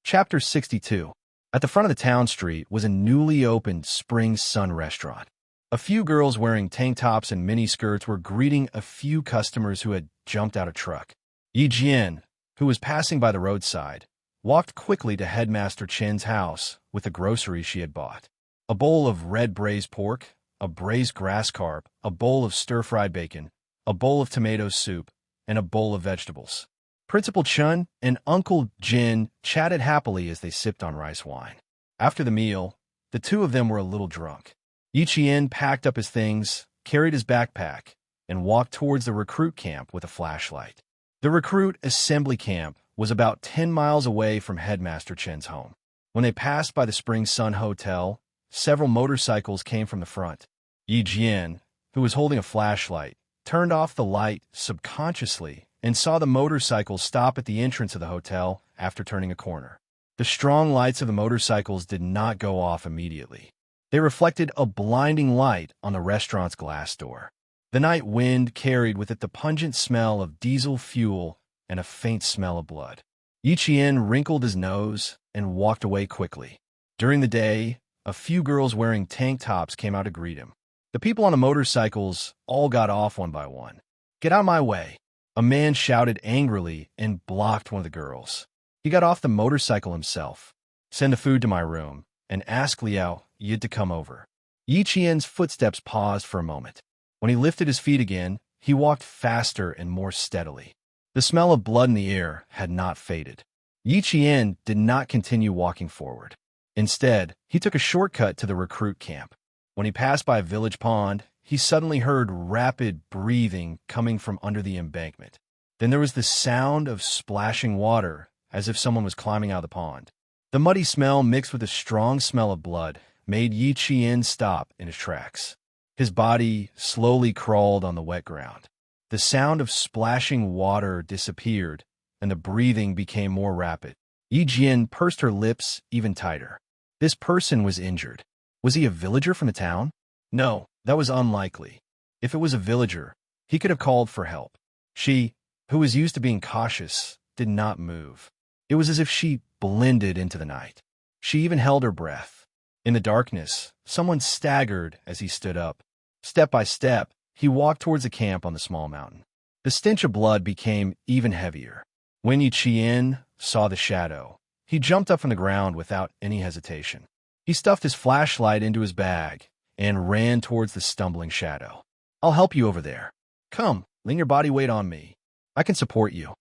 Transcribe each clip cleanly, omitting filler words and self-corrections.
Chapter 62. At the front of the town street was a newly opened Spring Sun restaurant. A few girls wearing tank tops and mini-skirts were greeting a few customers who had jumped out of truck. Yi Jian, who was passing by the roadside, walked quickly to Headmaster Chen's house with the groceries she had bought. A bowl of red braised pork, a braised grass carp, a bowl of stir-fried bacon, a bowl of tomato soup, and a bowl of vegetables. Principal Chun and Uncle Jin chatted happily as they sipped on rice wine. After the meal, the two of them were a little drunk. Yi Qian packed up his things, carried his backpack, and walked towards the recruit camp with a flashlight. The recruit assembly camp was about 10 miles away from Headmaster Chen's home. When they passed by the Spring Sun Hotel, several motorcycles came from the front. Yi Jian, who was holding a flashlight, turned off the light subconsciously and saw the motorcycles stop at the entrance of the hotel after turning a corner. The strong lights of the motorcycles did not go off immediately. They reflected a blinding light on the restaurant's glass door. The night wind carried with it the pungent smell of diesel fuel and a faint smell of blood. Yi Qian wrinkled his nose and walked away quickly. During the day, a few girls wearing tank tops came out to greet him. The people on the motorcycles all got off one by one. "Get out of my way!" A man shouted angrily and blocked one of the girls. He got off the motorcycle himself. "Send the food to my room and ask Liao Yid to come over." Yi Qian's footsteps paused for a moment. When he lifted his feet again, he walked faster and more steadily. The smell of blood in the air had not faded. Yi Qian did not continue walking forward. Instead, he took a shortcut to the recruit camp. When he passed by a village pond, he suddenly heard rapid breathing coming from under the embankment. Then there was the sound of splashing water, as if someone was climbing out of the pond. The muddy smell mixed with the strong smell of blood made Yi Qian stop in his tracks. His body slowly crawled on the wet ground. The sound of splashing water disappeared, and the breathing became more rapid. Yi Jian pursed her lips even tighter. This person was injured. Was he a villager from the town? No, that was unlikely. If it was a villager, he could have called for help. She, who was used to being cautious, did not move. It was as if she blended into the night. She even held her breath. In the darkness, someone staggered as he stood up. Step by step, he walked towards the camp on the small mountain. The stench of blood became even heavier. When Yi Qian saw the shadow, he jumped up from the ground without any hesitation. He stuffed his flashlight into his bag and ran towards the stumbling shadow. "I'll help you over there. Come, lean your body weight on me. I can support you."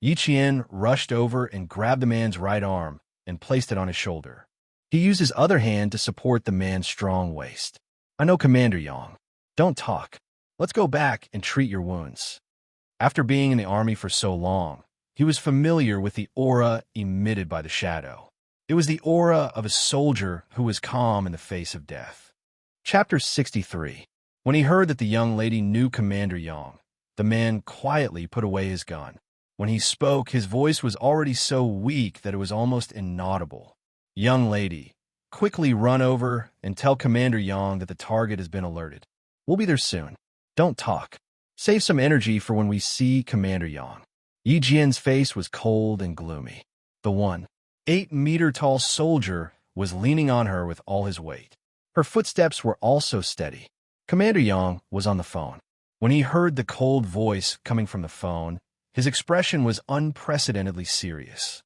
Yi Qian rushed over and grabbed the man's right arm and placed it on his shoulder. He used his other hand to support the man's strong waist. "I know Commander Yang. Don't talk. Let's go back and treat your wounds." After being in the army for so long, he was familiar with the aura emitted by the shadow. It was the aura of a soldier who was calm in the face of death. Chapter 63. When he heard that the young lady knew Commander Yang, the man quietly put away his gun. When he spoke, his voice was already so weak that it was almost inaudible. "Young lady, quickly run over and tell Commander Yang that the target has been alerted. We'll be there soon. Don't talk. Save some energy for when we see Commander Yang." Yi Jian's face was cold and gloomy. The 1.8-meter-tall soldier was leaning on her with all his weight. Her footsteps were also steady. Commander Yang was on the phone. When he heard the cold voice coming from the phone, his expression was unprecedentedly serious.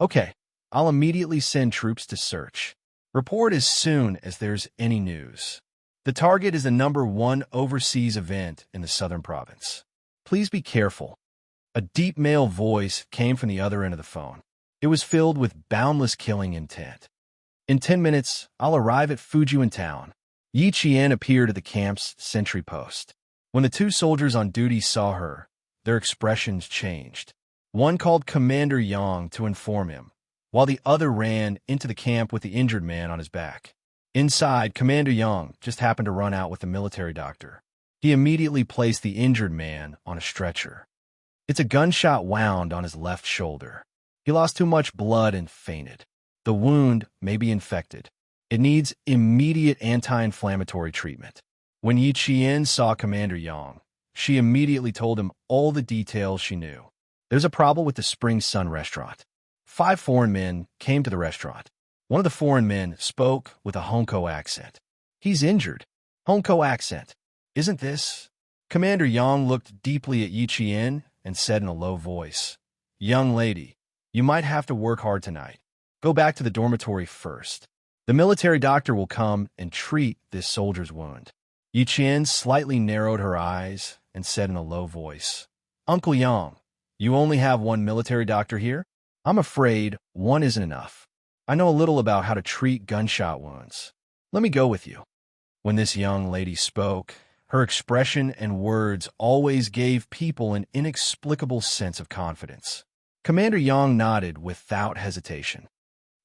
"Okay, I'll immediately send troops to search. Report as soon as there's any news. The target is the #1 overseas event in the southern province. Please be careful." A deep male voice came from the other end of the phone. It was filled with boundless killing intent. "In 10 minutes, I'll arrive at Fujian town." Yi Qian appeared at the camp's sentry post. When the two soldiers on duty saw her, their expressions changed. One called Commander Yang to inform him, while the other ran into the camp with the injured man on his back. Inside, Commander Yang just happened to run out with the military doctor. He immediately placed the injured man on a stretcher. It's a gunshot wound on his left shoulder. He lost too much blood and fainted. The wound may be infected. It needs immediate anti-inflammatory treatment. When Yi Qian saw Commander Yang, she immediately told him all the details she knew. "There's a problem with the Spring Sun restaurant. 5 foreign men came to the restaurant. One of the foreign men spoke with a Hongkou accent. He's injured. Hongkou accent. Isn't this? Commander Yang looked deeply at Yi Qian and said in a low voice, Young lady, you might have to work hard tonight. Go back to the dormitory first. The military doctor will come and treat this soldier's wound. Yi Qian slightly narrowed her eyes and said in a low voice, Uncle Yang, you only have one military doctor here? I'm afraid one isn't enough. I know a little about how to treat gunshot wounds. Let me go with you. When this young lady spoke, her expression and words always gave people an inexplicable sense of confidence. Commander Yang nodded without hesitation.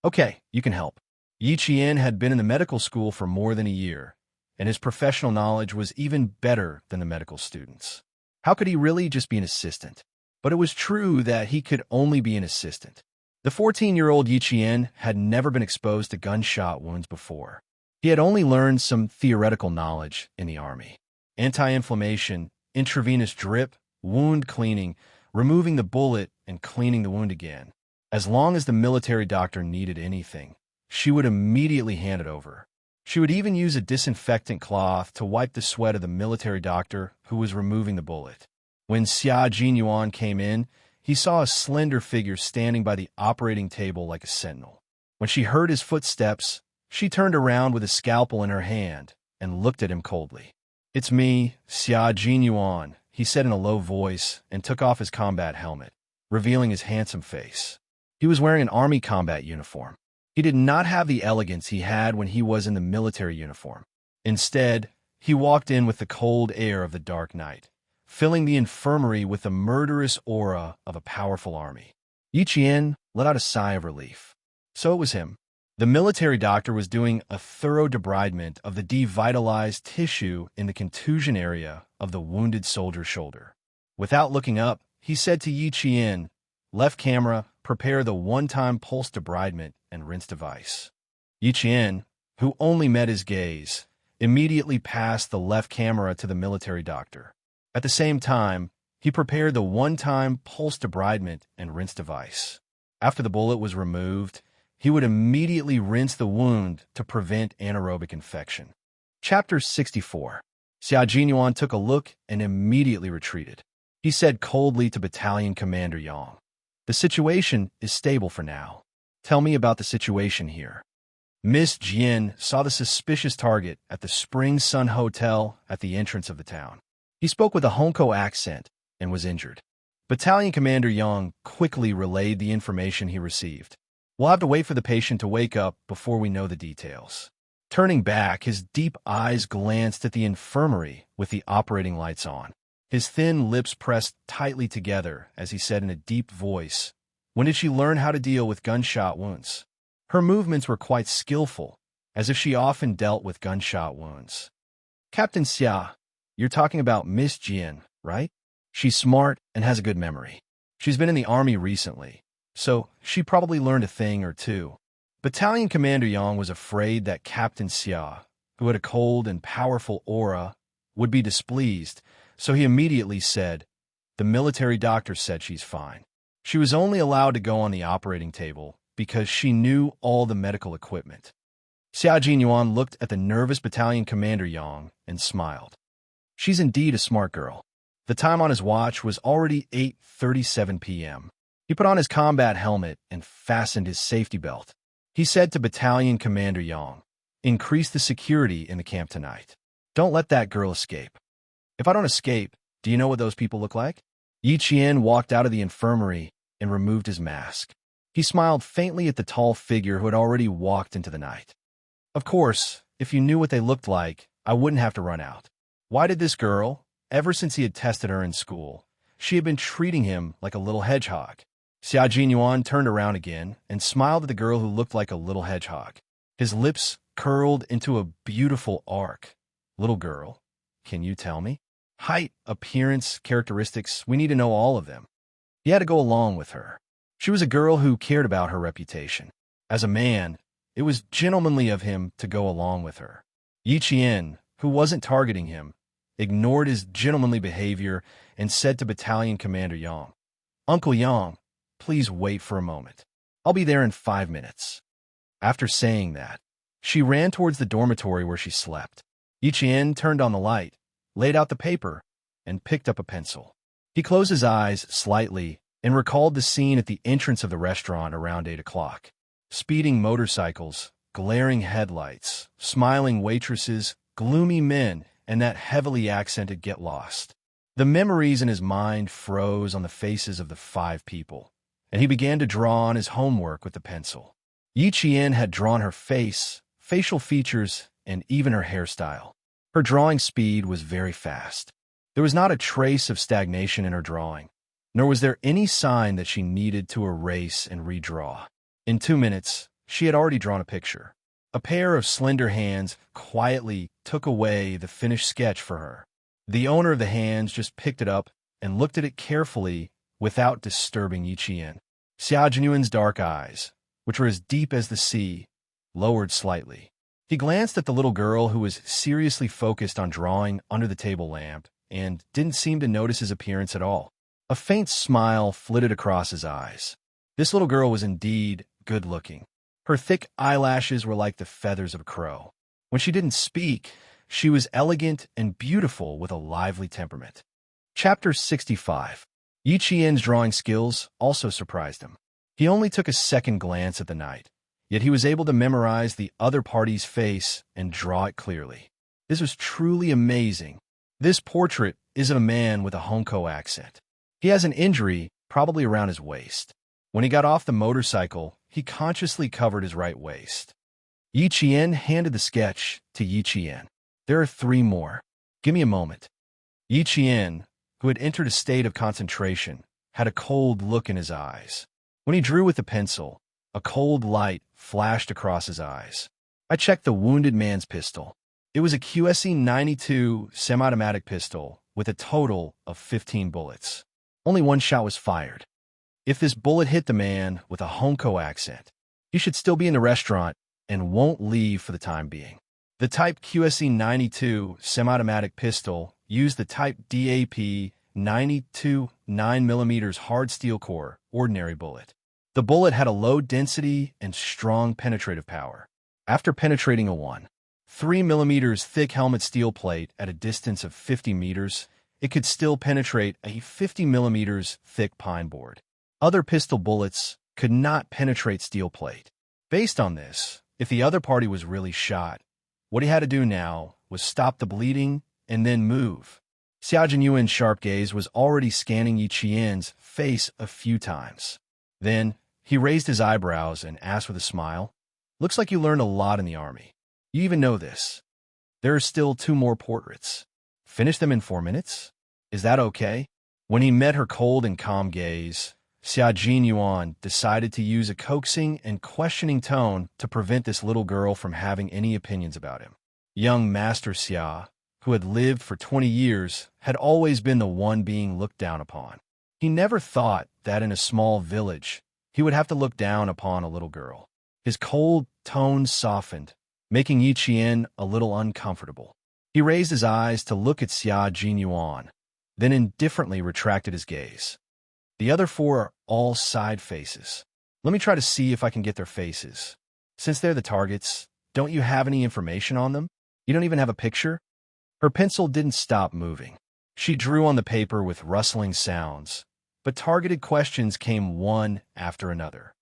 Okay, you can help. Yi Qian had been in the medical school for more than a year, and his professional knowledge was even better than the medical students. How could he really just be an assistant? But it was true that he could only be an assistant. The 14-year-old Yi Qian had never been exposed to gunshot wounds before. He had only learned some theoretical knowledge in the army. Anti-inflammation, intravenous drip, wound cleaning, removing the bullet and cleaning the wound again. As long as the military doctor needed anything, she would immediately hand it over. She would even use a disinfectant cloth to wipe the sweat of the military doctor who was removing the bullet. When Xia Jinyuan came in, he saw a slender figure standing by the operating table like a sentinel. When she heard his footsteps, she turned around with a scalpel in her hand and looked at him coldly. It's me, Xia Jinyuan, he said in a low voice and took off his combat helmet, revealing his handsome face. He was wearing an army combat uniform. He did not have the elegance he had when he was in the military uniform. Instead, he walked in with the cold air of the dark night, filling the infirmary with the murderous aura of a powerful army. Yi Qian let out a sigh of relief. So it was him. The military doctor was doing a thorough debridement of the devitalized tissue in the contusion area of the wounded soldier's shoulder. Without looking up, he said to Yi Qian, Left camera, prepare the one-time pulse debridement and rinse device. Yi Qian, who only met his gaze, immediately passed the left camera to the military doctor. At the same time, he prepared the one-time pulse debridement and rinse device. After the bullet was removed, he would immediately rinse the wound to prevent anaerobic infection. Chapter 64. Xia Jinyuan took a look and immediately retreated. He said coldly to Battalion Commander Yang, The situation is stable for now. Tell me about the situation here. Miss Jian saw the suspicious target at the Spring Sun Hotel at the entrance of the town. He spoke with a Hongkou accent and was injured. Battalion Commander Yang quickly relayed the information he received. We'll have to wait for the patient to wake up before we know the details. Turning back, his deep eyes glanced at the infirmary with the operating lights on. His thin lips pressed tightly together as he said in a deep voice, When did she learn how to deal with gunshot wounds? Her movements were quite skillful, as if she often dealt with gunshot wounds. Captain Xia, you're talking about Miss Jian, right? She's smart and has a good memory. She's been in the army recently, so she probably learned a thing or two. Battalion Commander Yang was afraid that Captain Xia, who had a cold and powerful aura, would be displeased, so he immediately said, The military doctor said she's fine. She was only allowed to go on the operating table because she knew all the medical equipment. Xia Jinyuan looked at the nervous Battalion Commander Yang and smiled. She's indeed a smart girl. The time on his watch was already 8:37 p.m. He put on his combat helmet and fastened his safety belt. He said to Battalion Commander Yang, Increase the security in the camp tonight. Don't let that girl escape. If I don't escape, do you know what those people look like? Yi Qian walked out of the infirmary and removed his mask. He smiled faintly at the tall figure who had already walked into the night. Of course, if you knew what they looked like, I wouldn't have to run out. Why did this girl, ever since he had tested her in school, she had been treating him like a little hedgehog? Xia Jinyuan turned around again and smiled at the girl who looked like a little hedgehog. His lips curled into a beautiful arc. Little girl, can you tell me? Height, appearance, characteristics, we need to know all of them. He had to go along with her. She was a girl who cared about her reputation. As a man, it was gentlemanly of him to go along with her. Yi Qian, who wasn't targeting him, ignored his gentlemanly behavior and said to Battalion Commander Yang, Uncle Yang, please wait for a moment. I'll be there in 5 minutes. After saying that, she ran towards the dormitory where she slept. Yiqian turned on the light, laid out the paper, and picked up a pencil. He closed his eyes slightly and recalled the scene at the entrance of the restaurant around 8 o'clock. Speeding motorcycles, glaring headlights, smiling waitresses, gloomy men, and that heavily accented "get lost." The memories in his mind froze on the faces of the 5 people, and he began to draw on his homework with the pencil. Yiqian had drawn her face, facial features, and even her hairstyle. Her drawing speed was very fast. There was not a trace of stagnation in her drawing, nor was there any sign that she needed to erase and redraw. In 2 minutes, she had already drawn a picture. A pair of slender hands quietly took away the finished sketch for her. The owner of the hands just picked it up and looked at it carefully without disturbing Yiqian. Xiaojunyuan's dark eyes, which were as deep as the sea, lowered slightly. He glanced at the little girl who was seriously focused on drawing under the table lamp and didn't seem to notice his appearance at all. A faint smile flitted across his eyes. This little girl was indeed good-looking. Her thick eyelashes were like the feathers of a crow. When she didn't speak, she was elegant and beautiful with a lively temperament. Chapter 65. Yiqian's drawing skills also surprised him. He only took a second glance at the knight, yet he was able to memorize the other party's face and draw it clearly. This was truly amazing. This portrait is of a man with a Hongkou accent. He has an injury, probably around his waist. When he got off the motorcycle, he consciously covered his right waist. Yiqian handed the sketch to Yiqian. There are 3 more. Give me a moment. Yiqian, who had entered a state of concentration, had a cold look in his eyes. When he drew with the pencil, a cold light flashed across his eyes. I checked the wounded man's pistol. It was a QSE-92 semi-automatic pistol with a total of 15 bullets. Only 1 shot was fired. If this bullet hit the man with a Hongkou accent, he should still be in the restaurant and won't leave for the time being. The Type QSE-92 semi-automatic pistol used the Type DAP 92 9mm hard steel core ordinary bullet. The bullet had a low density and strong penetrative power. After penetrating a 1.3mm thick helmet steel plate at a distance of 50 meters, it could still penetrate a 50mm thick pine board. Other pistol bullets could not penetrate steel plate. Based on this, if the other party was really shot, what he had to do now was stop the bleeding and then move. Xiaojunyuan's sharp gaze was already scanning Yiqian's face a few times. Then, he raised his eyebrows and asked with a smile, "Looks like you learned a lot in the army. You even know this. There are still 2 more portraits. Finish them in 4 minutes? Is that okay?" When he met her cold and calm gaze, Xiaojunyuan decided to use a coaxing and questioning tone to prevent this little girl from having any opinions about him. Young Master Xia, who had lived for 20 years, had always been the one being looked down upon. He never thought that in a small village, he would have to look down upon a little girl. His cold tone softened, making Yiqian a little uncomfortable. He raised his eyes to look at Xiaojunyuan, then indifferently retracted his gaze. The other 4 are all side faces. Let me try to see if I can get their faces. Since they're the targets, don't you have any information on them? You don't even have a picture? Her pencil didn't stop moving. She drew on the paper with rustling sounds, but targeted questions came one after another.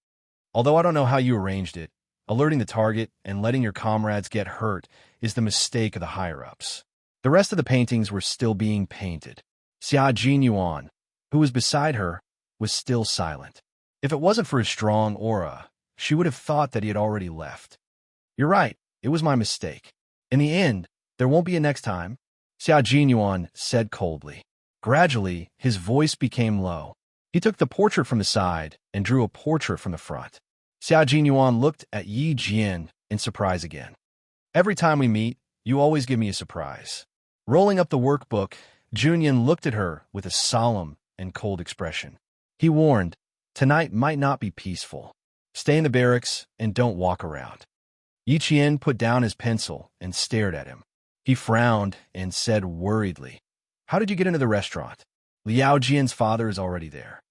Although I don't know how you arranged it, alerting the target and letting your comrades get hurt is the mistake of the higher-ups. The rest of the paintings were still being painted. Xiaojunyuan, who was beside her, was still silent. If it wasn't for his strong aura, she would have thought that he had already left. "You're right, it was my mistake. In the end, there won't be a next time," Xiaojunyuan said coldly. Gradually, his voice became low. He took the portrait from the side and drew a portrait from the front. Xiaojunyuan looked at Yi Jian in surprise again. "Every time we meet, you always give me a surprise." Rolling up the workbook, Junyan looked at her with a solemn and cold expression. He warned, "Tonight might not be peaceful. Stay in the barracks and don't walk around." Yiqian put down his pencil and stared at him. He frowned and said worriedly, "How did you get into the restaurant? Liao Jian's father is already there."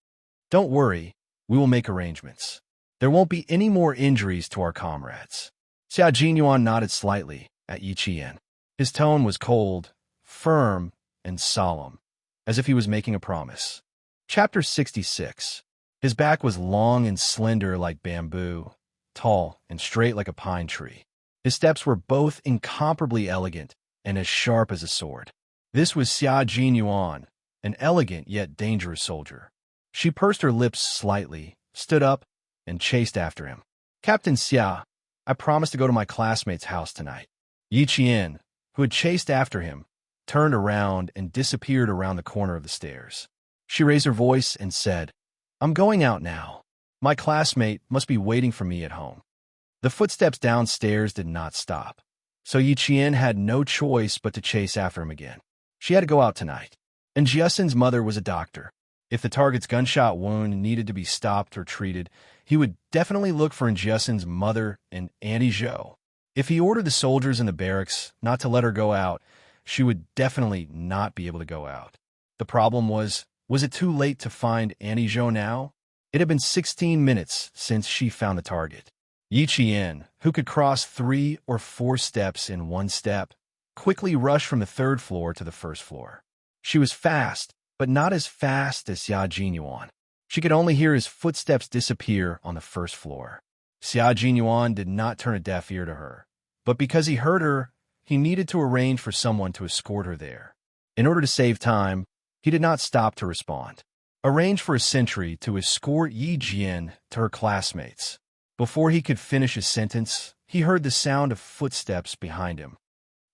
"Don't worry, we will make arrangements." There won't be any more injuries to our comrades. Xia Jinyuan nodded slightly at Yi Qian. His tone was cold, firm, and solemn, as if he was making a promise. Chapter 66. His back was long and slender like bamboo, tall and straight like a pine tree. His steps were both incomparably elegant and as sharp as a sword. This was Xia Jinyuan, an elegant yet dangerous soldier. She pursed her lips slightly, stood up, and chased after him. Captain Xia, I promised to go to my classmate's house tonight. Yi Qian, who had chased after him, turned around and disappeared around the corner of the stairs. She raised her voice and said, I'm going out now. My classmate must be waiting for me at home. The footsteps downstairs did not stop, so Yi Qian had no choice but to chase after him again. She had to go out tonight, and Jiaxin's mother was a doctor. If the target's gunshot wound needed to be stopped or treated, he would definitely look for Jiaxin's mother and Auntie Zhou. If he ordered the soldiers in the barracks not to let her go out, she would definitely not be able to go out. The problem was it too late to find Auntie Zhou now? It had been 16 minutes since she found the target. Yi Qian, who could cross 3 or 4 steps in one step, quickly rushed from the 3rd floor to the 1st floor. She was fast, but not as fast as Xia Jinyuan. She could only hear his footsteps disappear on the 1st floor. Xia Jinyuan did not turn a deaf ear to her, but because he heard her, he needed to arrange for someone to escort her there. In order to save time, he did not stop to respond. Arrange for a sentry to escort Yi Jian to her classmates. Before he could finish his sentence, he heard the sound of footsteps behind him.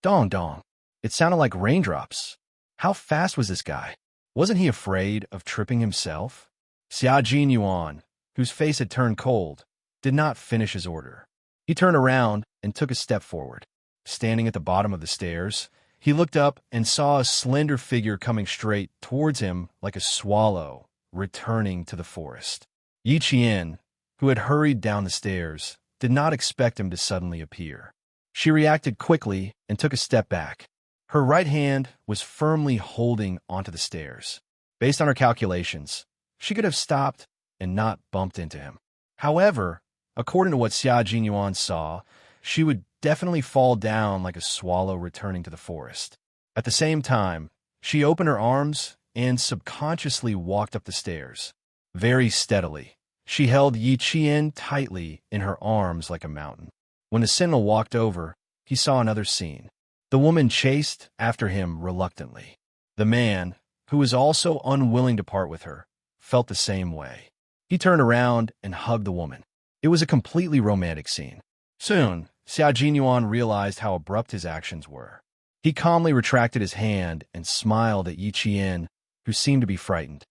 Dong dong. It sounded like raindrops. How fast was this guy? Wasn't he afraid of tripping himself? Xia Jinyuan, whose face had turned cold, did not finish his order. He turned around and took a step forward. Standing at the bottom of the stairs, he looked up and saw a slender figure coming straight towards him like a swallow returning to the forest. Yi Qian, who had hurried down the stairs, did not expect him to suddenly appear. She reacted quickly and took a step back. Her right hand was firmly holding onto the stairs. Based on her calculations, she could have stopped and not bumped into him. However, according to what Xia Jinyuan saw, she would definitely fall down like a swallow returning to the forest. At the same time, she opened her arms and subconsciously walked up the stairs. Very steadily, she held Yi Qian tightly in her arms like a mountain. When the sentinel walked over, he saw another scene. The woman chased after him reluctantly. The man, who was also unwilling to part with her, felt the same way. He turned around and hugged the woman. It was a completely romantic scene. Soon, Xia Jinyuan realized how abrupt his actions were. He calmly retracted his hand and smiled at Yi Qian, who seemed to be frightened.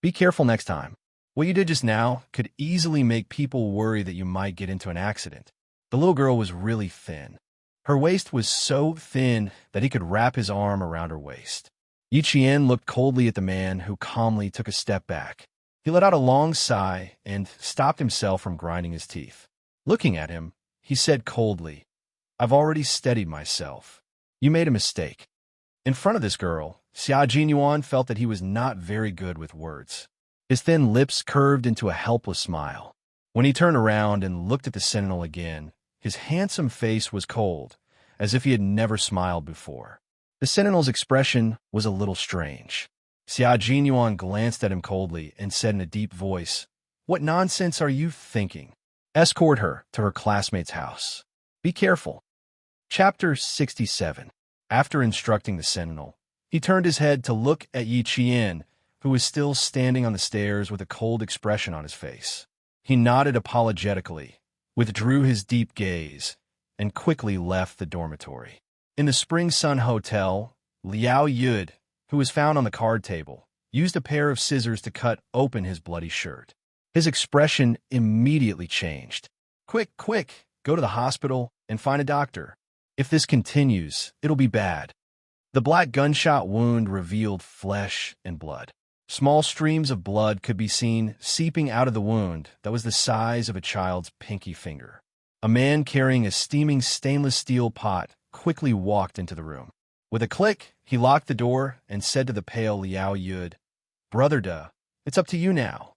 Be careful next time. What you did just now could easily make people worry that you might get into an accident. The little girl was really thin. Her waist was so thin that he could wrap his arm around her waist. Yi Qian looked coldly at the man, who calmly took a step back. He let out a long sigh and stopped himself from grinding his teeth. Looking at him, he said coldly, I've already steadied myself. You made a mistake. In front of this girl, Xia Jinyuan felt that he was not very good with words. His thin lips curved into a helpless smile. When he turned around and looked at the sentinel again, his handsome face was cold, as if he had never smiled before. The sentinel's expression was a little strange. Xia Jinyuan glanced at him coldly and said in a deep voice, What nonsense are you thinking? Escort her to her classmate's house. Be careful. Chapter 67. After instructing the sentinel, he turned his head to look at Yi Qian, who was still standing on the stairs with a cold expression on his face. He nodded apologetically, withdrew his deep gaze, and quickly left the dormitory. In the Spring Sun Hotel, Liao Yud, who was found on the card table, used a pair of scissors to cut open his bloody shirt. His expression immediately changed. Quick, quick, go to the hospital and find a doctor. If this continues, it'll be bad. The black gunshot wound revealed flesh and blood. Small streams of blood could be seen seeping out of the wound that was the size of a child's pinky finger. A man carrying a steaming stainless steel pot quickly walked into the room. With a click, he locked the door and said to the pale Liao Yud, Brother Da, it's up to you now.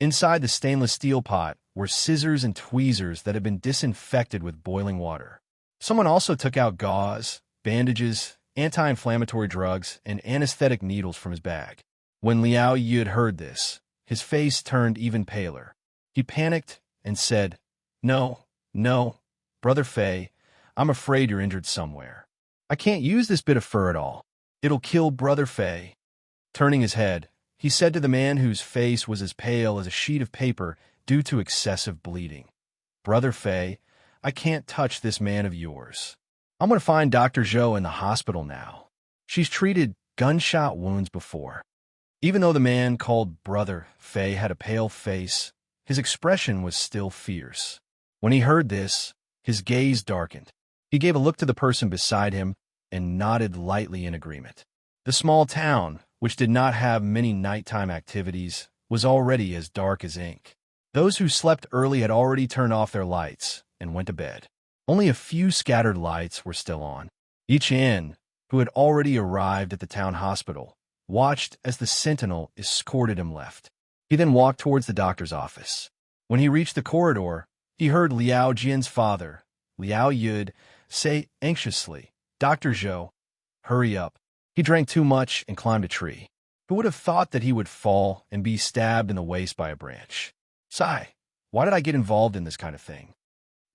Inside the stainless steel pot were scissors and tweezers that had been disinfected with boiling water. Someone also took out gauze, bandages, anti-inflammatory drugs, and anesthetic needles from his bag. When Liao Yud heard this, his face turned even paler. He panicked and said, "No, no, Brother Fei, I'm afraid you're injured somewhere. I can't use this bit of fur at all. It'll kill Brother Fei." Turning his head, he said to the man whose face was as pale as a sheet of paper due to excessive bleeding, "Brother Fei, I can't touch this man of yours. I'm going to find Dr. Zhou in the hospital now. She's treated gunshot wounds before." Even though the man called Brother Fei had a pale face, his expression was still fierce. When he heard this, his gaze darkened. He gave a look to the person beside him and nodded lightly in agreement. The small town, which did not have many nighttime activities, was already as dark as ink. Those who slept early had already turned off their lights and went to bed. Only a few scattered lights were still on. Xianxia, who had already arrived at the town hospital, watched as the sentinel escorted him left. He then walked towards the doctor's office. When he reached the corridor, he heard Liao Jian's father, Liao Yud, say anxiously, "Dr. Zhou, hurry up." He drank too much and climbed a tree. Who would have thought that he would fall and be stabbed in the waist by a branch? Sigh, why did I get involved in this kind of thing?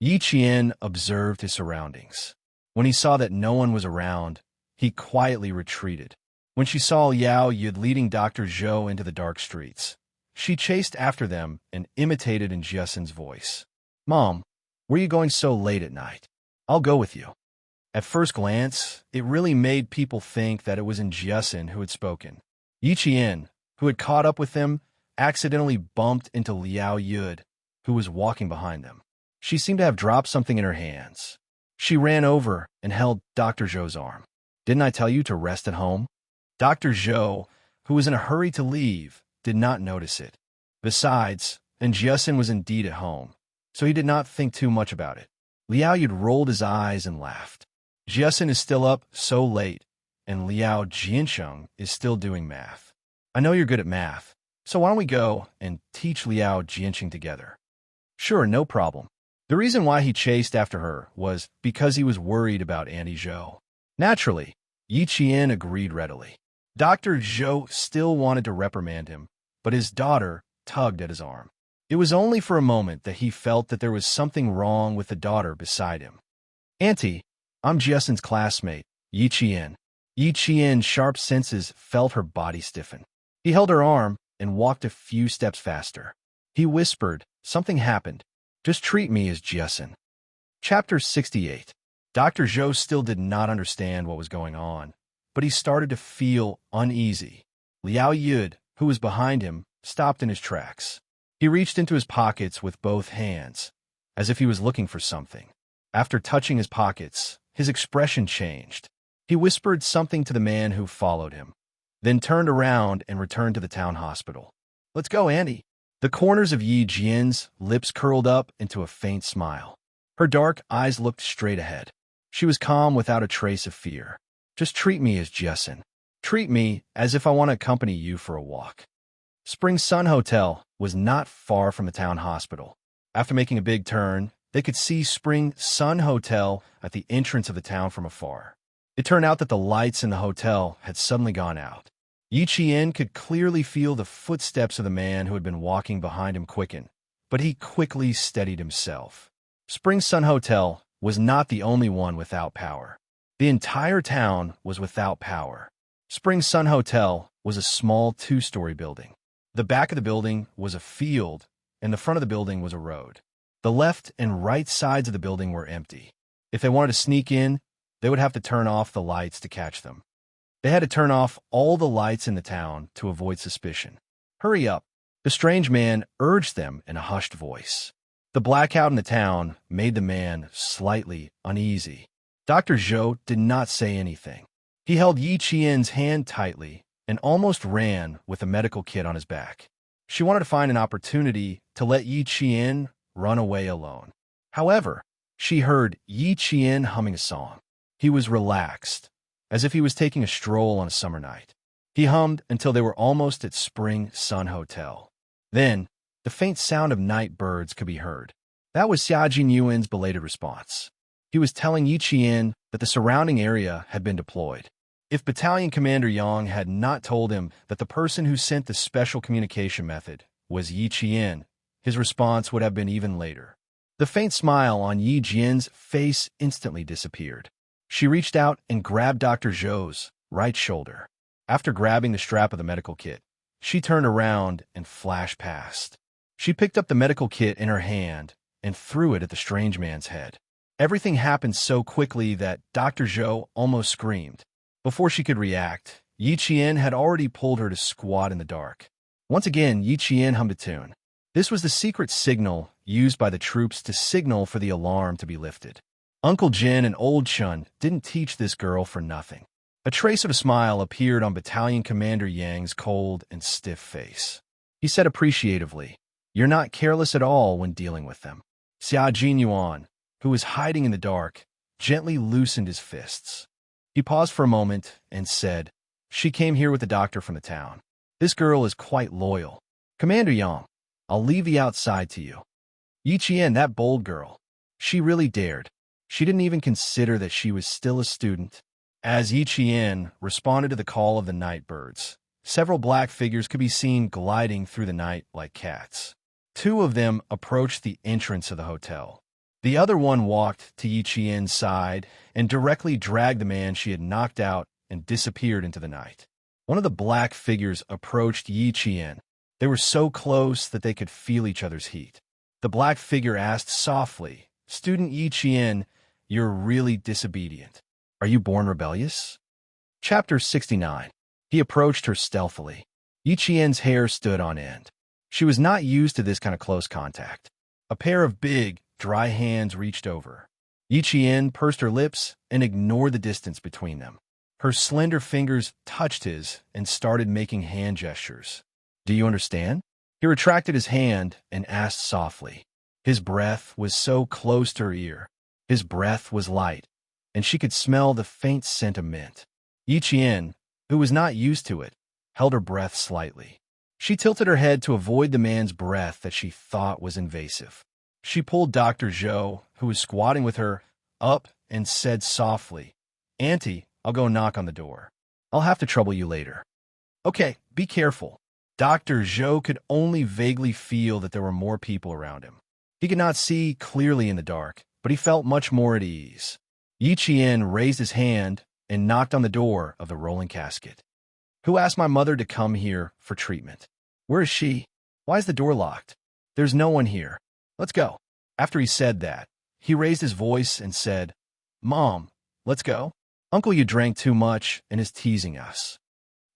Xianxia observed his surroundings. When he saw that no one was around, he quietly retreated. When she saw Liao Yud leading Dr. Zhou into the dark streets, she chased after them and imitated in Xiaxin's voice. "Mom, where are you going so late at night? I'll go with you." At first glance, it really made people think that it was Xiaxin who had spoken. Xianxia, who had caught up with them, accidentally bumped into Liao Yud, who was walking behind them. She seemed to have dropped something in her hands. She ran over and held Dr. Zhou's arm. "Didn't I tell you to rest at home?" Dr. Zhou, who was in a hurry to leave, did not notice it. Besides, Xiaxin was indeed at home, so he did not think too much about it. Liao Yud rolled his eyes and laughed. "Xiaxin is still up so late, and Liao Jiansheng is still doing math. I know you're good at math, so why don't we go and teach Liao Jiansheng together?" "Sure, no problem." The reason why he chased after her was because he was worried about Auntie Zhou. Naturally, Xianxia agreed readily. Dr. Zhou still wanted to reprimand him, but his daughter tugged at his arm. It was only for a moment that he felt that there was something wrong with the daughter beside him. "Auntie, I'm Xiaxin's classmate, Xianxia." Xianxia's sharp senses felt her body stiffen. He held her arm and walked a few steps faster. He whispered, "Something happened. Just treat me as Xiaxin." Chapter 68. Dr. Zhou still did not understand what was going on, but he started to feel uneasy. Liao Yud, who was behind him, stopped in his tracks. He reached into his pockets with both hands, as if he was looking for something. After touching his pockets, his expression changed. He whispered something to the man who followed him, then turned around and returned to the town hospital. "Let's go, Annie." The corners of Yi Jian's lips curled up into a faint smile. Her dark eyes looked straight ahead. She was calm without a trace of fear. "Just treat me as Xiaxin. Treat me as if I want to accompany you for a walk." Spring Sun Hotel was not far from the town hospital. After making a big turn, they could see Spring Sun Hotel at the entrance of the town from afar. It turned out that the lights in the hotel had suddenly gone out. Xianxia could clearly feel the footsteps of the man who had been walking behind him quicken, but he quickly steadied himself. Spring Sun Hotel was not the only one without power. The entire town was without power. Spring Sun Hotel was a small two-story building. The back of the building was a field, and the front of the building was a road. The left and right sides of the building were empty. If they wanted to sneak in, they would have to turn off the lights to catch them. They had to turn off all the lights in the town to avoid suspicion. "Hurry up," the strange man urged them in a hushed voice. The blackout in the town made the man slightly uneasy. Dr. Zhou did not say anything. He held Xianxia's hand tightly and almost ran with a medical kit on his back. She wanted to find an opportunity to let Xianxia run away alone. However, she heard Xianxia humming a song. He was relaxed, as if he was taking a stroll on a summer night. He hummed until they were almost at Spring Sun Hotel. Then, The faint sound of night birds could be heard. That was Xiajin Yuan's belated response. He was telling Yi Qian that the surrounding area had been deployed. If Battalion Commander Yang had not told him that the person who sent the special communication method was Yi Qian, his response would have been even later. The faint smile on Yi Jian's face instantly disappeared. She reached out and grabbed Dr. Zhou's right shoulder. After grabbing the strap of the medical kit, she turned around and flashed past. She picked up the medical kit in her hand and threw it at the strange man's head. Everything happened so quickly that Dr. Zhou almost screamed. Before she could react, Yi Qian had already pulled her to squat in the dark. Once again, Yi Qian hummed a tune. This was the secret signal used by the troops to signal for the alarm to be lifted. Uncle Jin and Old Chun didn't teach this girl for nothing. A trace of a smile appeared on Battalion Commander Yang's cold and stiff face. He said appreciatively, "You're not careless at all when dealing with them." Xiajin Yuan, who was hiding in the dark, gently loosened his fists. He paused for a moment and said, "She came here with the doctor from the town. This girl is quite loyal. Commander Yang, I'll leave the outside to you." Yi Qian, that bold girl. She really dared. She didn't even consider that she was still a student. As Yi Qian responded to the call of the night birds, several black figures could be seen gliding through the night like cats. Two of them approached the entrance of the hotel. The other one walked to Yi Qian's side and directly dragged the man she had knocked out and disappeared into the night. One of the black figures approached Yi Qian. They were so close that they could feel each other's heat. The black figure asked softly, "Student Yi Qian, you're really disobedient. Are you born rebellious?" Chapter 69. He approached her stealthily. Yi Qian's hair stood on end. She was not used to this kind of close contact. A pair of big, dry hands reached over. Yi Qian pursed her lips and ignored the distance between them. Her slender fingers touched his and started making hand gestures. "Do you understand?" He retracted his hand and asked softly. His breath was so close to her ear. His breath was light, and she could smell the faint scent of mint. Yi Qian, who was not used to it, held her breath slightly. She tilted her head to avoid the man's breath that she thought was invasive. She pulled Dr. Zhou, who was squatting with her, up and said softly, "Auntie, I'll go knock on the door. I'll have to trouble you later." "Okay, be careful." Dr. Zhou could only vaguely feel that there were more people around him. He could not see clearly in the dark, but he felt much more at ease. Yi Qian raised his hand and knocked on the door of the rolling casket. "Who asked my mother to come here for treatment? Where is she? Why is the door locked? There's no one here. Let's go." After he said that, he raised his voice and said, "Mom, let's go. Uncle, you drank too much and is teasing us."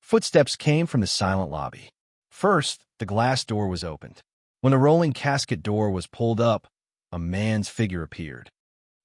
Footsteps came from the silent lobby. First, the glass door was opened. When the rolling casket door was pulled up, a man's figure appeared.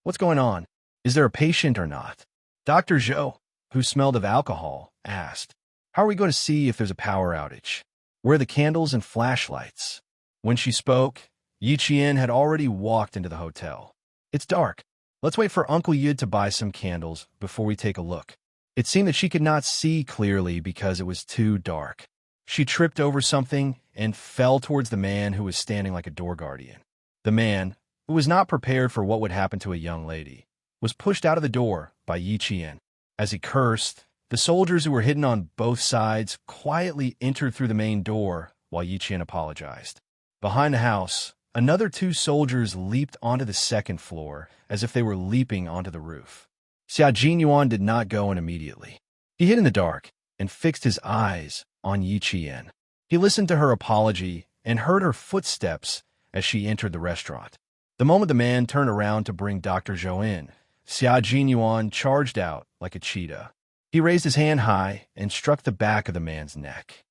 "What's going on? Is there a patient or not?" Dr. Zhou, who smelled of alcohol, asked. "How are we going to see if there's a power outage? Where are the candles and flashlights?" When she spoke, Yi Qian had already walked into the hotel. "It's dark. Let's wait for Uncle Yud to buy some candles before we take a look." It seemed that she could not see clearly because it was too dark. She tripped over something and fell towards the man who was standing like a door guardian. The man, who was not prepared for what would happen to a young lady, was pushed out of the door by Yi Qian. As he cursed, the soldiers who were hidden on both sides quietly entered through the main door while Yi Qian apologized. Behind the house, another two soldiers leaped onto the second floor as if they were leaping onto the roof. Xiajin Yuan did not go in immediately. He hid in the dark and fixed his eyes on Yi Qian. He listened to her apology and heard her footsteps as she entered the restaurant. The moment the man turned around to bring Dr. Zhou in, Xiajin Yuan charged out like a cheetah. He raised his hand high and struck the back of the man's neck.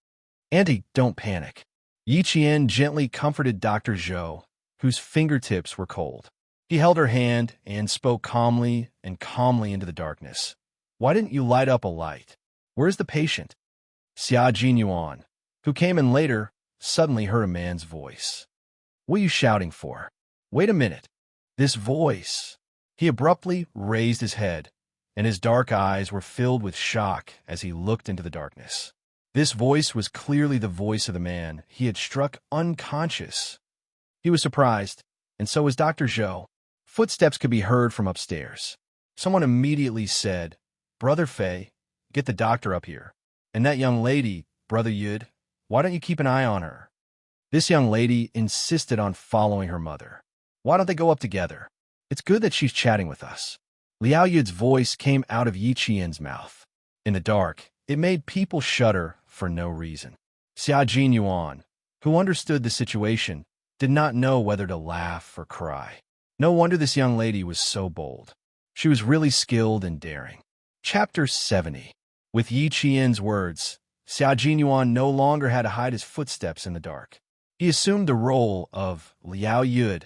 "Auntie, don't panic." Yi Qian gently comforted Dr. Zhou, whose fingertips were cold. He held her hand and spoke calmly into the darkness. "Why didn't you light up a light? Where's the patient?" Xiajin Yuan, who came in later, suddenly heard a man's voice. "What are you shouting for? Wait a minute. This voice." He abruptly raised his head, and his dark eyes were filled with shock as he looked into the darkness. This voice was clearly the voice of the man he had struck unconscious. He was surprised, and so was Dr. Zhou. Footsteps could be heard from upstairs. Someone immediately said, "Brother Fei, get the doctor up here. And that young lady, Brother Yud, why don't you keep an eye on her?" This young lady insisted on following her mother. "Why don't they go up together? It's good that she's chatting with us." Liao Yud's voice came out of Yi Qian's mouth. In the dark, it made people shudder for no reason. Xia Jinyuan, who understood the situation, did not know whether to laugh or cry. No wonder this young lady was so bold. She was really skilled and daring. Chapter 70. With Yi Qian's words, Xia Jinyuan no longer had to hide his footsteps in the dark. He assumed the role of Liao Yud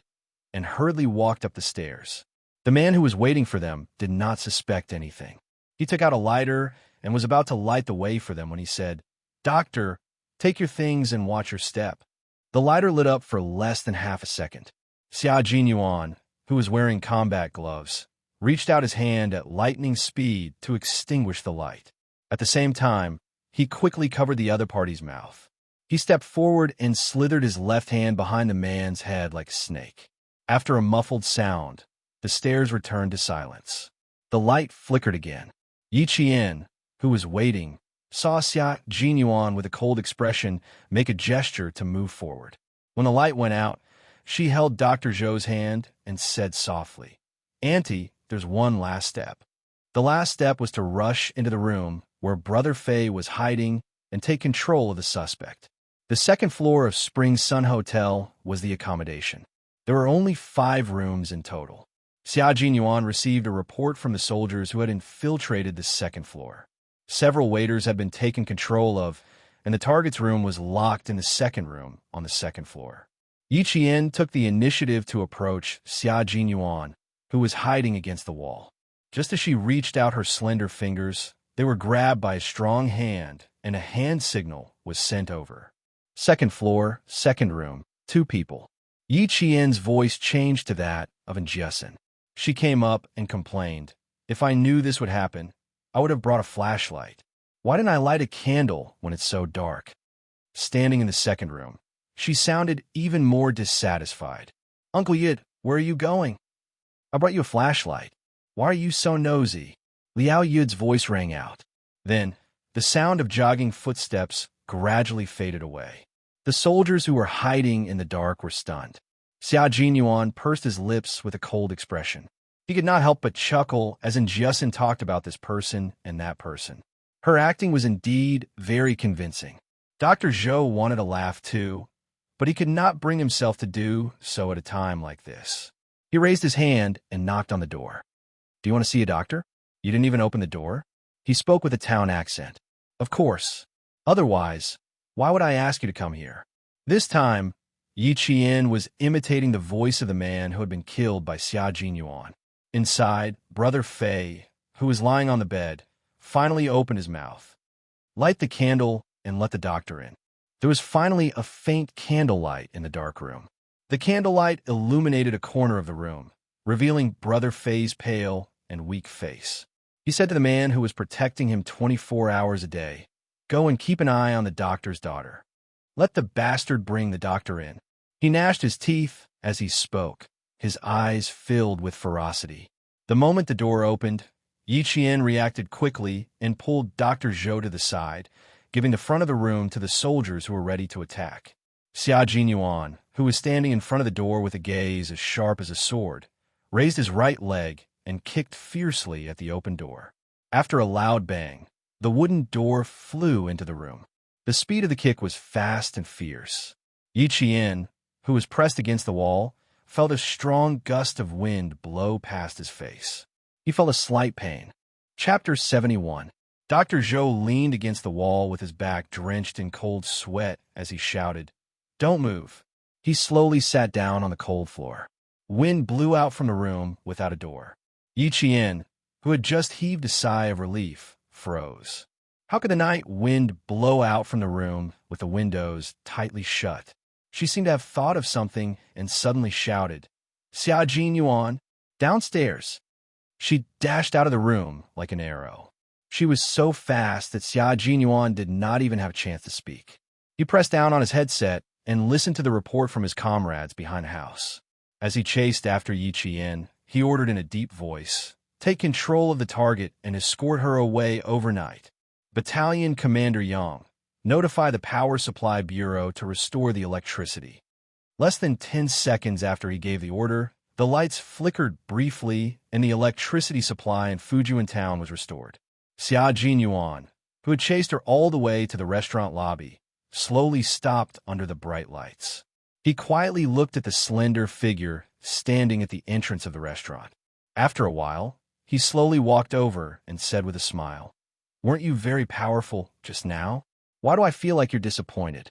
and hurriedly walked up the stairs. The man who was waiting for them did not suspect anything. He took out a lighter and was about to light the way for them when he said, "Doctor, take your things and watch your step." The lighter lit up for less than half a second. Xia Jinyuan, who was wearing combat gloves, reached out his hand at lightning speed to extinguish the light. At the same time, he quickly covered the other party's mouth. He stepped forward and slithered his left hand behind the man's head like a snake. After a muffled sound, the stairs returned to silence. The light flickered again. Yi Qian, who was waiting, saw Xia Jinyuan with a cold expression make a gesture to move forward. When the light went out, she held Dr. Zhou's hand and said softly, "Auntie, there's one last step." The last step was to rush into the room where Brother Fei was hiding and take control of the suspect. The second floor of Spring Sun Hotel was the accommodation. There were only 5 rooms in total. Xia Jinyuan received a report from the soldiers who had infiltrated the second floor. Several waiters had been taken control of, and the target's room was locked in the second room on the second floor. Yi Qian took the initiative to approach Xia Jinyuan, who was hiding against the wall. Just as she reached out her slender fingers, they were grabbed by a strong hand, and a hand signal was sent over. Second floor, second room, 2 people. Yi Qian's voice changed to that of Njiasen. She came up and complained, "If I knew this would happen, I would have brought a flashlight. Why didn't I light a candle when it's so dark?" Standing in the second room, she sounded even more dissatisfied. "Uncle Yid, where are you going? I brought you a flashlight. Why are you so nosy?" Liao Yud's voice rang out. Then, the sound of jogging footsteps gradually faded away. The soldiers who were hiding in the dark were stunned. Xia Jinyuan pursed his lips with a cold expression. He could not help but chuckle as Njiasen talked about this person and that person. Her acting was indeed very convincing. Dr. Zhou wanted to laugh too, but he could not bring himself to do so at a time like this. He raised his hand and knocked on the door. "Do you want to see a doctor? You didn't even open the door?" He spoke with a town accent. "Of course. Otherwise, why would I ask you to come here?" This time, Yi Qian was imitating the voice of the man who had been killed by Xia Jinyuan. Inside, Brother Fei, who was lying on the bed, finally opened his mouth. "Light the candle and let the doctor in." There was finally a faint candlelight in the dark room. The candlelight illuminated a corner of the room, revealing Brother Fei's pale and weak face. He said to the man who was protecting him 24 hours a day, "Go and keep an eye on the doctor's daughter. Let the bastard bring the doctor in." He gnashed his teeth as he spoke, his eyes filled with ferocity. The moment the door opened, Yi Qian reacted quickly and pulled Dr. Zhou to the side, giving the front of the room to the soldiers who were ready to attack. Xia Jinyuan, who was standing in front of the door with a gaze as sharp as a sword, raised his right leg and kicked fiercely at the open door. After a loud bang, the wooden door flew into the room. The speed of the kick was fast and fierce. Yi Qian, who was pressed against the wall, felt a strong gust of wind blow past his face. He felt a slight pain. Chapter 71. Dr. Zhou leaned against the wall with his back drenched in cold sweat as he shouted, "Don't move." He slowly sat down on the cold floor. Wind blew out from the room without a door. Yi Qian, who had just heaved a sigh of relief, froze. How could the night wind blow out from the room with the windows tightly shut? She seemed to have thought of something and suddenly shouted, "Xia Jinyuan, downstairs." She dashed out of the room like an arrow. She was so fast that Xia Jinyuan did not even have a chance to speak. He pressed down on his headset and listened to the report from his comrades behind the house. As he chased after Yi Qian, he ordered in a deep voice, "Take control of the target and escort her away overnight. Battalion Commander Yang, notify the Power Supply Bureau to restore the electricity." Less than 10 seconds after he gave the order, the lights flickered briefly and the electricity supply in Fujian town was restored. Xia Jinyuan, who had chased her all the way to the restaurant lobby, slowly stopped under the bright lights. He quietly looked at the slender figure standing at the entrance of the restaurant. After a while, he slowly walked over and said with a smile, "Weren't you very powerful just now? Why do I feel like you're disappointed?"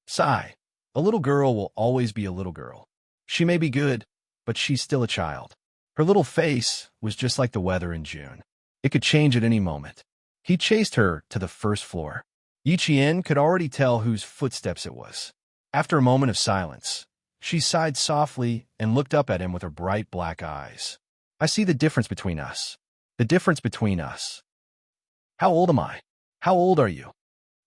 "Sigh. A little girl will always be a little girl. She may be good, but she's still a child." Her little face was just like the weather in June. It could change at any moment. He chased her to the first floor. Yi Qian could already tell whose footsteps it was. After a moment of silence, she sighed softly and looked up at him with her bright black eyes. "I see the difference between us. The difference between us. How old am I? How old are you?"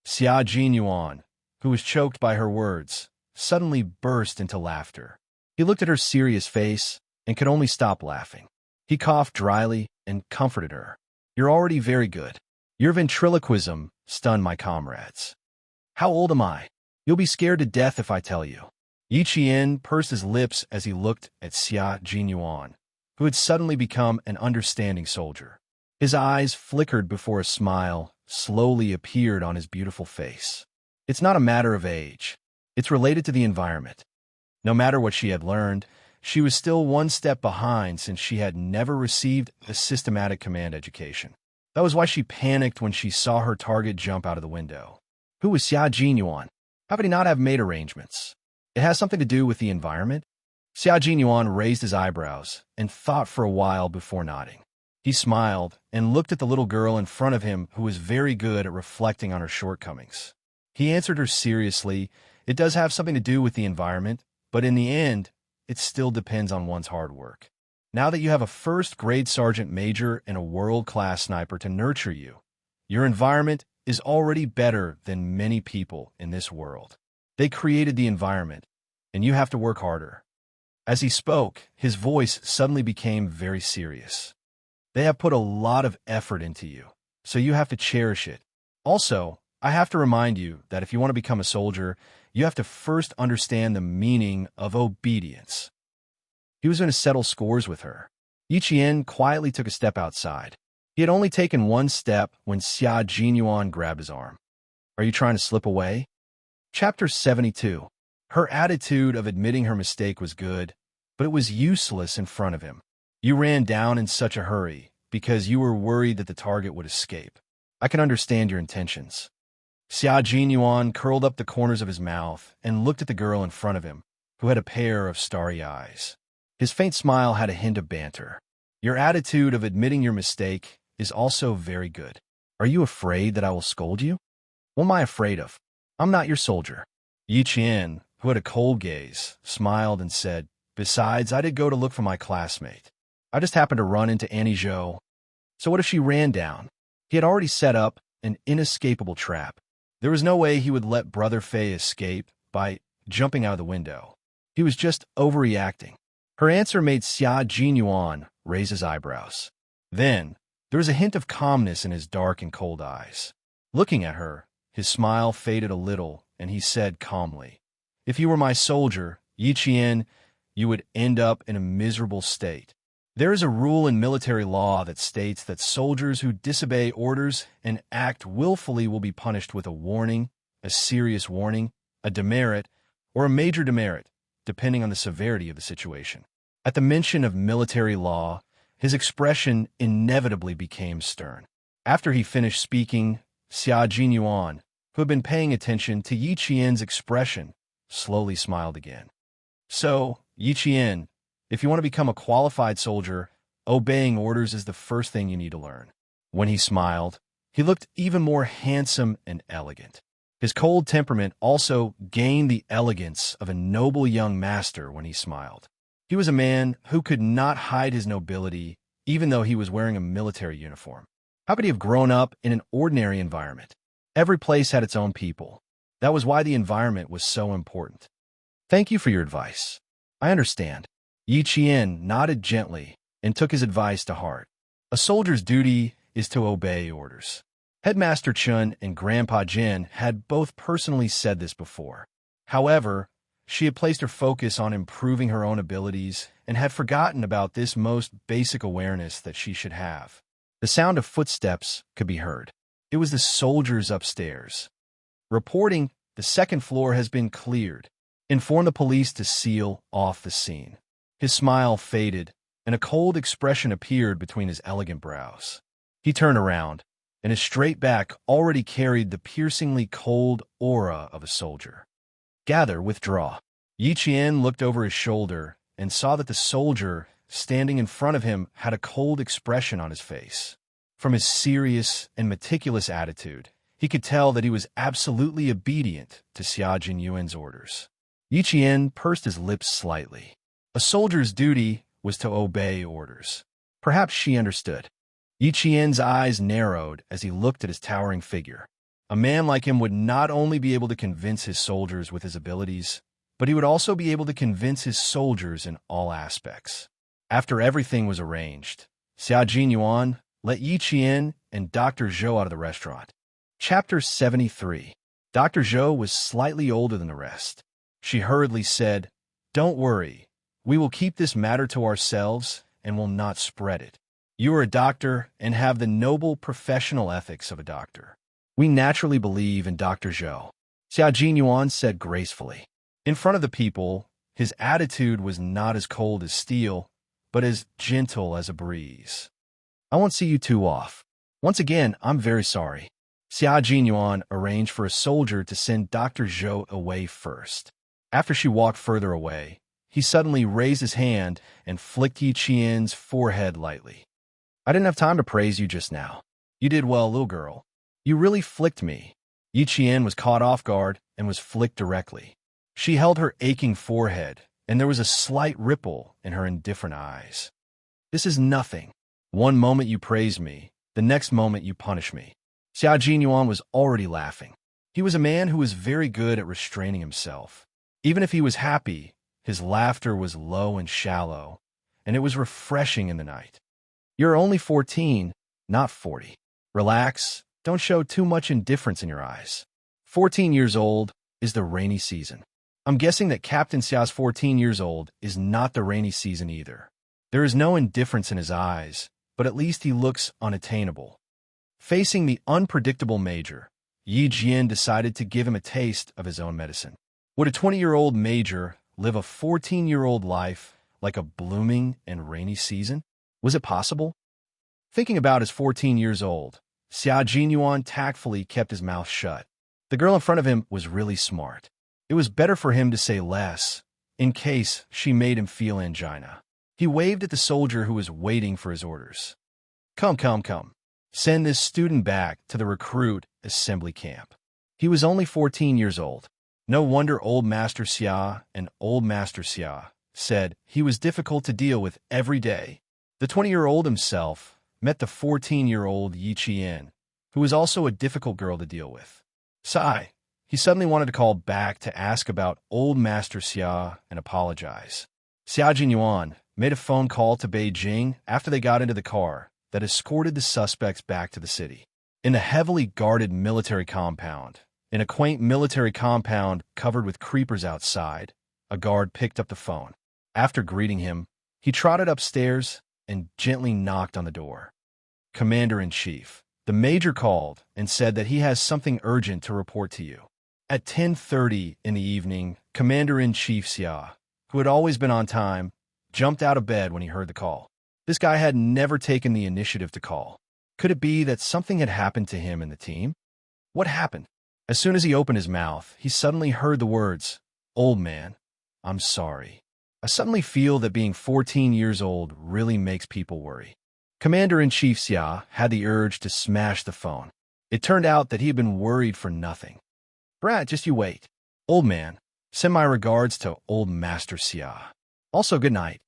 Xia Jinyuan, who was choked by her words, suddenly burst into laughter. He looked at her serious face and could only stop laughing. He coughed dryly and comforted her. "You're already very good. Your ventriloquism stunned my comrades." "How old am I? You'll be scared to death if I tell you." Yi Qian pursed his lips as he looked at Xia Jinyuan, who had suddenly become an understanding soldier. His eyes flickered before a smile slowly appeared on his beautiful face. It's not a matter of age. It's related to the environment. No matter what she had learned, she was still one step behind since she had never received a systematic command education. That was why she panicked when she saw her target jump out of the window. Who was Xia Jinyuan? How could he not have made arrangements? It has something to do with the environment? Xia Jinyuan raised his eyebrows and thought for a while before nodding. He smiled and looked at the little girl in front of him who was very good at reflecting on her shortcomings. He answered her seriously, "It does have something to do with the environment, but in the end, it still depends on one's hard work. Now that you have a first-grade sergeant major and a world-class sniper to nurture you, your environment is already better than many people in this world. They created the environment, and you have to work harder." As he spoke, his voice suddenly became very serious. "They have put a lot of effort into you, so you have to cherish it. Also, I have to remind you that if you want to become a soldier, you have to first understand the meaning of obedience." He was going to settle scores with her. Yi Qian quietly took a step outside. He had only taken one step when Xia Jinyuan grabbed his arm. "Are you trying to slip away?" Chapter 72. Her attitude of admitting her mistake was good, but it was useless in front of him. "You ran down in such a hurry because you were worried that the target would escape. I can understand your intentions." Xia Jinyuan curled up the corners of his mouth and looked at the girl in front of him, who had a pair of starry eyes. His faint smile had a hint of banter. "Your attitude of admitting your mistake is also very good. Are you afraid that I will scold you?" "What am I afraid of? I'm not your soldier." Yi Qian, who had a cold gaze, smiled and said, "Besides, I did go to look for my classmate. I just happened to run into Annie Zhou. So what if she ran down?" He had already set up an inescapable trap. There was no way he would let Brother Fei escape by jumping out of the window. He was just overreacting. Her answer made Xia Jinyuan raise his eyebrows. Then, there was a hint of calmness in his dark and cold eyes. Looking at her, his smile faded a little, and he said calmly, "If you were my soldier, Yi Qian, you would end up in a miserable state. There is a rule in military law that states that soldiers who disobey orders and act willfully will be punished with a warning, a serious warning, a demerit, or a major demerit, depending on the severity of the situation." At the mention of military law, his expression inevitably became stern. After he finished speaking, Xia Jinyuan, who had been paying attention to Yi Qian's expression, slowly smiled again. "So, Yi Qian, if you want to become a qualified soldier, obeying orders is the first thing you need to learn." When he smiled, he looked even more handsome and elegant. His cold temperament also gained the elegance of a noble young master when he smiled. He was a man who could not hide his nobility even though he was wearing a military uniform. How could he have grown up in an ordinary environment? Every place had its own people. That was why the environment was so important. Thank you for your advice. I understand. Yi Qian nodded gently and took his advice to heart. A soldier's duty is to obey orders. Headmaster Chun and Grandpa Jin had both personally said this before. However, she had placed her focus on improving her own abilities and had forgotten about this most basic awareness that she should have. The sound of footsteps could be heard. It was the soldiers upstairs. Reporting, the second floor has been cleared. Inform the police to seal off the scene. His smile faded, and a cold expression appeared between his elegant brows. He turned around, and his straight back already carried the piercingly cold aura of a soldier. Gather, withdraw. Yi Qian looked over his shoulder and saw that the soldier standing in front of him had a cold expression on his face. From his serious and meticulous attitude, he could tell that he was absolutely obedient to Xia Jinyuan's orders. Yi Qian pursed his lips slightly. A soldier's duty was to obey orders. Perhaps she understood. Yi Qian's eyes narrowed as he looked at his towering figure. A man like him would not only be able to convince his soldiers with his abilities, but he would also be able to convince his soldiers in all aspects. After everything was arranged, Xia Jinyuan let Yi Qian and Dr. Zhou out of the restaurant. Chapter 73. Dr. Zhou was slightly older than the rest. She hurriedly said, "Don't worry. We will keep this matter to ourselves and will not spread it. You are a doctor and have the noble professional ethics of a doctor. We naturally believe in Dr. Zhou," Xia Jinyuan said gracefully. In front of the people, his attitude was not as cold as steel, but as gentle as a breeze. "I won't see you two off. Once again, I'm very sorry." Xia Jinyuan arranged for a soldier to send Dr. Zhou away first. After she walked further away, he suddenly raised his hand and flicked Yi Qian's forehead lightly. "I didn't have time to praise you just now. You did well, little girl. You really flicked me." Yi Qian was caught off guard and was flicked directly. She held her aching forehead, and there was a slight ripple in her indifferent eyes. "This is nothing. One moment you praise me, the next moment you punish me." Xia Jinyuan was already laughing. He was a man who was very good at restraining himself. Even if he was happy, his laughter was low and shallow, and it was refreshing in the night. "You're only 14, not 40. Relax, don't show too much indifference in your eyes. 14 years old is the rainy season." I'm guessing that Captain Xia's 14 years old is not the rainy season either. There is no indifference in his eyes, but at least he looks unattainable. Facing the unpredictable Major, Yi Jian decided to give him a taste of his own medicine. Would a 20-year-old Major live a 14-year-old life like a blooming and rainy season? Was it possible? Thinking about his 14 years old, Xia Jinyuan tactfully kept his mouth shut. The girl in front of him was really smart. It was better for him to say less, in case she made him feel angina. He waved at the soldier who was waiting for his orders. Come. Send this student back to the recruit assembly camp." He was only 14 years old. No wonder Old Master Xia and Old Master Xia said he was difficult to deal with every day. The 20-year-old himself met the 14-year-old Yi Qian, who was also a difficult girl to deal with. Sigh. He suddenly wanted to call back to ask about Old Master Xia and apologize. Xia Jinyuan made a phone call to Beijing after they got into the car that escorted the suspects back to the city. In the heavily guarded military compound, in a quaint military compound covered with creepers outside, a guard picked up the phone. After greeting him, he trotted upstairs and gently knocked on the door. "Commander-in-Chief," the Major called and said that he has something urgent to report to you. At 10:30 in the evening, Commander-in-Chief Xia, who had always been on time, jumped out of bed when he heard the call. This guy had never taken the initiative to call. Could it be that something had happened to him and the team? What happened? As soon as he opened his mouth, he suddenly heard the words, "Old man, I'm sorry." I suddenly feel that being 14 years old really makes people worry. Commander-in-Chief Xia had the urge to smash the phone. It turned out that he had been worried for nothing. "Brat, just you wait. Old man, send my regards to Old Master Xia. Also, good night."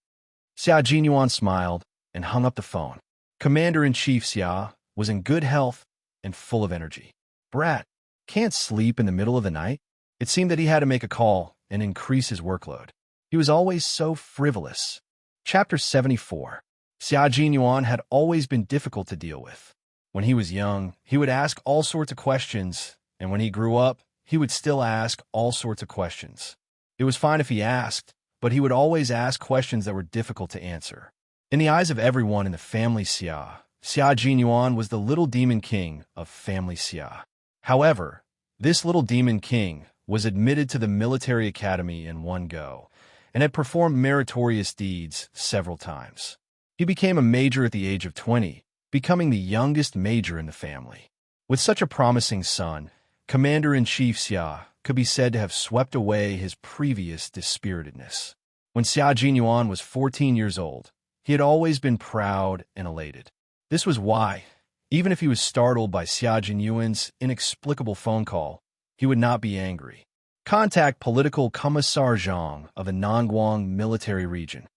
Xia Jinyuan smiled and hung up the phone. Commander-in-Chief Xia was in good health and full of energy. Brat can't sleep in the middle of the night. It seemed that he had to make a call and increase his workload. He was always so frivolous. Chapter 74. Xia Yuan had always been difficult to deal with. When he was young, he would ask all sorts of questions, and when he grew up, he would still ask all sorts of questions. It was fine if he asked, but he would always ask questions that were difficult to answer. In the eyes of everyone in the family Xia Yuan was the little demon king of family Xia. However, this little demon king was admitted to the military academy in one go, and had performed meritorious deeds several times. He became a major at the age of 20, becoming the youngest major in the family. With such a promising son, Commander-in-Chief Xia could be said to have swept away his previous dispiritedness. When Xia Yuan was 14 years old, he had always been proud and elated. This was why, even if he was startled by Xia Yuan's inexplicable phone call, he would not be angry. Contact Political Commissar Zhang of the Nangguang military region.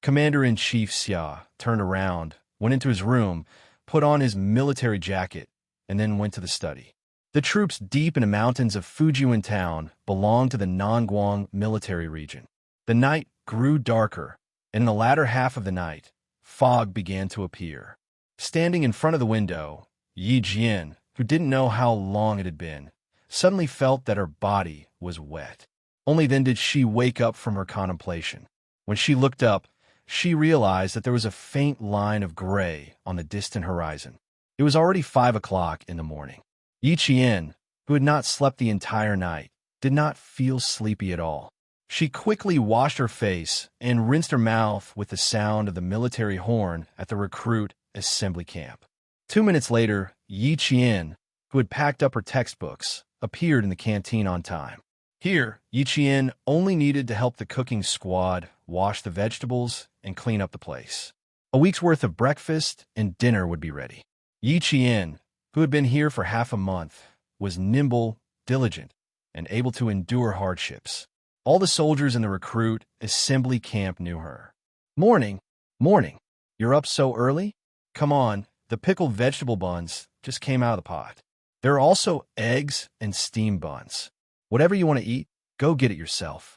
Commander-in-Chief Xia turned around, went into his room, put on his military jacket, and then went to the study. The troops deep in the mountains of Fujian town belonged to the Nangguang military region. The night grew darker, and in the latter half of the night, fog began to appear. Standing in front of the window, Yi Jian, who didn't know how long it had been, suddenly felt that her body was wet. Only then did she wake up from her contemplation. When she looked up, she realized that there was a faint line of gray on the distant horizon. It was already 5 o'clock in the morning. Yi Jian, who had not slept the entire night, did not feel sleepy at all. She quickly washed her face and rinsed her mouth with the sound of the military horn at the recruit assembly camp. 2 minutes later, Yi Jian, who had packed up her textbooks, appeared in the canteen on time. Here, Yi Jian only needed to help the cooking squad wash the vegetables and clean up the place. A week's worth of breakfast and dinner would be ready. Yi Jian, who had been here for half a month, was nimble, diligent, and able to endure hardships. All the soldiers in the recruit assembly camp knew her. Morning, morning. You're up so early? Come on, the pickled vegetable buns just came out of the pot. There are also eggs and steamed buns. Whatever you want to eat, go get it yourself.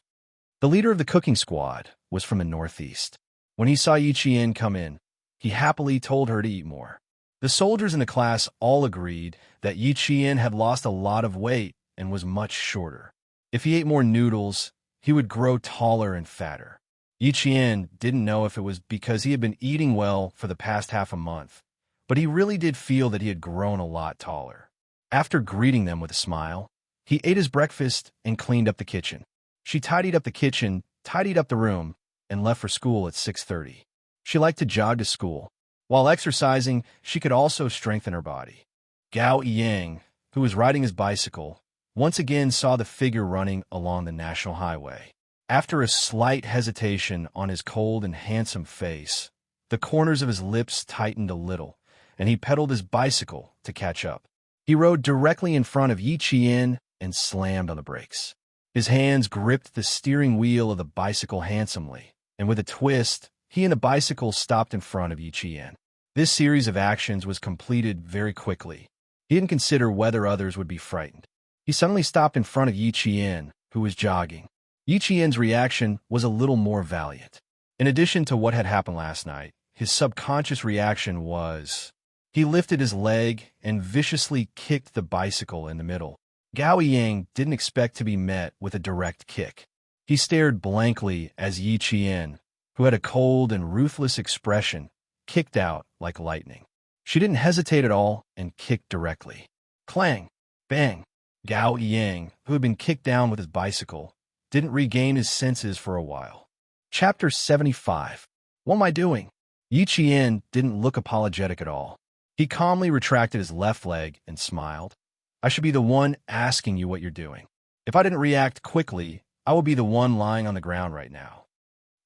The leader of the cooking squad was from the northeast. When he saw Yi Jian come in, he happily told her to eat more. The soldiers in the class all agreed that Yi Jian had lost a lot of weight and was much shorter. If he ate more noodles, he would grow taller and fatter. Yi Jian didn't know if it was because he had been eating well for the past half a month, but he really did feel that he had grown a lot taller. After greeting them with a smile, he ate his breakfast and cleaned up the kitchen. She tidied up the kitchen, tidied up the room, and left for school at 6:30. She liked to jog to school. While exercising, she could also strengthen her body. Gao Yang, who was riding his bicycle, once again saw the figure running along the national highway. After a slight hesitation on his cold and handsome face, the corners of his lips tightened a little, and he pedaled his bicycle to catch up. He rode directly in front of Yi Jian and slammed on the brakes. His hands gripped the steering wheel of the bicycle handsomely, and with a twist, he and the bicycle stopped in front of Yi Jian. This series of actions was completed very quickly. He didn't consider whether others would be frightened. He suddenly stopped in front of Yi Jian, who was jogging. Yi Jian's reaction was a little more valiant. In addition to what had happened last night, his subconscious reaction was... He lifted his leg and viciously kicked the bicycle in the middle. Gao Yang didn't expect to be met with a direct kick. He stared blankly as Yi Jian, who had a cold and ruthless expression, kicked out like lightning. She didn't hesitate at all and kicked directly. Clang! Bang! Gao Yang, who had been kicked down with his bicycle, didn't regain his senses for a while. Chapter 75. What am I doing? Yi Jian didn't look apologetic at all. He calmly retracted his left leg and smiled. I should be the one asking you what you're doing. If I didn't react quickly, I would be the one lying on the ground right now.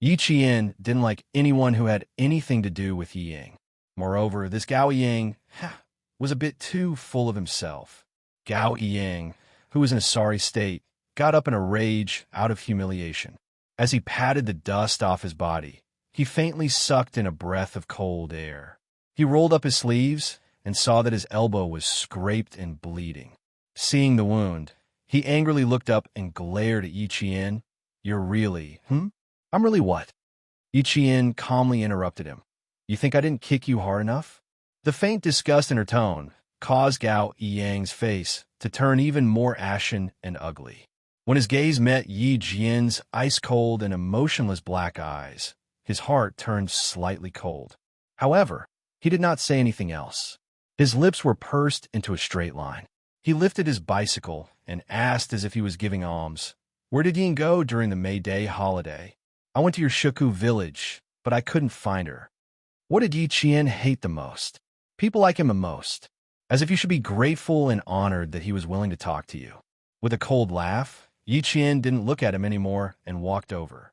Yi Jian didn't like anyone who had anything to do with Yi Yang. Moreover, this Gao Yang was a bit too full of himself. Gao Yang, who was in a sorry state, got up in a rage out of humiliation. As he patted the dust off his body, he faintly sucked in a breath of cold air. He rolled up his sleeves and saw that his elbow was scraped and bleeding. Seeing the wound, he angrily looked up and glared at Yi Qian. "You're really, I'm really what?" Yi Qian calmly interrupted him. "You think I didn't kick you hard enough?" The faint disgust in her tone caused Gao Yang's face to turn even more ashen and ugly. When his gaze met Yi Jian's ice-cold and emotionless black eyes, his heart turned slightly cold. However, he did not say anything else. His lips were pursed into a straight line. He lifted his bicycle and asked as if he was giving alms, "Where did Ying go during the May Day holiday?" "I went to your Shuku village, but I couldn't find her." What did Yi Qian hate the most? People like him the most. As if you should be grateful and honored that he was willing to talk to you. With a cold laugh, Yi Qian didn't look at him anymore and walked over.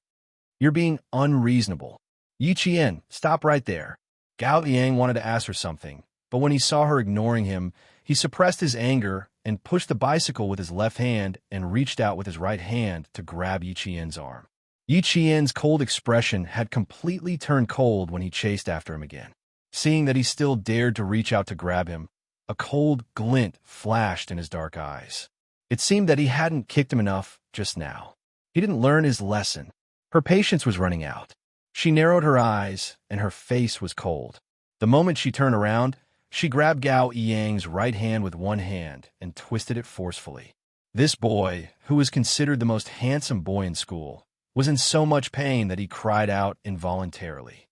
"You're being unreasonable." "Yi Qian, stop right there." Gao Yang wanted to ask her something, but when he saw her ignoring him, he suppressed his anger and pushed the bicycle with his left hand and reached out with his right hand to grab Yi Qian's arm. Yi Qian's cold expression had completely turned cold when he chased after him again. Seeing that he still dared to reach out to grab him, a cold glint flashed in his dark eyes. It seemed that he hadn't kicked him enough just now. He didn't learn his lesson. Her patience was running out. She narrowed her eyes, and her face was cold. The moment she turned around, she grabbed Gao Yang's right hand with one hand and twisted it forcefully. This boy, who was considered the most handsome boy in school, was in so much pain that he cried out involuntarily.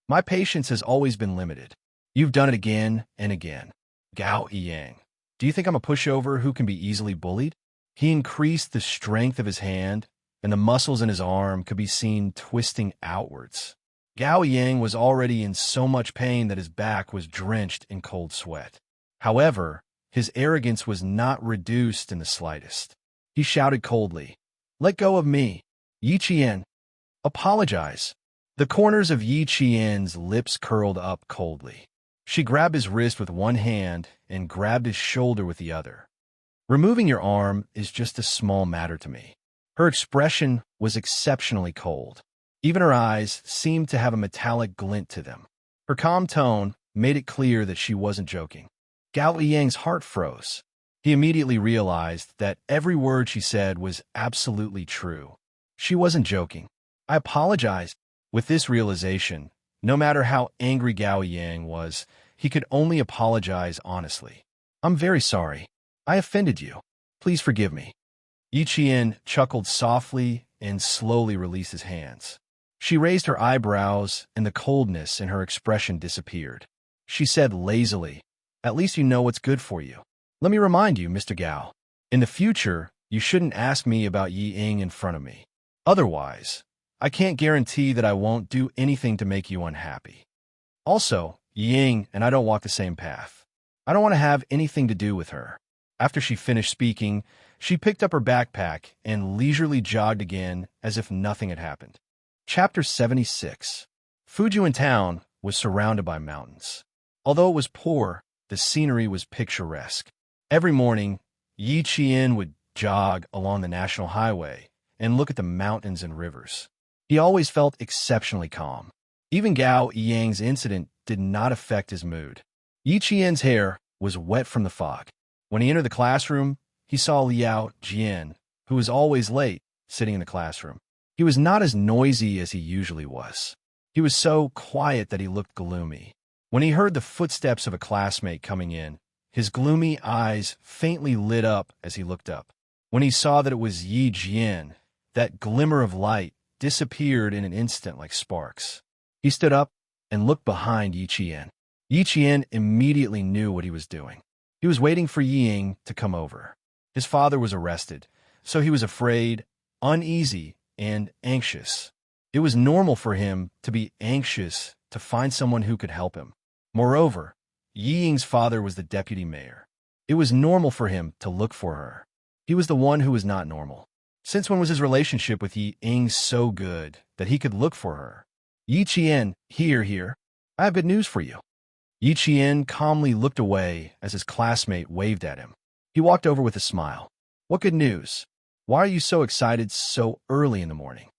"My patience has always been limited. You've done it again and again." "Gao Yang, do you think I'm a pushover who can be easily bullied?" He increased the strength of his hand, and the muscles in his arm could be seen twisting outwards. Gao Yang was already in so much pain that his back was drenched in cold sweat. However, his arrogance was not reduced in the slightest. He shouted coldly, "Let go of me, Yi Qian. Apologize." The corners of Yi Qian's lips curled up coldly. She grabbed his wrist with one hand and grabbed his shoulder with the other. "Removing your arm is just a small matter to me." Her expression was exceptionally cold. Even her eyes seemed to have a metallic glint to them. Her calm tone made it clear that she wasn't joking. Gao Yang's heart froze. He immediately realized that every word she said was absolutely true. She wasn't joking. "I apologize." With this realization, no matter how angry Gao Yang was, he could only apologize honestly. "I'm very sorry. I offended you. Please forgive me." Yi Qian chuckled softly and slowly released his hands. She raised her eyebrows, and the coldness in her expression disappeared. She said lazily, "At least you know what's good for you. Let me remind you, Mr. Gao, in the future, you shouldn't ask me about Yi Ying in front of me. Otherwise, I can't guarantee that I won't do anything to make you unhappy. Also, Yi Ying and I don't walk the same path. I don't want to have anything to do with her." After she finished speaking, she picked up her backpack and leisurely jogged again as if nothing had happened. Chapter 76. Fujian town was surrounded by mountains. Although it was poor, the scenery was picturesque. Every morning, Yi Qian would jog along the national highway and look at the mountains and rivers. He always felt exceptionally calm. Even Gao Yang's incident did not affect his mood. Yi Qian's hair was wet from the fog. When he entered the classroom, he saw Liao Jian, who was always late, sitting in the classroom. He was not as noisy as he usually was. He was so quiet that he looked gloomy. When he heard the footsteps of a classmate coming in, his gloomy eyes faintly lit up as he looked up. When he saw that it was Yi Jian, that glimmer of light disappeared in an instant like sparks. He stood up and looked behind Yi Qian. Yi Qian immediately knew what he was doing. He was waiting for Yi Ying to come over. His father was arrested, so he was afraid, uneasy, and anxious. It was normal for him to be anxious to find someone who could help him. Moreover, Yi Ying's father was the deputy mayor. It was normal for him to look for her. He was the one who was not normal. Since when was his relationship with Yi Ying so good that he could look for her? "Yi Qian, here. I have good news for you." Yi Qian calmly looked away as his classmate waved at him. He walked over with a smile. "What good news? Why are you so excited so early in the morning?"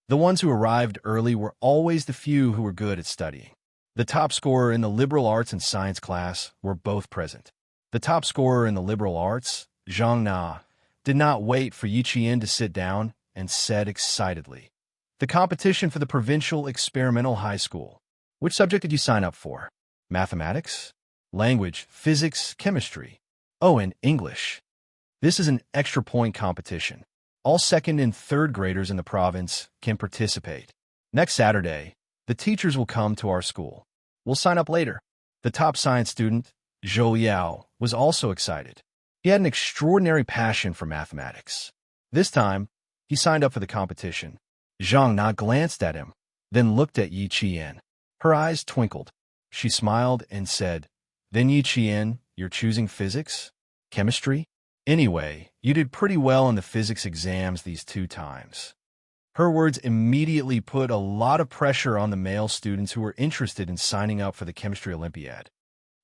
The ones who arrived early were always the few who were good at studying. The top scorer in the liberal arts and science class were both present. The top scorer in the liberal arts, Xianxia, did not wait for Yiqian to sit down and said excitedly, "The competition for the provincial experimental high school. Which subject did you sign up for? Mathematics? Language, physics, chemistry? Oh, and English. This is an extra point competition. All second and third graders in the province can participate. Next Saturday, the teachers will come to our school. We'll sign up later." The top science student, Zhou Liao, was also excited. He had an extraordinary passion for mathematics. This time, he signed up for the competition. Zhang Na glanced at him, then looked at Yi Qian. Her eyes twinkled. She smiled and said, "Then Yi Qian, you're choosing physics? Chemistry? Anyway, you did pretty well in the physics exams these 2 times." Her words immediately put a lot of pressure on the male students who were interested in signing up for the chemistry Olympiad.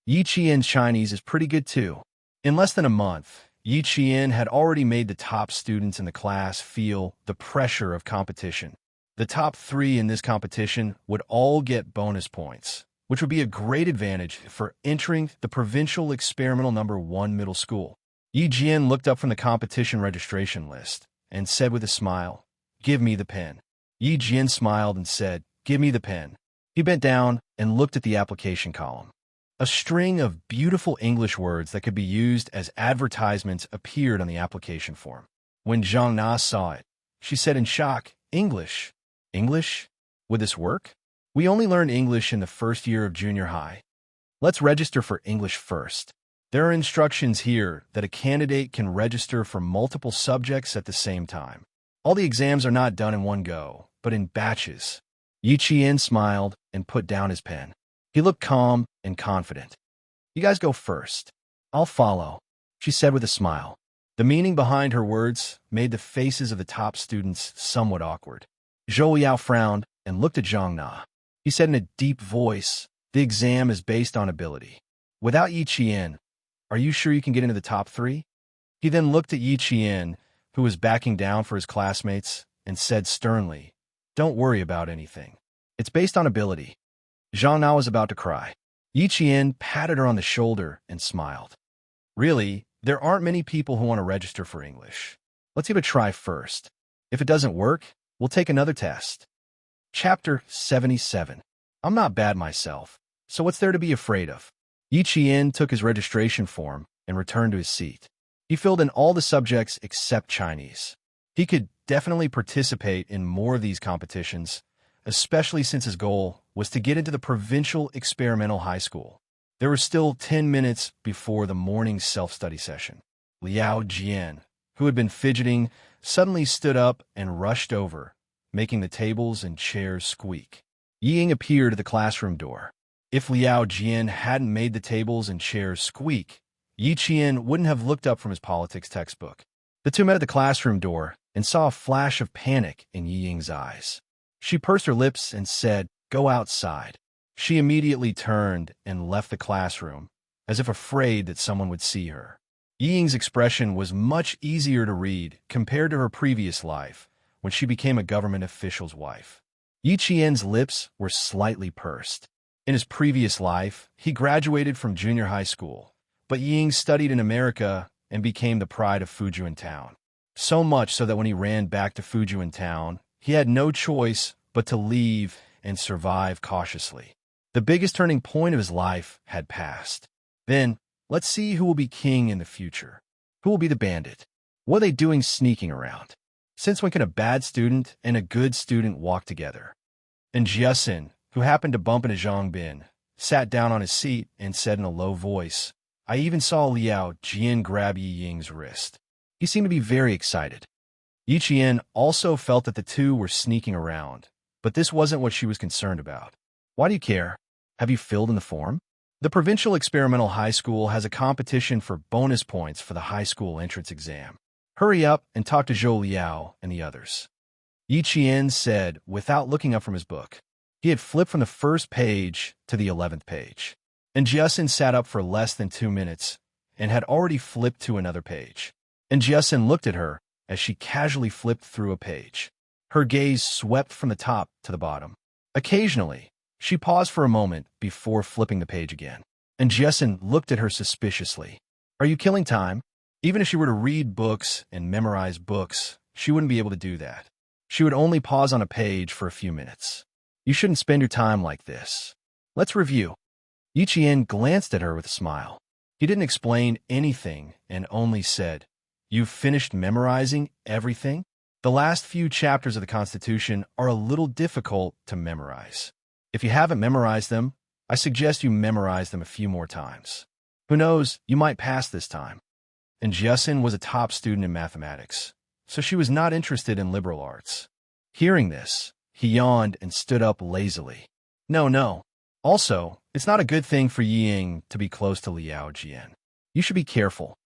Yi Qian's Chinese is pretty good too. In less than a month, Yi Qian had already made the top students in the class feel the pressure of competition. The top 3 in this competition would all get bonus points, which would be a great advantage for entering the provincial experimental number 1 middle school. Yi Jian looked up from the competition registration list and said with a smile, "Give me the pen." Yi Jian smiled and said, "Give me the pen." He bent down and looked at the application column. A string of beautiful English words that could be used as advertisements appeared on the application form. When Zhang Na saw it, she said in shock, "English? English? Would this work? We only learned English in the first year of junior high. Let's register for English first." There are instructions here that a candidate can register for multiple subjects at the same time. All the exams are not done in one go, but in batches. Yi Qian smiled and put down his pen. He looked calm and confident. "You guys go first. I'll follow," she said with a smile. The meaning behind her words made the faces of the top students somewhat awkward. Zhou Yao frowned and looked at Zhang Na. He said in a deep voice, "The exam is based on ability. Without Yi Qian, are you sure you can get into the top 3? He then looked at Yi Qian, who was backing down for his classmates, and said sternly, "Don't worry about anything. It's based on ability." Zhang Na was about to cry. Yi Qian patted her on the shoulder and smiled. "Really, there aren't many people who want to register for English. Let's give it a try first. If it doesn't work, we'll take another test." Chapter 77. I'm not bad myself, so what's there to be afraid of? Yi Qian took his registration form and returned to his seat. He filled in all the subjects except Chinese. He could definitely participate in more of these competitions, especially since his goal was to get into the provincial experimental high school. There were still 10 minutes before the morning self-study session. Liao Jian, who had been fidgeting, suddenly stood up and rushed over, making the tables and chairs squeak. Ying appeared at the classroom door. If Liao Jian hadn't made the tables and chairs squeak, Yi Qian wouldn't have looked up from his politics textbook. The two met at the classroom door and saw a flash of panic in Yi Ying's eyes. She pursed her lips and said, "Go outside." She immediately turned and left the classroom, as if afraid that someone would see her. Yi Ying's expression was much easier to read compared to her previous life, when she became a government official's wife. Yi Qian's lips were slightly pursed. In his previous life, he graduated from junior high school, but Yi Ying studied in America and became the pride of Fujian town. So much so that when he ran back to Fujian town, he had no choice but to leave and survive cautiously. The biggest turning point of his life had passed. Then, let's see who will be king in the future. Who will be the bandit? What are they doing sneaking around? Since when can a bad student and a good student walk together? And Jiasin, who happened to bump into Zhang Bin, sat down on his seat and said in a low voice, "I even saw Liao Jian grab Yi Ying's wrist." He seemed to be very excited. Yi Qian also felt that the two were sneaking around, but this wasn't what she was concerned about. "Why do you care? Have you filled in the form?" The Provincial Experimental High School has a competition for bonus points for the high school entrance exam. Hurry up and talk to Zhou Liao and the others. Yi Qian said without looking up from his book. He had flipped from the first page to the 11th page. And Jiasin sat up for less than 2 minutes and had already flipped to another page. And Jiasin looked at her as she casually flipped through a page. Her gaze swept from the top to the bottom. Occasionally, She paused for a moment before flipping the page again, and Jessen looked at her suspiciously. Are you killing time? Even if she were to read books and memorize books, she wouldn't be able to do that. She would only pause on a page for a few minutes. You shouldn't spend your time like this. Let's review. Yiqian glanced at her with a smile. He didn't explain anything and only said, You've finished memorizing everything? The last few chapters of the Constitution are a little difficult to memorize. If you haven't memorized them, I suggest you memorize them a few more times. Who knows, you might pass this time. And Jessen was a top student in mathematics, so she was not interested in liberal arts. Hearing this, he yawned and stood up lazily. No. Also, it's not a good thing for Ying to be close to Liao Jian. You should be careful.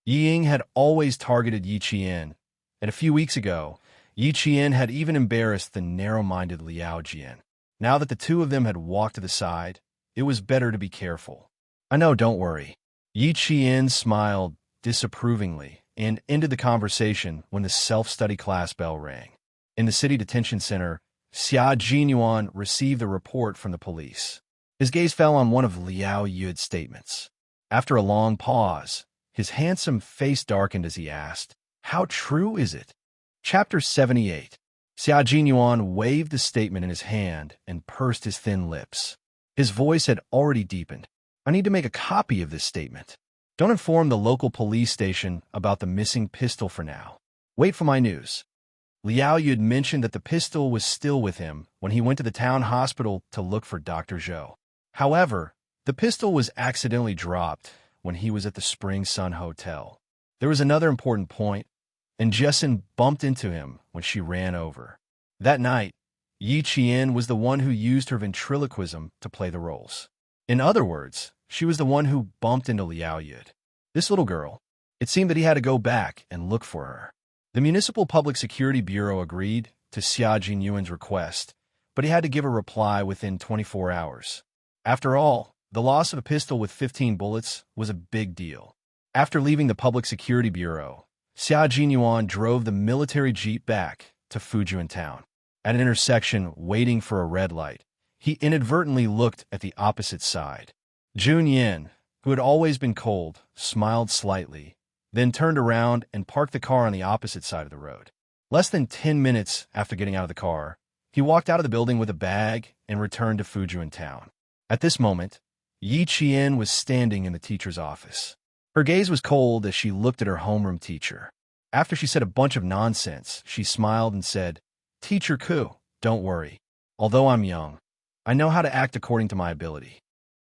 Ying had always targeted Yiqian, and a few weeks ago, Yiqian had even embarrassed the narrow-minded Liao Jian. Now that the two of them had walked to the side, it was better to be careful. I know, don't worry. Yiqian smiled disapprovingly and ended the conversation when the self-study class bell rang. In the city detention center, Xia Jinyuan received a report from the police. His gaze fell on one of Liao Yu's statements. After a long pause, his handsome face darkened as he asked, How true is it? Chapter 78. Xia Jinyuan waved the statement in his hand and pursed his thin lips. His voice had already deepened. I need to make a copy of this statement. Don't inform the local police station about the missing pistol for now. Wait for my news. Liao Yu had mentioned that the pistol was still with him when he went to the town hospital to look for Dr. Zhou. However, the pistol was accidentally dropped when he was at the Spring Sun Hotel. There was another important point, and Jessen bumped into him when she ran over. That night, Yiqian was the one who used her ventriloquism to play the roles. In other words, she was the one who bumped into Liao Yu. This little girl, it seemed that he had to go back and look for her. The Municipal Public Security Bureau agreed to Xia Jinyuan's request, but he had to give a reply within 24 hours. After all, the loss of a pistol with 15 bullets was a big deal. After leaving the Public Security Bureau, Xia Jinyuan drove the military jeep back to Fujian town. At an intersection waiting for a red light, he inadvertently looked at the opposite side. Jun Yin, who had always been cold, smiled slightly, then turned around and parked the car on the opposite side of the road. Less than 10 minutes after getting out of the car, he walked out of the building with a bag and returned to Fujian town. At this moment, Yiqian was standing in the teacher's office. Her gaze was cold as she looked at her homeroom teacher. After she said a bunch of nonsense, she smiled and said, Teacher Ku, don't worry. Although I'm young, I know how to act according to my ability.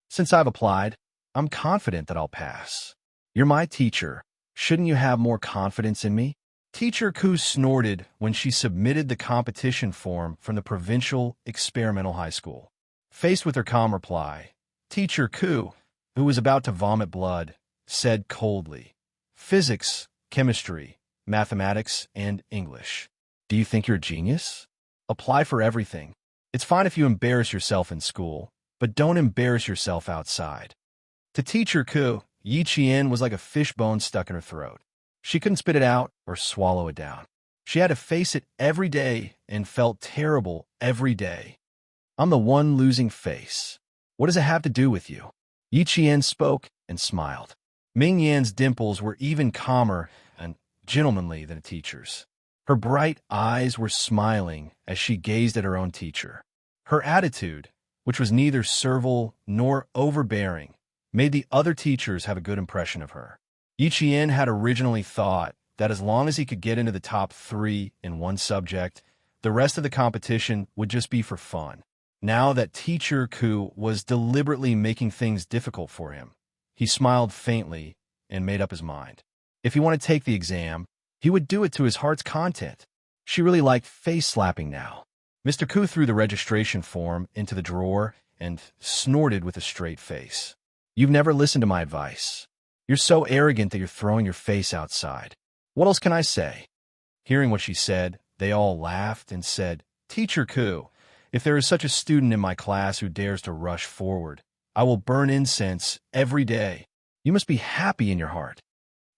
Since I've applied, I'm confident that I'll pass. You're my teacher. Shouldn't you have more confidence in me? Teacher Ku snorted when she submitted the competition form from the Provincial Experimental High School. Faced with her calm reply, Teacher Ku, who was about to vomit blood, said coldly, Physics, chemistry, mathematics, and English. Do you think you're a genius? Apply for everything. It's fine if you embarrass yourself in school, but don't embarrass yourself outside. To Teacher Ku, Yiqian was like a fishbone stuck in her throat. She couldn't spit it out or swallow it down. She had to face it every day and felt terrible every day. I'm the one losing face. What does it have to do with you? Yiqian spoke and smiled. Ming Yan's dimples were even calmer and gentlemanly than a teacher's. Her bright eyes were smiling as she gazed at her own teacher. Her attitude, which was neither servile nor overbearing, made the other teachers have a good impression of her. Yiqian had originally thought that as long as he could get into the top 3 in one subject, the rest of the competition would just be for fun. Now that Teacher Ku was deliberately making things difficult for him, he smiled faintly and made up his mind. If he wanted to take the exam, he would do it to his heart's content. She really liked face-slapping now. Mr. Ku threw the registration form into the drawer and snorted with a straight face. You've never listened to my advice. You're so arrogant that you're throwing your face outside. What else can I say? Hearing what she said, they all laughed and said, Teacher Ku, if there is such a student in my class who dares to rush forward, I will burn incense every day. You must be happy in your heart.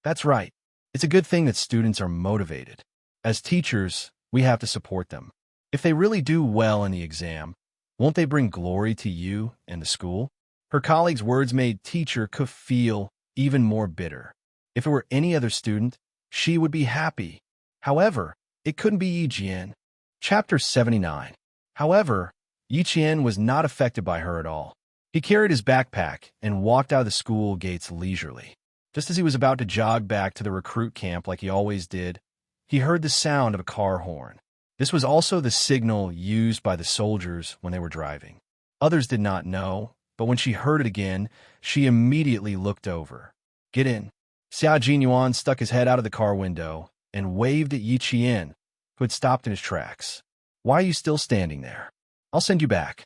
That's right. It's a good thing that students are motivated. As teachers, we have to support them. If they really do well in the exam, Won't they bring glory to you and the school? Her colleague's words made teacher could feel even more bitter. If it were any other student, she would be happy. However, it couldn't be Yi Jian. Chapter 79. However, Yi Qian was not affected by her at all. He carried his backpack and walked out of the school gates leisurely. Just as he was about to jog back to the recruit camp like he always did, he heard the sound of a car horn. This was also the signal used by the soldiers when they were driving. Others did not know, but when she heard it again, she immediately looked over. "Get in." Xia Jinyuan stuck his head out of the car window and waved at Yi Qian, who had stopped in his tracks. "Why are you still standing there? I'll send you back."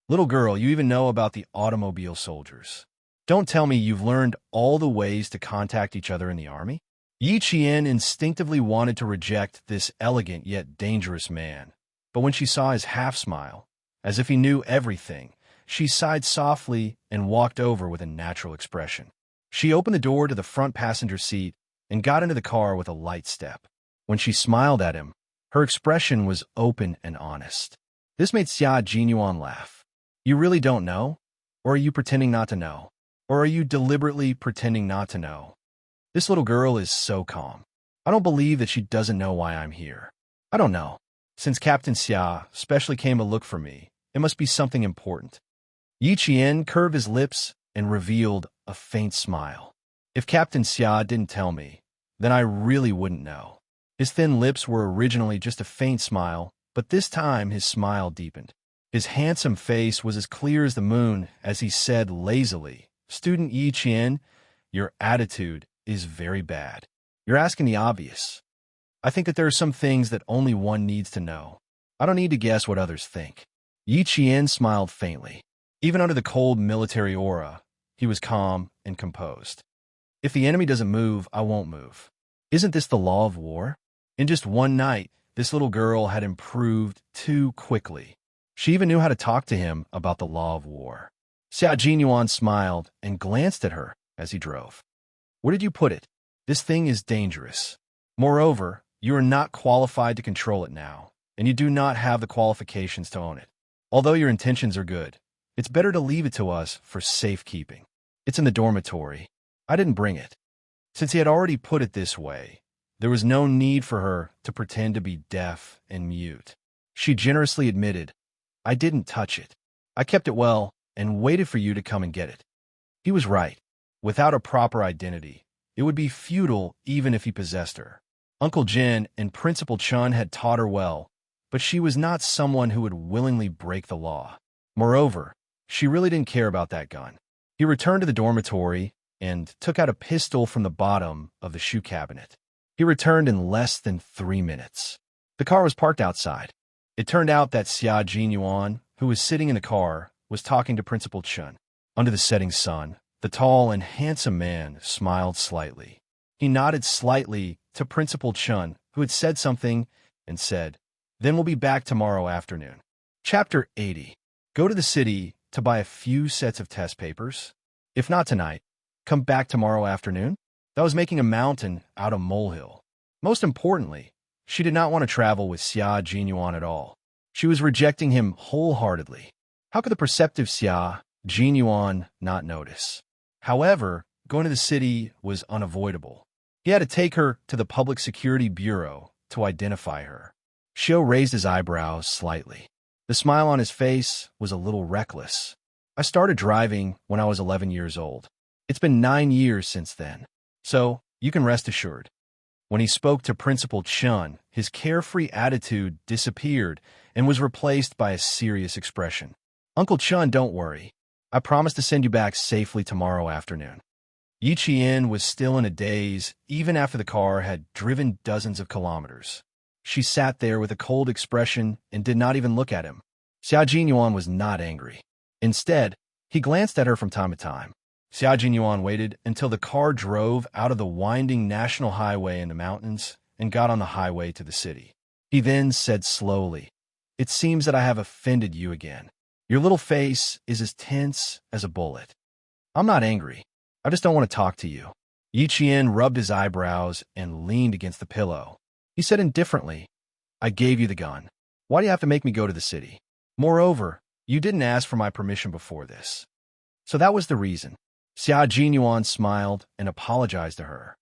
"Little girl, you even know about the automobile soldiers. Don't tell me you've learned all the ways to contact each other in the army?" Yi Qian instinctively wanted to reject this elegant yet dangerous man, but when she saw his half-smile, as if he knew everything, she sighed softly and walked over with a natural expression. She opened the door to the front passenger seat and got into the car with a light step. When she smiled at him, her expression was open and honest. This made Xia Jinyuan laugh. "You really don't know? Or are you pretending not to know? Or are you deliberately pretending not to know? This little girl is so calm. I don't believe that she doesn't know why I'm here. I don't know. Since Captain Xia specially came to look for me, it must be something important." Yi Qian curved his lips and revealed a faint smile. "If Captain Xia didn't tell me, then I really wouldn't know." His thin lips were originally just a faint smile, but this time his smile deepened. His handsome face was as clear as the moon as he said lazily, "Student Yi Qian, your attitude is very bad. You're asking the obvious. I think that there are some things that only one needs to know. I don't need to guess what others think." Yi Qian smiled faintly. Even under the cold military aura, he was calm and composed. "If the enemy doesn't move, I won't move. Isn't this the law of war?" In just one night, this little girl had improved too quickly. She even knew how to talk to him about the law of war. Xia Jinyuan smiled and glanced at her as he drove. "Where did you put it? This thing is dangerous. Moreover, you are not qualified to control it now, and you do not have the qualifications to own it. Although your intentions are good, it's better to leave it to us for safekeeping. It's in the dormitory. I didn't bring it." Since he had already put it this way, there was no need for her to pretend to be deaf and mute. She generously admitted, "I didn't touch it. I kept it well and waited for you to come and get it." He was right. Without a proper identity, it would be futile even if he possessed her. Uncle Jin and Principal Chun had taught her well, but she was not someone who would willingly break the law. Moreover, she really didn't care about that gun. He returned to the dormitory and took out a pistol from the bottom of the shoe cabinet. He returned in less than 3 minutes. The car was parked outside. It turned out that Xia Jinyuan, who was sitting in the car, was talking to Principal Chun. Under the setting sun, the tall and handsome man smiled slightly. He nodded slightly to Principal Chun, who had said something, and said, "Then we'll be back tomorrow afternoon." Chapter 80. Go to the city to buy a few sets of test papers. If not tonight, come back tomorrow afternoon. That was making a mountain out of molehill. Most importantly, she did not want to travel with Xia Jinyuan at all. She was rejecting him wholeheartedly. How could the perceptive Xia Jinyuan not notice? However, going to the city was unavoidable. He had to take her to the Public Security Bureau to identify her. Xiu raised his eyebrows slightly. The smile on his face was a little reckless. "I started driving when I was 11 years old. It's been 9 years since then. So, you can rest assured." When he spoke to Principal Chun, his carefree attitude disappeared and was replaced by a serious expression. "Uncle Chun, don't worry. I promise to send you back safely tomorrow afternoon." Yi Qian was still in a daze even after the car had driven dozens of kilometers. She sat there with a cold expression and did not even look at him. Xia Jinyuan was not angry. Instead, he glanced at her from time to time. Xia Jinyuan waited until the car drove out of the winding national highway in the mountains and got on the highway to the city. He then said slowly, "It seems that I have offended you again. Your little face is as tense as a bullet. I'm not angry. I just don't want to talk to you." Yi Qian rubbed his eyebrows and leaned against the pillow. He said indifferently, "I gave you the gun. Why do you have to make me go to the city? Moreover, You didn't ask for my permission before this. So that was the reason. Xia Jinyuan smiled and apologized to her.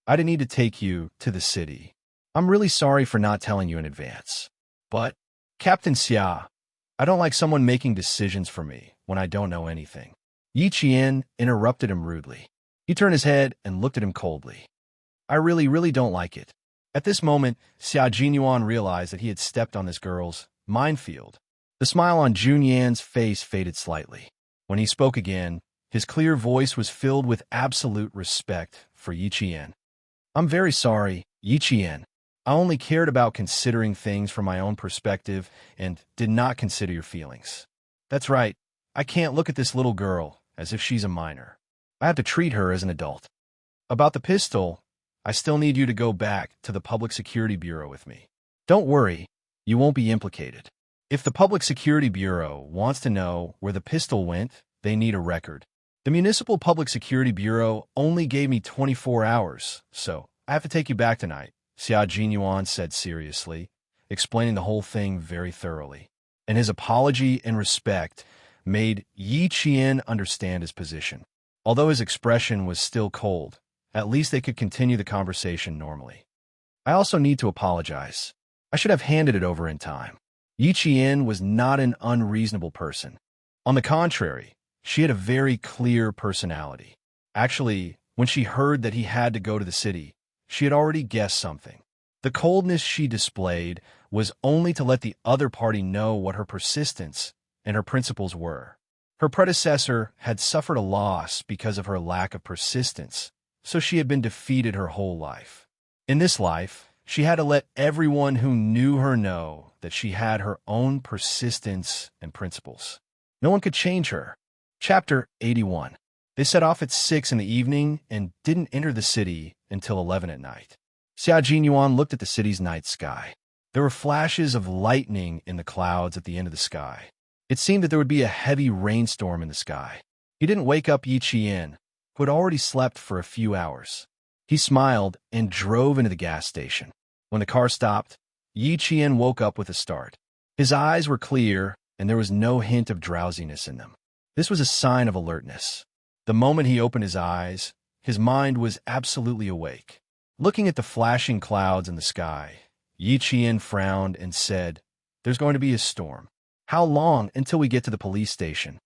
I didn't need to take you to the city. I'm really sorry for not telling you in advance. But, Captain Xia, I don't like someone making decisions for me when I don't know anything. Yi Qian interrupted him rudely. He turned his head and looked at him coldly. I really don't like it. At this moment, Xia Jinyuan realized that he had stepped on this girl's minefield. The smile on Junyan's face faded slightly. When he spoke again, his clear voice was filled with absolute respect for Yi Qian. I'm very sorry, Yi Qian. I only cared about considering things from my own perspective and did not consider your feelings. That's right. I can't look at this little girl as if she's a minor. I have to treat her as an adult. About the pistol, I still need you to go back to the Public Security Bureau with me. Don't worry, you won't be implicated. If the Public Security Bureau wants to know where the pistol went, they need a record. The Municipal Public Security Bureau only gave me 24 hours, so I have to take you back tonight, Xia Jinyuan said seriously, explaining the whole thing very thoroughly. And his apology and respect made Yi Qian understand his position. Although his expression was still cold, at least they could continue the conversation normally. I also need to apologize. I should have handed it over in time. Yi Qian was not an unreasonable person. On the contrary, she had a very clear personality. Actually, when she heard that he had to go to the city, she had already guessed something. The coldness she displayed was only to let the other party know what her persistence and her principles were. Her predecessor had suffered a loss because of her lack of persistence, so she had been defeated her whole life. In this life, she had to let everyone who knew her know that she had her own persistence and principles. No one could change her. Chapter 81. They set off at 6 in the evening and didn't enter the city until 11 at night. Xia Jinyuan looked at the city's night sky. There were flashes of lightning in the clouds at the end of the sky. It seemed that there would be a heavy rainstorm in the sky. He didn't wake up Yi Qian, who had already slept for a few hours. He smiled and drove into the gas station. When the car stopped, Yi Qian woke up with a start. His eyes were clear, and there was no hint of drowsiness in them. This was a sign of alertness. The moment he opened his eyes, his mind was absolutely awake. Looking at the flashing clouds in the sky, Yi Qian frowned and said, "There's going to be a storm. How long until we get to the police station?"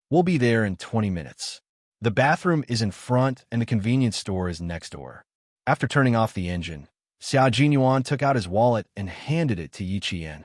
"We'll be there in 20 minutes. The bathroom is in front and the convenience store is next door." After turning off the engine, Xia Jinyuan took out his wallet and handed it to Yi Qian.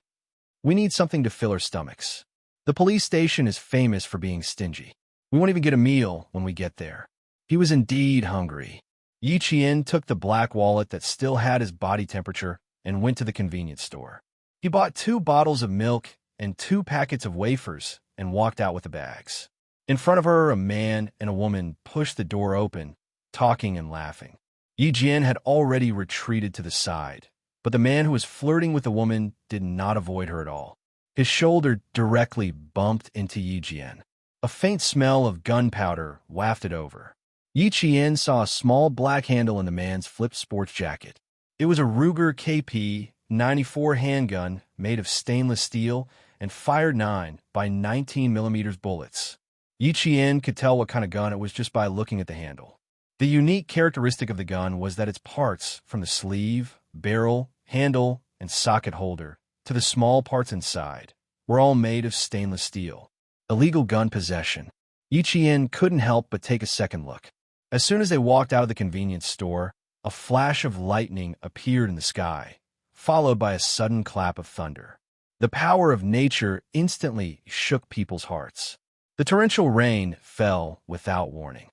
"We need something to fill our stomachs. The police station is famous for being stingy. We won't even get a meal when we get there." He was indeed hungry. Yi Qian took the black wallet that still had his body temperature and went to the convenience store. He bought 2 bottles of milk and 2 packets of wafers and walked out with the bags. In front of her, a man and a woman pushed the door open, talking and laughing. Yi Jian had already retreated to the side, but the man who was flirting with the woman did not avoid her at all. His shoulder directly bumped into Yi Jian. A faint smell of gunpowder wafted over. Yi Qian saw a small black handle in the man's flipped sports jacket. It was a Ruger KP-94 handgun made of stainless steel and fired 9 by 19 mm bullets. Yi Qian could tell what kind of gun it was just by looking at the handle. The unique characteristic of the gun was that its parts, from the sleeve, barrel, handle, and socket holder, to the small parts inside, were all made of stainless steel. Illegal gun possession. Yi Qian couldn't help but take a second look. As soon as they walked out of the convenience store, a flash of lightning appeared in the sky, followed by a sudden clap of thunder. The power of nature instantly shook people's hearts. The torrential rain fell without warning.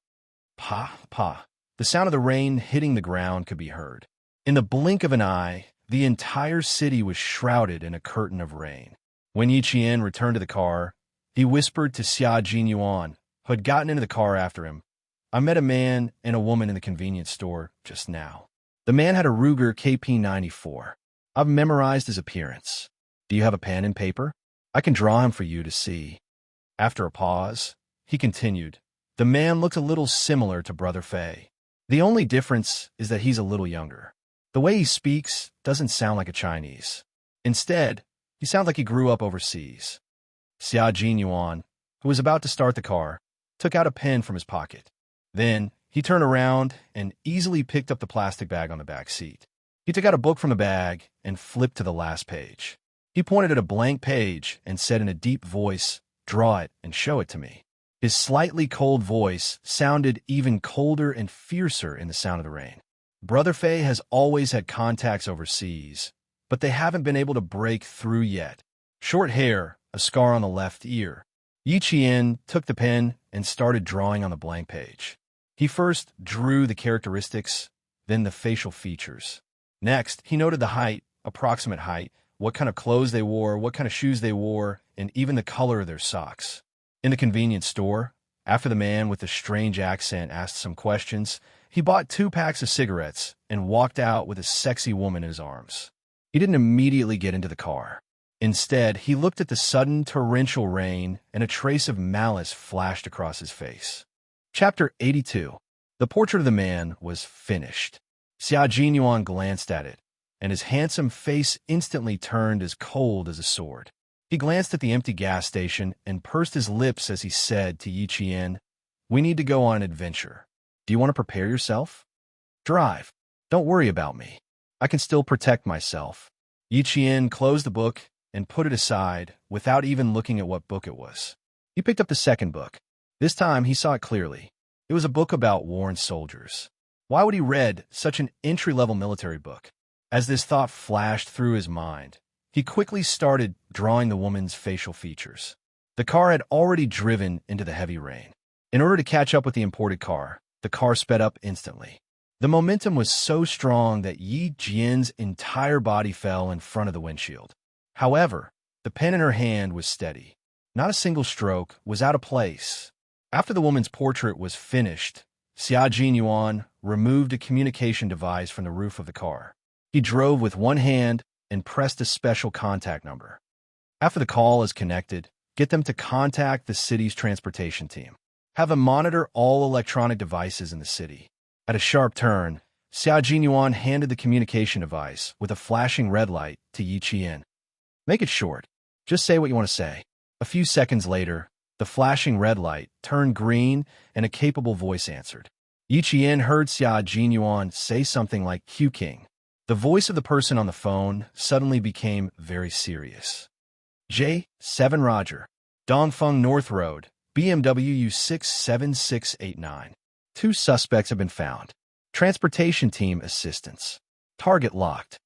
Pa, pa. The sound of the rain hitting the ground could be heard. In the blink of an eye, the entire city was shrouded in a curtain of rain. When Yi Qian returned to the car, he whispered to Xia Jinyuan, who had gotten into the car after him, "I met a man and a woman in the convenience store just now. The man had a Ruger KP-94. I've memorized his appearance. Do you have a pen and paper? I can draw him for you to see." After a pause, he continued, "The man looked a little similar to Brother Fei. The only difference is that he's a little younger. The way he speaks doesn't sound like a Chinese. Instead, he sounds like he grew up overseas." Xia Jinyuan, who was about to start the car, took out a pen from his pocket. Then, he turned around and easily picked up the plastic bag on the back seat. He took out a book from the bag and flipped to the last page. He pointed at a blank page and said in a deep voice, "Draw it and show it to me." His slightly cold voice sounded even colder and fiercer in the sound of the rain. Brother Fei has always had contacts overseas, but they haven't been able to break through yet. Short hair, a scar on the left ear. Yi Qian took the pen and started drawing on the blank page. He first drew the characteristics, then the facial features. Next, he noted the height, approximate height, what kind of clothes they wore, what kind of shoes they wore, and even the color of their socks. In the convenience store, after the man with the strange accent asked some questions, he bought 2 packs of cigarettes and walked out with a sexy woman in his arms. He didn't immediately get into the car. Instead, he looked at the sudden torrential rain, and a trace of malice flashed across his face. Chapter 82. The portrait of the man was finished. Xia Jinyuan glanced at it, and his handsome face instantly turned as cold as a sword. He glanced at the empty gas station and pursed his lips as he said to Yi Qian, "We need to go on an adventure. Do you want to prepare yourself? Drive. Don't worry about me. I can still protect myself." Yi Qian closed the book and put it aside without even looking at what book it was. He picked up the second book. This time he saw it clearly. It was a book about worn soldiers. Why would he read such an entry-level military book? As this thought flashed through his mind, he quickly started drawing the woman's facial features. The car had already driven into the heavy rain. In order to catch up with the imported car, the car sped up instantly. The momentum was so strong that Yi Jian's entire body fell in front of the windshield. However, the pen in her hand was steady. Not a single stroke was out of place. After the woman's portrait was finished, Xia Jinyuan removed a communication device from the roof of the car. He drove with one hand and pressed a special contact number. After the call is connected, get them to contact the city's transportation team. Have them monitor all electronic devices in the city. At a sharp turn, Xia Jinyuan handed the communication device with a flashing red light to Yi Qian. Make it short. Just say what you want to say. A few seconds later, the flashing red light turned green and a capable voice answered. Yi Qian heard Xia Jinyuan say something like "Q King." The voice of the person on the phone suddenly became very serious. J7 Roger. Dongfeng North Road, BMW U67689. 2 suspects have been found. Transportation team assistance. Target locked.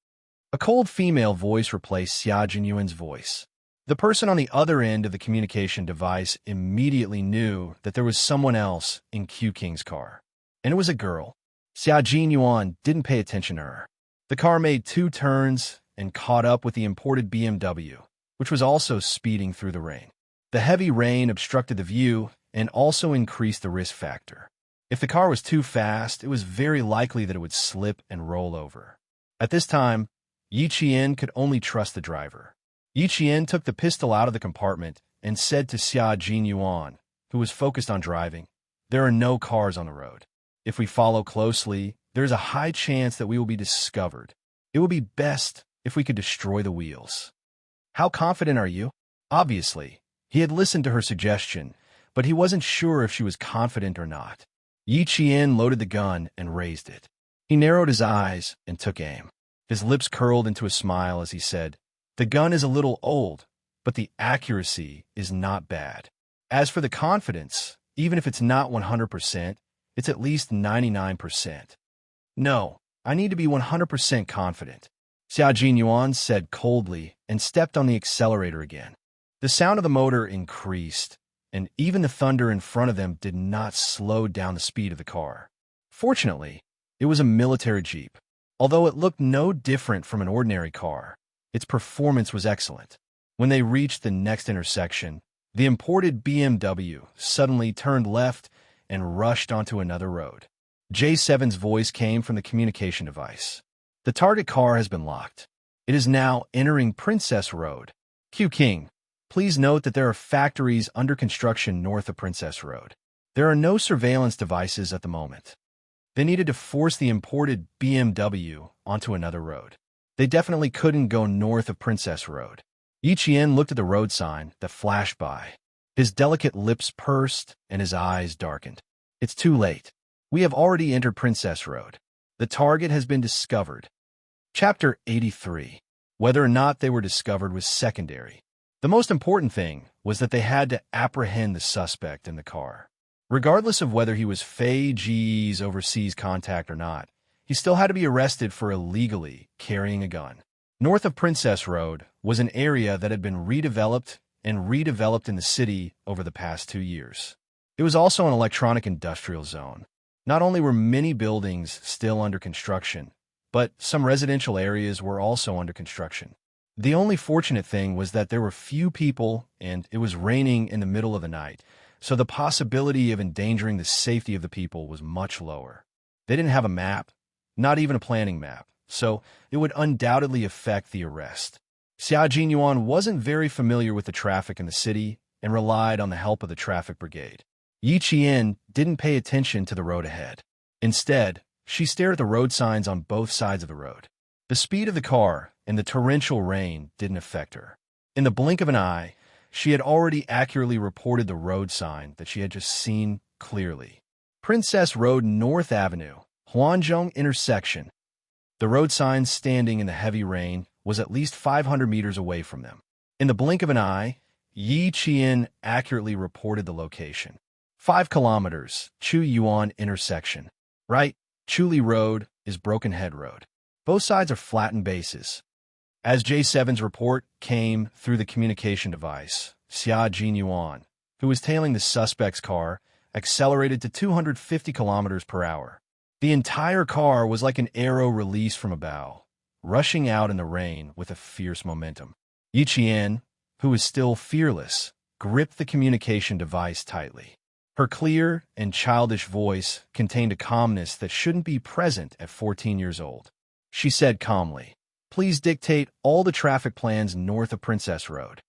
A cold female voice replaced Xia Jinyuan's voice. The person on the other end of the communication device immediately knew that there was someone else in Q King's car. And it was a girl. Xia Jinyuan didn't pay attention to her. The car made 2 turns and caught up with the imported BMW, which was also speeding through the rain. The heavy rain obstructed the view and also increased the risk factor. If the car was too fast, it was very likely that it would slip and roll over. At this time, Yi Qian could only trust the driver. Yi Qian took the pistol out of the compartment and said to Xia Jinyuan, who was focused on driving, "There are no cars on the road. If we follow closely, there is a high chance that we will be discovered. It would be best if we could destroy the wheels." "How confident are you?" Obviously, he had listened to her suggestion, but he wasn't sure if she was confident or not. Yi Qian loaded the gun and raised it. He narrowed his eyes and took aim. His lips curled into a smile as he said, "The gun is a little old, but the accuracy is not bad. As for the confidence, even if it's not 100%, it's at least 99%. No, I need to be 100% confident." Xia Jinyuan said coldly and stepped on the accelerator again. The sound of the motor increased, and even the thunder in front of them did not slow down the speed of the car. Fortunately, it was a military jeep. Although it looked no different from an ordinary car, its performance was excellent. When they reached the next intersection, the imported BMW suddenly turned left and rushed onto another road. J7's voice came from the communication device. "The target car has been locked. It is now entering Princess Road. Q King, please note that there are factories under construction north of Princess Road. There are no surveillance devices at the moment." They needed to force the imported BMW onto another road. They definitely couldn't go north of Princess Road. Yi Qian looked at the road sign that flashed by. His delicate lips pursed and his eyes darkened. It's too late. We have already entered Princess Road. The target has been discovered. Chapter 83. Whether or not they were discovered was secondary. The most important thing was that they had to apprehend the suspect in the car. Regardless of whether he was Fei Ji's overseas contact or not, he still had to be arrested for illegally carrying a gun. North of Princess Road was an area that had been redeveloped in the city over the past 2 years. It was also an electronic industrial zone. Not only were many buildings still under construction, but some residential areas were also under construction. The only fortunate thing was that there were few people and it was raining in the middle of the night, so the possibility of endangering the safety of the people was much lower. They didn't have a map, not even a planning map, so it would undoubtedly affect the arrest. Xia Jinyuan wasn't very familiar with the traffic in the city and relied on the help of the traffic brigade. Yi Qian didn't pay attention to the road ahead. Instead, she stared at the road signs on both sides of the road. The speed of the car and the torrential rain didn't affect her. In the blink of an eye, she had already accurately reported the road sign that she had just seen clearly. Princess Road North Avenue, Huanzhong intersection. The road sign standing in the heavy rain was at least 500 meters away from them. In the blink of an eye, Yi Qian accurately reported the location. 5 kilometers, Chu Yuan intersection. Right, Chuli Road is Broken Head Road. Both sides are flattened bases. As J7's report came through the communication device, Xia Jinyuan, who was tailing the suspect's car, accelerated to 250 kilometers per hour. The entire car was like an arrow released from a bow, rushing out in the rain with a fierce momentum. Yi Qian, who was still fearless, gripped the communication device tightly. Her clear and childish voice contained a calmness that shouldn't be present at 14 years old. She said calmly, "Please dictate all the traffic plans north of Princess Road."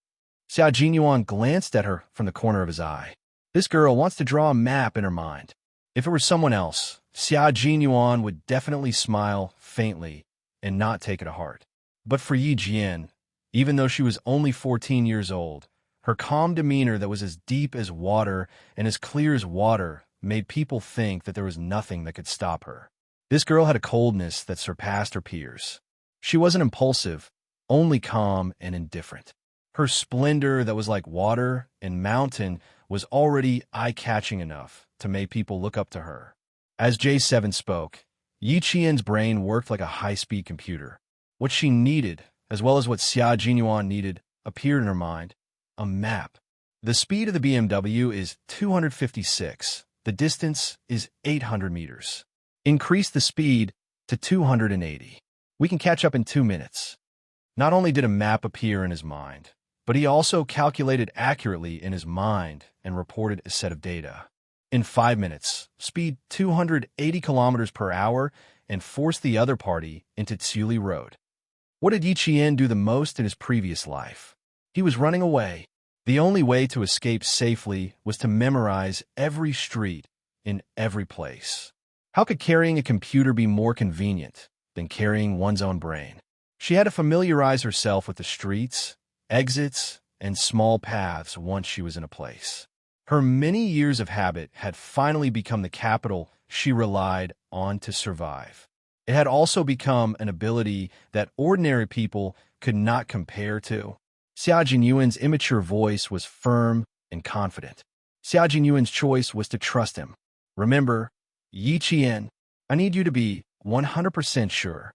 Xia Jinyuan glanced at her from the corner of his eye. This girl wants to draw a map in her mind. If it were someone else, Xia Jinyuan would definitely smile faintly and not take it to heart. But for Yi Jian, even though she was only 14 years old, her calm demeanor that was as deep as water and as clear as water made people think that there was nothing that could stop her. This girl had a coldness that surpassed her peers. She wasn't impulsive, only calm and indifferent. Her splendor that was like water and mountain was already eye-catching enough to make people look up to her. As J7 spoke, Yi Qian's brain worked like a high-speed computer. What she needed, as well as what Xia Jinyuan needed, appeared in her mind. A map. The speed of the BMW is 256. The distance is 800 meters. Increase the speed to 280. We can catch up in 2 minutes. Not only did a map appear in his mind, but he also calculated accurately in his mind and reported a set of data. In 5 minutes, speed 280 kilometers per hour and forced the other party into Tsuli Road. What did Yi Qian do the most in his previous life? He was running away. The only way to escape safely was to memorize every street in every place. How could carrying a computer be more convenient than carrying one's own brain? She had to familiarize herself with the streets, exits, and small paths once she was in a place. Her many years of habit had finally become the capital she relied on to survive. It had also become an ability that ordinary people could not compare to. Xia Jinyuan's immature voice was firm and confident. Xia Jinyuan's choice was to trust him. Remember, Yi Qian, I need you to be 100% sure.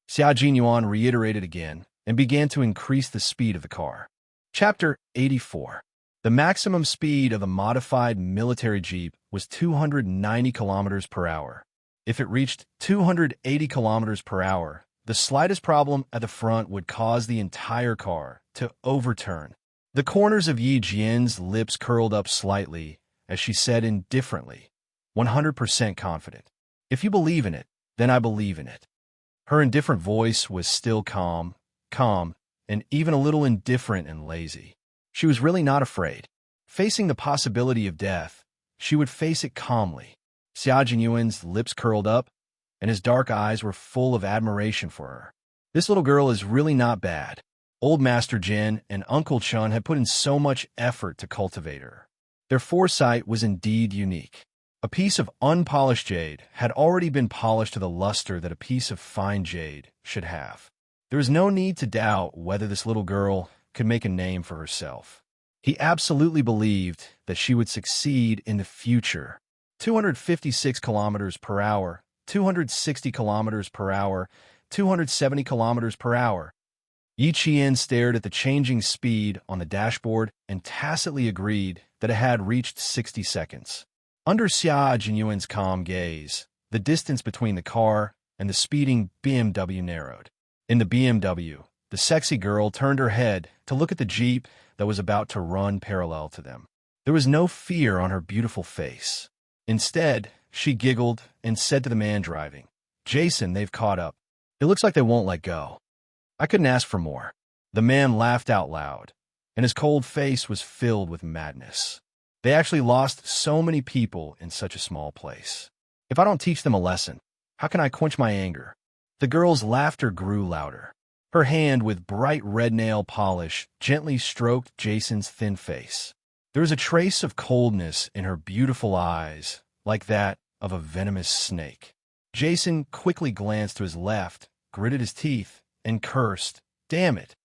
Xia Jinyuan reiterated again and began to increase the speed of the car. Chapter 84. The maximum speed of the modified military jeep was 290 kilometers per hour. If it reached 280 kilometers per hour, the slightest problem at the front would cause the entire car to overturn. The corners of Yi Jian's lips curled up slightly as she said indifferently, 100% confident. If you believe in it, then I believe in it. Her indifferent voice was still calm, and even a little indifferent and lazy. She was really not afraid. Facing the possibility of death, she would face it calmly. Xia Jinyuan's lips curled up, and his dark eyes were full of admiration for her. This little girl is really not bad. Old Master Jin and Uncle Chun had put in so much effort to cultivate her. Their foresight was indeed unique. A piece of unpolished jade had already been polished to the luster that a piece of fine jade should have. There was no need to doubt whether this little girl could make a name for herself. He absolutely believed that she would succeed in the future. 256 kilometers per hour, 260 kilometers per hour, 270 kilometers per hour. Yi Qian stared at the changing speed on the dashboard and tacitly agreed that it had reached 60 seconds. Under Xia Jinyuan's calm gaze, the distance between the car and the speeding BMW narrowed. In the BMW, the sexy girl turned her head to look at the Jeep that was about to run parallel to them. There was no fear on her beautiful face. Instead, she giggled and said to the man driving, "Jason, they've caught up. It looks like they won't let go." I couldn't ask for more. The man laughed out loud, and his cold face was filled with madness. They actually lost so many people in such a small place. If I don't teach them a lesson, how can I quench my anger? The girl's laughter grew louder. Her hand with bright red nail polish gently stroked Jason's thin face. There was a trace of coldness in her beautiful eyes, like that of a venomous snake. Jason quickly glanced to his left, gritted his teeth, and cursed, "Damn it!"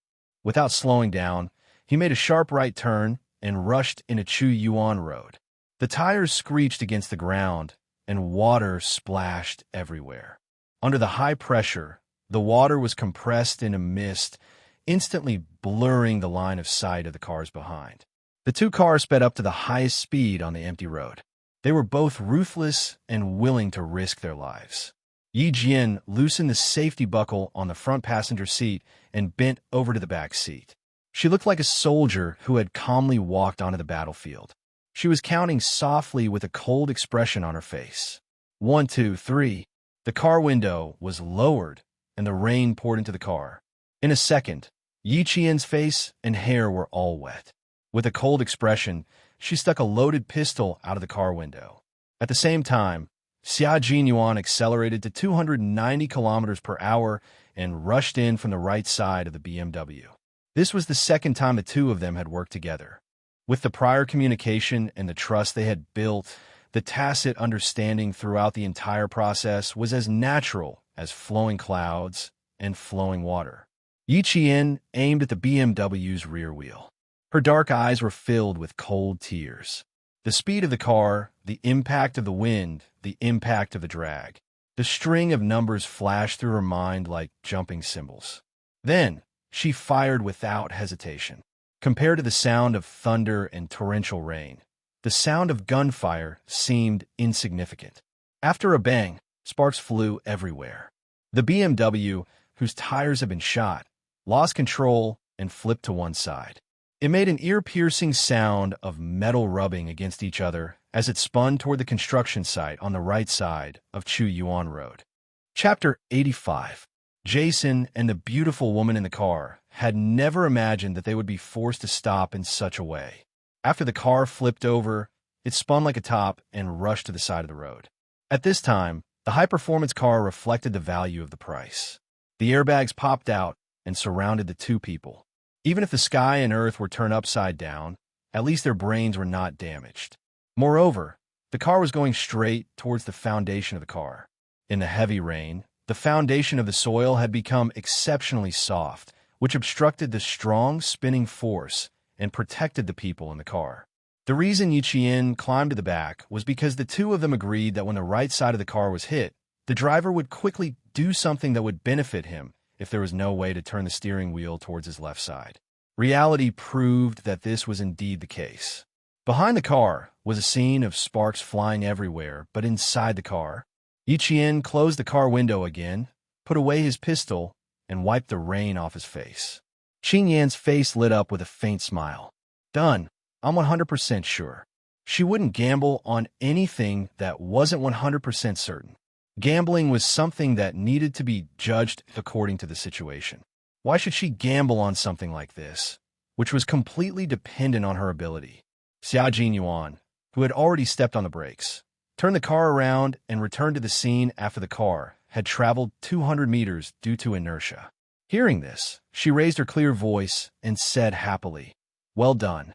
Without slowing down, he made a sharp right turn and rushed into Chu Yuan Road. The tires screeched against the ground, and water splashed everywhere. Under the high pressure, the water was compressed in a mist, instantly blurring the line of sight of the cars behind. The two cars sped up to the highest speed on the empty road. They were both ruthless and willing to risk their lives. Yi Jian loosened the safety buckle on the front passenger seat and bent over to the back seat. She looked like a soldier who had calmly walked onto the battlefield. She was counting softly with a cold expression on her face. 1, 2, 3. The car window was lowered, and the rain poured into the car. In a second, Yi Qian's face and hair were all wet. With a cold expression, she stuck a loaded pistol out of the car window. At the same time, Xia Jinyuan accelerated to 290 kilometers per hour and rushed in from the right side of the BMW. This was the second time the two of them had worked together. With the prior communication and the trust they had built, the tacit understanding throughout the entire process was as natural as flowing clouds and flowing water. Yi Qian aimed at the BMW's rear wheel. Her dark eyes were filled with cold tears. The speed of the car, the impact of the wind, the impact of the drag. The string of numbers flashed through her mind like jumping cymbals. Then, she fired without hesitation. Compared to the sound of thunder and torrential rain, the sound of gunfire seemed insignificant. After a bang, sparks flew everywhere. The BMW, whose tires had been shot, lost control and flipped to one side. It made an ear-piercing sound of metal rubbing against each other as it spun toward the construction site on the right side of Chu Yuan Road. Chapter 85. Jason and the beautiful woman in the car had never imagined that they would be forced to stop in such a way. After the car flipped over, it spun like a top and rushed to the side of the road. At this time, the high-performance car reflected the value of the price. The airbags popped out and surrounded the two people. Even if the sky and earth were turned upside down, at least their brains were not damaged. Moreover, the car was going straight towards the foundation of the car. In the heavy rain, the foundation of the soil had become exceptionally soft, which obstructed the strong spinning force and protected the people in the car. The reason Yi Qian climbed to the back was because the two of them agreed that when the right side of the car was hit, the driver would quickly do something that would benefit him if there was no way to turn the steering wheel towards his left side. Reality proved that this was indeed the case. Behind the car was a scene of sparks flying everywhere, but inside the car, Yi Qian closed the car window again, put away his pistol, and wiped the rain off his face. Qin Yan's face lit up with a faint smile. Done. I'm 100% sure. She wouldn't gamble on anything that wasn't 100% certain. Gambling was something that needed to be judged according to the situation. Why should she gamble on something like this, which was completely dependent on her ability? Xia Jinyuan, who had already stepped on the brakes, turned the car around and returned to the scene after the car had traveled 200 meters due to inertia. Hearing this, she raised her clear voice and said happily, "Well done."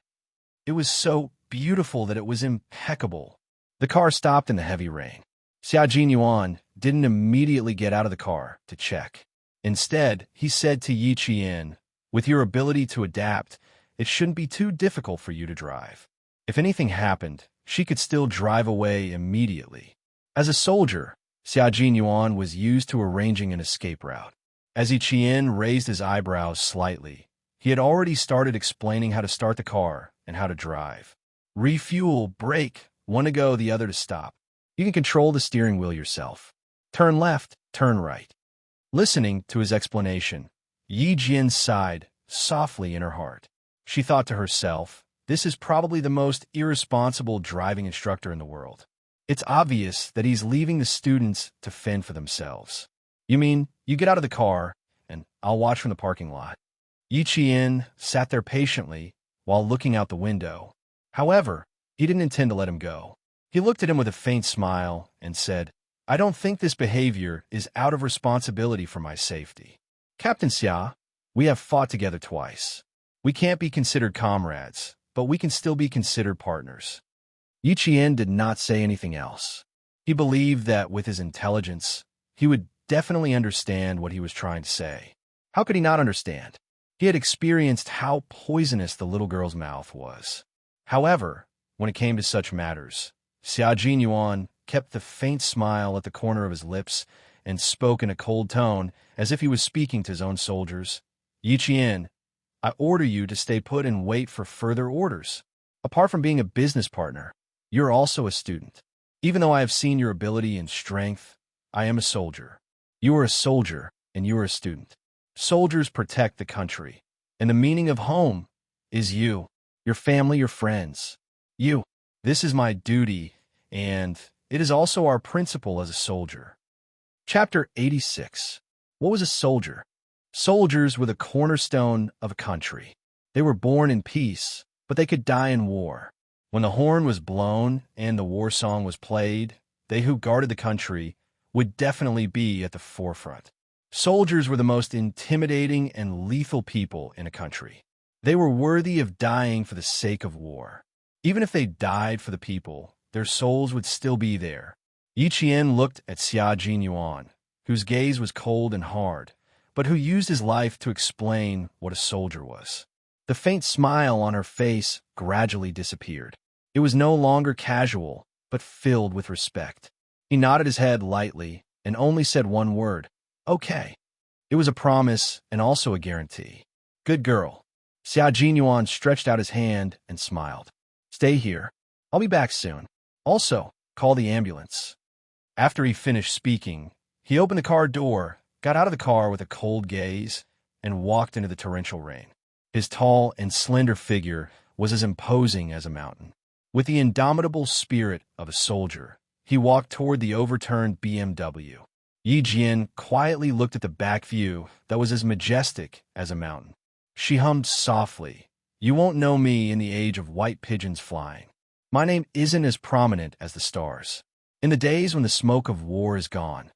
It was so beautiful that it was impeccable. The car stopped in the heavy rain. Xiaojin Yuan didn't immediately get out of the car to check. Instead, he said to Yi Qian, "With your ability to adapt, it shouldn't be too difficult for you to drive." If anything happened, she could still drive away immediately. As a soldier, Xiaojin Yuan was used to arranging an escape route. As Yi Qian raised his eyebrows slightly, he had already started explaining how to start the car and how to drive. Refuel, brake, one to go, the other to stop. You can control the steering wheel yourself. Turn left, turn right. Listening to his explanation, Yi Jian sighed softly in her heart. She thought to herself, this is probably the most irresponsible driving instructor in the world. It's obvious that he's leaving the students to fend for themselves. You mean, you get out of the car, and I'll watch from the parking lot. Yi Qian sat there patiently while looking out the window. However, he didn't intend to let him go. He looked at him with a faint smile and said, "I don't think this behavior is out of responsibility for my safety. Captain Xia, we have fought together twice. We can't be considered comrades, but we can still be considered partners." Yi Qian did not say anything else. He believed that with his intelligence, he would definitely understand what he was trying to say. How could he not understand? He had experienced how poisonous the little girl's mouth was. However, when it came to such matters, Xiaojin Yuan kept the faint smile at the corner of his lips and spoke in a cold tone as if he was speaking to his own soldiers. "Yi Qian, I order you to stay put and wait for further orders. Apart from being a business partner, you're also a student. Even though I have seen your ability and strength, I am a soldier. You are a soldier, and you are a student. Soldiers protect the country, and the meaning of home is you, your family, your friends. You. This is my duty, and it is also our principle as a soldier." Chapter 86. What was a soldier? Soldiers were the cornerstone of a country. They were born in peace, but they could die in war. When the horn was blown and the war song was played, they who guarded the country would definitely be at the forefront. Soldiers were the most intimidating and lethal people in a country. They were worthy of dying for the sake of war. Even if they died for the people, their souls would still be there. Yi Qian looked at Xiaojin Yuan, whose gaze was cold and hard, but who used his life to explain what a soldier was. The faint smile on her face gradually disappeared. It was no longer casual, but filled with respect. He nodded his head lightly and only said one word, "Okay." It was a promise and also a guarantee. "Good girl." Xiaojin Yuan stretched out his hand and smiled. "Stay here. I'll be back soon. Also, call the ambulance." After he finished speaking, he opened the car door, got out of the car with a cold gaze, and walked into the torrential rain. His tall and slender figure was as imposing as a mountain. With the indomitable spirit of a soldier, he walked toward the overturned BMW. Yi Jian quietly looked at the back view that was as majestic as a mountain. She hummed softly, "You won't know me in the age of white pigeons flying. My name isn't as prominent as the stars. In the days when the smoke of war is gone,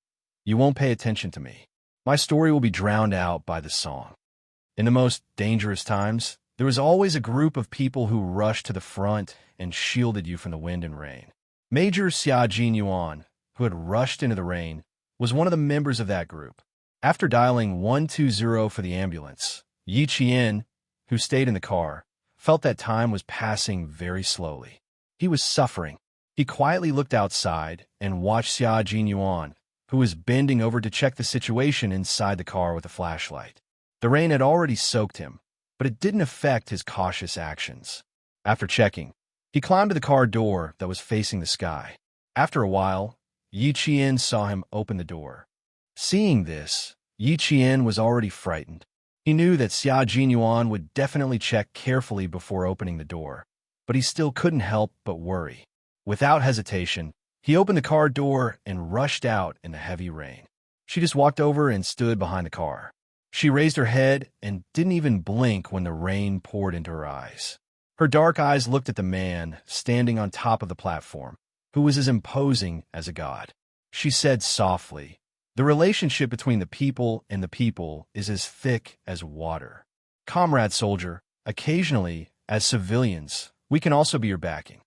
you won't pay attention to me. My story will be drowned out by the song." In the most dangerous times, there was always a group of people who rushed to the front and shielded you from the wind and rain. Major Xiaojin Yuan, who had rushed into the rain, was one of the members of that group. After dialing 120 for the ambulance, Yi Qian, who stayed in the car, felt that time was passing very slowly. He was suffering. He quietly looked outside and watched Xiaojin Yuan, who was bending over to check the situation inside the car with a flashlight. The rain had already soaked him, but it didn't affect his cautious actions. After checking, he climbed to the car door that was facing the sky. After a while, Yi Qian saw him open the door. Seeing this, Yi Qian was already frightened. He knew that Xiaojin Yuan would definitely check carefully before opening the door, but he still couldn't help but worry. Without hesitation, he opened the car door and rushed out in the heavy rain. She just walked over and stood behind the car. She raised her head and didn't even blink when the rain poured into her eyes. Her dark eyes looked at the man standing on top of the platform, who was as imposing as a god. She said softly, The relationship between the people and the people is as thick as water. Comrade soldier, occasionally, as civilians, we can also be your backing.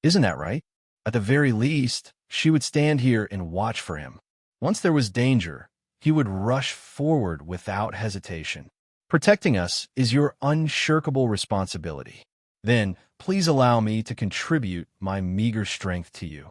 Isn't that right? At the very least, she would stand here and watch for him. Once there was danger, he would rush forward without hesitation. Protecting us is your unshirkable responsibility. Then, please allow me to contribute my meager strength to you.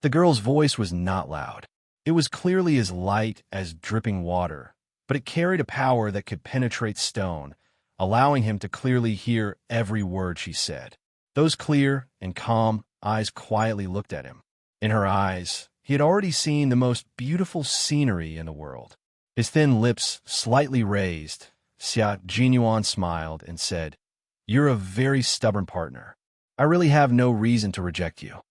The girl's voice was not loud. It was clearly as light as dripping water, but it carried a power that could penetrate stone, allowing him to clearly hear every word she said. Those clear and calm eyes quietly looked at him. In her eyes, he had already seen the most beautiful scenery in the world. His thin lips slightly raised, Xianxia smiled and said, "You're a very stubborn partner. I really have no reason to reject you."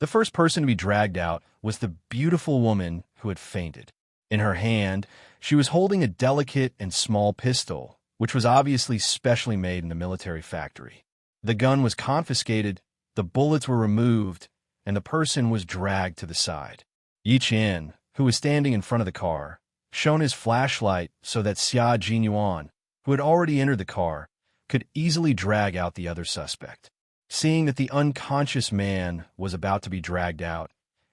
The first person to be dragged out was the beautiful woman who had fainted. In her hand, she was holding a delicate and small pistol, which was obviously specially made in the military factory. The gun was confiscated, the bullets were removed, and the person was dragged to the side. Yiqian, who was standing in front of the car, shone his flashlight so that Xianxia, who had already entered the car, could easily drag out the other suspect. Seeing that the unconscious man was about to be dragged out,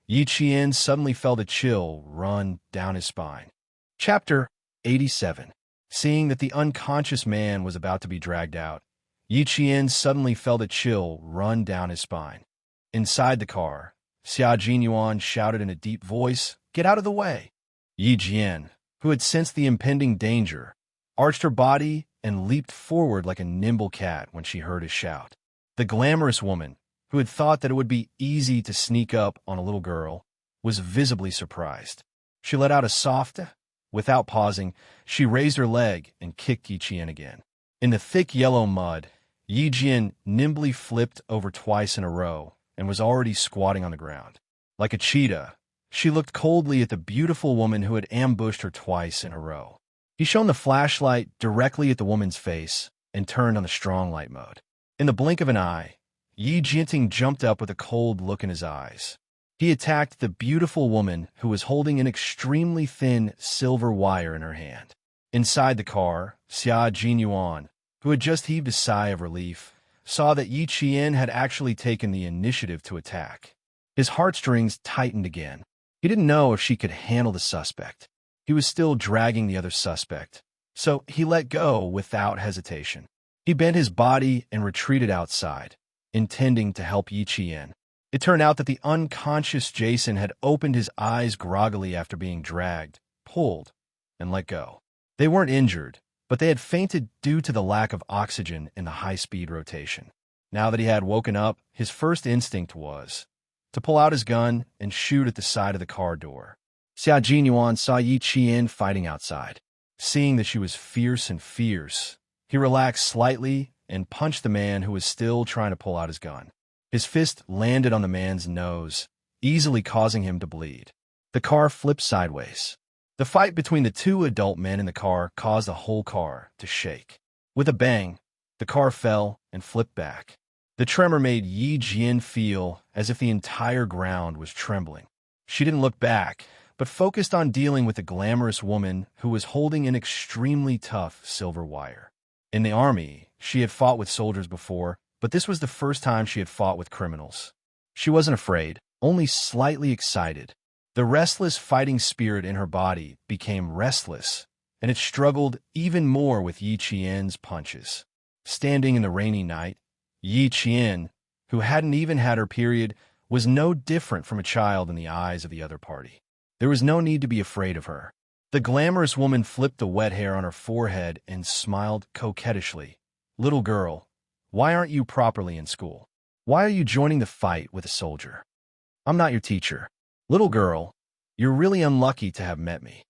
Yiqian suddenly felt a chill run down his spine. Chapter 87. Seeing that the unconscious man was about to be dragged out, Yiqian suddenly felt a chill run down his spine. Inside the car, Xianxia shouted in a deep voice, "Get out of the way!" Yiqian, who had sensed the impending danger, arched her body and leaped forward like a nimble cat when she heard his shout. The glamorous woman, who had thought that it would be easy to sneak up on a little girl, was visibly surprised. She let out a soft, without pausing, she raised her leg and kicked Yiqian again. In the thick yellow mud, Yiqian nimbly flipped over twice in a row and was already squatting on the ground. Like a cheetah, she looked coldly at the beautiful woman who had ambushed her twice in a row. He shone the flashlight directly at the woman's face and turned on the strong light mode. In the blink of an eye, Yiqian jumped up with a cold look in his eyes. He attacked the beautiful woman who was holding an extremely thin silver wire in her hand. Inside the car, Xianxia, who had just heaved a sigh of relief, saw that Yiqian had actually taken the initiative to attack. His heartstrings tightened again. He didn't know if she could handle the suspect. He was still dragging the other suspect, so he let go without hesitation. He bent his body and retreated outside, intending to help Yiqian. It turned out that the unconscious Jason had opened his eyes groggily after being dragged, pulled, and let go. They weren't injured, but they had fainted due to the lack of oxygen in the high-speed rotation. Now that he had woken up, his first instinct was to pull out his gun and shoot at the side of the car door. Xianxia saw Yiqian fighting outside. Seeing that she was fierce and fierce, he relaxed slightly and punched the man who was still trying to pull out his gun. His fist landed on the man's nose, easily causing him to bleed. The car flipped sideways. The fight between the two adult men in the car caused the whole car to shake. With a bang, the car fell and flipped back. The tremor made Yiqian feel as if the entire ground was trembling. She didn't look back, but focused on dealing with the glamorous woman who was holding an extremely tough silver wire. In the army, she had fought with soldiers before, but this was the first time she had fought with criminals. She wasn't afraid, only slightly excited. The restless fighting spirit in her body became restless, and it struggled even more with Yiqian's punches. Standing in the rainy night, Yiqian, who hadn't even had her period, was no different from a child in the eyes of the other party. There was no need to be afraid of her. The glamorous woman flipped the wet hair on her forehead and smiled coquettishly. "Little girl, why aren't you properly in school? Why are you joining the fight with a soldier? I'm not your teacher. Little girl, you're really unlucky to have met me."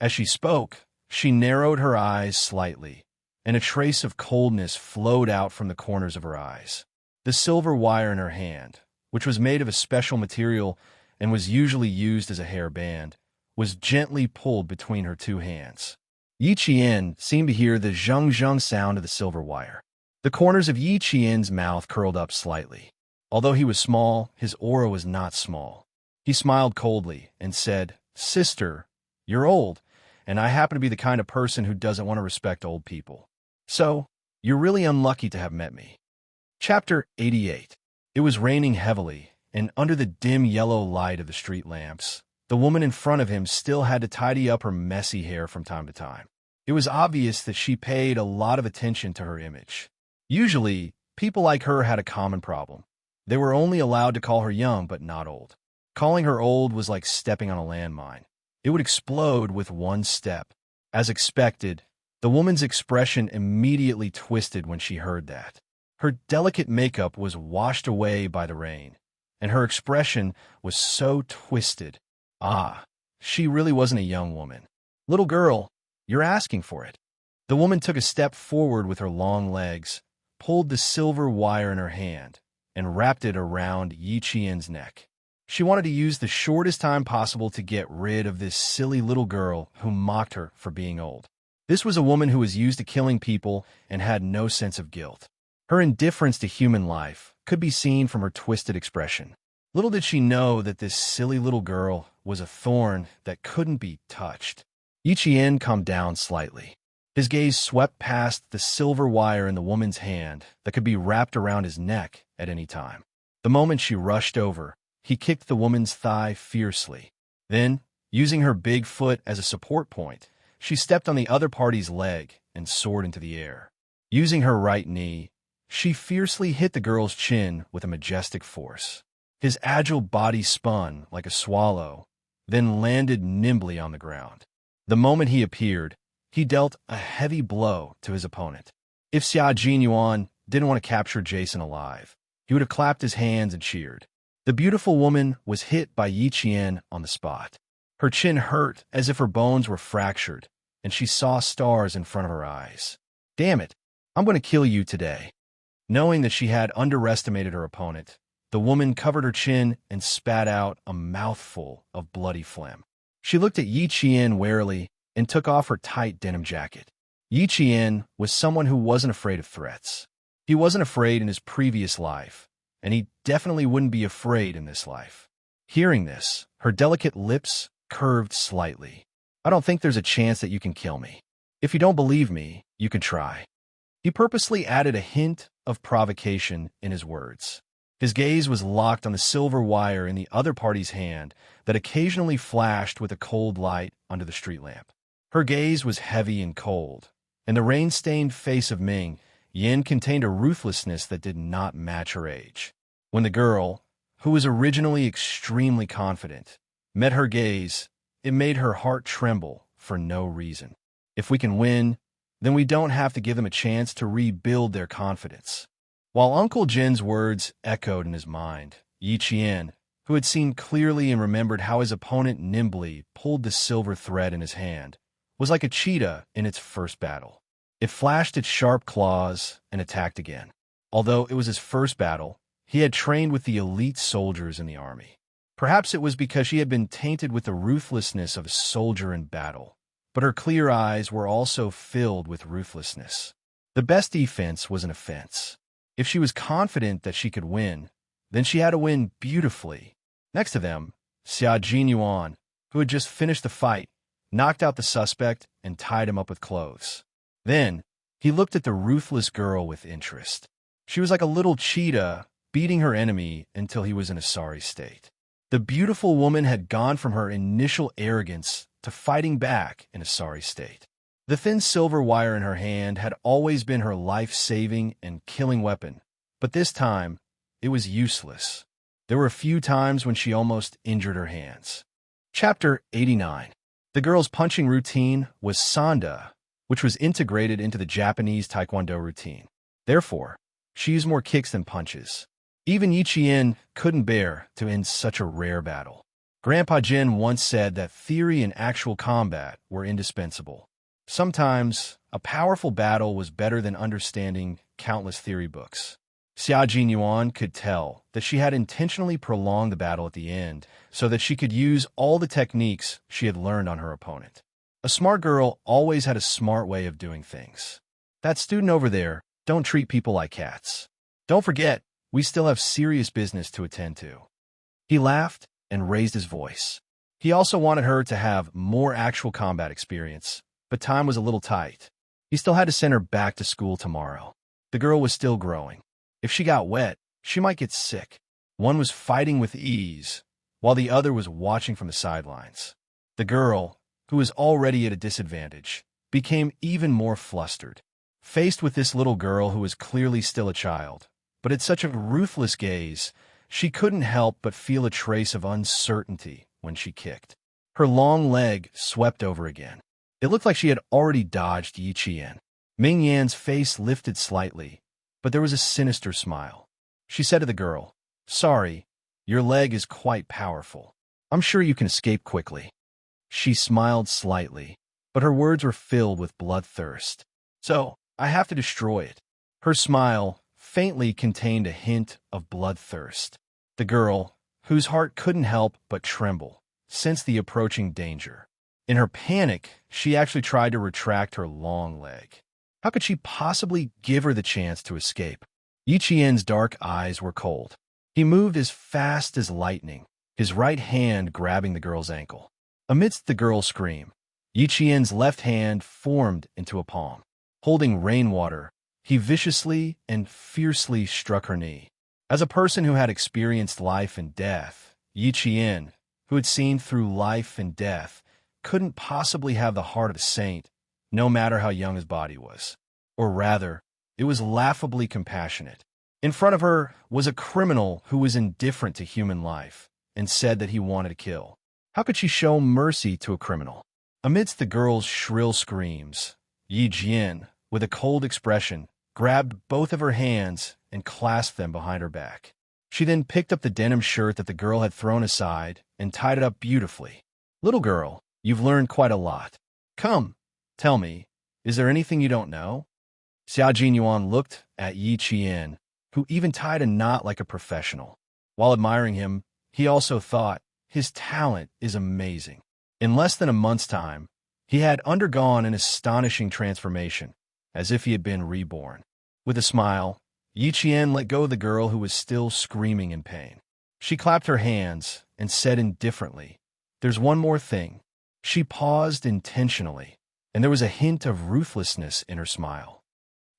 As she spoke, she narrowed her eyes slightly, and a trace of coldness flowed out from the corners of her eyes. The silver wire in her hand, which was made of a special material and was usually used as a hair band, was gently pulled between her two hands. Yiqian seemed to hear the zhung-zhung sound of the silver wire. The corners of Yiqian's mouth curled up slightly. Although he was small, his aura was not small. He smiled coldly and said, "Sister, You're old, and I happen to be the kind of person who doesn't want to respect old people. So, you're really unlucky to have met me. Chapter 88. It was raining heavily, and under the dim yellow light of the street lamps, the woman in front of him still had to tidy up her messy hair from time to time. It was obvious that she paid a lot of attention to her image. Usually, people like her had a common problem. They were only allowed to call her young but not old. Calling her old was like stepping on a landmine. It would explode with one step. As expected, the woman's expression immediately twisted when she heard that. Her delicate makeup was washed away by the rain, and her expression was so twisted. Ah, she really wasn't a young woman. Little girl, you're asking for it. The woman took a step forward with her long legs, pulled the silver wire in her hand, and wrapped it around Yiqian's neck. She wanted to use the shortest time possible to get rid of this silly little girl who mocked her for being old. This was a woman who was used to killing people and had no sense of guilt. Her indifference to human life could be seen from her twisted expression. Little did she know that this silly little girl was a thorn that couldn't be touched. Yiqian calmed down slightly. His gaze swept past the silver wire in the woman's hand that could be wrapped around his neck at any time. The moment she rushed over, he kicked the woman's thigh fiercely. Then, using her big foot as a support point, she stepped on the other party's leg and soared into the air. Using her right knee, she fiercely hit the girl's chin with a majestic force. His agile body spun like a swallow, then landed nimbly on the ground. The moment he appeared, he dealt a heavy blow to his opponent. If Xianxia didn't want to capture Jason alive, he would have clapped his hands and cheered. The beautiful woman was hit by Yiqian on the spot. Her chin hurt as if her bones were fractured, and she saw stars in front of her eyes. Damn it, I'm going to kill you today. Knowing that she had underestimated her opponent, the woman covered her chin and spat out a mouthful of bloody phlegm. She looked at Yiqian warily and took off her tight denim jacket. Yiqian was someone who wasn't afraid of threats. He wasn't afraid in his previous life, and he definitely wouldn't be afraid in this life. Hearing this, her delicate lips curved slightly. I don't think there's a chance that you can kill me. If you don't believe me, you can try. He purposely added a hint of provocation in his words. His gaze was locked on the silver wire in the other party's hand that occasionally flashed with a cold light under the street lamp. Her gaze was heavy and cold, and the rain-stained face of Ming Yin contained a ruthlessness that did not match her age. When the girl, who was originally extremely confident, met her gaze, it made her heart tremble for no reason. If we can win, then we don't have to give them a chance to rebuild their confidence. While Uncle Jin's words echoed in his mind, Yiqian, who had seen clearly and remembered how his opponent nimbly pulled the silver thread in his hand, was like a cheetah in its first battle. It flashed its sharp claws and attacked again. Although it was his first battle, he had trained with the elite soldiers in the army. Perhaps it was because she had been tainted with the ruthlessness of a soldier in battle, but her clear eyes were also filled with ruthlessness. The best defense was an offense. If she was confident that she could win, then she had to win beautifully. Next to them, Xianxia, who had just finished the fight, knocked out the suspect and tied him up with clothes. Then, he looked at the ruthless girl with interest. She was like a little cheetah, beating her enemy until he was in a sorry state. The beautiful woman had gone from her initial arrogance to fighting back in a sorry state. The thin silver wire in her hand had always been her life-saving and killing weapon, but this time, it was useless. There were a few times when she almost injured her hands. Chapter 89. The girl's punching routine was Sanda, which was integrated into the Japanese Taekwondo routine. Therefore, she used more kicks than punches. Even Yiqian couldn't bear to end such a rare battle. Grandpa Jin once said that theory and actual combat were indispensable. Sometimes, a powerful battle was better than understanding countless theory books. Xianxia could tell that she had intentionally prolonged the battle at the end so that she could use all the techniques she had learned on her opponent. A smart girl always had a smart way of doing things. That student over there, don't treat people like cats. Don't forget, we still have serious business to attend to. He laughed and raised his voice. He also wanted her to have more actual combat experience, but time was a little tight. He still had to send her back to school tomorrow. The girl was still growing. If she got wet, she might get sick. One was fighting with ease, while the other was watching from the sidelines. The girl, who was already at a disadvantage, became even more flustered. Faced with this little girl who was clearly still a child, but had such a ruthless gaze, she couldn't help but feel a trace of uncertainty when she kicked. Her long leg swept over again. It looked like she had already dodged Yi Qian. Ming Yan's face lifted slightly, but there was a sinister smile. She said to the girl, "Sorry, your leg is quite powerful. I'm sure you can escape quickly." She smiled slightly, but her words were filled with bloodthirst. "So, I have to destroy it." Her smile faintly contained a hint of bloodthirst. The girl, whose heart couldn't help but tremble, sensed the approaching danger. In her panic, she actually tried to retract her long leg. How could she possibly give her the chance to escape? Yi Qian's dark eyes were cold. He moved as fast as lightning, his right hand grabbing the girl's ankle. Amidst the girl's scream, Yi Qian's left hand formed into a palm. Holding rainwater, he viciously and fiercely struck her knee. As a person who had experienced life and death, Yi Qian, who had seen through life and death, couldn't possibly have the heart of a saint, no matter how young his body was. Or rather, it was laughably compassionate. In front of her was a criminal who was indifferent to human life and said that he wanted to kill. How could she show mercy to a criminal? Amidst the girl's shrill screams, Yi Qian, with a cold expression, grabbed both of her hands and clasped them behind her back. She then picked up the denim shirt that the girl had thrown aside and tied it up beautifully. "Little girl, you've learned quite a lot. Come, tell me, is there anything you don't know?" Xia Jinyuan looked at Yi Qian, who even tied a knot like a professional. While admiring him, he also thought, his talent is amazing. In less than a month's time, he had undergone an astonishing transformation, as if he had been reborn. With a smile, Yi Qian let go of the girl who was still screaming in pain. She clapped her hands and said indifferently, "There's one more thing." She paused intentionally, and there was a hint of ruthlessness in her smile.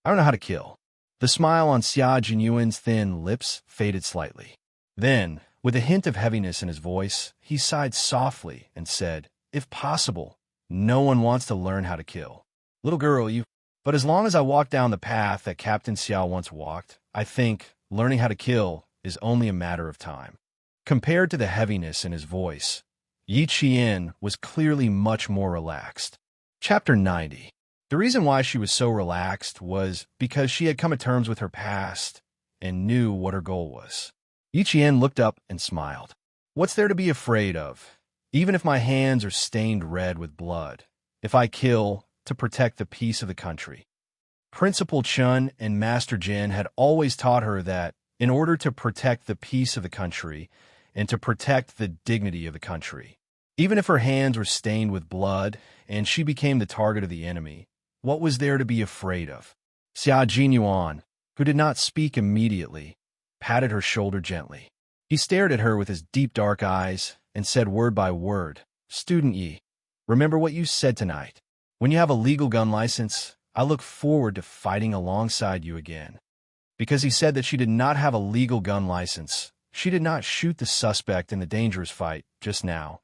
"I don't know how to kill." The smile on Xia Jinyuan's thin lips faded slightly. Then, with a hint of heaviness in his voice, he sighed softly and said, "If possible, no one wants to learn how to kill. Little girl, you... But as long as I walk down the path that Captain Xiao once walked, I think learning how to kill is only a matter of time." Compared to the heaviness in his voice, Yi Qian was clearly much more relaxed. Chapter 90. The reason why she was so relaxed was because she had come to terms with her past and knew what her goal was. Yi Qian looked up and smiled. "What's there to be afraid of? Even if my hands are stained red with blood, if I kill to protect the peace of the country." Principal Chun and Master Jin had always taught her that in order to protect the peace of the country and to protect the dignity of the country, even if her hands were stained with blood and she became the target of the enemy, what was there to be afraid of? Xia Jinyuan, who did not speak immediately, patted her shoulder gently. He stared at her with his deep dark eyes and said word by word, "Student Yi, remember what you said tonight. When you have a legal gun license, I look forward to fighting alongside you again." Because he said that she did not have a legal gun license, she did not shoot the suspect in the dangerous fight just now,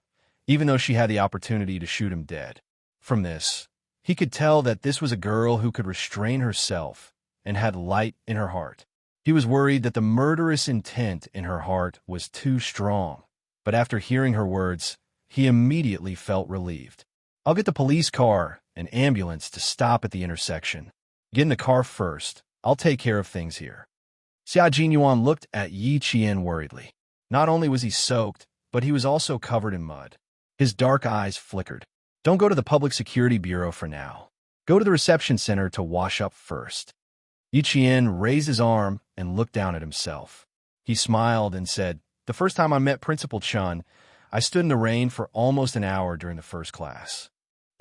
even though she had the opportunity to shoot him dead. From this, he could tell that this was a girl who could restrain herself and had light in her heart. He was worried that the murderous intent in her heart was too strong, but after hearing her words, he immediately felt relieved. "I'll get the police car and ambulance to stop at the intersection. Get in the car first. I'll take care of things here." Xia Jinyuan looked at Yi Qian worriedly. Not only was he soaked, but he was also covered in mud. His dark eyes flickered. "Don't go to the Public Security Bureau for now. Go to the reception center to wash up first." Yi Qian raised his arm and looked down at himself. He smiled and said, "The first time I met Principal Chun, I stood in the rain for almost an hour during the first class."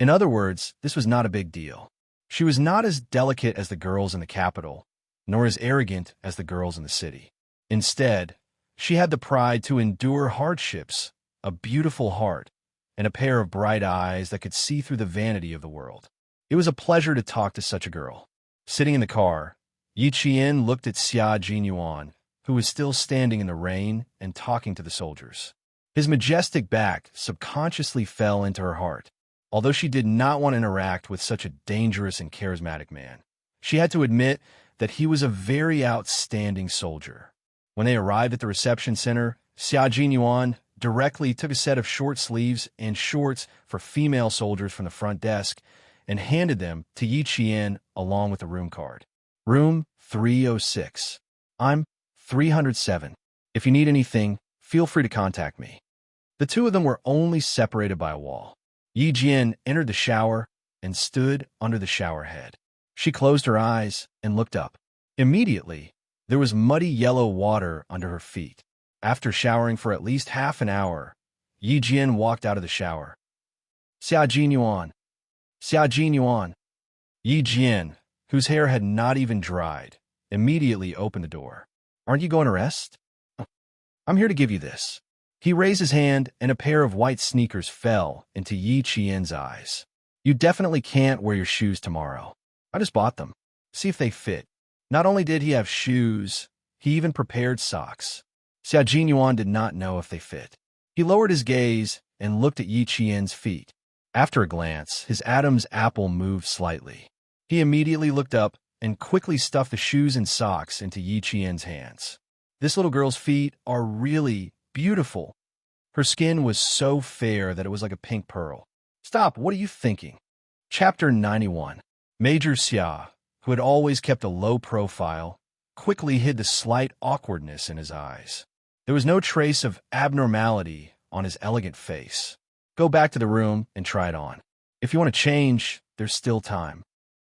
In other words, this was not a big deal. She was not as delicate as the girls in the capital, nor as arrogant as the girls in the city. Instead, she had the pride to endure hardships, a beautiful heart, and a pair of bright eyes that could see through the vanity of the world. It was a pleasure to talk to such a girl. Sitting in the car, Yi Qian looked at Xia Jinyuan, who was still standing in the rain and talking to the soldiers. His majestic back subconsciously fell into her heart. Although she did not want to interact with such a dangerous and charismatic man, she had to admit that he was a very outstanding soldier. When they arrived at the reception center, Xia Jinyuan directly took a set of short sleeves and shorts for female soldiers from the front desk and handed them to Yi Qian along with the room card. Room 306. I'm 307. If you need anything, feel free to contact me. The two of them were only separated by a wall. Yi Jian entered the shower and stood under the shower head. She closed her eyes and looked up. Immediately, there was muddy yellow water under her feet. After showering for at least half an hour, Yi Jian walked out of the shower. Xia Jinyuan. Xia Jinyuan. Yi Jian, whose hair had not even dried, immediately opened the door. Aren't you going to rest? I'm here to give you this. He raised his hand, and a pair of white sneakers fell into Yi Qian's eyes. You definitely can't wear your shoes tomorrow. I just bought them. See if they fit. Not only did he have shoes, he even prepared socks. Xia Jinyuan did not know if they fit. He lowered his gaze and looked at Yi Qian's feet. After a glance, his Adam's apple moved slightly. He immediately looked up and quickly stuffed the shoes and socks into Yi Qian's hands. This little girl's feet are really beautiful. Her skin was so fair that it was like a pink pearl. Stop, what are you thinking? Chapter 91. Major Xia, who had always kept a low profile, quickly hid the slight awkwardness in his eyes. There was no trace of abnormality on his elegant face. Go back to the room and try it on. If you want to change, there's still time.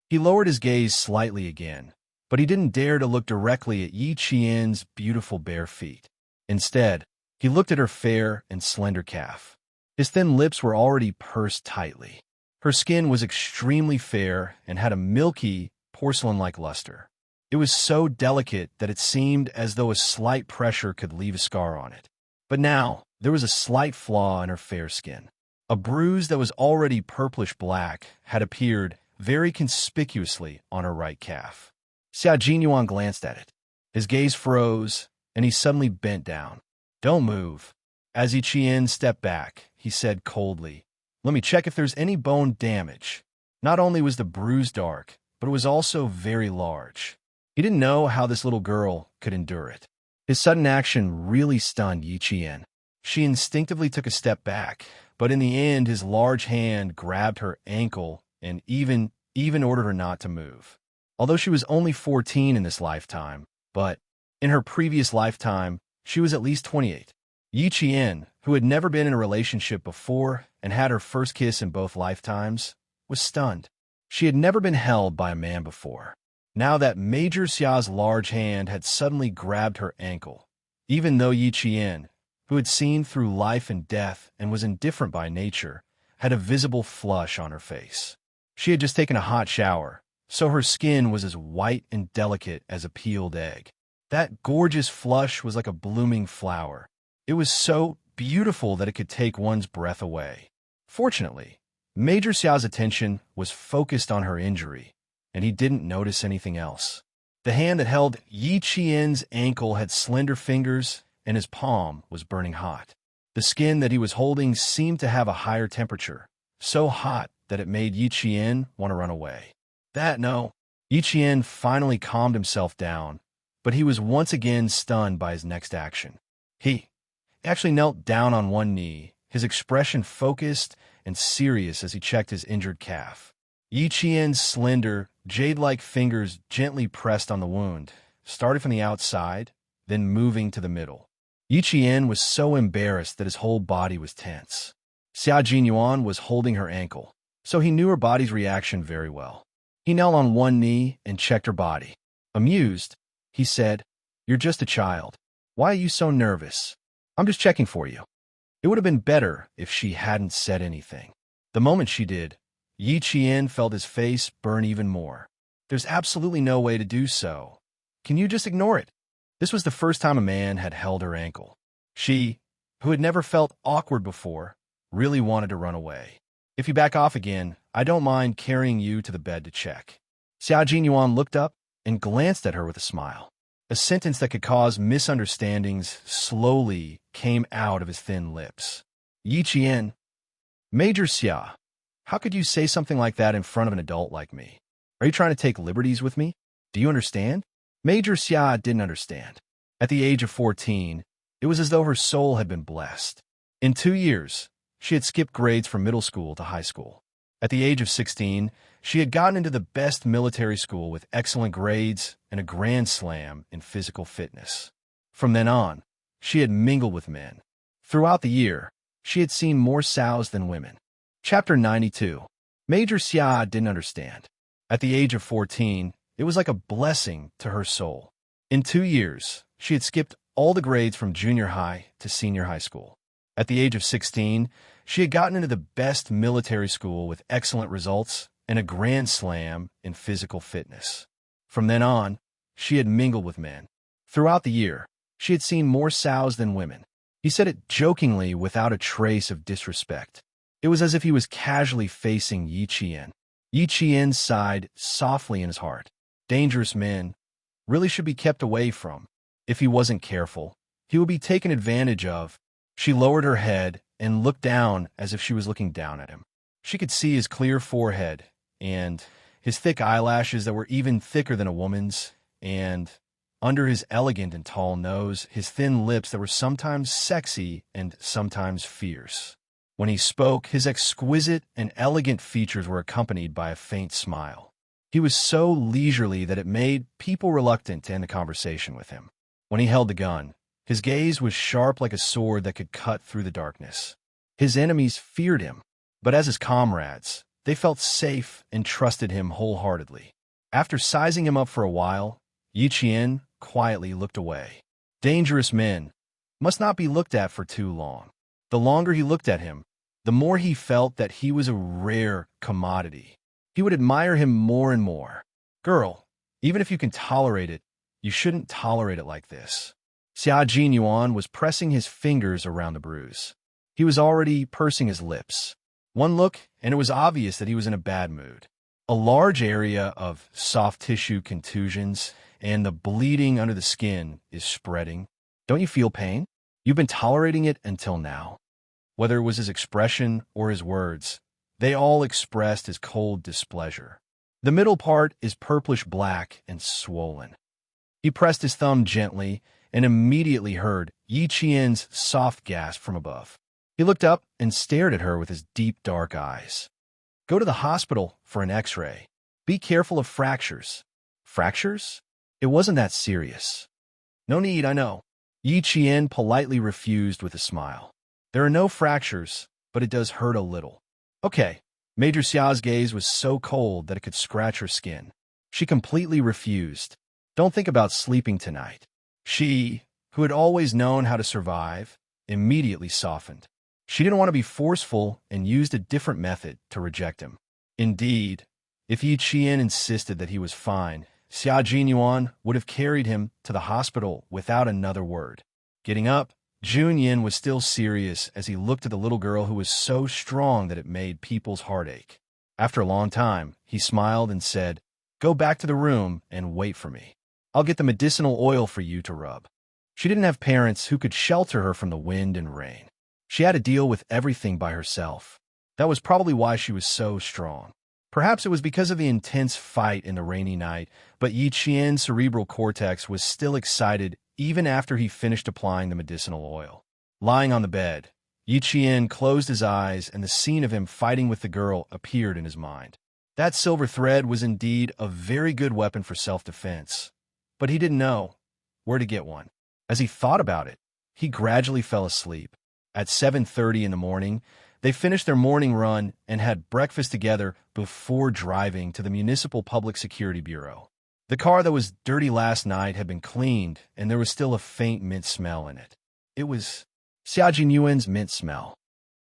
He lowered his gaze slightly again, but he didn't dare to look directly at Yi Qian's beautiful bare feet. Instead, he looked at her fair and slender calf. His thin lips were already pursed tightly. Her skin was extremely fair and had a milky, porcelain-like luster. It was so delicate that it seemed as though a slight pressure could leave a scar on it. But now, there was a slight flaw in her fair skin. A bruise that was already purplish-black had appeared very conspicuously on her right calf. Xia Jinyuan glanced at it. His gaze froze, and he suddenly bent down. Don't move. As Yi Qian stepped back, he said coldly, Let me check if there's any bone damage. Not only was the bruise dark, but it was also very large. He didn't know how this little girl could endure it. His sudden action really stunned Yi Qian. She instinctively took a step back, but in the end his large hand grabbed her ankle and even ordered her not to move. Although she was only 14 in this lifetime, but in her previous lifetime, she was at least 28. Yi Qian, who had never been in a relationship before and had her first kiss in both lifetimes, was stunned. She had never been held by a man before. Now that Major Xia's large hand had suddenly grabbed her ankle, even though Yi Qian, who had seen through life and death and was indifferent by nature, had a visible flush on her face. She had just taken a hot shower, so her skin was as white and delicate as a peeled egg. That gorgeous flush was like a blooming flower. It was so beautiful that it could take one's breath away. Fortunately, Major Xiao's attention was focused on her injury, and he didn't notice anything else. The hand that held Yi Qian's ankle had slender fingers, and his palm was burning hot. The skin that he was holding seemed to have a higher temperature, so hot that it made Yi Qian want to run away. No. Yi Qian finally calmed himself down, but he was once again stunned by his next action. He actually knelt down on one knee, his expression focused and serious as he checked his injured calf. Yi Qian's slender, jade-like fingers gently pressed on the wound, starting from the outside, then moving to the middle. Yi Qian was so embarrassed that his whole body was tense. Xia Jinyuan was holding her ankle, so he knew her body's reaction very well. He knelt on one knee and checked her body. Amused, he said, You're just a child. Why are you so nervous? I'm just checking for you. It would have been better if she hadn't said anything. The moment she did, Yi Qian felt his face burn even more. There's absolutely no way to do so. Can you just ignore it? This was the first time a man had held her ankle. She, who had never felt awkward before, really wanted to run away. If you back off again, I don't mind carrying you to the bed to check. Xiao Yuan looked up and glanced at her with a smile. A sentence that could cause misunderstandings slowly came out of his thin lips. Yi Qian, Major Xia, how could you say something like that in front of an adult like me? Are you trying to take liberties with me? Do you understand? Major Xia didn't understand. At the age of 14, it was as though her soul had been blessed. In 2 years, she had skipped grades from middle school to high school. At the age of 16, she had gotten into the best military school with excellent grades and a grand slam in physical fitness. From then on, she had mingled with men. Throughout the year, she had seen more sows than women. Chapter 92. Major Xia didn't understand. At the age of 14, it was like a blessing to her soul. In 2 years, she had skipped all the grades from junior high to senior high school. At the age of 16, she had gotten into the best military school with excellent results and a grand slam in physical fitness. From then on, she had mingled with men. Throughout the year, she had seen more sows than women. He said it jokingly without a trace of disrespect. It was as if he was casually facing Yi Qian. Yi Qian sighed softly in his heart. Dangerous men really should be kept away from. If he wasn't careful, he would be taken advantage of. She lowered her head and looked down as if she was looking down at him. She could see his clear forehead and his thick eyelashes that were even thicker than a woman's, and under his elegant and tall nose, his thin lips that were sometimes sexy and sometimes fierce. When he spoke, his exquisite and elegant features were accompanied by a faint smile. He was so leisurely that it made people reluctant to end the conversation with him. When he held the gun, his gaze was sharp like a sword that could cut through the darkness. His enemies feared him, but as his comrades, they felt safe and trusted him wholeheartedly. After sizing him up for a while, Yi Qian quietly looked away. Dangerous men must not be looked at for too long. The longer he looked at him, the more he felt that he was a rare commodity. He would admire him more and more. Girl, even if you can tolerate it, you shouldn't tolerate it like this. Xiao Yuan was pressing his fingers around the bruise. He was already pursing his lips. One look, and it was obvious that he was in a bad mood. A large area of soft tissue contusions and the bleeding under the skin is spreading. Don't you feel pain? You've been tolerating it until now. Whether it was his expression or his words, they all expressed his cold displeasure. The middle part is purplish-black and swollen. He pressed his thumb gently and immediately heard Yi Qian's soft gasp from above. He looked up and stared at her with his deep, dark eyes. Go to the hospital for an X-ray. Be careful of fractures. Fractures? It wasn't that serious. No need, I know. Yi Qian politely refused with a smile. There are no fractures, but it does hurt a little. Okay. Major Xiao's gaze was so cold that it could scratch her skin. She completely refused. Don't think about sleeping tonight. She, who had always known how to survive, immediately softened. She didn't want to be forceful and used a different method to reject him. Indeed, if Yi Qian insisted that he was fine, Xiao Yuan would have carried him to the hospital without another word. Getting up, Junyin was still serious as he looked at the little girl who was so strong that it made people's heart ache. After a long time, he smiled and said, Go back to the room and wait for me. I'll get the medicinal oil for you to rub. She didn't have parents who could shelter her from the wind and rain. She had to deal with everything by herself. That was probably why she was so strong. Perhaps it was because of the intense fight in the rainy night, but Yi Qian's cerebral cortex was still excited even after he finished applying the medicinal oil. Lying on the bed, Yi Qian closed his eyes and the scene of him fighting with the girl appeared in his mind. That silver thread was indeed a very good weapon for self-defense, but he didn't know where to get one. As he thought about it, he gradually fell asleep. At 7:30 in the morning, they finished their morning run and had breakfast together before driving to the Municipal Public Security Bureau. The car that was dirty last night had been cleaned, and there was still a faint mint smell in it. It was Xiao Yuan's mint smell.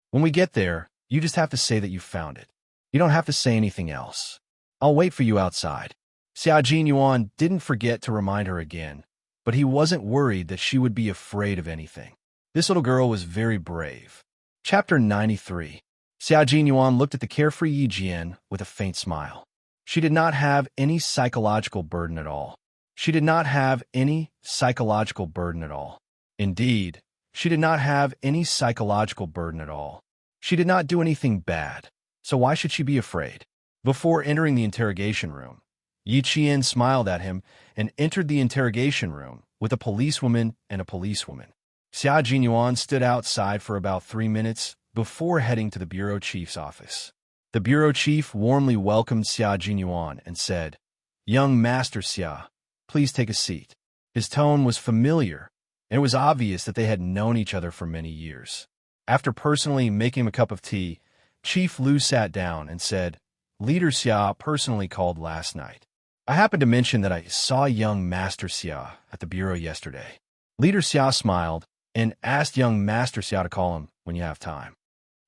When we get there, you just have to say that you found it. You don't have to say anything else. I'll wait for you outside. Xiao Yuan didn't forget to remind her again, but he wasn't worried that she would be afraid of anything. This little girl was very brave. Chapter 93. Xia Jinyuan looked at the carefree Yi Jian with a faint smile. She did not have any psychological burden at all. She did not have any psychological burden at all. Indeed, she did not have any psychological burden at all. She did not do anything bad, so why should she be afraid? Before entering the interrogation room, Yi Qian smiled at him and entered the interrogation room with a policewoman and a policewoman. Xia Jinyuan stood outside for about 3 minutes before heading to the bureau chief's office. The bureau chief warmly welcomed Xia Jinyuan and said, "Young Master Xia, please take a seat." His tone was familiar, and it was obvious that they had known each other for many years. After personally making him a cup of tea, Chief Lu sat down and said, "Leader Xia personally called last night. I happened to mention that I saw young Master Xia at the bureau yesterday." Leader Xia smiled and asked young Master Xia to call him when you have time.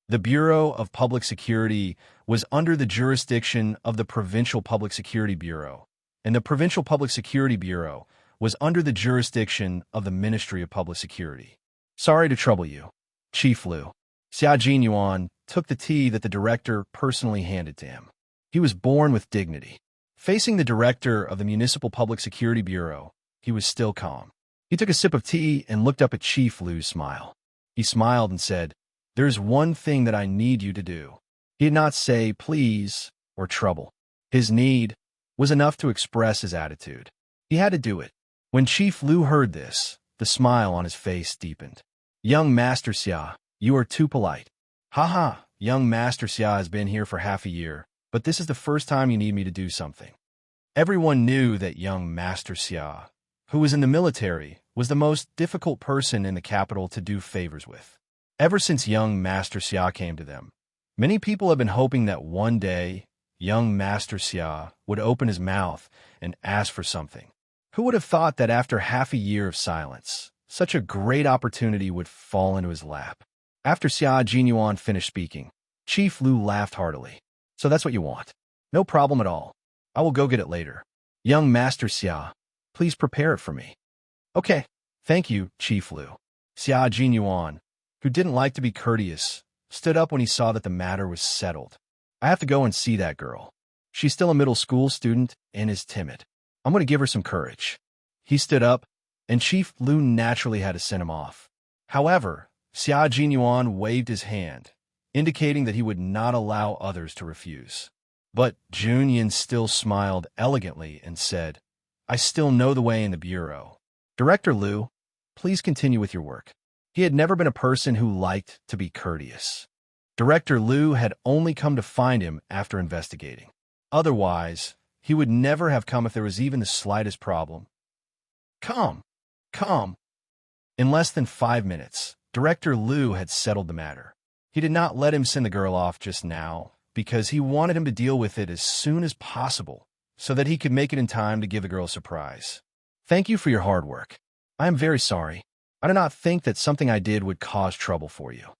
The Bureau of Public Security was under the jurisdiction of the Provincial Public Security Bureau, and the Provincial Public Security Bureau was under the jurisdiction of the Ministry of Public Security. "Sorry to trouble you, Chief Lu." Xia Jinyuan took the tea that the director personally handed to him. He was born with dignity. Facing the director of the Municipal Public Security Bureau, he was still calm. He took a sip of tea and looked up at Chief Lu's smile. He smiled and said, "There's one thing that I need you to do." He did not say please or trouble. His need was enough to express his attitude. He had to do it. When Chief Lu heard this, the smile on his face deepened. "Young Master Xia, you are too polite." "Haha, young Master Xia has been here for half a year, but this is the first time you need me to do something." Everyone knew that young Master Xia, who was in the military, was the most difficult person in the capital to do favors with. Ever since young Master Xia came to them, many people have been hoping that one day, young Master Xia would open his mouth and ask for something. Who would have thought that after half a year of silence, such a great opportunity would fall into his lap? After Xia Jinyuan finished speaking, Chief Lu laughed heartily. "So that's what you want? No problem at all. I will go get it later. Young Master Xia, please prepare it for me." "Okay, thank you, Chief Lu." Xia Jinyuan, who didn't like to be courteous, stood up when he saw that the matter was settled. "I have to go and see that girl. She's still a middle school student and is timid. I'm going to give her some courage." He stood up, and Chief Lu naturally had to send him off. However, Xia Jinyuan waved his hand, indicating that he would not allow others to refuse. But Junyin still smiled elegantly and said, "I still know the way in the bureau. Director Lu, please continue with your work." He had never been a person who liked to be courteous. Director Lu had only come to find him after investigating. Otherwise, he would never have come if there was even the slightest problem. Come. In less than 5 minutes, Director Lu had settled the matter. He did not let him send the girl off just now, because he wanted him to deal with it as soon as possible, so that he could make it in time to give the girl a surprise. "Thank you for your hard work. I am very sorry. I do not think that something I did would cause trouble for you."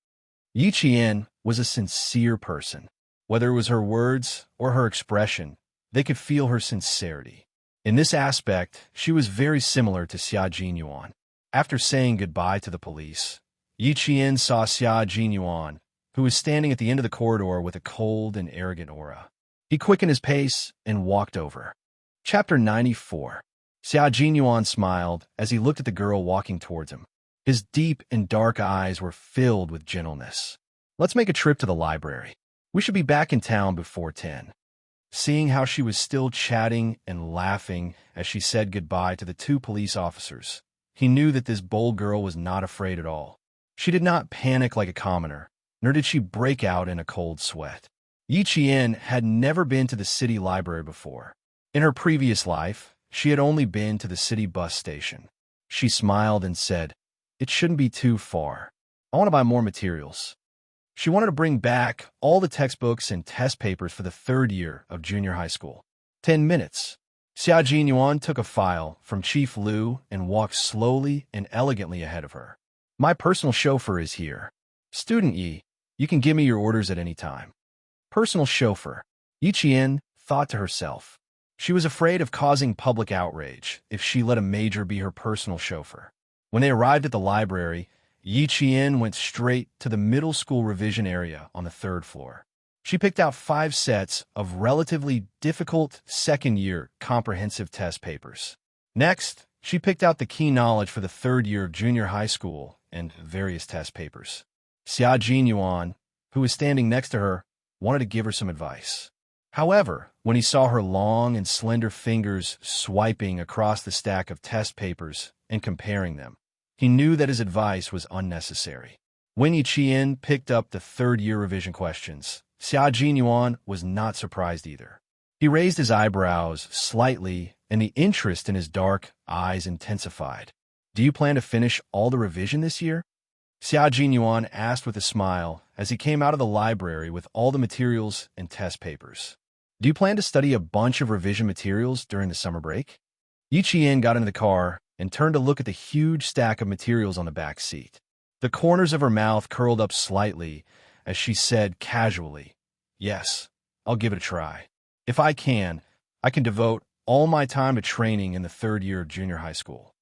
Yi Qian was a sincere person. Whether it was her words or her expression, they could feel her sincerity. In this aspect, she was very similar to Xia Jinyuan. After saying goodbye to the police, Yi Qian saw Xia Jinyuan, who was standing at the end of the corridor with a cold and arrogant aura. He quickened his pace and walked over. Chapter 94. Xia Jinyuan smiled as he looked at the girl walking towards him. His deep and dark eyes were filled with gentleness. "Let's make a trip to the library. We should be back in town before 10. Seeing how she was still chatting and laughing as she said goodbye to the 2 police officers, he knew that this bold girl was not afraid at all. She did not panic like a commoner, nor did she break out in a cold sweat. Yi Qian had never been to the city library before. In her previous life, she had only been to the city bus station. She smiled and said, "It shouldn't be too far. I want to buy more materials." She wanted to bring back all the textbooks and test papers for the 3rd year of junior high school. 10 minutes. Xia Jinyuan took a file from Chief Lu and walked slowly and elegantly ahead of her. "My personal chauffeur is here. Student Yi, you can give me your orders at any time." Personal chauffeur. Yi Qian thought to herself. She was afraid of causing public outrage if she let a major be her personal chauffeur. When they arrived at the library, Yi Qian went straight to the middle school revision area on the third floor. She picked out 5 sets of relatively difficult second-year comprehensive test papers. Next, she picked out the key knowledge for the third year of junior high school and various test papers. Xia Jinyuan, who was standing next to her, wanted to give her some advice. However, when he saw her long and slender fingers swiping across the stack of test papers and comparing them, he knew that his advice was unnecessary. When Yi Qian picked up the third-year revision questions, Xia Jinyuan was not surprised either. He raised his eyebrows slightly, and the interest in his dark eyes intensified. "Do you plan to finish all the revision this year?" Xia Jinyuan asked with a smile as he came out of the library with all the materials and test papers. "Do you plan to study a bunch of revision materials during the summer break?" Yi Qian got into the car and turned to look at the huge stack of materials on the back seat. The corners of her mouth curled up slightly as she said casually, "Yes, I'll give it a try. If I can devote all my time to training in the third year of junior high school."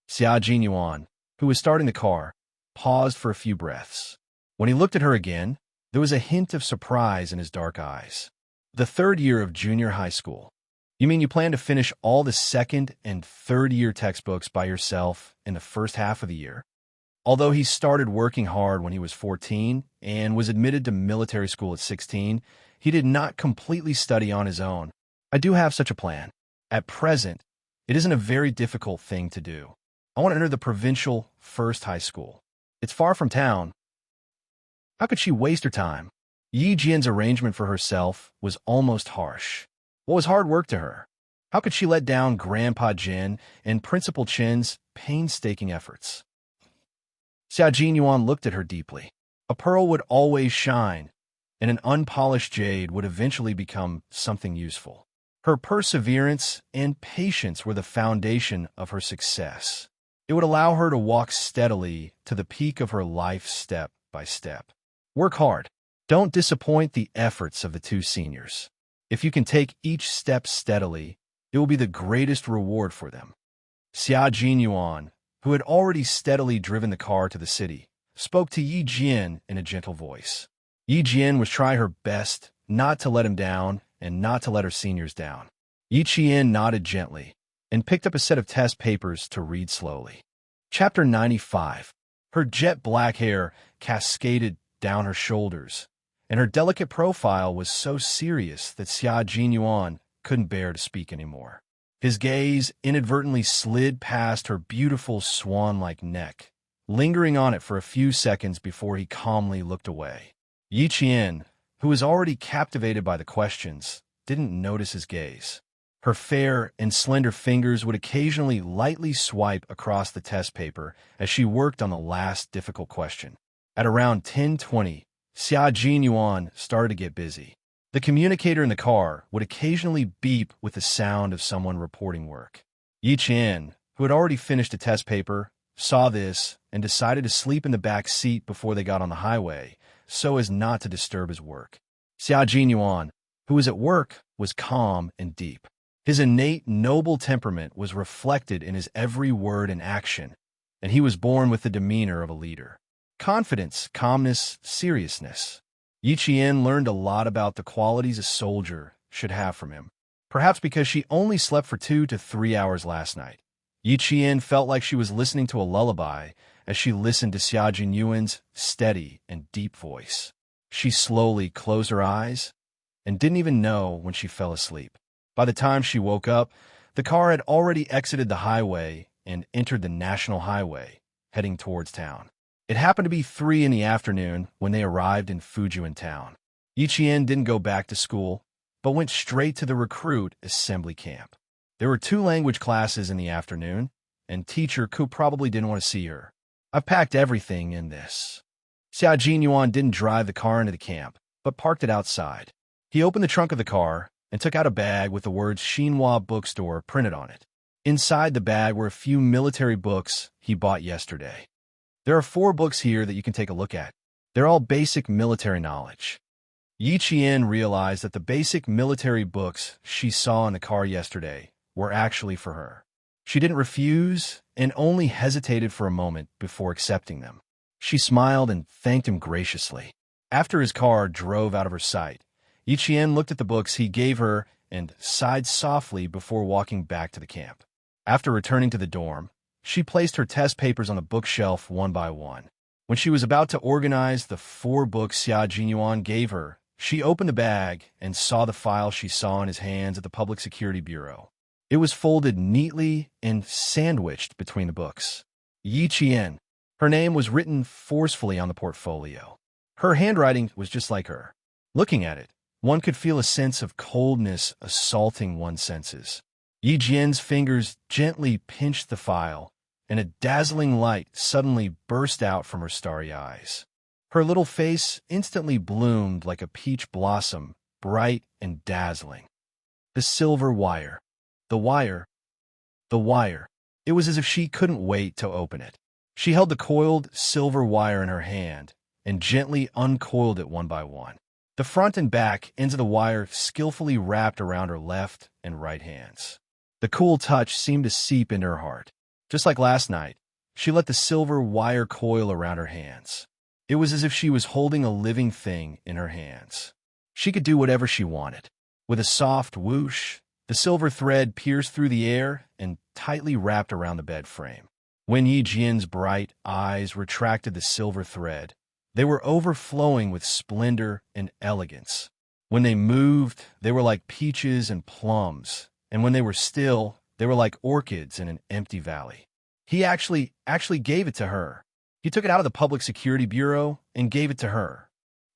Xia Jinyuan, who was starting the car, paused for a few breaths. When he looked at her again, there was a hint of surprise in his dark eyes. "The third year of junior high school? You mean you plan to finish all the second and third year textbooks by yourself in the first half of the year?" Although he started working hard when he was 14 and was admitted to military school at 16, he did not completely study on his own. "I do have such a plan. At present, it isn't a very difficult thing to do. I want to enter the provincial first high school. It's far from town." How could she waste her time? Yi Jian's arrangement for herself was almost harsh. What was hard work to her? How could she let down Grandpa Jin and Principal Chen's painstaking efforts? Xia Jinyuan looked at her deeply. A pearl would always shine, and an unpolished jade would eventually become something useful. Her perseverance and patience were the foundation of her success. It would allow her to walk steadily to the peak of her life step by step. Work hard. Don't disappoint the efforts of the 2 seniors. If you can take each step steadily, it will be the greatest reward for them. Xia Jinyuan, who had already steadily driven the car to the city, spoke to Yi Jian in a gentle voice. Yi Jian was trying her best not to let him down and not to let her seniors down. Yi Qian nodded gently and picked up a set of test papers to read slowly. Chapter 95. Her jet black hair cascaded down her shoulders, and her delicate profile was so serious that Xia Jinyuan couldn't bear to speak anymore. His gaze inadvertently slid past her beautiful swan-like neck, lingering on it for a few seconds before he calmly looked away. Yi Qian, who was already captivated by the questions, didn't notice his gaze. Her fair and slender fingers would occasionally lightly swipe across the test paper as she worked on the last difficult question. At around 10:20, Xia Jinyuan started to get busy. The communicator in the car would occasionally beep with the sound of someone reporting work. Yi Qian, who had already finished a test paper, saw this and decided to sleep in the back seat before they got on the highway, so as not to disturb his work. Xia Jinyuan, who was at work, was calm and deep. His innate noble temperament was reflected in his every word and action, and he was born with the demeanor of a leader. Confidence, calmness, seriousness. Yi Qian learned a lot about the qualities a soldier should have from him. Perhaps because she only slept for 2 to 3 hours last night, Yi Qian felt like she was listening to a lullaby as she listened to Xia Jinyuan's steady and deep voice. She slowly closed her eyes and didn't even know when she fell asleep. By the time she woke up, the car had already exited the highway and entered the national highway, heading towards town. It happened to be 3 in the afternoon when they arrived in Fujian town. Yi Qian didn't go back to school, but went straight to the recruit assembly camp. There were 2 language classes in the afternoon, and teacher Ku probably didn't want to see her. "I've packed everything in this." Xia Jinyuan didn't drive the car into the camp, but parked it outside. He opened the trunk of the car and took out a bag with the words Xinhua Bookstore printed on it. Inside the bag were a few military books he bought yesterday. "There are 4 books here that you can take a look at. They're all basic military knowledge." Yi Qian realized that the basic military books she saw in the car yesterday were actually for her. She didn't refuse and only hesitated for a moment before accepting them. She smiled and thanked him graciously. After his car drove out of her sight, Yiqian looked at the books he gave her and sighed softly before walking back to the camp. After returning to the dorm, she placed her test papers on the bookshelf one by one. When she was about to organize the 4 books Xia Jinyuan gave her, she opened the bag and saw the file she saw in his hands at the Public Security Bureau. It was folded neatly and sandwiched between the books. Yi Qian. Her name was written forcefully on the portfolio. Her handwriting was just like her. Looking at it, one could feel a sense of coldness assaulting one's senses. Yi Jian's fingers gently pinched the file, and a dazzling light suddenly burst out from her starry eyes. Her little face instantly bloomed like a peach blossom, bright and dazzling. The silver wire. The wire. The wire. It was as if she couldn't wait to open it. She held the coiled silver wire in her hand and gently uncoiled it one by one. The front and back ends of the wire skillfully wrapped around her left and right hands. The cool touch seemed to seep into her heart. Just like last night, she let the silver wire coil around her hands. It was as if she was holding a living thing in her hands. She could do whatever she wanted. With a soft whoosh, the silver thread pierced through the air and tightly wrapped around the bed frame. When Yi Jian's bright eyes retracted the silver thread, they were overflowing with splendor and elegance. When they moved, they were like peaches and plums, and when they were still, they were like orchids in an empty valley. He actually gave it to her. He took it out of the Public Security Bureau and gave it to her.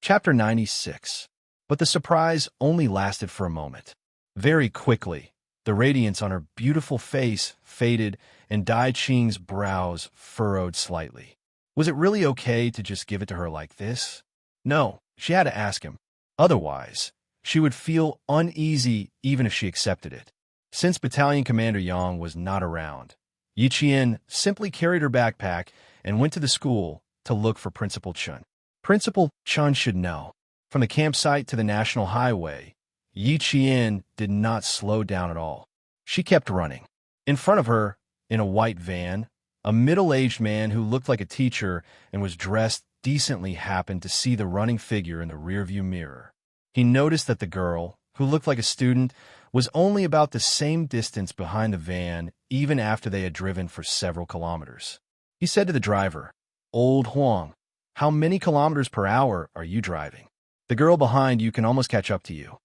Chapter 96. But the surprise only lasted for a moment. Very quickly, the radiance on her beautiful face faded and Dai Qing's brows furrowed slightly. Was it really okay to just give it to her like this? No, she had to ask him. Otherwise, she would feel uneasy even if she accepted it. Since Battalion Commander Yang was not around, Yi Qian simply carried her backpack and went to the school to look for Principal Chun. Principal Chun should know. From the campsite to the national highway, Yi Qian did not slow down at all. She kept running. In front of her, in a white van, a middle-aged man who looked like a teacher and was dressed decently happened to see the running figure in the rearview mirror. He noticed that the girl, who looked like a student, was only about the same distance behind the van even after they had driven for several kilometers. He said to the driver, "Old Huang, how many kilometers per hour are you driving? The girl behind you can almost catch up to you."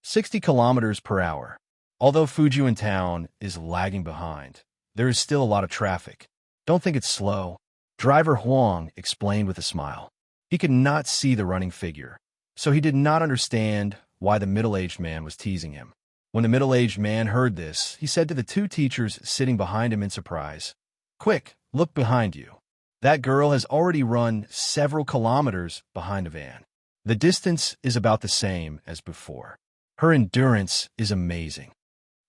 60 kilometers per hour. Although Fujian town is lagging behind, there is still a lot of traffic. Don't think it's slow. Driver Huang explained with a smile. He could not see the running figure, so he did not understand why the middle-aged man was teasing him. When the middle-aged man heard this, he said to the 2 teachers sitting behind him in surprise, "Quick, look behind you. That girl has already run several kilometers behind a van. The distance is about the same as before. Her endurance is amazing."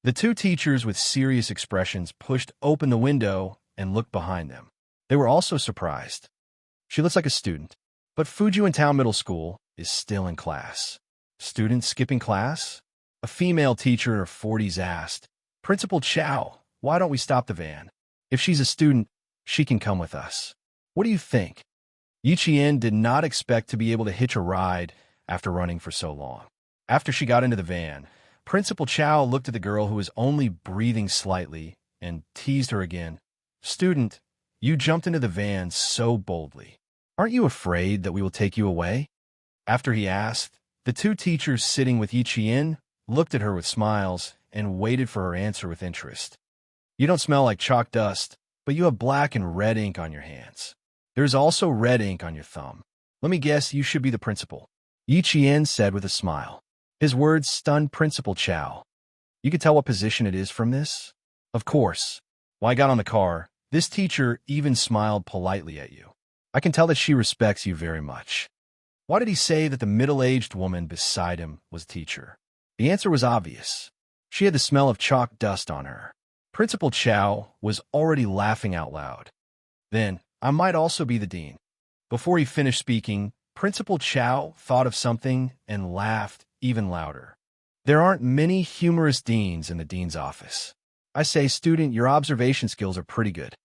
The 2 teachers with serious expressions pushed open the window and looked behind them. They were also surprised. She looks like a student, but Fujian Town Middle School is still in class. Students skipping class? A female teacher in her 40s asked, "Principal Chow, why don't we stop the van? If she's a student, she can come with us. What do you think?" Yi Qian did not expect to be able to hitch a ride after running for so long. After she got into the van, Principal Chow looked at the girl who was only breathing slightly and teased her again. "Student, you jumped into the van so boldly. Aren't you afraid that we will take you away?" After he asked, the 2 teachers sitting with Yi Qian looked at her with smiles and waited for her answer with interest. "You don't smell like chalk dust, but you have black and red ink on your hands. There's also red ink on your thumb. Let me guess, you should be the principal," Yi Qian said with a smile. His words stunned Principal Chow. "You could tell what position it is from this?" "Of course. When I got on the car, this teacher even smiled politely at you. I can tell that she respects you very much." Why did he say that the middle-aged woman beside him was a teacher? The answer was obvious. She had the smell of chalk dust on her. Principal Chow was already laughing out loud. "Then, I might also be the dean." Before he finished speaking, Principal Chow thought of something and laughed even louder. There aren't many humorous deans in the dean's office. I say, student, your observation skills are pretty good.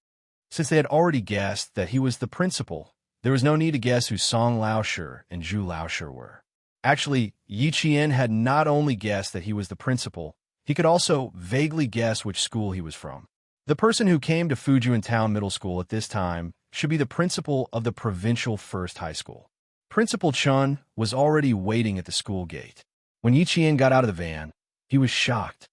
Since they had already guessed that he was the principal, there was no need to guess who Song Laoshi and Zhu Laoshi were. Actually, Yi Qian had not only guessed that he was the principal, he could also vaguely guess which school he was from. The person who came to Fujian Town Middle School at this time should be the principal of the provincial first high school. Principal Chun was already waiting at the school gate. When Yi Qian got out of the van, he was shocked.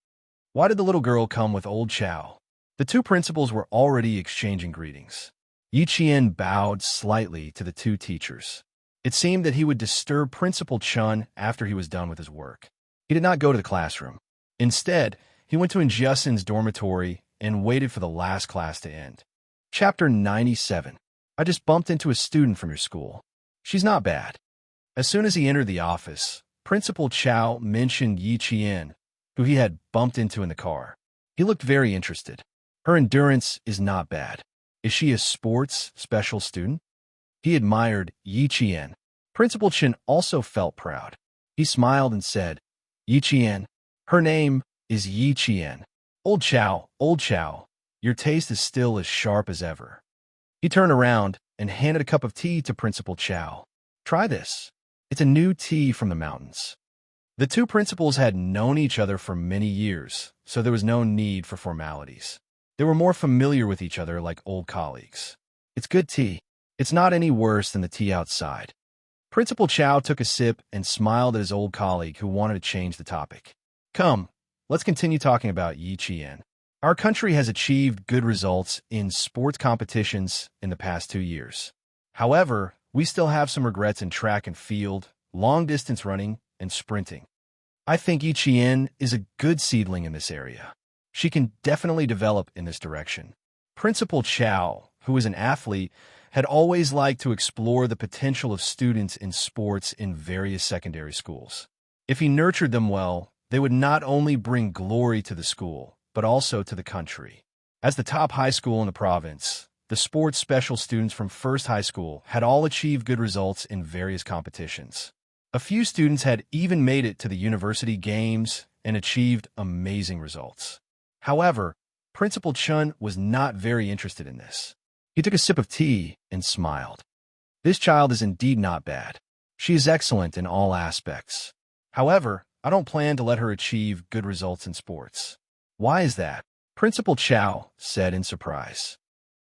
Why did the little girl come with old Chow? The two principals were already exchanging greetings. Yi Qian bowed slightly to the two teachers. It seemed that he would disturb Principal Chun after he was done with his work. He did not go to the classroom. Instead, he went to Xianxia's dormitory and waited for the last class to end. Chapter 97. I just bumped into a student from your school. She's not bad. As soon as he entered the office, Principal Chow mentioned Yi Qian, who he had bumped into in the car. He looked very interested. Her endurance is not bad. Is she a sports special student? He admired Yi Qian. Principal Chen also felt proud. He smiled and said, Yi Qian. Her name is Yi Qian. Old Chow, your taste is still as sharp as ever. He turned around and handed a cup of tea to Principal Chow. Try this. It's a new tea from the mountains. The two principals had known each other for many years, so there was no need for formalities. They were more familiar with each other like old colleagues. It's good tea. It's not any worse than the tea outside. Principal Chow took a sip and smiled at his old colleague who wanted to change the topic. Come, let's continue talking about Yi Qian. Our country has achieved good results in sports competitions in the past 2 years. However, we still have some regrets in track and field, long-distance running, and sprinting. I think Yi Qian is a good seedling in this area. She can definitely develop in this direction. Principal Chow, who is an athlete, had always liked to explore the potential of students in sports in various secondary schools. If he nurtured them well, they would not only bring glory to the school, but also to the country. As the top high school in the province, the sports special students from First High School had all achieved good results in various competitions. A few students had even made it to the university games and achieved amazing results. However, Principal Chun was not very interested in this. He took a sip of tea and smiled. This child is indeed not bad. She is excellent in all aspects. However, I don't plan to let her achieve good results in sports. Why is that? Principal Chow said in surprise.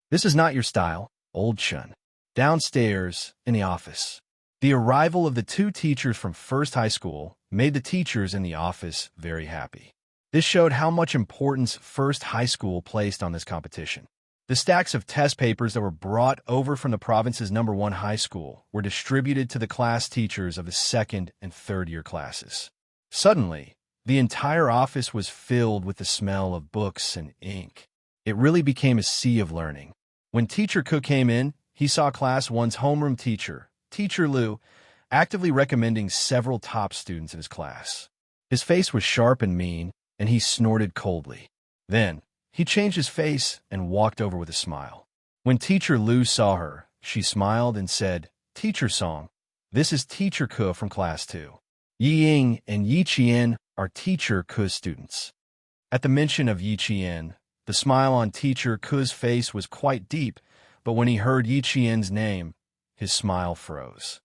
This is not your style, old Chun. Downstairs, in the office. The arrival of the two teachers from First High School made the teachers in the office very happy. This showed how much importance First High School placed on this competition. The stacks of test papers that were brought over from the province's #1 high school were distributed to the class teachers of the second and third year classes. Suddenly, the entire office was filled with the smell of books and ink. It really became a sea of learning. When Teacher Cook came in, he saw Class 1's homeroom teacher, Teacher Liu, actively recommending several top students in his class. His face was sharp and mean, and he snorted coldly. Then, he changed his face and walked over with a smile. When Teacher Liu saw her, she smiled and said, Teacher Song, this is Teacher Ke from Class 2. Yi Ying and Yi Qian are Teacher Ke's students. At the mention of Yi Qian, the smile on Teacher Ke's face was quite deep, but when he heard Yi Qian's name, his smile froze.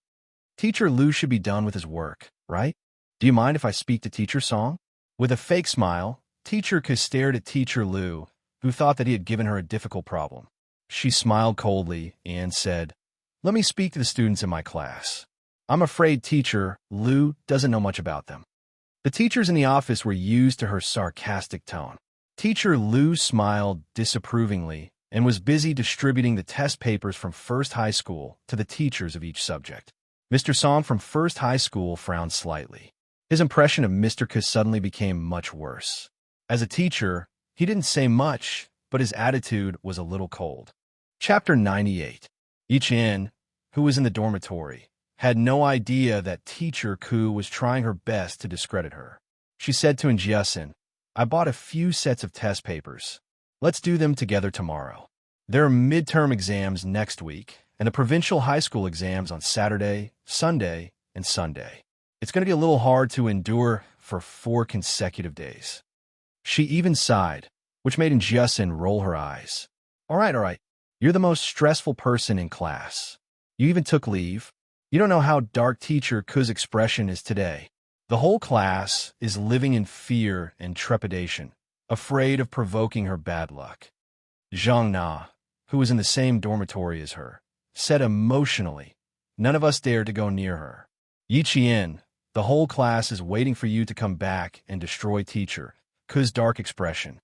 Teacher Liu should be done with his work, right? Do you mind if I speak to Teacher Song? With a fake smile, Teacher Ke stared at Teacher Liu, who thought that he had given her a difficult problem. She smiled coldly and said, Let me speak to the students in my class. I'm afraid Teacher Liu doesn't know much about them. The teachers in the office were used to her sarcastic tone. Teacher Liu smiled disapprovingly and was busy distributing the test papers from First High School to the teachers of each subject. Mr. Song from First High School frowned slightly. His impression of Mr. Ke suddenly became much worse. As a teacher, he didn't say much, but his attitude was a little cold. Chapter 98. Yi Qian, who was in the dormitory, had no idea that Teacher Ke was trying her best to discredit her. She said to Xianxia, I bought a few sets of test papers. Let's do them together tomorrow. There are midterm exams next week, and the provincial high school exams on Saturday, Sunday, and Sunday. It's going to be a little hard to endure for 4 consecutive days. She even sighed. which made Xianxia roll her eyes. All right. You're the most stressful person in class. You even took leave. You don't know how dark teacher Ku's expression is today. The whole class is living in fear and trepidation, afraid of provoking her bad luck. Xianxia, who was in the same dormitory as her, said emotionally, "None of us dared to go near her. Yiqian, the whole class is waiting for you to come back and destroy teacher Ku's dark expression.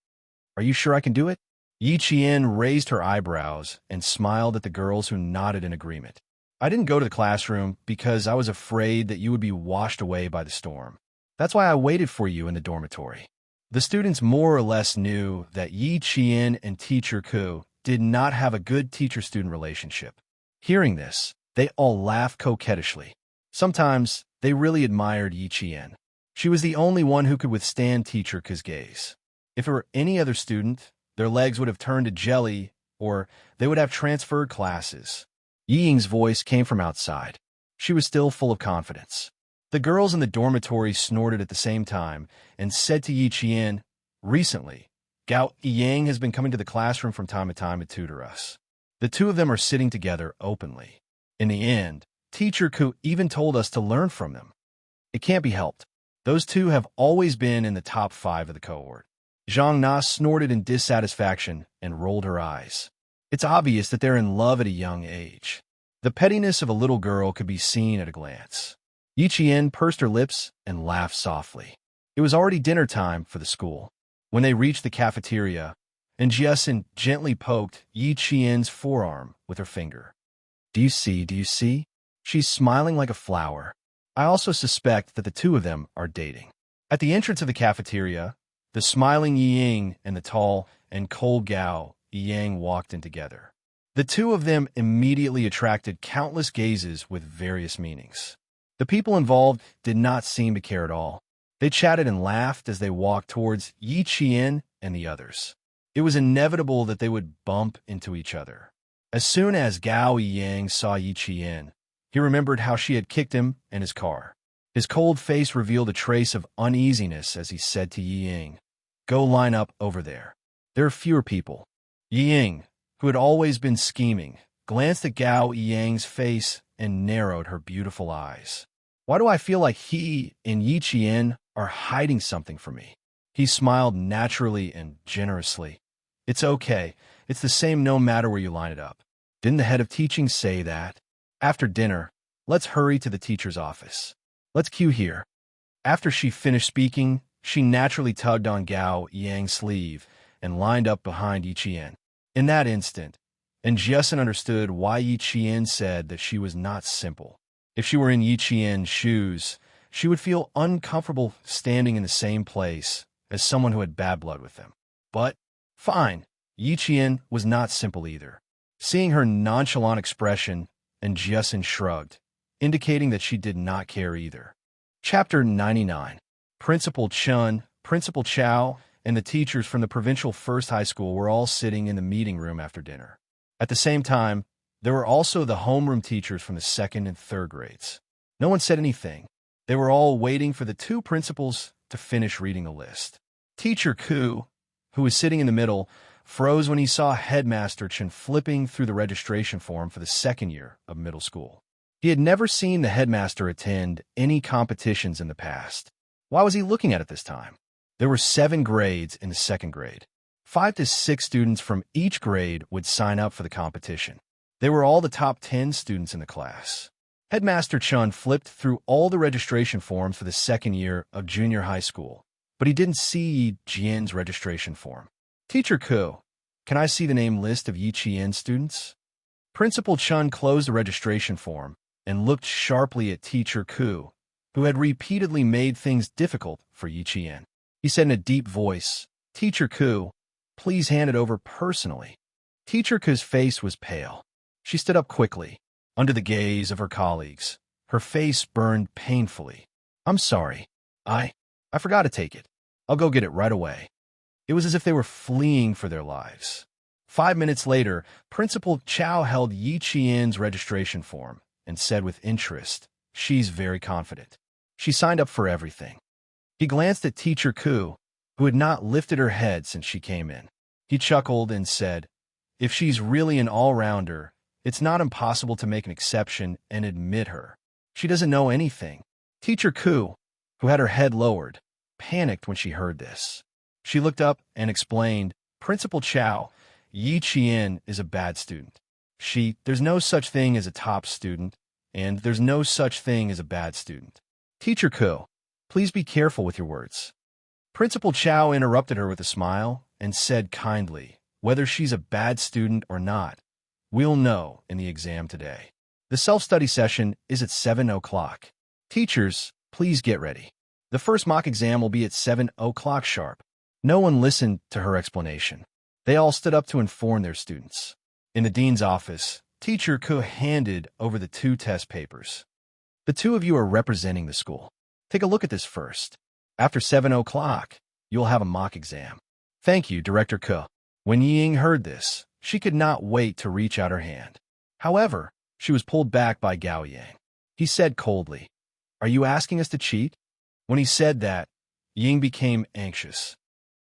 Are you sure I can do it?" Yiqian raised her eyebrows and smiled at the girls who nodded in agreement. "I didn't go to the classroom because I was afraid that you would be washed away by the storm. That's why I waited for you in the dormitory." The students more or less knew that Yiqian and teacher Ku did not have a good teacher-student relationship. Hearing this, they all laughed coquettishly. Sometimes they really admired Yiqian. She was the only one who could withstand teacher Ku's gaze. If it were any other student, their legs would have turned to jelly, or they would have transferred classes. Ying's voice came from outside. She was still full of confidence. The girls in the dormitory snorted at the same time and said to Yiqian, "Recently, Gao Yang has been coming to the classroom from time to time to tutor us. The two of them are sitting together openly. In the end, teacher Ku even told us to learn from them. It can't be helped. Those two have always been in the top 5 of the cohort." Xianxia snorted in dissatisfaction and rolled her eyes. It's obvious that they're in love at a young age. The pettiness of a little girl could be seen at a glance. Yiqian pursed her lips and laughed softly. It was already dinner time for the school. When they reached the cafeteria, and Xianxia gently poked Yiqian's forearm with her finger. Do you see? She's smiling like a flower. I also suspect that the two of them are dating." At the entrance of the cafeteria, the smiling Ying and the tall and cold Gao Yang walked in together. The two of them immediately attracted countless gazes with various meanings. The people involved did not seem to care at all. They chatted and laughed as they walked towards Yiqian and the others. It was inevitable that they would bump into each other. As soon as Gao Yang saw Yiqian, he remembered how she had kicked him and his car. His cold face revealed a trace of uneasiness as he said to Ying, "Go line up over there. There are fewer people." Ying, who had always been scheming, glanced at Gao Yang's face and narrowed her beautiful eyes. "Why do I feel like he and Yiqian are hiding something from me?" He smiled naturally and generously. "It's okay. It's the same no matter where you line it up. Didn't the head of teaching say that? After dinner, let's hurry to the teacher's office. Let's queue here." After she finished speaking, she naturally tugged on Gao Yang's sleeve and lined up behind Yiqian. In that instant, and Xianxia understood why Yiqian said that she was not simple. If she were in Yiqian's shoes, she would feel uncomfortable standing in the same place as someone who had bad blood with them. But, fine, Yiqian was not simple either. Seeing her nonchalant expression, and Xianxia shrugged, indicating that she did not care either. Chapter 99. Principal Chun, Principal Chow, and the teachers from the provincial first high school were all sitting in the meeting room after dinner. At the same time, there were also the homeroom teachers from the 2nd and 3rd grades. No one said anything. They were all waiting for the two principals to finish reading the list. Teacher Ku, who was sitting in the middle, froze when he saw Headmaster Chen flipping through the registration form for the 2nd year of middle school. He had never seen the headmaster attend any competitions in the past. Why was he looking at it this time? There were 7 grades in the 2nd grade. 5 to 6 students from each grade would sign up for the competition. They were all the top 10 students in the class. Headmaster Chun flipped through all the registration forms for the 2nd year of junior high school, but he didn't see Jian's registration form. "Teacher Ku, can I see the name list of Yiqian students?" Principal Chun closed the registration form and looked sharply at Teacher Ku, who had repeatedly made things difficult for Yiqian. He said in a deep voice, "Teacher Ku, please hand it over personally." Teacher Ku's face was pale. She stood up quickly, under the gaze of her colleagues. Her face burned painfully. "I'm sorry. I forgot to take it. I'll go get it right away." It was as if they were fleeing for their lives. 5 minutes later, Principal Chow held Yiqian's registration form and said with interest, "She's very confident. She signed up for everything." He glanced at Teacher Ku, who had not lifted her head since she came in. He chuckled and said, "If she's really an all-rounder, it's not impossible to make an exception and admit her. She doesn't know anything." Teacher Ku, who had her head lowered, panicked when she heard this. She looked up and explained, "Principal Chow, Yi Qian is a bad student. There's no such thing as a top student, and there's no such thing as a bad student." Teacher Ku, please be careful with your words. Principal Chow interrupted her with a smile and said kindly, "Whether she's a bad student or not, we'll know in the exam today. The self-study session is at 7 o'clock. Teachers, please get ready. The first mock exam will be at 7 o'clock sharp." No one listened to her explanation. They all stood up to inform their students. In the dean's office, Teacher Ku handed over the 2 test papers. "The 2 of you are representing the school. Take a look at this first. After 7 o'clock, you'll have a mock exam." "Thank you, Director Ku." When Ying heard this, she could not wait to reach out her hand. However, she was pulled back by Gao Yang. He said coldly, "Are you asking us to cheat?" When he said that, Ying became anxious.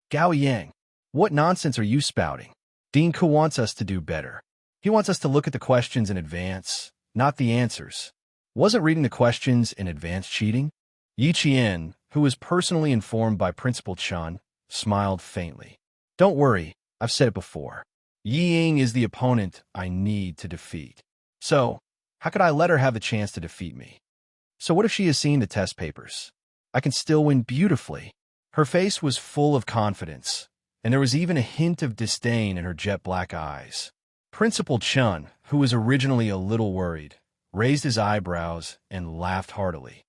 "Gao Yang, what nonsense are you spouting? Dean Ku wants us to do better. He wants us to look at the questions in advance, not the answers. Wasn't reading the questions in advance cheating?" Yi Qian, who was personally informed by Principal Chun, smiled faintly. "Don't worry, I've said it before. Yi Ying is the opponent I need to defeat. So, how could I let her have the chance to defeat me? So what if she has seen the test papers? I can still win beautifully." Her face was full of confidence, and there was even a hint of disdain in her jet-black eyes. Principal Chun, who was originally a little worried, raised his eyebrows and laughed heartily.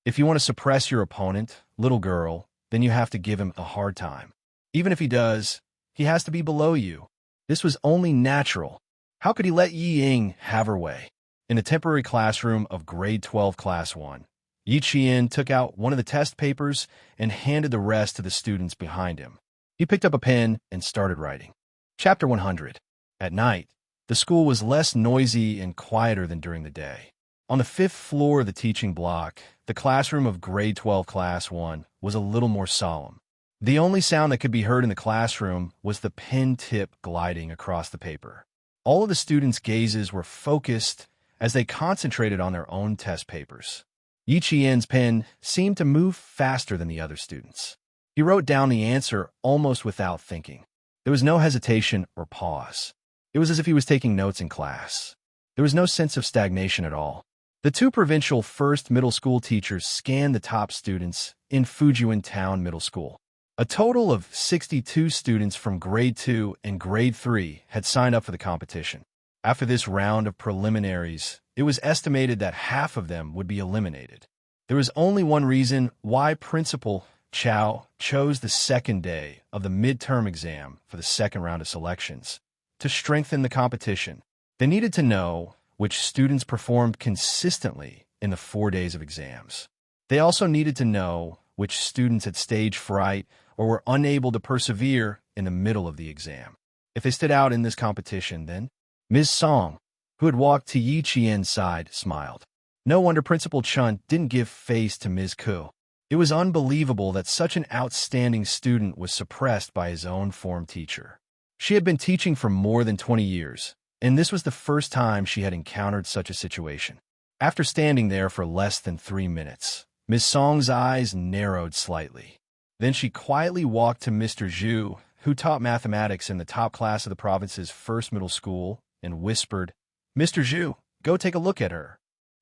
"If you want to suppress your opponent, little girl, then you have to give him a hard time. Even if he does, he has to be below you. This was only natural. How could he let Yi Ying have her way?" In the temporary classroom of Grade 12 Class 1, Yi Qian took out one of the test papers and handed the rest to the students behind him. He picked up a pen and started writing. Chapter 100. At night, the school was less noisy and quieter than during the day. On the 5th floor of the teaching block, the classroom of Grade 12 Class 1 was a little more solemn. The only sound that could be heard in the classroom was the pen tip gliding across the paper. All of the students' gazes were focused as they concentrated on their own test papers. Yi Qian's pen seemed to move faster than the other students. He wrote down the answer almost without thinking. There was no hesitation or pause. It was as if he was taking notes in class. There was no sense of stagnation at all. The 2 provincial first middle school teachers scanned the top students in Fujian Town Middle School. A total of 62 students from Grade 2 and Grade 3 had signed up for the competition. After this round of preliminaries, it was estimated that half of them would be eliminated. There was only one reason why Principal Chow chose the second day of the midterm exam for the second round of selections: to strengthen the competition. They needed to know which students performed consistently in the 4 days of exams. They also needed to know which students had stage fright or were unable to persevere in the middle of the exam. If they stood out in this competition, then Ms. Song, who had walked to Yi Qian's side, smiled. No wonder Principal Chun didn't give face to Ms. Ku. It was unbelievable that such an outstanding student was suppressed by his own form teacher. She had been teaching for more than 20 years, and this was the first time she had encountered such a situation. After standing there for less than 3 minutes, Ms. Song's eyes narrowed slightly. Then she quietly walked to Mr. Zhu, who taught mathematics in the top class of the province's first middle school, and whispered, "Mr. Zhu, go take a look at her."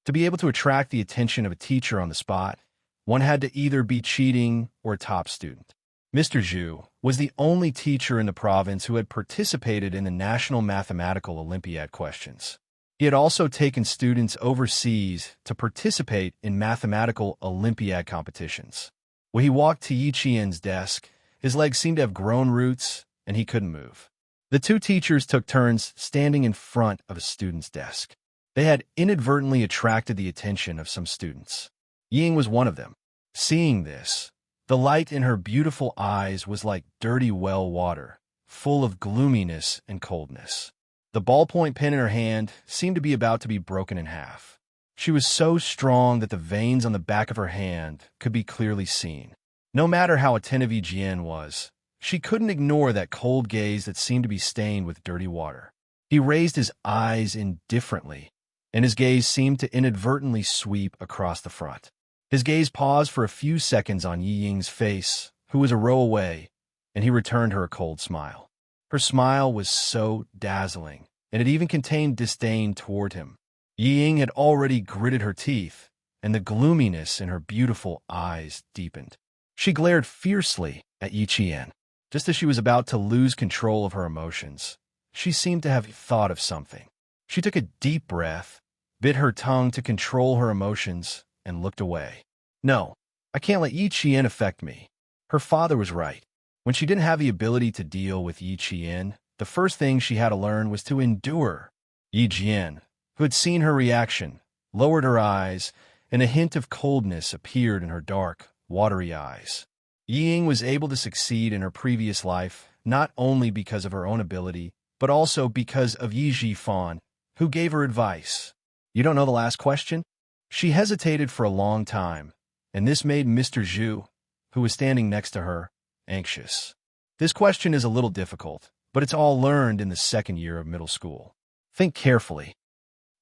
To be able to attract the attention of a teacher on the spot, one had to either be cheating or a top student. Mr. Zhu was the only teacher in the province who had participated in the National Mathematical Olympiad questions. He had also taken students overseas to participate in mathematical Olympiad competitions. When he walked to Yi Qian's desk, his legs seemed to have grown roots, and he couldn't move. The 2 teachers took turns standing in front of a student's desk. They had inadvertently attracted the attention of some students. Ying was one of them. Seeing this, the light in her beautiful eyes was like dirty well water, full of gloominess and coldness. The ballpoint pen in her hand seemed to be about to be broken in half. She was so strong that the veins on the back of her hand could be clearly seen. No matter how attentive Yi Jian was, she couldn't ignore that cold gaze that seemed to be stained with dirty water. He raised his eyes indifferently, and his gaze seemed to inadvertently sweep across the front. His gaze paused for a few seconds on Yi Ying's face, who was a row away, and he returned her a cold smile. Her smile was so dazzling, and it even contained disdain toward him. Yi Ying had already gritted her teeth, and the gloominess in her beautiful eyes deepened. She glared fiercely at Yi Qian. Just as she was about to lose control of her emotions, she seemed to have thought of something. She took a deep breath, bit her tongue to control her emotions, and looked away. No, I can't let Yi Qian affect me. Her father was right. When she didn't have the ability to deal with Yi Qian, the first thing she had to learn was to endure. Yi Jian, who had seen her reaction, lowered her eyes, and a hint of coldness appeared in her dark, watery eyes. Yi Ying was able to succeed in her previous life, not only because of her own ability, but also because of Yi Jifan, who gave her advice. You don't know the last question? She hesitated for a long time, and this made Mr. Zhu, who was standing next to her, anxious. This question is a little difficult, but it's all learned in the second year of middle school. Think carefully.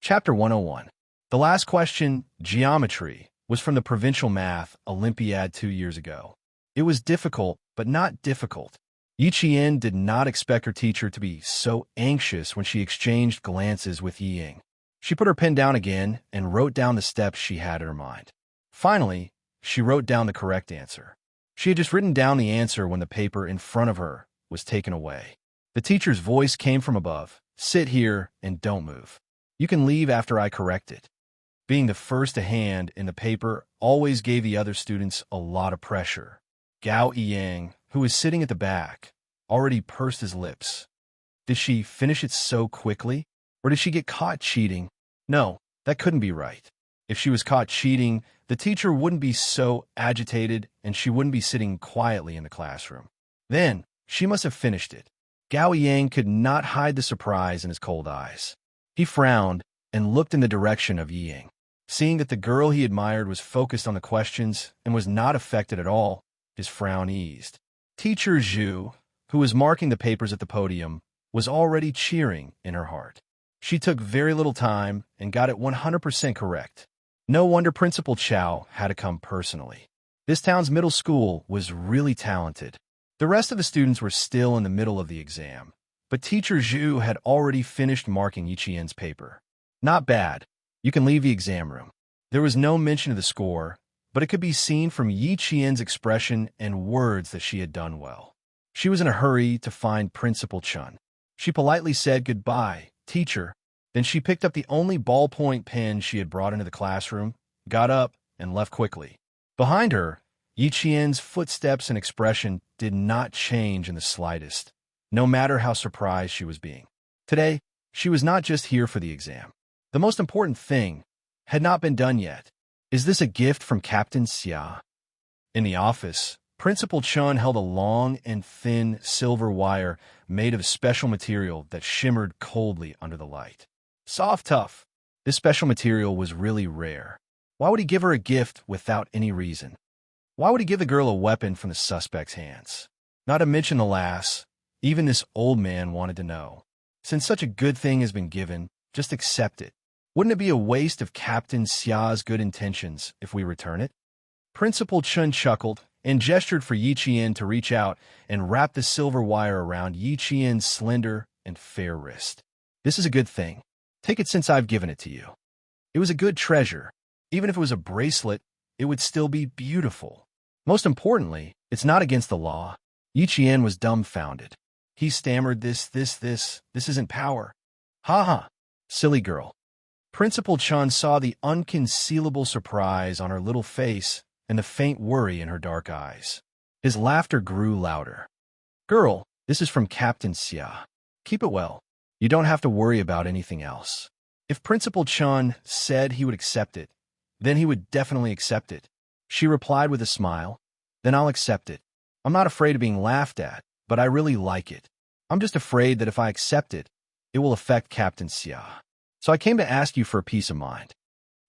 Chapter 101. The last question, geometry, was from the Provincial Math Olympiad 2 years ago. It was difficult, but not difficult. Yi Qian did not expect her teacher to be so anxious when she exchanged glances with Yi Ying. She put her pen down again and wrote down the steps she had in her mind. Finally, she wrote down the correct answer. She had just written down the answer when the paper in front of her was taken away. The teacher's voice came from above. Sit here and don't move. You can leave after I correct it. Being the first to hand in the paper always gave the other students a lot of pressure. Gao Yiyang, who was sitting at the back, already pursed his lips. Did she finish it so quickly? Or did she get caught cheating? No, that couldn't be right. If she was caught cheating, the teacher wouldn't be so agitated and she wouldn't be sitting quietly in the classroom. Then, she must have finished it. Gao Yang could not hide the surprise in his cold eyes. He frowned and looked in the direction of Yi Ying. Seeing that the girl he admired was focused on the questions and was not affected at all, his frown eased. Teacher Zhu, who was marking the papers at the podium, was already cheering in her heart. She took very little time and got it 100% correct. No wonder Principal Chow had to come personally. This town's middle school was really talented. The rest of the students were still in the middle of the exam, but Teacher Zhu had already finished marking Yi Qian's paper. Not bad. You can leave the exam room. There was no mention of the score, but it could be seen from Yi Qian's expression and words that she had done well. She was in a hurry to find Principal Chun. She politely said goodbye, teacher. Then she picked up the only ballpoint pen she had brought into the classroom, got up, and left quickly. Behind her, Yi Qian's footsteps and expression did not change in the slightest, no matter how surprised she was being. Today, she was not just here for the exam. The most important thing had not been done yet. Is this a gift from Captain Xia? In the office, Principal Chun held a long and thin silver wire made of special material that shimmered coldly under the light. Soft tough. This special material was really rare. Why would he give her a gift without any reason? Why would he give the girl a weapon from the suspect's hands? Not to mention the lass, even this old man wanted to know. Since such a good thing has been given, just accept it. Wouldn't it be a waste of Captain Xia's good intentions if we return it? Principal Chun chuckled and gestured for Yi Qian to reach out and wrap the silver wire around Yi Qian's slender and fair wrist. This is a good thing. Take it since I've given it to you. It was a good treasure. Even if it was a bracelet, it would still be beautiful. Most importantly, it's not against the law. Yi Qian was dumbfounded. He stammered this isn't power. Ha ha, silly girl. Principal Chun saw the unconcealable surprise on her little face and the faint worry in her dark eyes. His laughter grew louder. Girl, this is from Captain Xia. Keep it well. You don't have to worry about anything else. If Principal Chun said he would accept it, then he would definitely accept it. She replied with a smile. Then I'll accept it. I'm not afraid of being laughed at, but I really like it. I'm just afraid that if I accept it, it will affect Captain Xia. So I came to ask you for a peace of mind.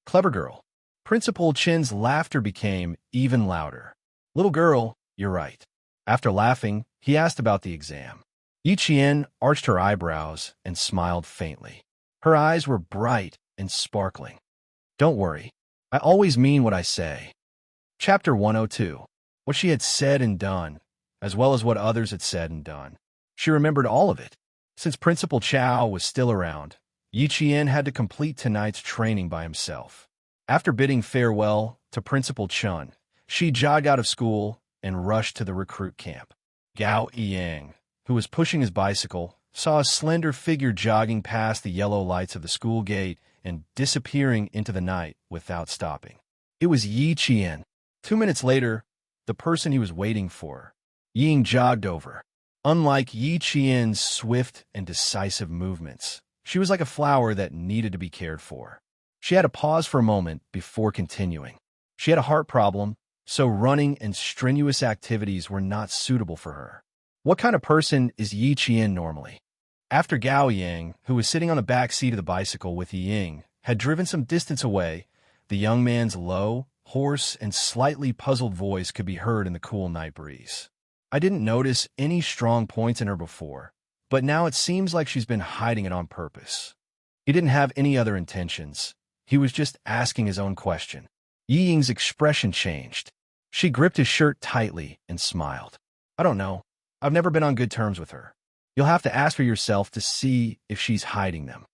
Clever girl. Principal Chin's laughter became even louder. Little girl, you're right. After laughing, he asked about the exam. Yi Qian arched her eyebrows and smiled faintly. Her eyes were bright and sparkling. Don't worry. I always mean what I say. Chapter 102. What she had said and done, as well as what others had said and done. She remembered all of it. Since Principal Chao was still around, Yi Qian had to complete tonight's training by himself. After bidding farewell to Principal Chun, she jogged out of school and rushed to the recruit camp. Gao Yang, who was pushing his bicycle, saw a slender figure jogging past the yellow lights of the school gate and disappearing into the night without stopping. It was Yi Qian. 2 minutes later, the person he was waiting for, Ying, jogged over. Unlike Yi Qian's swift and decisive movements, she was like a flower that needed to be cared for. She had to pause for a moment before continuing. She had a heart problem, so running and strenuous activities were not suitable for her. What kind of person is Yi Qian normally? After Gao Yang, who was sitting on the back seat of the bicycle with Ying, had driven some distance away, the young man's low, hoarse, and slightly puzzled voice could be heard in the cool night breeze. I didn't notice any strong points in her before, but now it seems like she's been hiding it on purpose. He didn't have any other intentions. He was just asking his own question. Yi Ying's expression changed. She gripped his shirt tightly and smiled. I don't know. I've never been on good terms with her. You'll have to ask for yourself to see if she's hiding them.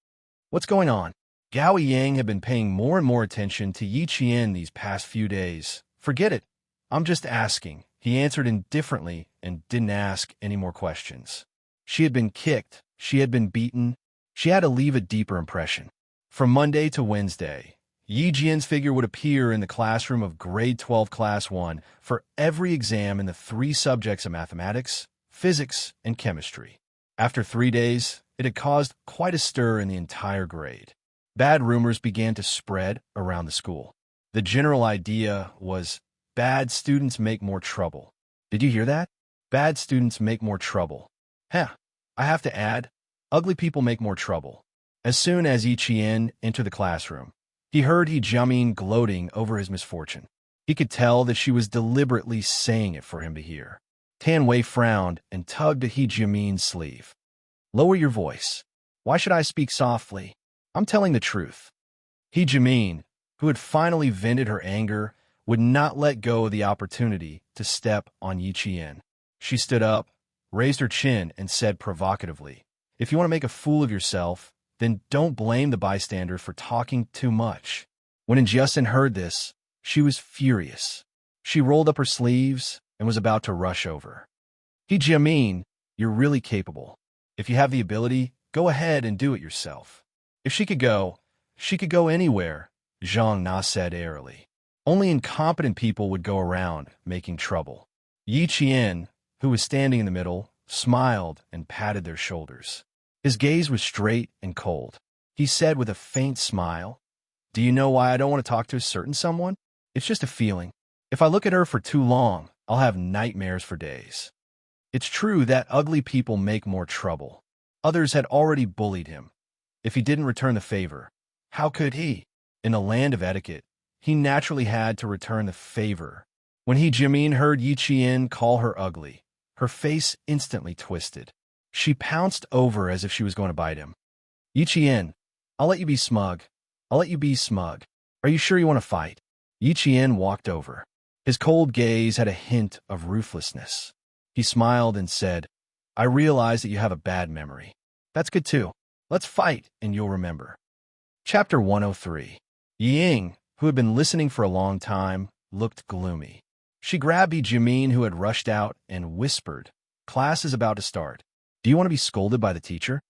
What's going on? Gao Yang had been paying more and more attention to Yi Qian these past few days. Forget it. I'm just asking. He answered indifferently and didn't ask any more questions. She had been kicked. She had been beaten. She had to leave a deeper impression. From Monday to Wednesday, Yi Jian's figure would appear in the classroom of grade 12 class 1 for every exam in the 3 subjects of mathematics, physics, and chemistry. After 3 days, it had caused quite a stir in the entire grade. Bad rumors began to spread around the school. The general idea was, bad students make more trouble. Did you hear that? Bad students make more trouble. Heh, I have to add, ugly people make more trouble. As soon as Yi Qian entered the classroom, he heard He Jiamin gloating over his misfortune. He could tell that she was deliberately saying it for him to hear. Tan Wei frowned and tugged at He Jiamin's sleeve. Lower your voice. Why should I speak softly? I'm telling the truth. He Jiamin, who had finally vented her anger, would not let go of the opportunity to step on Yi Qian. She stood up, raised her chin, and said provocatively, if you want to make a fool of yourself, then don't blame the bystander for talking too much. When Jiasin heard this, she was furious. She rolled up her sleeves and was about to rush over. He Jiamin, you're really capable. If you have the ability, go ahead and do it yourself. If she could go anywhere, Zhang Na said airily. Only incompetent people would go around making trouble. Yi Qian, who was standing in the middle, smiled and patted their shoulders. His gaze was straight and cold. He said with a faint smile, do you know why I don't want to talk to a certain someone? It's just a feeling. If I look at her for too long, I'll have nightmares for days. It's true that ugly people make more trouble. Others had already bullied him. If he didn't return the favor, how could he? In the land of etiquette, he naturally had to return the favor. When He Jiamin heard Yi Qian call her ugly, her face instantly twisted. She pounced over as if she was going to bite him. Yi Qian, I'll let you be smug. I'll let you be smug. Are you sure you want to fight? Yi Qian walked over. His cold gaze had a hint of ruthlessness. He smiled and said, I realize that you have a bad memory. That's good too. Let's fight and you'll remember. Chapter 103. Ying, who had been listening for a long time, looked gloomy. She grabbed Yi Jiamin, who had rushed out, and whispered, class is about to start. Do you want to be scolded by the teacher?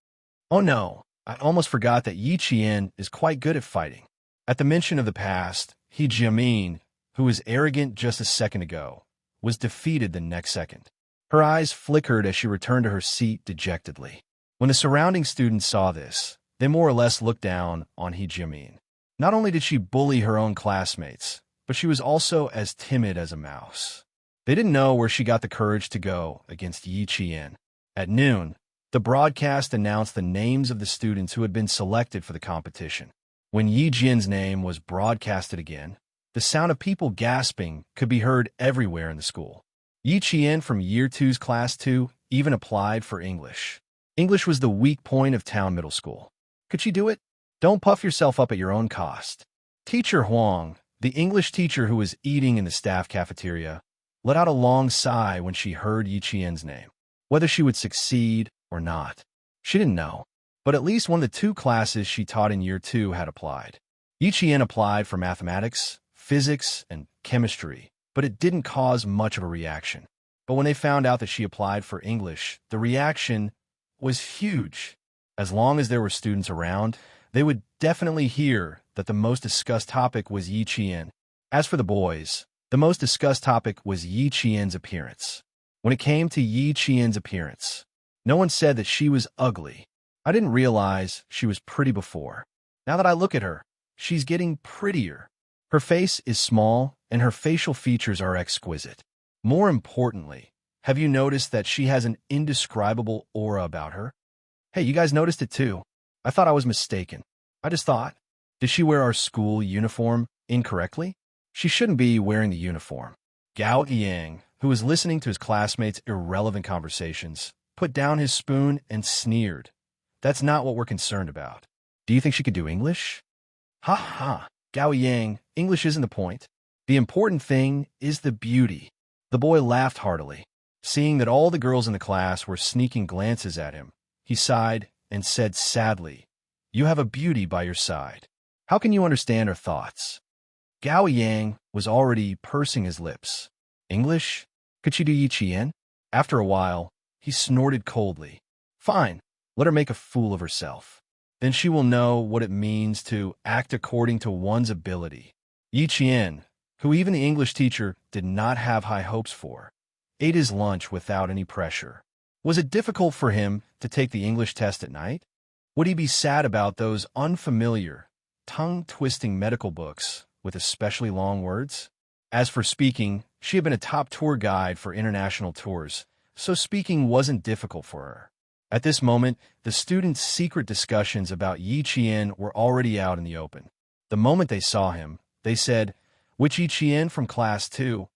Oh no, I almost forgot that Yi Qian is quite good at fighting. At the mention of the past, He Jiamin, who was arrogant just a second ago, was defeated the next second. Her eyes flickered as she returned to her seat dejectedly. When the surrounding students saw this, they more or less looked down on He Jiamin. Not only did she bully her own classmates, but she was also as timid as a mouse. They didn't know where she got the courage to go against Yi Qian. At noon, the broadcast announced the names of the students who had been selected for the competition. When Yi Jian's name was broadcasted again, the The sound of people gasping could be heard everywhere in the school. Yi Qian from Year 2's Class 2 even applied for English. English was the weak point of Town Middle School. Could she do it? Don't puff yourself up at your own cost. Teacher Huang, the English teacher who was eating in the staff cafeteria, let out a long sigh when she heard Yi Qian's name. Whether she would succeed or not, she didn't know. But at least one of the 2 classes she taught in Year 2 had applied. Yi Qian applied for mathematics, physics, and chemistry, but it didn't cause much of a reaction. But when they found out that she applied for English, the reaction was huge. As long as there were students around, they would definitely hear that the most discussed topic was Yi Qian. As for the boys, the most discussed topic was Yi Qian's appearance. When it came to Yi Qian's appearance, no one said that she was ugly. I didn't realize she was pretty before. Now that I look at her, she's getting prettier. Her face is small, and her facial features are exquisite. More importantly, have you noticed that she has an indescribable aura about her? Hey, you guys noticed it too. I thought I was mistaken. I just thought, did she wear our school uniform incorrectly? She shouldn't be wearing the uniform. Gao Yang, who was listening to his classmates' irrelevant conversations, put down his spoon and sneered. That's not what we're concerned about. Do you think she could do English? Ha ha, Gao Yang, English isn't the point. The important thing is the beauty. The boy laughed heartily. Seeing that all the girls in the class were sneaking glances at him, he sighed and said sadly, "You have a beauty by your side. How can you understand her thoughts?" Gao Yang was already pursing his lips. English? Could she do Yi Qian? After a while, he snorted coldly. Fine, let her make a fool of herself. Then she will know what it means to act according to one's ability. Yi Qian, who even the English teacher did not have high hopes for, ate his lunch without any pressure. Was it difficult for him to take the English test at night? Would he be sad about those unfamiliar, tongue-twisting medical books with especially long words? As for speaking, she had been a top tour guide for international tours, so speaking wasn't difficult for her. At this moment, the students' secret discussions about Yi Qian were already out in the open. The moment they saw him, they said, "Which Yi Qian from Class 2?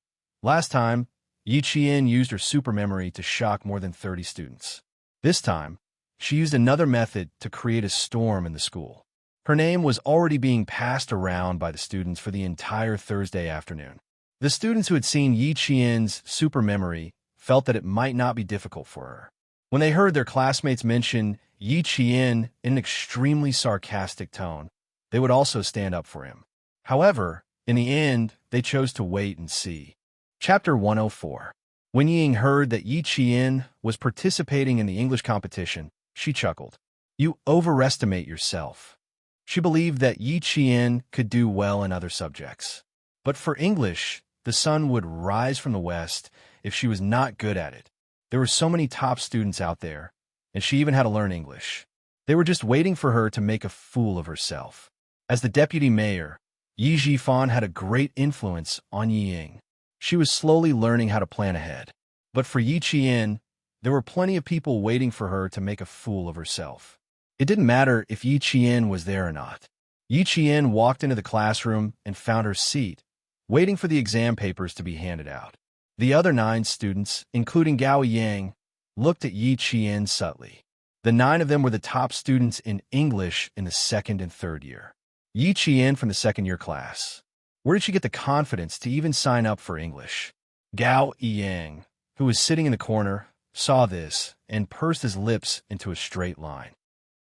Last time, Yi Qian used her super memory to shock more than 30 students. This time, she used another method to create a storm in the school." Her name was already being passed around by the students for the entire Thursday afternoon. The students who had seen Yi Qian's super memory felt that it might not be difficult for her. When they heard their classmates mention Yi Qian in an extremely sarcastic tone, they would also stand up for him. However, in the end, they chose to wait and see. Chapter 104. When Ying heard that Yi Qian was participating in the English competition, she chuckled. "You overestimate yourself." She believed that Yi Qian could do well in other subjects. But for English, the sun would rise from the west if she was not good at it. There were so many top students out there, and she even had to learn English. They were just waiting for her to make a fool of herself. As the deputy mayor, Yi Zhifan had a great influence on Yi Ying. She was slowly learning how to plan ahead. But for Yi Qian, there were plenty of people waiting for her to make a fool of herself. It didn't matter if Yi Qian was there or not. Yi Qian walked into the classroom and found her seat, waiting for the exam papers to be handed out. The other 9 students, including Gao Yang, looked at Yi Qian subtly. The 9 of them were the top students in English in the 2nd and 3rd year. Yi Qian from the 2nd year class. Where did she get the confidence to even sign up for English? Gao Yang, who was sitting in the corner, saw this and pursed his lips into a straight line.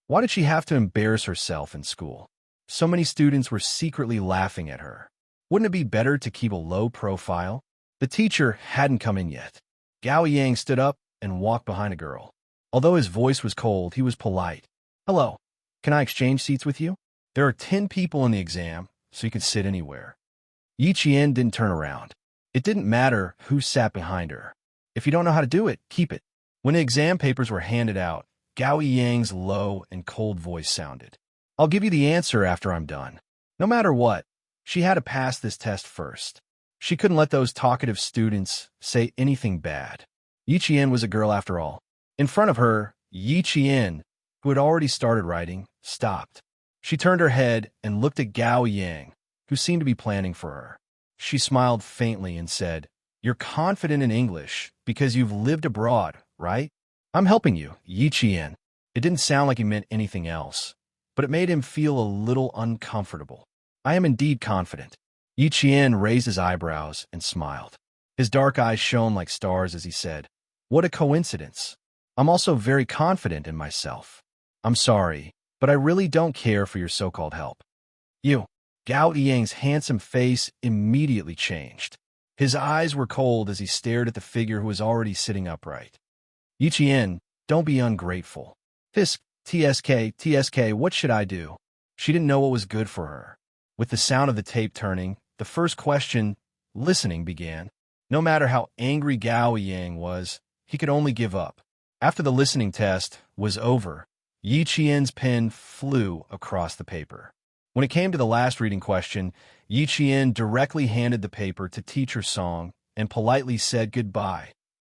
Why did she have to embarrass herself in school? So many students were secretly laughing at her. Wouldn't it be better to keep a low profile? The teacher hadn't come in yet. Gao Yang stood up and walked behind a girl. Although his voice was cold, he was polite. "Hello, can I exchange seats with you? There are 10 people in the exam, so you can sit anywhere." Yi Qian didn't turn around. It didn't matter who sat behind her. If you don't know how to do it, keep it. When the exam papers were handed out, Gao Yang's low and cold voice sounded. "I'll give you the answer after I'm done." No matter what, she had to pass this test first. She couldn't let those talkative students say anything bad. Yi Qian was a girl after all. In front of her, Yi Qian, who had already started writing, stopped. She turned her head and looked at Gao Yang, who seemed to be planning for her. She smiled faintly and said, "You're confident in English because you've lived abroad, right? I'm helping you, Yi Qian." It didn't sound like he meant anything else, but it made him feel a little uncomfortable. "I am indeed confident." Yi Qian raised his eyebrows and smiled. His dark eyes shone like stars as he said, "What a coincidence. I'm also very confident in myself. I'm sorry, but I really don't care for your so-called help." You. Gao Yang's handsome face immediately changed. His eyes were cold as he stared at the figure who was already sitting upright. "Yi Qian, don't be ungrateful." "Fisk, TSK, what should I do?" She didn't know what was good for her. With the sound of the tape turning, the first question, listening, began. No matter how angry Gao Yang was, he could only give up. After the listening test was over, Yi Qian's pen flew across the paper. When it came to the last reading question, Yi Qian directly handed the paper to Teacher Song and politely said goodbye.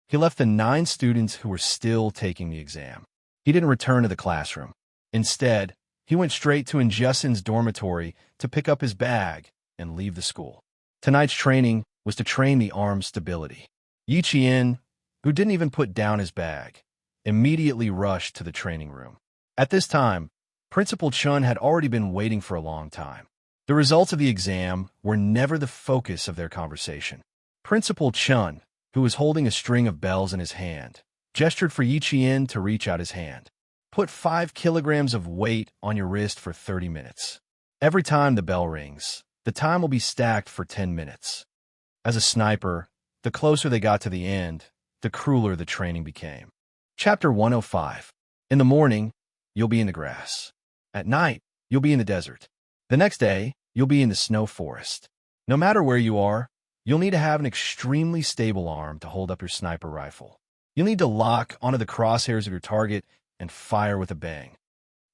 He left the 9 students who were still taking the exam. He didn't return to the classroom. Instead, he went straight to Injusin's dormitory to pick up his bag and leave the school. Tonight's training was to train the arm's stability. Yi Qian, who didn't even put down his bag, immediately rushed to the training room. At this time, Principal Chun had already been waiting for a long time. The results of the exam were never the focus of their conversation. Principal Chun, who was holding a string of bells in his hand, gestured for Yi Qian to reach out his hand. "Put 5 kilograms of weight on your wrist for 30 minutes. Every time the bell rings, the time will be stacked for 10 minutes. As a sniper, the closer they got to the end, the crueler the training became." Chapter 105. In the morning, you'll be in the grass. At night, you'll be in the desert. The next day, you'll be in the snow forest. No matter where you are, you'll need to have an extremely stable arm to hold up your sniper rifle. You'll need to lock onto the crosshairs of your target and fire with a bang.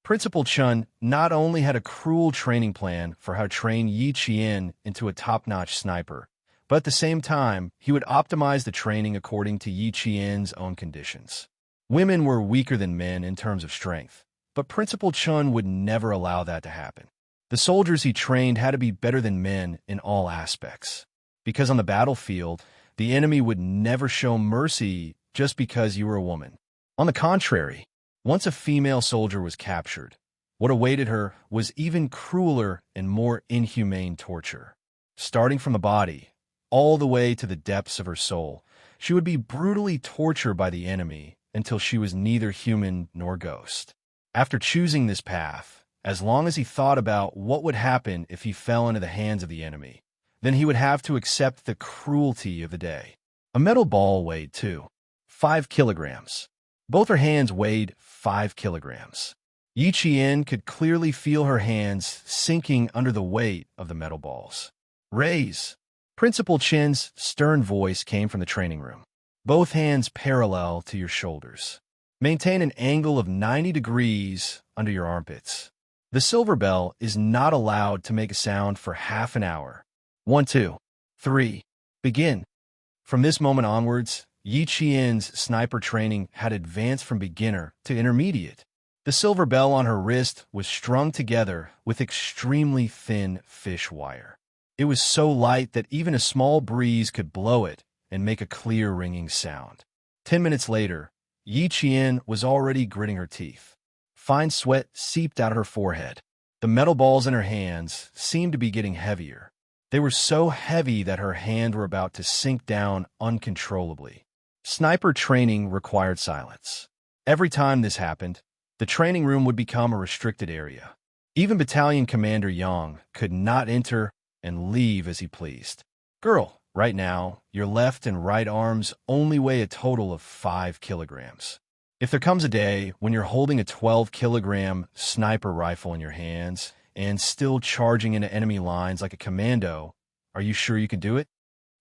Principal Chun not only had a cruel training plan for how to train Yi Qian into a top-notch sniper, but at the same time, he would optimize the training according to Yi Qian's own conditions. Women were weaker than men in terms of strength, but Principal Chun would never allow that to happen. The soldiers he trained had to be better than men in all aspects, because on the battlefield, the enemy would never show mercy just because you were a woman. On the contrary, once a female soldier was captured, what awaited her was even crueler and more inhumane torture. Starting from the body, all the way to the depths of her soul, she would be brutally tortured by the enemy until she was neither human nor ghost. After choosing this path, as long as he thought about what would happen if he fell into the hands of the enemy, then he would have to accept the cruelty of the day. A metal ball weighed, too, 5 kilograms. Both her hands weighed 5 kilograms. Yi Qian could clearly feel her hands sinking under the weight of the metal balls. "Raise!" Principal Chen's stern voice came from the training room. "Both hands parallel to your shoulders. Maintain an angle of 90 degrees under your armpits. The silver bell is not allowed to make a sound for half an hour. 1, 2, 3. Begin." From this moment onwards, Yi Qian's sniper training had advanced from beginner to intermediate. The silver bell on her wrist was strung together with extremely thin fish wire. It was so light that even a small breeze could blow it and make a clear ringing sound. 10 minutes later, Yi Qian was already gritting her teeth. Fine sweat seeped out her forehead. The metal balls in her hands seemed to be getting heavier. They were so heavy that her hands were about to sink down uncontrollably. Sniper training required silence. Every time this happened, the training room would become a restricted area. Even Battalion Commander Yang could not enter and leave as he pleased. "Girl, right now, your left and right arms only weigh a total of 5 kilograms. If there comes a day when you're holding a 12-kilogram sniper rifle in your hands and still charging into enemy lines like a commando, are you sure you can do it?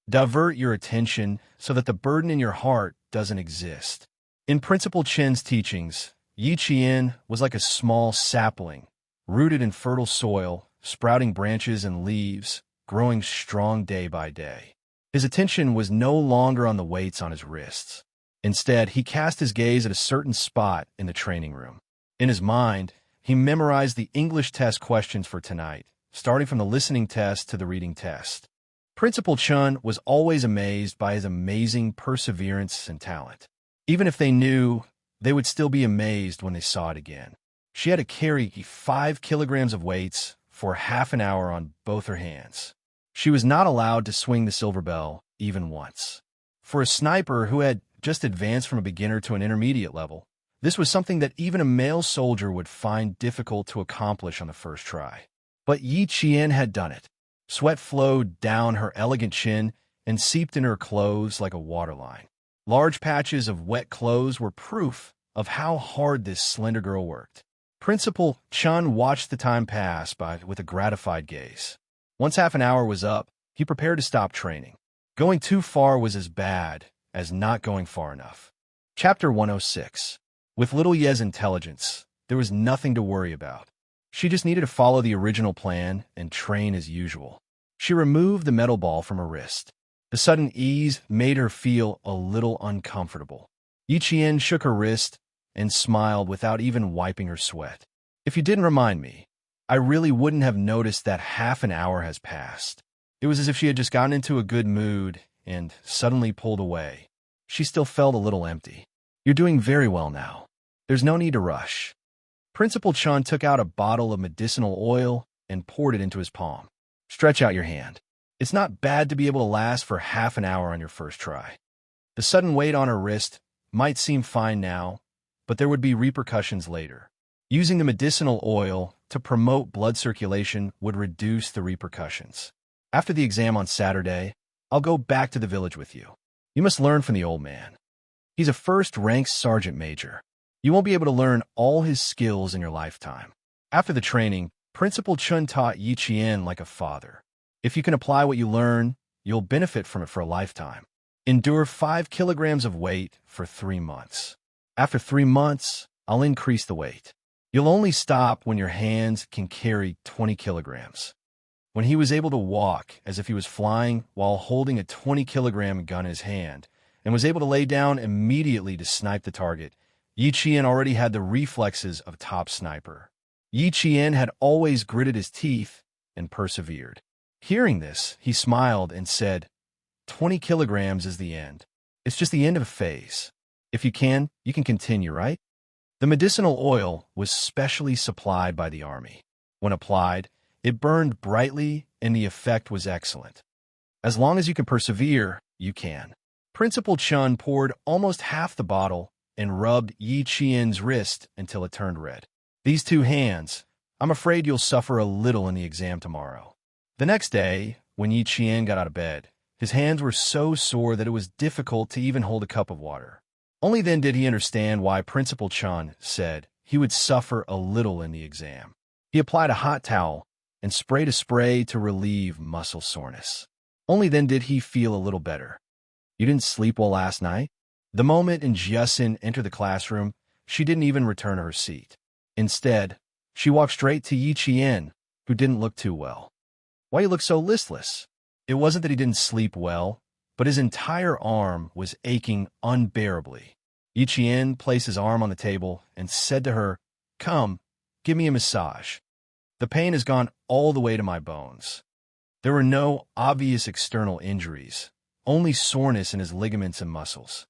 Divert your attention so that the burden in your heart doesn't exist." In Principal Chen's teachings, Yi Qian was like a small sapling, rooted in fertile soil, sprouting branches and leaves, growing strong day by day. His attention was no longer on the weights on his wrists. Instead, he cast his gaze at a certain spot in the training room. In his mind, he memorized the English test questions for tonight, starting from the listening test to the reading test. Principal Chun was always amazed by his amazing perseverance and talent. Even if they knew, they would still be amazed when they saw it again. She had to carry 5 kilograms of weights for half an hour on both her hands. She was not allowed to swing the silver bell even once. For a sniper who had just advanced from a beginner to an intermediate level, this was something that even a male soldier would find difficult to accomplish on the first try. But Yi Qian had done it. Sweat flowed down her elegant chin and seeped into her clothes like a waterline. Large patches of wet clothes were proof of how hard this slender girl worked. Principal Chun watched the time pass by with a gratified gaze. Once half an hour was up, he prepared to stop training. Going too far was as bad as not going far enough. Chapter 106. With little Ye's intelligence, there was nothing to worry about. She just needed to follow the original plan and train as usual. She removed the metal ball from her wrist. The sudden ease made her feel a little uncomfortable. Yi Qian shook her wrist and smiled without even wiping her sweat. If you didn't remind me, I really wouldn't have noticed that half an hour has passed. It was as if she had just gotten into a good mood and suddenly pulled away. She still felt a little empty. You're doing very well now. There's no need to rush. Principal Chun took out a bottle of medicinal oil and poured it into his palm. Stretch out your hand. It's not bad to be able to last for half an hour on your first try. The sudden weight on her wrist might seem fine now, but there would be repercussions later. Using the medicinal oil to promote blood circulation would reduce the repercussions. After the exam on Saturday, I'll go back to the village with you. You must learn from the old man. He's a first-rank sergeant major. You won't be able to learn all his skills in your lifetime. After the training, Principal Chun taught Yi Qian like a father. If you can apply what you learn, you'll benefit from it for a lifetime. Endure 5 kilograms of weight for 3 months. After 3 months, I'll increase the weight. You'll only stop when your hands can carry 20 kilograms. When he was able to walk as if he was flying while holding a 20-kilogram gun in his hand and was able to lay down immediately to snipe the target, Yi Qian already had the reflexes of a top sniper. Yi Qian had always gritted his teeth and persevered. Hearing this, he smiled and said, 20 kilograms is the end. It's just the end of a phase. If you can continue, right? The medicinal oil was specially supplied by the army. When applied, it burned brightly and the effect was excellent. As long as you can persevere, you can. Principal Chun poured almost half the bottle and rubbed Yi Qian's wrist until it turned red. These 2 hands, I'm afraid you'll suffer a little in the exam tomorrow. The next day, when Yi Qian got out of bed, his hands were so sore that it was difficult to even hold a cup of water. Only then did he understand why Principal Chun said he would suffer a little in the exam. He applied a hot towel and sprayed a spray to relieve muscle soreness. Only then did he feel a little better. You didn't sleep well last night? The moment Xianxia entered the classroom, she didn't even return to her seat. Instead, she walked straight to Yi Qian, who didn't look too well. Why you look so listless? It wasn't that he didn't sleep well, but his entire arm was aching unbearably. Yi Qian placed his arm on the table and said to her, Come, give me a massage. The pain has gone all the way to my bones. There were no obvious external injuries, only soreness in his ligaments and muscles.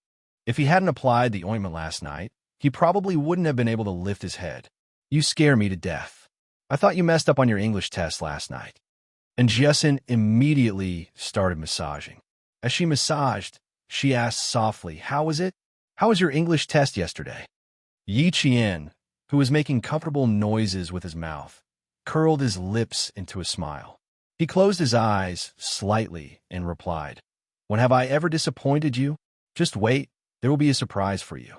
If he hadn't applied the ointment last night, he probably wouldn't have been able to lift his head. You scare me to death. I thought you messed up on your English test last night. And Xianxia immediately started massaging. As she massaged, she asked softly, How was it? How was your English test yesterday? Yi Qian, who was making comfortable noises with his mouth, curled his lips into a smile. He closed his eyes slightly and replied, When have I ever disappointed you? Just wait, there will be a surprise for you.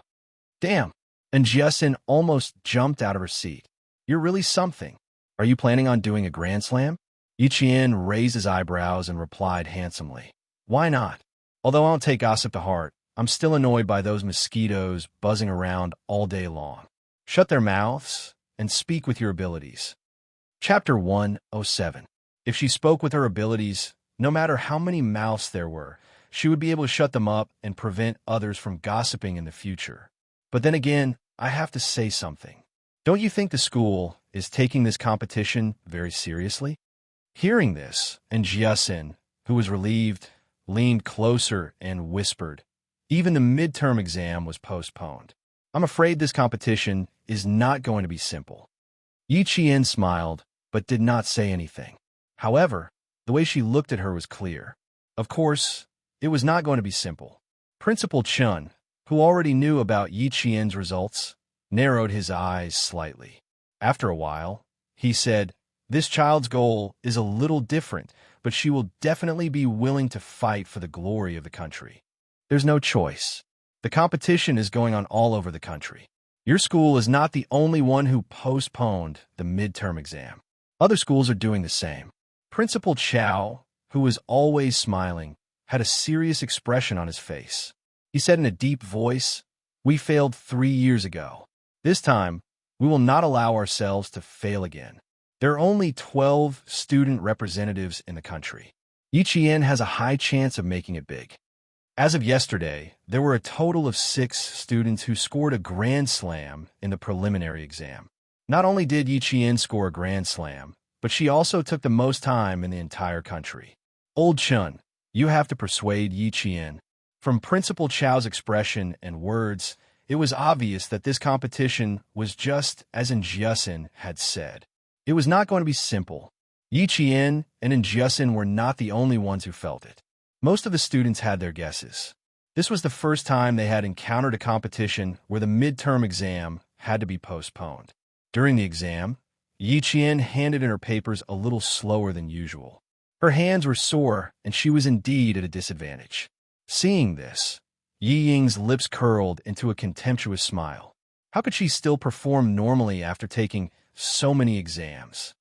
Damn! And Xianxia almost jumped out of her seat. You're really something. Are you planning on doing a grand slam? Yi Qian raised his eyebrows and replied handsomely, Why not? Although I don't take gossip to heart, I'm still annoyed by those mosquitoes buzzing around all day long. Shut their mouths and speak with your abilities. Chapter 107. If she spoke with her abilities, no matter how many mouths there were, she would be able to shut them up and prevent others from gossiping in the future. But then again, I have to say something. Don't you think the school is taking this competition very seriously? Hearing this, and Xianxia, who was relieved, leaned closer and whispered, "Even the midterm exam was postponed. I'm afraid this competition is not going to be simple." Yi Qian smiled, but did not say anything. However, the way she looked at her was clear. Of course, it was not going to be simple. Principal Chun, who already knew about Yi Qian's results, narrowed his eyes slightly. After a while, he said, "This child's goal is a little different, but she will definitely be willing to fight for the glory of the country. There's no choice. The competition is going on all over the country. Your school is not the only one who postponed the midterm exam. Other schools are doing the same." Principal Chao, who was always smiling, had a serious expression on his face. He said in a deep voice, "We failed 3 years ago. This time, we will not allow ourselves to fail again. There are only 12 student representatives in the country. Yi Qian has a high chance of making it big." As of yesterday, there were a total of 6 students who scored a Grand Slam in the preliminary exam. Not only did Yi Qian score a Grand Slam, but she also took the most time in the entire country. "Old Chun, you have to persuade Yi Qian." From Principal Chao's expression and words, it was obvious that this competition was just as Xianxia had said. It was not going to be simple. Yi Qian and Xianxia were not the only ones who felt it. Most of the students had their guesses. This was the first time they had encountered a competition where the midterm exam had to be postponed. During the exam, Yi Qian handed in her papers a little slower than usual. Her hands were sore, and she was indeed at a disadvantage. Seeing this, Yi Ying's lips curled into a contemptuous smile. How could she still perform normally after taking so many exams?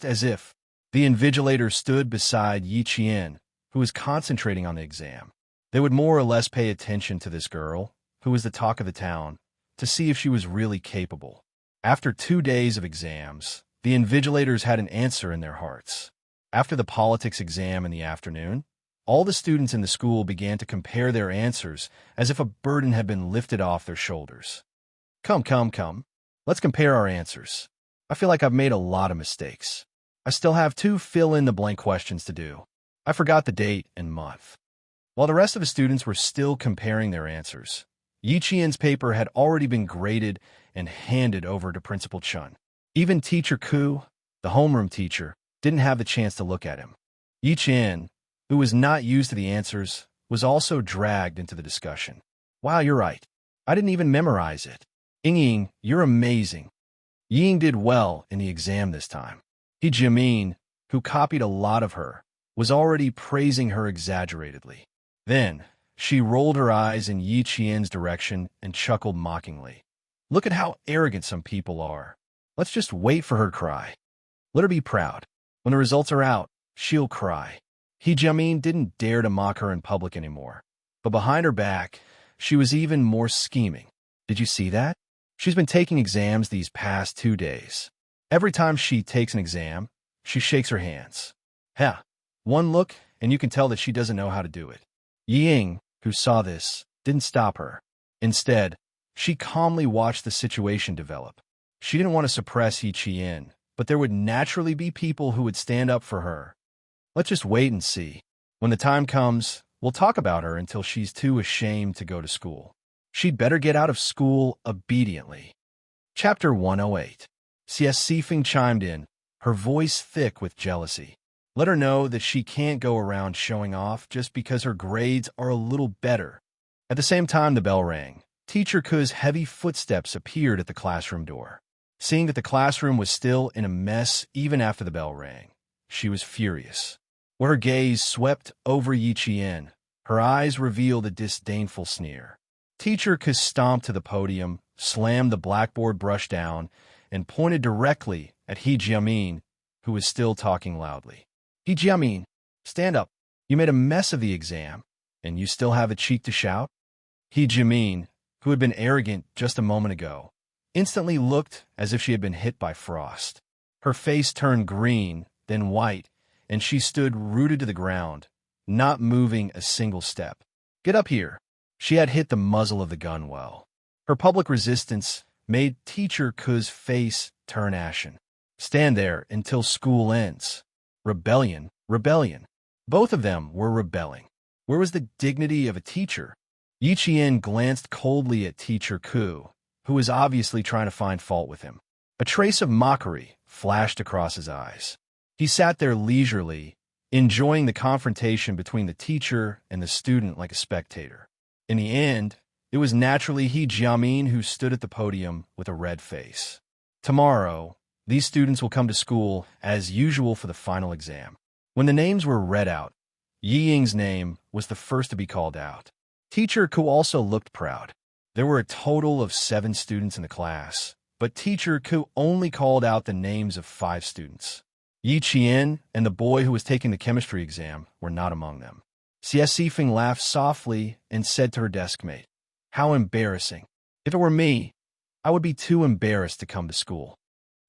As if the invigilator stood beside Yi Qian, who was concentrating on the exam. They would more or less pay attention to this girl, who was the talk of the town, to see if she was really capable. After 2 days of exams, the invigilators had an answer in their hearts. After the politics exam in the afternoon, all the students in the school began to compare their answers as if a burden had been lifted off their shoulders. Come. Let's compare our answers. I feel like I've made a lot of mistakes. I still have 2 fill-in-the-blank questions to do. I forgot the date and month." While the rest of the students were still comparing their answers, Yi Qian's paper had already been graded and handed over to Principal Chun. Even Teacher Ku, the homeroom teacher, didn't have the chance to look at him. Yi Qian, who was not used to the answers, was also dragged into the discussion. "Wow, you're right. I didn't even memorize it. Ying, you're amazing. Ying did well in the exam this time." He Jimin, who copied a lot of her, was already praising her exaggeratedly. Then, she rolled her eyes in Yi Qian's direction and chuckled mockingly. "Look at how arrogant some people are. Let's just wait for her to cry. Let her be proud. When the results are out, she'll cry." He Jimin didn't dare to mock her in public anymore. But behind her back, she was even more scheming. "Did you see that? She's been taking exams these past 2 days. Every time she takes an exam, she shakes her hands. Heh. One look, and you can tell that she doesn't know how to do it." Yi Ying, who saw this, didn't stop her. Instead, she calmly watched the situation develop. She didn't want to suppress Yi Qian, but there would naturally be people who would stand up for her. "Let's just wait and see. When the time comes, we'll talk about her until she's too ashamed to go to school. She'd better get out of school obediently." Chapter 108. Sifeng chimed in, her voice thick with jealousy. "Let her know that she can't go around showing off just because her grades are a little better." At the same time the bell rang, Teacher Ku's heavy footsteps appeared at the classroom door. Seeing that the classroom was still in a mess even after the bell rang, she was furious. Where her gaze swept over Yi Qian, her eyes revealed a disdainful sneer. Teacher Ku stomped to the podium, slammed the blackboard brush down, and pointed directly at He Jiamin, who was still talking loudly. "He Jiamin, stand up. You made a mess of the exam, and you still have the cheek to shout?" He Jiamin, who had been arrogant just a moment ago, instantly looked as if she had been hit by frost. Her face turned green, then white, and she stood rooted to the ground, not moving a single step. "Get up here." She had hit the muzzle of the gun well. Her public resistance made Teacher Ku's face turn ashen. "Stand there until school ends. Rebellion, rebellion." Both of them were rebelling. Where was the dignity of a teacher? Yi Qian glanced coldly at Teacher Ku, who was obviously trying to find fault with him. A trace of mockery flashed across his eyes. He sat there leisurely, enjoying the confrontation between the teacher and the student like a spectator. In the end, it was naturally He Jiamin who stood at the podium with a red face. Tomorrow, these students will come to school as usual for the final exam. When the names were read out, Yi Ying's name was the first to be called out. Teacher Ku also looked proud. There were a total of 7 students in the class, but Teacher Ku only called out the names of 5 students. Yi Qian and the boy who was taking the chemistry exam were not among them. Xie Sifeng laughed softly and said to her deskmate, "How embarrassing. If it were me, I would be too embarrassed to come to school."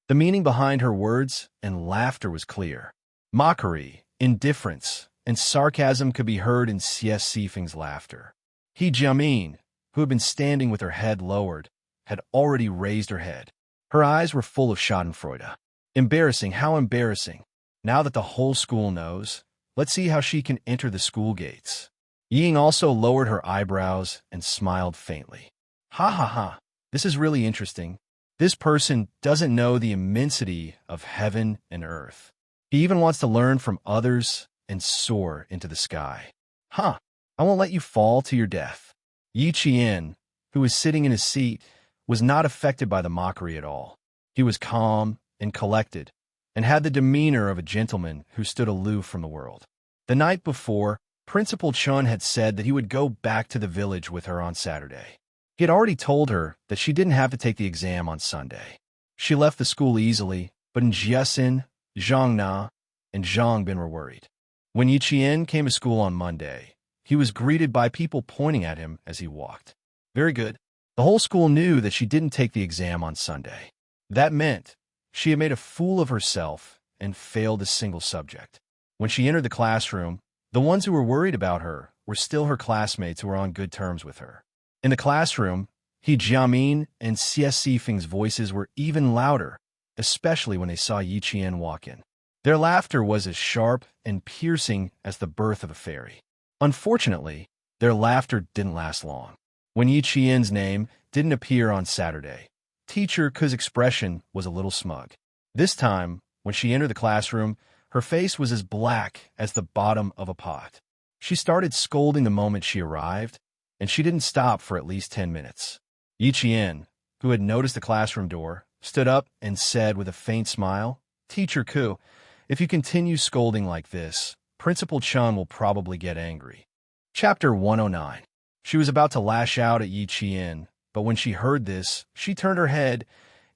The meaning behind her words and laughter was clear. Mockery, indifference, and sarcasm could be heard in Xie Sifeng's laughter. He Jiamin, who had been standing with her head lowered, had already raised her head. Her eyes were full of schadenfreude. Embarrassing, how embarrassing. Now that the whole school knows, let's see how she can enter the school gates. Ying also lowered her eyebrows and smiled faintly. Ha ha ha, this is really interesting. This person doesn't know the immensity of heaven and earth. He even wants to learn from others and soar into the sky. Huh, I won't let you fall to your death. Yi Qian, who was sitting in his seat, was not affected by the mockery at all. He was calm and collected, and had the demeanor of a gentleman who stood aloof from the world. The night before, Principal Chun had said that he would go back to the village with her on Saturday. He had already told her that she didn't have to take the exam on Sunday. She left the school easily, but in Jiaxin, Zhang Na, and Zhang Bin were worried. When Yi Qian came to school on Monday, he was greeted by people pointing at him as he walked. Very good. The whole school knew that she didn't take the exam on Sunday. That meant she had made a fool of herself and failed a single subject. When she entered the classroom, the ones who were worried about her were still her classmates who were on good terms with her. In the classroom, He Jiamin and Xie Sifeng's voices were even louder, especially when they saw Yi Qian walk in. Their laughter was as sharp and piercing as the birth of a fairy. Unfortunately, their laughter didn't last long. When Yi Qian's name didn't appear on Saturday, Teacher Ku's expression was a little smug. This time, when she entered the classroom, her face was as black as the bottom of a pot. She started scolding the moment she arrived, and she didn't stop for at least 10 minutes. Yi Qian, who had noticed the classroom door, stood up and said with a faint smile, "Teacher Ku, if you continue scolding like this, Principal Chun will probably get angry." Chapter 109. She was about to lash out at Yi Qian, but when she heard this, she turned her head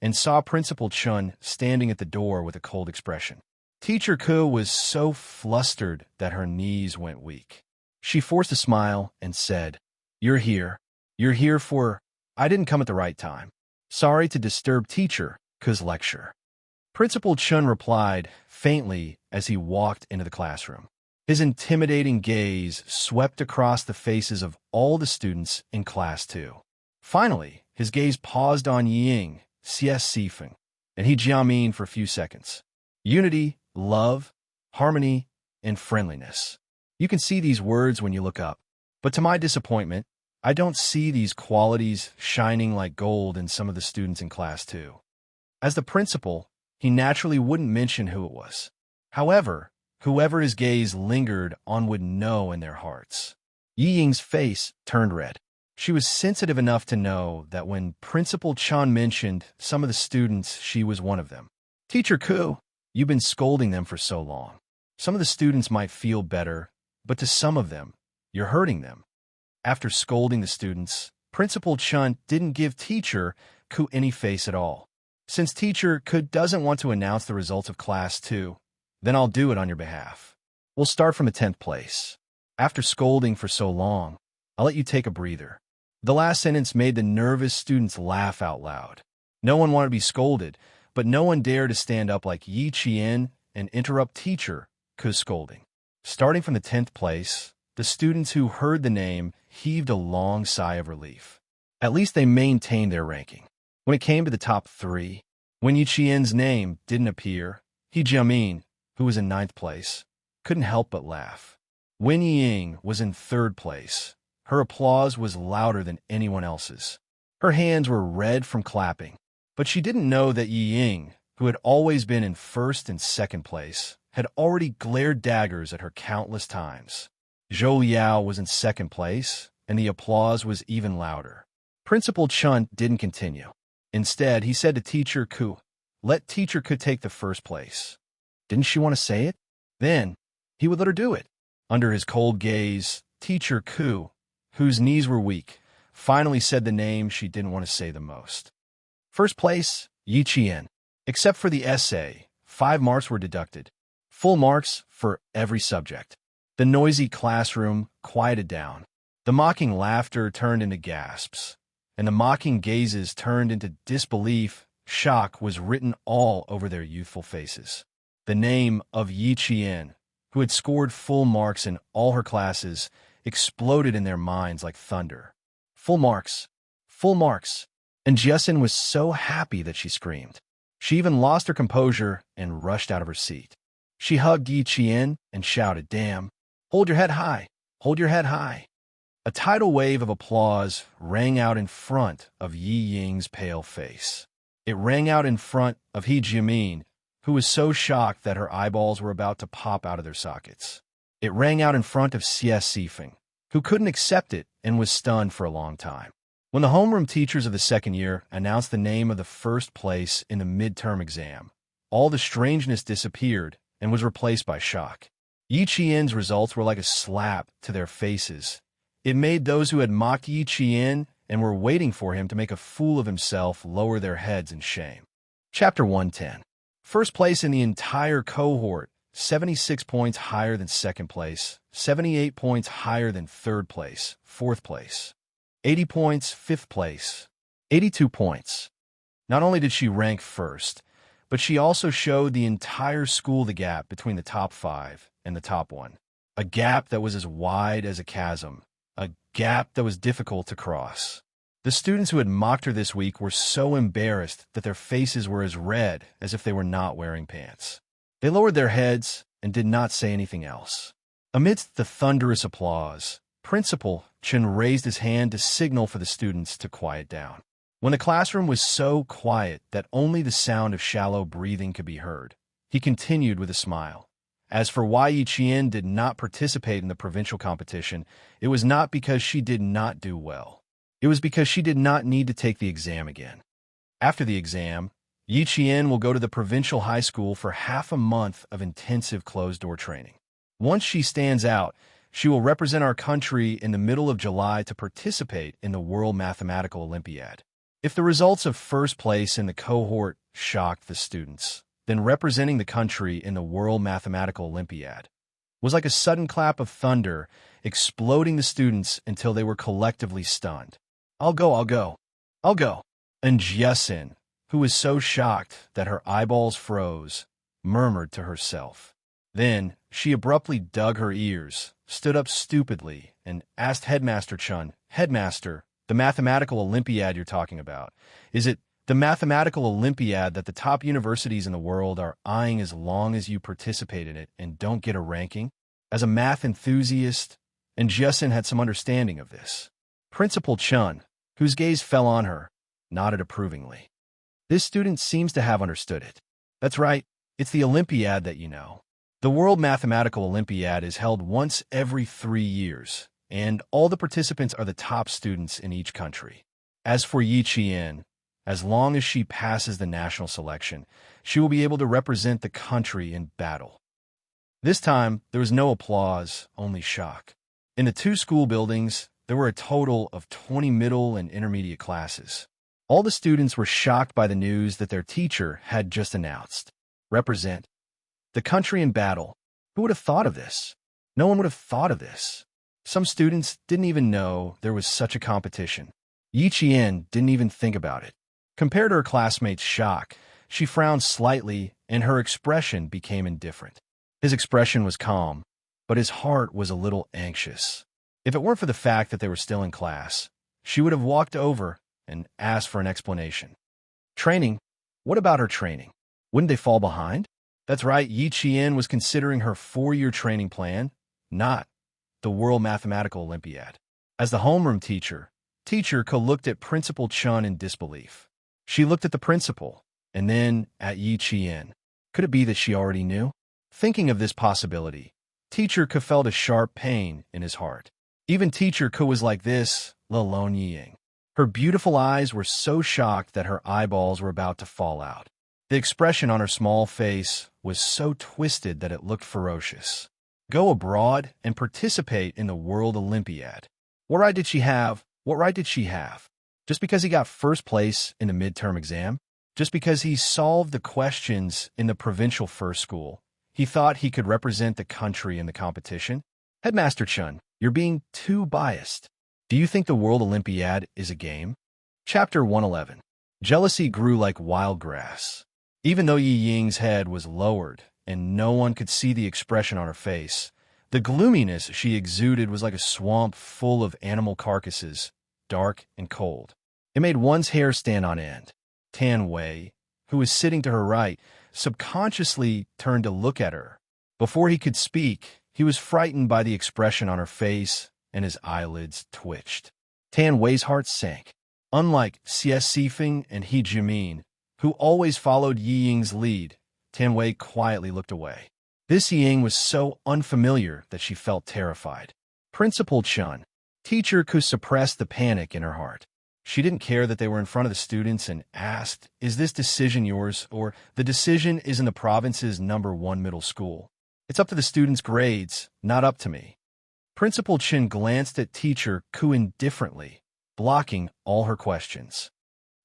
and saw Principal Chun standing at the door with a cold expression. Teacher Ku was so flustered that her knees went weak. She forced a smile and said, "You're here. You're here for... I didn't come at the right time. Sorry to disturb Teacher Ku's lecture." Principal Chun replied faintly as he walked into the classroom. His intimidating gaze swept across the faces of all the students in Class 2. Finally, his gaze paused on Ying, Xie Sifeng, and He Jiamin for a few seconds. Unity, love, harmony, and friendliness. You can see these words when you look up. But to my disappointment, I don't see these qualities shining like gold in some of the students in Class 2. As the principal, he naturally wouldn't mention who it was. However, whoever his gaze lingered on would know in their hearts. Yi Ying's face turned red. She was sensitive enough to know that when Principal Chun mentioned some of the students, she was one of them. "Teacher Ku, you've been scolding them for so long. Some of the students might feel better, but to some of them, you're hurting them." After scolding the students, Principal Chun didn't give Teacher Ku any face at all. "Since Teacher Ku doesn't want to announce the results of Class 2, then I'll do it on your behalf. We'll start from the 10th place. After scolding for so long, I'll let you take a breather." The last sentence made the nervous students laugh out loud. No one wanted to be scolded, but no one dared to stand up like Yi Qian and interrupt Teacher Ku's scolding. Starting from the 10th place, the students who heard the name heaved a long sigh of relief. At least they maintained their ranking. When it came to the top 3, when Yi Qian's name didn't appear, He Jiamin, who was in 9th place, couldn't help but laugh. Wen Ying was in third place. Her applause was louder than anyone else's. Her hands were red from clapping. But she didn't know that Yi Ying, who had always been in first and second place, had already glared daggers at her countless times. Zhou Liao was in second place, and the applause was even louder. Principal Chun didn't continue. Instead, he said to Teacher Ku, "Let Teacher Ku take the first place." Didn't she want to say it? Then, he would let her do it. Under his cold gaze, Teacher Ku, whose knees were weak, finally said the name she didn't want to say the most. First place, Yi Qian. Except for the essay, 5 marks were deducted. Full marks for every subject. The noisy classroom quieted down. The mocking laughter turned into gasps, and the mocking gazes turned into disbelief. Shock was written all over their youthful faces. The name of Yi Qian, who had scored full marks in all her classes, exploded in their minds like thunder. Full marks! Full marks! And Jiasin was so happy that she screamed. She even lost her composure and rushed out of her seat. She hugged Yi Qian and shouted, "Damn! Hold your head high! Hold your head high!" A tidal wave of applause rang out in front of Yi Ying's pale face. It rang out in front of He Jiamin, who was so shocked that her eyeballs were about to pop out of their sockets. It rang out in front of Xie Sifeng, who couldn't accept it and was stunned for a long time. When the homeroom teachers of the second year announced the name of the first place in the midterm exam, all the strangeness disappeared and was replaced by shock. Yi Qian's results were like a slap to their faces. It made those who had mocked Yi Qian and were waiting for him to make a fool of himself lower their heads in shame. Chapter 110. First place in the entire cohort, 76 points higher than second place, 78 points higher than third place, fourth place. 80 points, fifth place. 82 points. Not only did she rank first, but she also showed the entire school the gap between the top 5 and the top 1. A gap that was as wide as a chasm. A gap that was difficult to cross. The students who had mocked her this week were so embarrassed that their faces were as red as if they were not wearing pants. They lowered their heads and did not say anything else. Amidst the thunderous applause, Principal Chen raised his hand to signal for the students to quiet down. When the classroom was so quiet that only the sound of shallow breathing could be heard, he continued with a smile. As for why Yi Qian did not participate in the provincial competition, it was not because she did not do well. It was because she did not need to take the exam again. After the exam, Yi Qian will go to the provincial high school for half a month of intensive closed-door training. Once she stands out, she will represent our country in the middle of July to participate in the World Mathematical Olympiad. If the results of first place in the cohort shocked the students, then representing the country in the World Mathematical Olympiad was like a sudden clap of thunder, exploding the students until they were collectively stunned. I'll go. And Jiasin, who was so shocked that her eyeballs froze, murmured to herself. Then she abruptly dug her ears, stood up stupidly, and asked Headmaster Chun, "Headmaster, the mathematical Olympiad you're talking about, is it the mathematical Olympiad that the top universities in the world are eyeing as long as you participate in it and don't get a ranking?" As a math enthusiast, and Jiasin had some understanding of this. Principal Chun, whose gaze fell on her, nodded approvingly. This student seems to have understood it. That's right, it's the Olympiad that you know. The World Mathematical Olympiad is held once every 3 years, and all the participants are the top students in each country. As for Yi Qian, as long as she passes the national selection, she will be able to represent the country in battle. This time, there was no applause, only shock. In the 2 school buildings, there were a total of 20 middle and intermediate classes. All the students were shocked by the news that their teacher had just announced. Represent the country in battle. Who would have thought of this? No one would have thought of this. Some students didn't even know there was such a competition. Yi Qian didn't even think about it. Compared to her classmates' shock, she frowned slightly and her expression became indifferent. His expression was calm, but his heart was a little anxious. If it weren't for the fact that they were still in class, she would have walked over and asked for an explanation. Training? What about her training? Wouldn't they fall behind? That's right, Yi Qian was considering her 4-year training plan, not the World Mathematical Olympiad. As the homeroom teacher, Teacher Ko looked at Principal Chun in disbelief. She looked at the principal, and then at Yi Qian. Could it be that she already knew? Thinking of this possibility, Teacher Ko felt a sharp pain in his heart. Even Teacher Ko was like this, Lilong Ying. Her beautiful eyes were so shocked that her eyeballs were about to fall out. The expression on her small face was so twisted that it looked ferocious. Go abroad and participate in the World Olympiad. What right did she have? What right did she have? Just because he got first place in the midterm exam? Just because he solved the questions in the provincial first school? He thought he could represent the country in the competition? Headmaster Chun, you're being too biased. Do you think the World Olympiad is a game? Chapter 111. Jealousy grew like wild grass. Even though Yi Ying's head was lowered and no one could see the expression on her face, the gloominess she exuded was like a swamp full of animal carcasses, dark and cold. It made one's hair stand on end. Tan Wei, who was sitting to her right, subconsciously turned to look at her. Before he could speak, he was frightened by the expression on her face, and his eyelids twitched. Tan Wei's heart sank. Unlike Xie Sifeng and He Jimin, who always followed Yi Ying's lead, Tan Wei quietly looked away. This Yi Ying was so unfamiliar that she felt terrified. Principal Chun, Teacher Ko suppressed the panic in her heart. She didn't care that they were in front of the students and asked, "Is this decision yours, or the decision is in the province's #1 middle school? It's up to the students' grades, not up to me." Principal Chin glanced at Teacher Ko indifferently, blocking all her questions.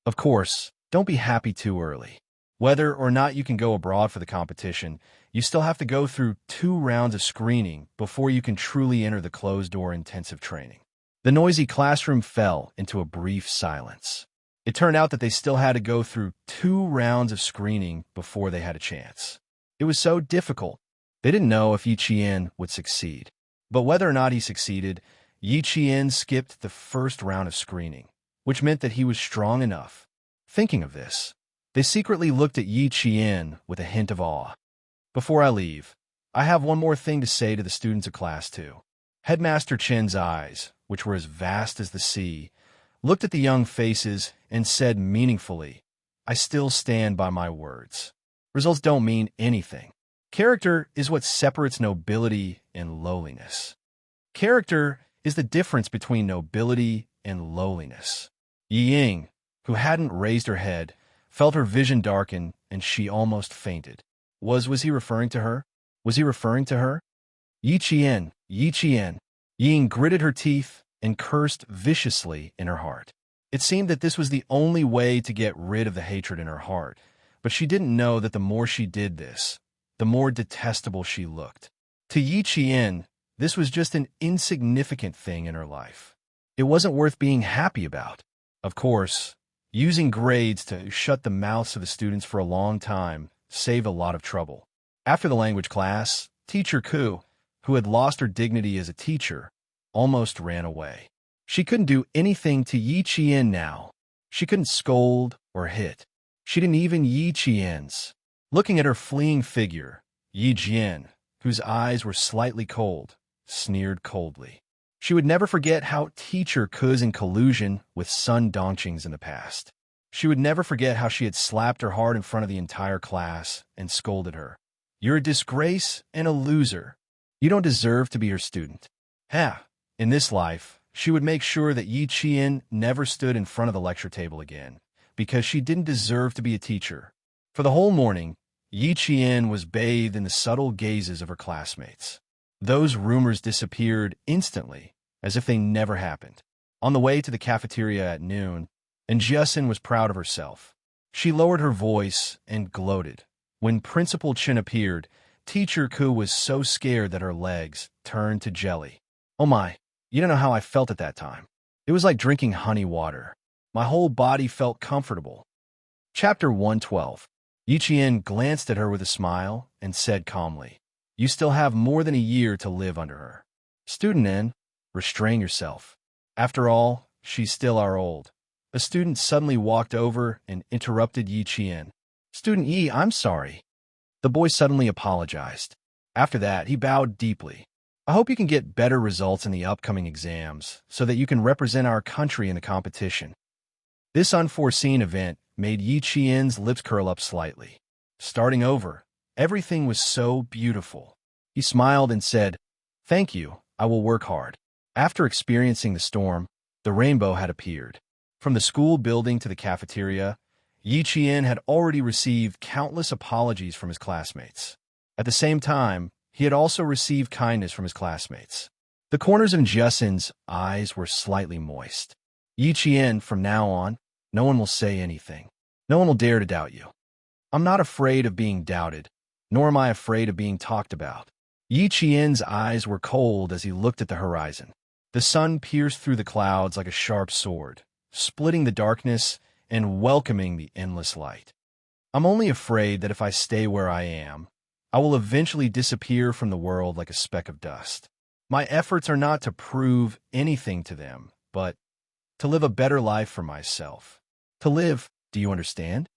Of course, don't be happy too early. Whether or not you can go abroad for the competition, you still have to go through 2 rounds of screening before you can truly enter the closed-door intensive training. The noisy classroom fell into a brief silence. It turned out that they still had to go through 2 rounds of screening before they had a chance. It was so difficult. They didn't know if Yi Qian would succeed. But whether or not he succeeded, Yi Qian skipped the first round of screening, which meant that he was strong enough. Thinking of this, they secretly looked at Yi Qian with a hint of awe. Before I leave, I have one more thing to say to the students of Class 2. Headmaster Chen's eyes, which were as vast as the sea, looked at the young faces and said meaningfully, "I still stand by my words. Results don't mean anything. Character is what separates nobility and lowliness. Character is the difference between nobility and lowliness." Yi Ying, who hadn't raised her head, felt her vision darken and she almost fainted. Was he referring to her? Was he referring to her? Yi Qian, Yi Qian. Yi Ying gritted her teeth and cursed viciously in her heart. It seemed that this was the only way to get rid of the hatred in her heart, but she didn't know that the more she did this, the more detestable she looked. To Yi Qian, this was just an insignificant thing in her life. It wasn't worth being happy about. Of course, using grades to shut the mouths of the students for a long time saved a lot of trouble. After the language class, Teacher Ko, who had lost her dignity as a teacher, almost ran away. She couldn't do anything to Yi Qian now. She couldn't scold or hit. She didn't even Yi Qian's. Looking at her fleeing figure, Yi Jian, whose eyes were slightly cold, sneered coldly. She would never forget how Teacher Ko's in collusion with Sun Dongqing's in the past. She would never forget how she had slapped her hard in front of the entire class and scolded her. "You're a disgrace and a loser. You don't deserve to be her student." In this life, she would make sure that Yi Qian never stood in front of the lecture table again, because she didn't deserve to be a teacher. For the whole morning, Yi Qian was bathed in the subtle gazes of her classmates. Those rumors disappeared instantly, as if they never happened. On the way to the cafeteria at noon, and Jiasin was proud of herself. She lowered her voice and gloated. When Principal Chin appeared, Teacher Ko was so scared that her legs turned to jelly. Oh my, you don't know how I felt at that time. It was like drinking honey water. My whole body felt comfortable. Chapter 112. Yi Qian glanced at her with a smile and said calmly, "You still have more than a year to live under her. Student N, restrain yourself. After all, she's still our old." A student suddenly walked over and interrupted Yi Qian. "Student Yi, I'm sorry." The boy suddenly apologized. After that, he bowed deeply. I hope you can get better results in the upcoming exams so that you can represent our country in the competition. This unforeseen event made Yi Qian's lips curl up slightly. Starting over, everything was so beautiful. He smiled and said, "Thank you, I will work hard." After experiencing the storm, the rainbow had appeared. From the school building to the cafeteria, Yi Qian had already received countless apologies from his classmates. At the same time, he had also received kindness from his classmates. The corners of Xianxia's eyes were slightly moist. Yi Qian, from now on, no one will say anything. No one will dare to doubt you. I'm not afraid of being doubted, nor am I afraid of being talked about. Yi Qian's eyes were cold as he looked at the horizon. The sun pierced through the clouds like a sharp sword, splitting the darkness and welcoming the endless light. I'm only afraid that if I stay where I am, I will eventually disappear from the world like a speck of dust. My efforts are not to prove anything to them, but to live a better life for myself. To live, do you understand?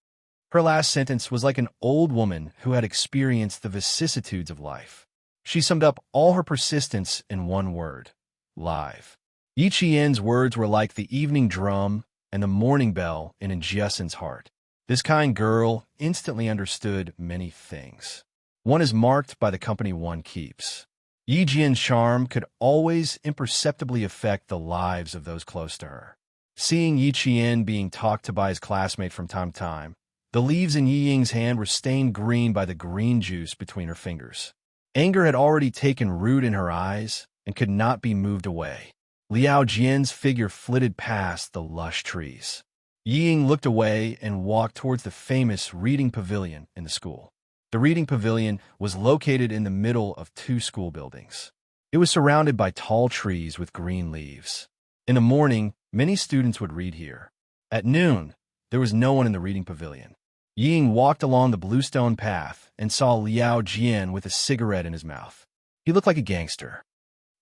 Her last sentence was like an old woman who had experienced the vicissitudes of life. She summed up all her persistence in one word: live. Yi Qian's words were like the evening drum and the morning bell in Xianxia's heart. This kind girl instantly understood many things. One is marked by the company one keeps. Yi Qian's charm could always imperceptibly affect the lives of those close to her. Seeing Yi Qian being talked to by his classmate from time to time, the leaves in Yi Ying's hand were stained green by the green juice between her fingers. Anger had already taken root in her eyes and could not be moved away. Liao Jian's figure flitted past the lush trees. Yi Ying looked away and walked towards the famous reading pavilion in the school. The reading pavilion was located in the middle of two school buildings. It was surrounded by tall trees with green leaves. In the morning, many students would read here. At noon, there was no one in the reading pavilion. Yi Ying walked along the bluestone path and saw Liao Jian with a cigarette in his mouth. He looked like a gangster.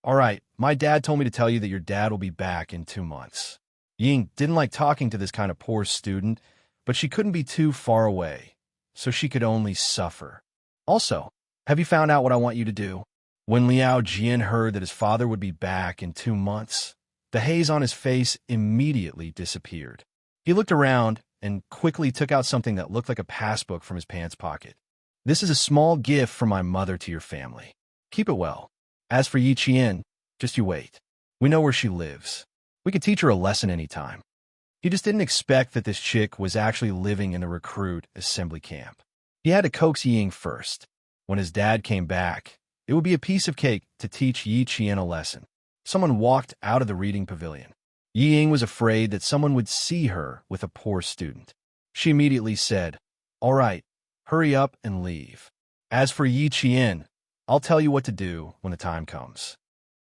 "All right, my dad told me to tell you that your dad will be back in 2 months." Yi Ying didn't like talking to this kind of poor student, but she couldn't be too far away, so she could only suffer. "Also, have you found out what I want you to do?" When Liao Jian heard that his father would be back in 2 months, the haze on his face immediately disappeared. He looked around and quickly took out something that looked like a passbook from his pants pocket. "This is a small gift from my mother to your family. Keep it well. As for Yi Qian, just you wait. We know where she lives. We could teach her a lesson anytime." He just didn't expect that this chick was actually living in the recruit assembly camp. He had to coax Yi Ying first. When his dad came back, it would be a piece of cake to teach Yi Qian a lesson. Someone walked out of the reading pavilion. Yi Ying was afraid that someone would see her with a poor student. She immediately said, "All right, hurry up and leave. As for Yi Qian, I'll tell you what to do when the time comes."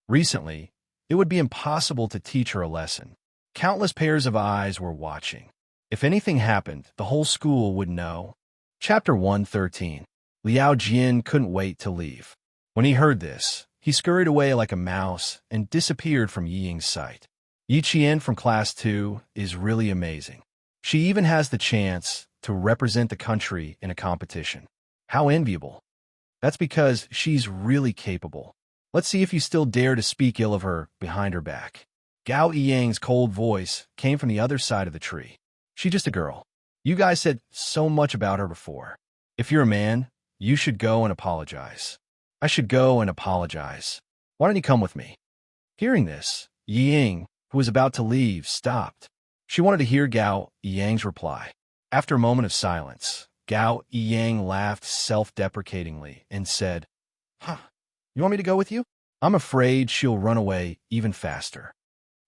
Recently, it would be impossible to teach her a lesson. Countless pairs of eyes were watching. If anything happened, the whole school would know. Chapter 113. Liao Jian couldn't wait to leave. When he heard this, he scurried away like a mouse and disappeared from Yi Ying's sight. Yi Qian from Class 2 is really amazing. She even has the chance to represent the country in a competition. How enviable. That's because she's really capable. Let's see if you still dare to speak ill of her behind her back. Gao Yang's cold voice came from the other side of the tree. "She's just a girl. You guys said so much about her before. If you're a man, you should go and apologize." "I should go and apologize. Why don't you come with me?" Hearing this, Yi Ying, who was about to leave, stopped. She wanted to hear Gao Yang's reply. After a moment of silence, Gao Yang laughed self-deprecatingly and said, "You want me to go with you?" "I'm afraid she'll run away even faster."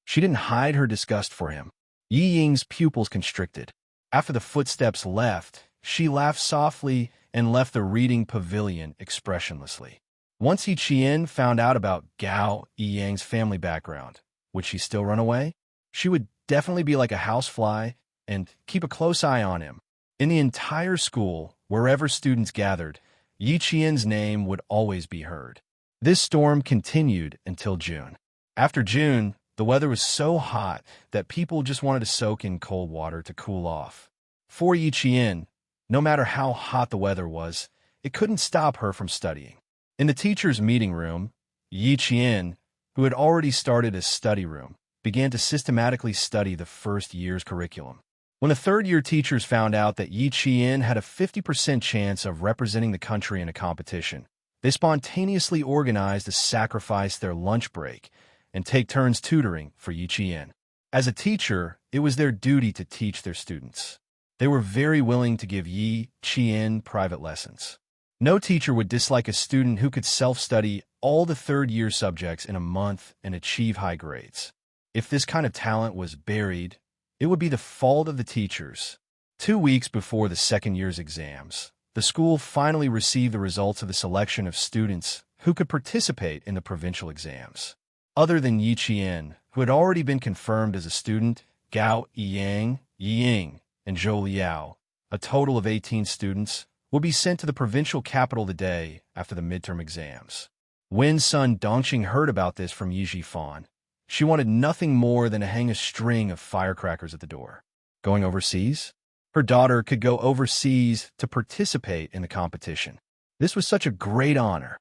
She didn't hide her disgust for him. Yi Ying's pupils constricted. After the footsteps left, she laughed softly and left the reading pavilion expressionlessly. Once Yi Qian found out about Gao Yang's family background, would she still run away? She would definitely be like a housefly and keep a close eye on him. In the entire school, wherever students gathered, Yi Qian's name would always be heard. This storm continued until June. After June, the weather was so hot that people just wanted to soak in cold water to cool off. For Yi Qian, no matter how hot the weather was, it couldn't stop her from studying. In the teacher's meeting room, Yi Qian, who had already started a study room, began to systematically study the first year's curriculum. When the third-year teachers found out that Yi Qian had a 50% chance of representing the country in a competition, they spontaneously organized to sacrifice their lunch break and take turns tutoring for Yi Qian. As a teacher, it was their duty to teach their students. They were very willing to give Yi Qian private lessons. No teacher would dislike a student who could self-study all the third-year subjects in a month and achieve high grades. If this kind of talent was buried, it would be the fault of the teachers. 2 weeks before the second year's exams, the school finally received the results of the selection of students who could participate in the provincial exams. Other than Yi Qian, who had already been confirmed as a student, Gao Yiyang, Yiying, and Zhou Liao, a total of 18 students, will be sent to the provincial capital the day after the midterm exams. When Sun Dongqing heard about this from Yi Zhifan, she wanted nothing more than to hang a string of firecrackers at the door. Going overseas? Her daughter could go overseas to participate in the competition. This was such a great honor.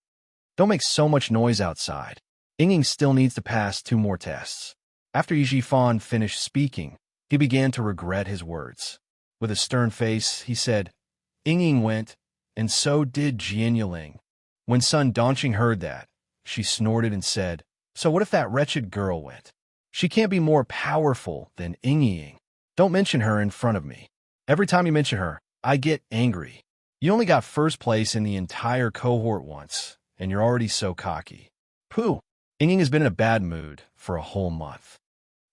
Don't make so much noise outside. Ying still needs to pass 2 more tests. After Yi Zhifan finished speaking, he began to regret his words. With a stern face, he said, Ying went, and so did Jian Yiling. When Sun Dongqing heard that, she snorted and said, so what if that wretched girl went? She can't be more powerful than Ying. Don't mention her in front of me. Every time you mention her, I get angry. You only got first place in the entire cohort once, and you're already so cocky. Pooh, Ying has been in a bad mood for a whole month.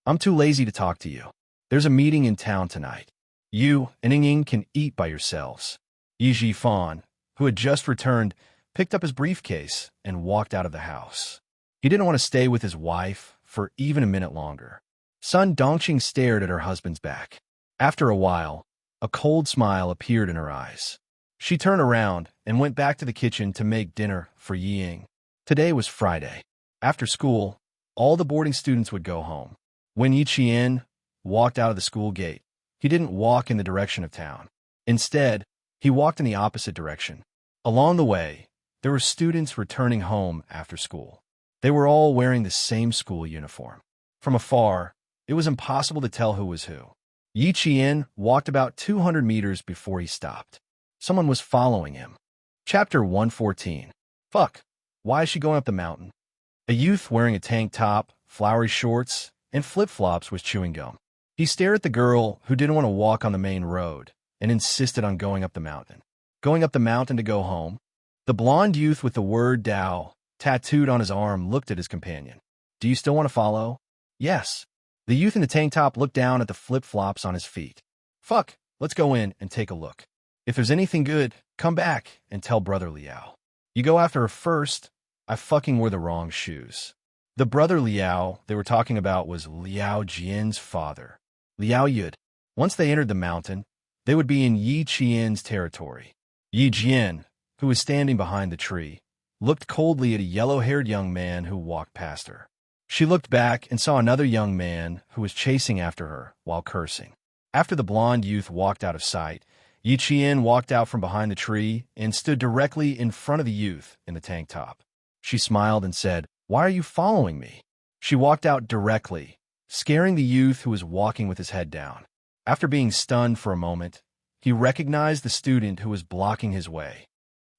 I'm too lazy to talk to you. There's a meeting in town tonight. You and Ying can eat by yourselves. Yi Zhifan, who had just returned, picked up his briefcase and walked out of the house. He didn't want to stay with his wife for even a minute longer. Sun Dongqing stared at her husband's back. After a while, a cold smile appeared in her eyes. She turned around and went back to the kitchen to make dinner for Ying. Today was Friday. After school, all the boarding students would go home. When Yi Qian walked out of the school gate, he didn't walk in the direction of town. Instead, he walked in the opposite direction. Along the way, there were students returning home after school. They were all wearing the same school uniform. From afar, it was impossible to tell who was who. Yi Qian walked about 200 meters before he stopped. Someone was following him. Chapter 114. Fuck, why is she going up the mountain? A youth wearing a tank top, flowery shorts, and flip-flops was chewing gum. He stared at the girl who didn't want to walk on the main road and insisted on going up the mountain. Going up the mountain to go home? The blonde youth with the word Dao tattooed on his arm looked at his companion. Do you still want to follow? Yes. The youth in the tank top looked down at the flip-flops on his feet. Fuck, let's go in and take a look. If there's anything good, come back and tell Brother Liao. You go after her first. I fucking wore the wrong shoes. The Brother Liao they were talking about was Liao Jian's father, Liao Yud. Once they entered the mountain, they would be in Yi Qian's territory. Yi Jian, who was standing behind the tree, looked coldly at a yellow-haired young man who walked past her. She looked back and saw another young man who was chasing after her while cursing. After the blonde youth walked out of sight, Yi Qian walked out from behind the tree and stood directly in front of the youth in the tank top. She smiled and said, "Why are you following me?" She walked out directly, scaring the youth who was walking with his head down. After being stunned for a moment, he recognized the student who was blocking his way.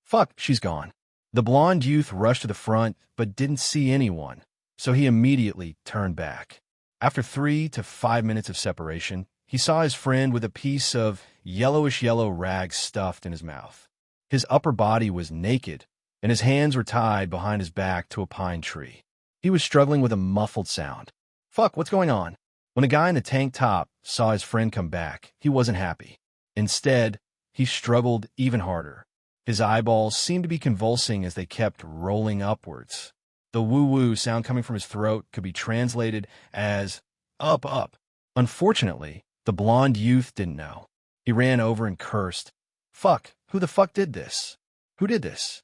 Fuck, she's gone. The blonde youth rushed to the front but didn't see anyone, so he immediately turned back. After 3 to 5 minutes of separation, he saw his friend with a piece of yellowish-yellow rag stuffed in his mouth. His upper body was naked, and his hands were tied behind his back to a pine tree. He was struggling with a muffled sound. Fuck, what's going on? When the guy in the tank top saw his friend come back, he wasn't happy. Instead, he struggled even harder. His eyeballs seemed to be convulsing as they kept rolling upwards. The woo-woo sound coming from his throat could be translated as, up, up. Unfortunately, the blonde youth didn't know. He ran over and cursed. Fuck, who the fuck did this? Who did this?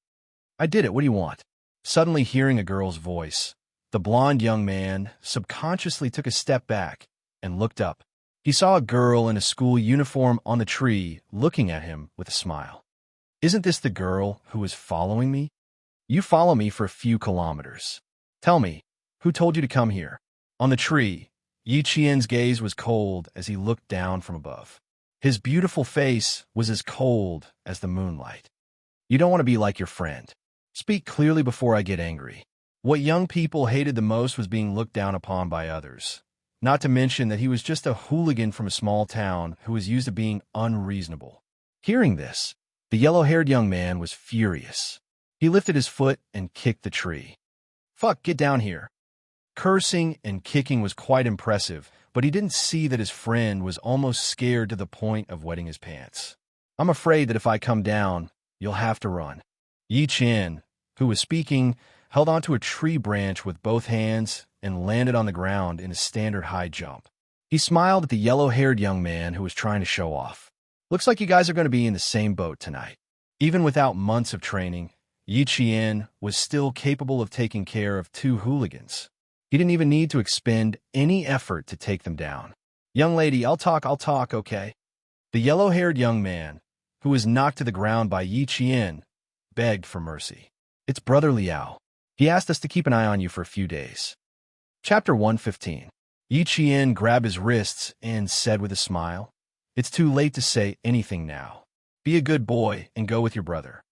I did it, what do you want? Suddenly hearing a girl's voice, the blonde young man subconsciously took a step back and looked up. He saw a girl in a school uniform on the tree looking at him with a smile. Isn't this the girl who is following me? You follow me for a few kilometers. Tell me, who told you to come here? On the tree, Yi Qian's gaze was cold as he looked down from above. His beautiful face was as cold as the moonlight. You don't want to be like your friend. Speak clearly before I get angry. What young people hated the most was being looked down upon by others. Not to mention that he was just a hooligan from a small town who was used to being unreasonable. Hearing this, the yellow-haired young man was furious. He lifted his foot and kicked the tree. Fuck, get down here. Cursing and kicking was quite impressive, but he didn't see that his friend was almost scared to the point of wetting his pants. I'm afraid that if I come down, you'll have to run. Yi Qian, who was speaking, held onto a tree branch with both hands and landed on the ground in a standard high jump. He smiled at the yellow-haired young man who was trying to show off. Looks like you guys are going to be in the same boat tonight. Even without months of training, Yi Qian was still capable of taking care of two hooligans. He didn't even need to expend any effort to take them down. Young lady, I'll talk, okay? The yellow-haired young man, who was knocked to the ground by Yi Qian, begged for mercy. It's Brother Liao. He asked us to keep an eye on you for a few days. Chapter 115. Yi Qian grabbed his wrists and said with a smile, It's too late to say anything now. Be a good boy and go with your brother.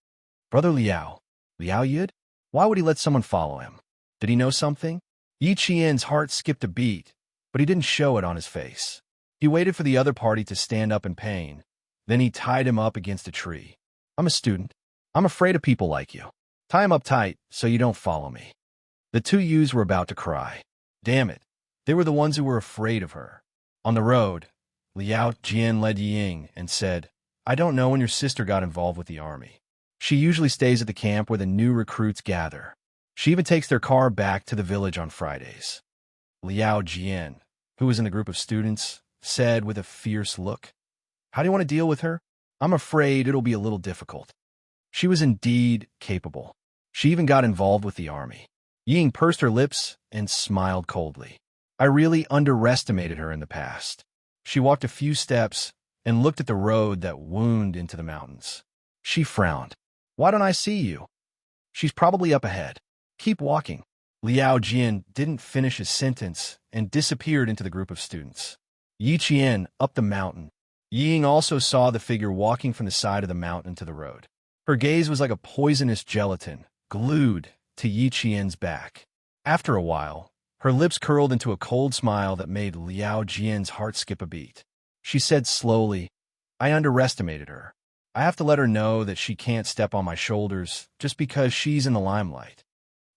Brother Liao. Liao Yud? Why would he let someone follow him? Did he know something? Yi Qian's heart skipped a beat, but he didn't show it on his face. He waited for the other party to stand up in pain. Then he tied him up against a tree. I'm a student. I'm afraid of people like you. Tie him up tight so you don't follow me. The two youths were about to cry. Damn it. They were the ones who were afraid of her. On the road, Liao Jian led Ying and said, I don't know when your sister got involved with the army. She usually stays at the camp where the new recruits gather. She even takes their car back to the village on Fridays. Liao Jian, who was in the group of students, said with a fierce look, How do you want to deal with her? I'm afraid it'll be a little difficult. She was indeed capable. She even got involved with the army. Ying pursed her lips and smiled coldly. I really underestimated her in the past. She walked a few steps and looked at the road that wound into the mountains. She frowned. Why don't I see you? She's probably up ahead. Keep walking. Liao Jian didn't finish his sentence and disappeared into the group of students. Yi Qian up the mountain. Ying also saw the figure walking from the side of the mountain to the road. Her gaze was like a poisonous gelatin, glued to Yi Qian's back. After a while, her lips curled into a cold smile that made Liao Jian's heart skip a beat. She said slowly, I underestimated her. I have to let her know that she can't step on my shoulders just because she's in the limelight.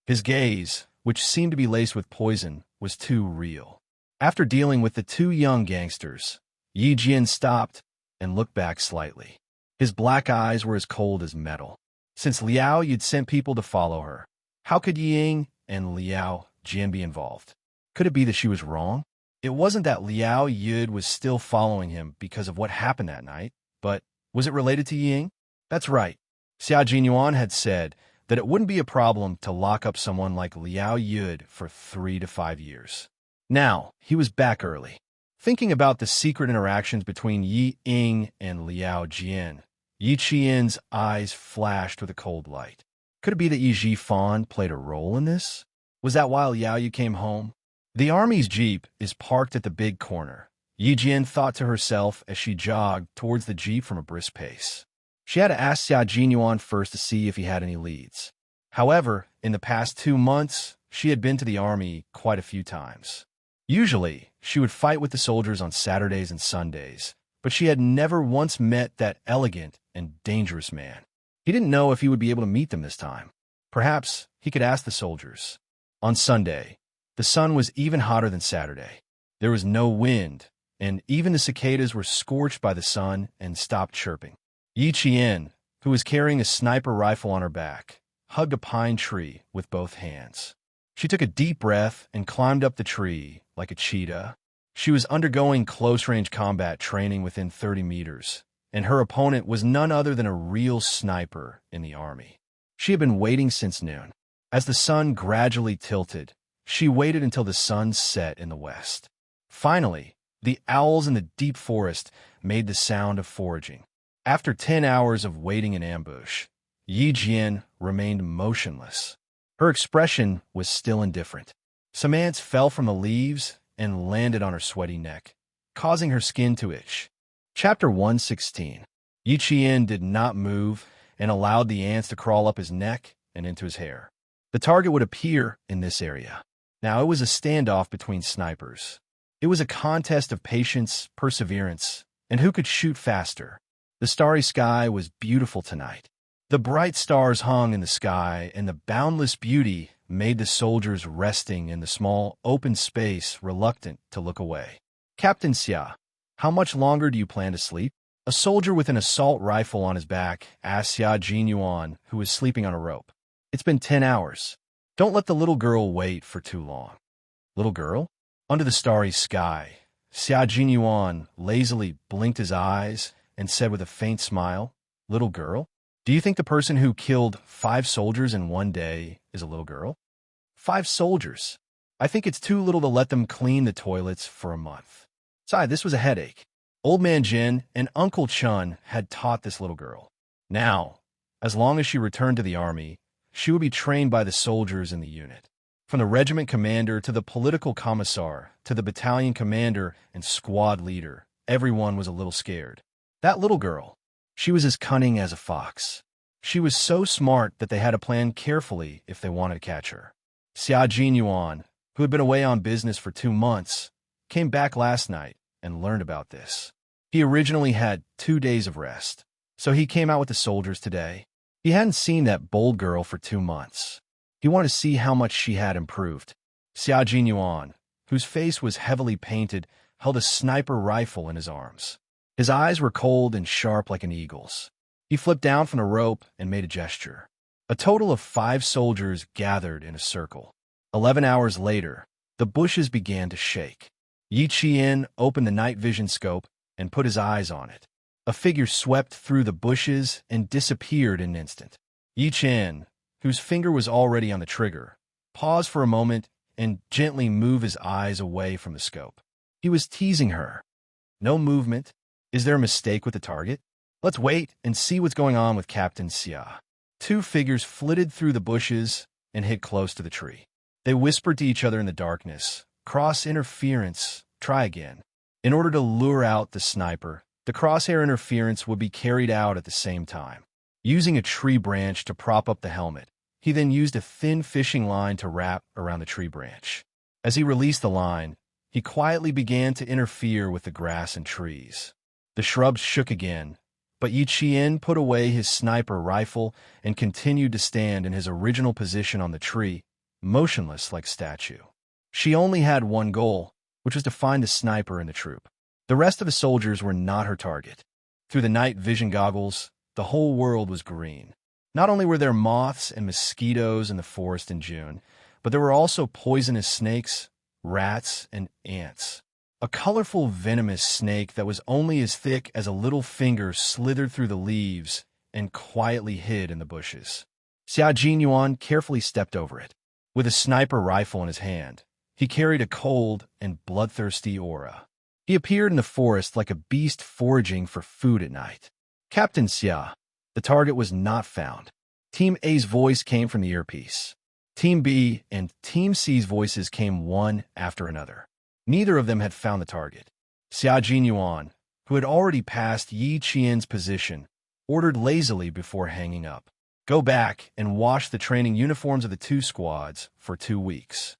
His gaze, which seemed to be laced with poison, was too real. After dealing with the two young gangsters, Yi Jian stopped and looked back slightly. His black eyes were as cold as metal. Since Liao Yud sent people to follow her, how could Ying and Liao Jian be involved? Could it be that she was wrong? It wasn't that Liao Yud was still following him because of what happened that night, but was it related to Ying? That's right. Xia Jinyuan had said that it wouldn't be a problem to lock up someone like Liao Yud for 3 to 5 years. Now, he was back early. Thinking about the secret interactions between Yi Ying and Liao Jian, Yi Qian's eyes flashed with a cold light. Could it be that Yi Jifan played a role in this? Was that why Liao Yu came home? The army's jeep is parked at the big corner. Yi Jian thought to herself as she jogged towards the jeep from a brisk pace. She had to ask Xia Jinyuan first to see if he had any leads. However, in the past 2 months, she had been to the army quite a few times. Usually, she would fight with the soldiers on Saturdays and Sundays, but she had never once met that elegant and dangerous man. He didn't know if he would be able to meet them this time. Perhaps he could ask the soldiers. On Sunday, the sun was even hotter than Saturday. There was no wind, and even the cicadas were scorched by the sun and stopped chirping. Yi Qian, who was carrying a sniper rifle on her back, hugged a pine tree with both hands. She took a deep breath and climbed up the tree like a cheetah. She was undergoing close-range combat training within 30 meters, and her opponent was none other than a real sniper in the army. She had been waiting since noon. As the sun gradually tilted, she waited until the sun set in the west. Finally, the owls in the deep forest made the sound of foraging. After 10 hours of waiting in ambush, Yi Jian remained motionless. Her expression was still indifferent. Some ants fell from the leaves and landed on her sweaty neck, causing her skin to itch. Chapter 116. Yi Qian did not move and allowed the ants to crawl up his neck and into his hair. The target would appear in this area. Now, it was a standoff between snipers. It was a contest of patience, perseverance, and who could shoot faster. The starry sky was beautiful tonight. The bright stars hung in the sky, and the boundless beauty made the soldiers resting in the small, open space reluctant to look away. Captain Xia, how much longer do you plan to sleep? A soldier with an assault rifle on his back asked Xia Jinyuan, who was sleeping on a rope. It's been 10 hours. Don't let the little girl wait for too long. Little girl? Under the starry sky, Xia Jinyuan lazily blinked his eyes and said with a faint smile, Little girl? Do you think the person who killed 5 soldiers in one day is a little girl? 5 soldiers. I think it's too little to let them clean the toilets for a month. Besides, this was a headache. Old Man Jin and Uncle Chun had taught this little girl. Now, as long as she returned to the army, she would be trained by the soldiers in the unit. From the regiment commander to the political commissar to the battalion commander and squad leader, everyone was a little scared. That little girl, she was as cunning as a fox. She was so smart that they had to plan carefully if they wanted to catch her. Xia Jinyuan, who had been away on business for 2 months, came back last night and learned about this. He originally had 2 days of rest, so he came out with the soldiers today. He hadn't seen that bold girl for 2 months. He wanted to see how much she had improved. Xia Jinyuan, whose face was heavily painted, held a sniper rifle in his arms. His eyes were cold and sharp like an eagle's. He flipped down from the rope and made a gesture. A total of 5 soldiers gathered in a circle. 11 hours later, the bushes began to shake. Yi Qian opened the night vision scope and put his eyes on it. A figure swept through the bushes and disappeared in an instant. Yi Qian, whose finger was already on the trigger, paused for a moment and gently moved his eyes away from the scope. He was teasing her. No movement. Is there a mistake with the target? Let's wait and see what's going on with Captain Xia. 2 figures flitted through the bushes and hid close to the tree. They whispered to each other in the darkness, cross interference, try again. In order to lure out the sniper, the crosshair interference would be carried out at the same time. Using a tree branch to prop up the helmet, he then used a thin fishing line to wrap around the tree branch. As he released the line, he quietly began to interfere with the grass and trees. The shrubs shook again, but Yi Qian put away his sniper rifle and continued to stand in his original position on the tree, motionless like a statue. She only had one goal, which was to find the sniper in the troop. The rest of the soldiers were not her target. Through the night vision goggles, the whole world was green. Not only were there moths and mosquitoes in the forest in June, but there were also poisonous snakes, rats, and ants. A colorful, venomous snake that was only as thick as a little finger slithered through the leaves and quietly hid in the bushes. Xia Jinyuan carefully stepped over it. With a sniper rifle in his hand, he carried a cold and bloodthirsty aura. He appeared in the forest like a beast foraging for food at night. Captain Xia, the target was not found. Team A's voice came from the earpiece. Team B and Team C's voices came one after another. Neither of them had found the target. Xia Jinyuan, who had already passed Yi Qian's position, ordered lazily before hanging up. Go back and wash the training uniforms of the 2 squads for 2 weeks.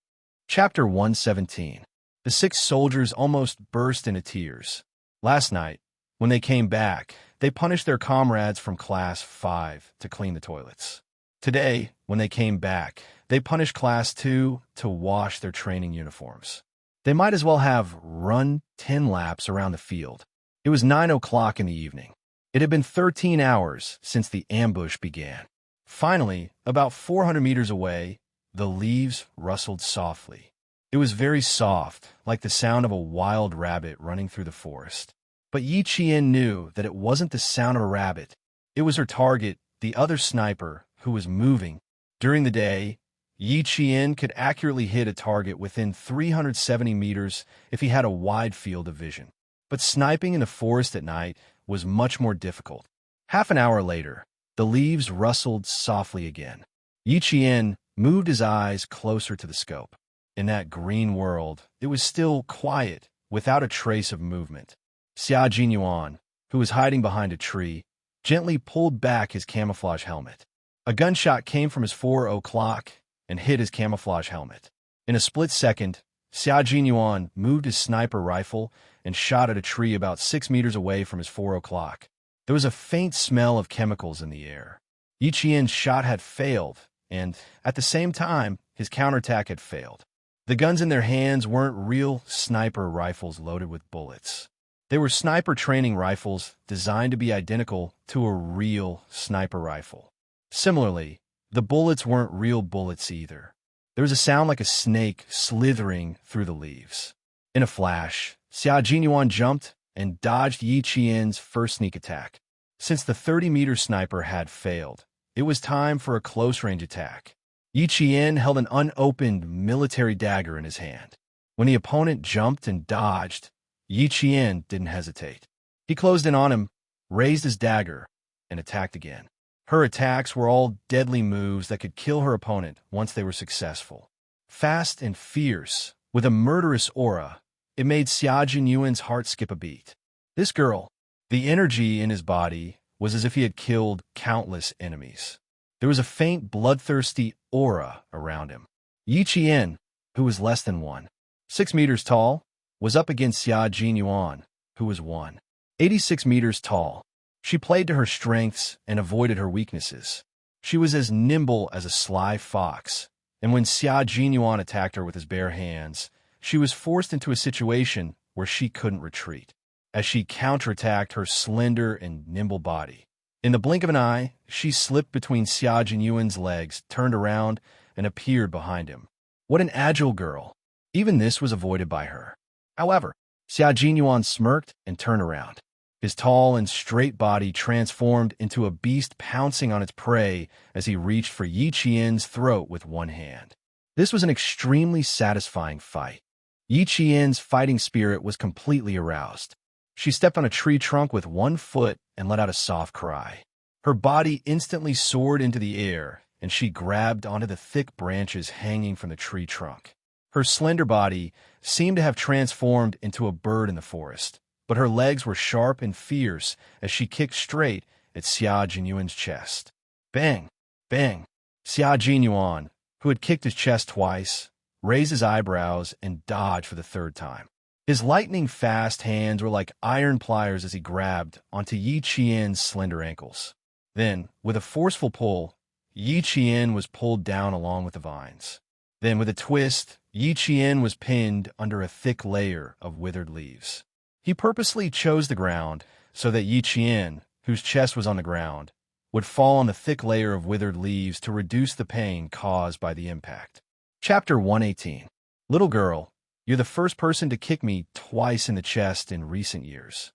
Chapter 117. The 6 soldiers almost burst into tears. Last night, when they came back, they punished their comrades from Class 5 to clean the toilets. Today, when they came back, they punished Class 2 to wash their training uniforms. They might as well have run 10 laps around the field. It was 9 o'clock in the evening. It had been 13 hours since the ambush began. Finally, about 400 meters away, the leaves rustled softly. It was very soft, like the sound of a wild rabbit running through the forest. But Yi Qian knew that it wasn't the sound of a rabbit. It was her target, the other sniper, who was moving. During the day, Yi Qian could accurately hit a target within 370 meters if he had a wide field of vision. But sniping in the forest at night was much more difficult. Half an hour later, the leaves rustled softly again. Yi Qian moved his eyes closer to the scope. In that green world, it was still quiet, without a trace of movement. Xia Jinyuan, who was hiding behind a tree, gently pulled back his camouflage helmet. A gunshot came from his 4 o'clock and hit his camouflage helmet. In a split second, Xia Jinyuan moved his sniper rifle and shot at a tree about 6 meters away from his 4 o'clock. There was a faint smell of chemicals in the air. Yi Qian's shot had failed, and, at the same time, his counterattack had failed. The guns in their hands weren't real sniper rifles loaded with bullets. They were sniper training rifles designed to be identical to a real sniper rifle. Similarly, the bullets weren't real bullets either. There was a sound like a snake slithering through the leaves. In a flash, Xia Jinyuan jumped and dodged Yi Qian's first sneak attack. Since the 30-meter sniper had failed, it was time for a close-range attack. Yi Qian held an unopened military dagger in his hand. When the opponent jumped and dodged, Yi Qian didn't hesitate. He closed in on him, raised his dagger, and attacked again. Her attacks were all deadly moves that could kill her opponent once they were successful. Fast and fierce, with a murderous aura, it made Xia Jinyuan's heart skip a beat. This girl, the energy in his body was as if he had killed countless enemies. There was a faint, bloodthirsty aura around him. Yi Qian, who was less than 1.6 meters tall, was up against Xia Jinyuan, who was 1.86 meters tall. She played to her strengths and avoided her weaknesses. She was as nimble as a sly fox, and when Xia Jinyuan attacked her with his bare hands, she was forced into a situation where she couldn't retreat, as she counterattacked her slender and nimble body. In the blink of an eye, she slipped between Xia Jinyuan's legs, turned around, and appeared behind him. What an agile girl! Even this was avoided by her. However, Xia Jinyuan smirked and turned around. His tall and straight body transformed into a beast pouncing on its prey as he reached for Yi Qian's throat with one hand. This was an extremely satisfying fight. Yi Qian's fighting spirit was completely aroused. She stepped on a tree trunk with one foot and let out a soft cry. Her body instantly soared into the air, and she grabbed onto the thick branches hanging from the tree trunk. Her slender body seemed to have transformed into a bird in the forest, but her legs were sharp and fierce as she kicked straight at Xia Jinyuan's chest. Bang! Bang! Xia Jinyuan, who had kicked his chest twice, raised his eyebrows and dodged for the third time. His lightning-fast hands were like iron pliers as he grabbed onto Yi Qian's slender ankles. Then, with a forceful pull, Yi Qian was pulled down along with the vines. Then, with a twist, Yi Qian was pinned under a thick layer of withered leaves. He purposely chose the ground so that Yi Qian, whose chest was on the ground, would fall on the thick layer of withered leaves to reduce the pain caused by the impact. Chapter 118. Little girl, you're the first person to kick me twice in the chest in recent years.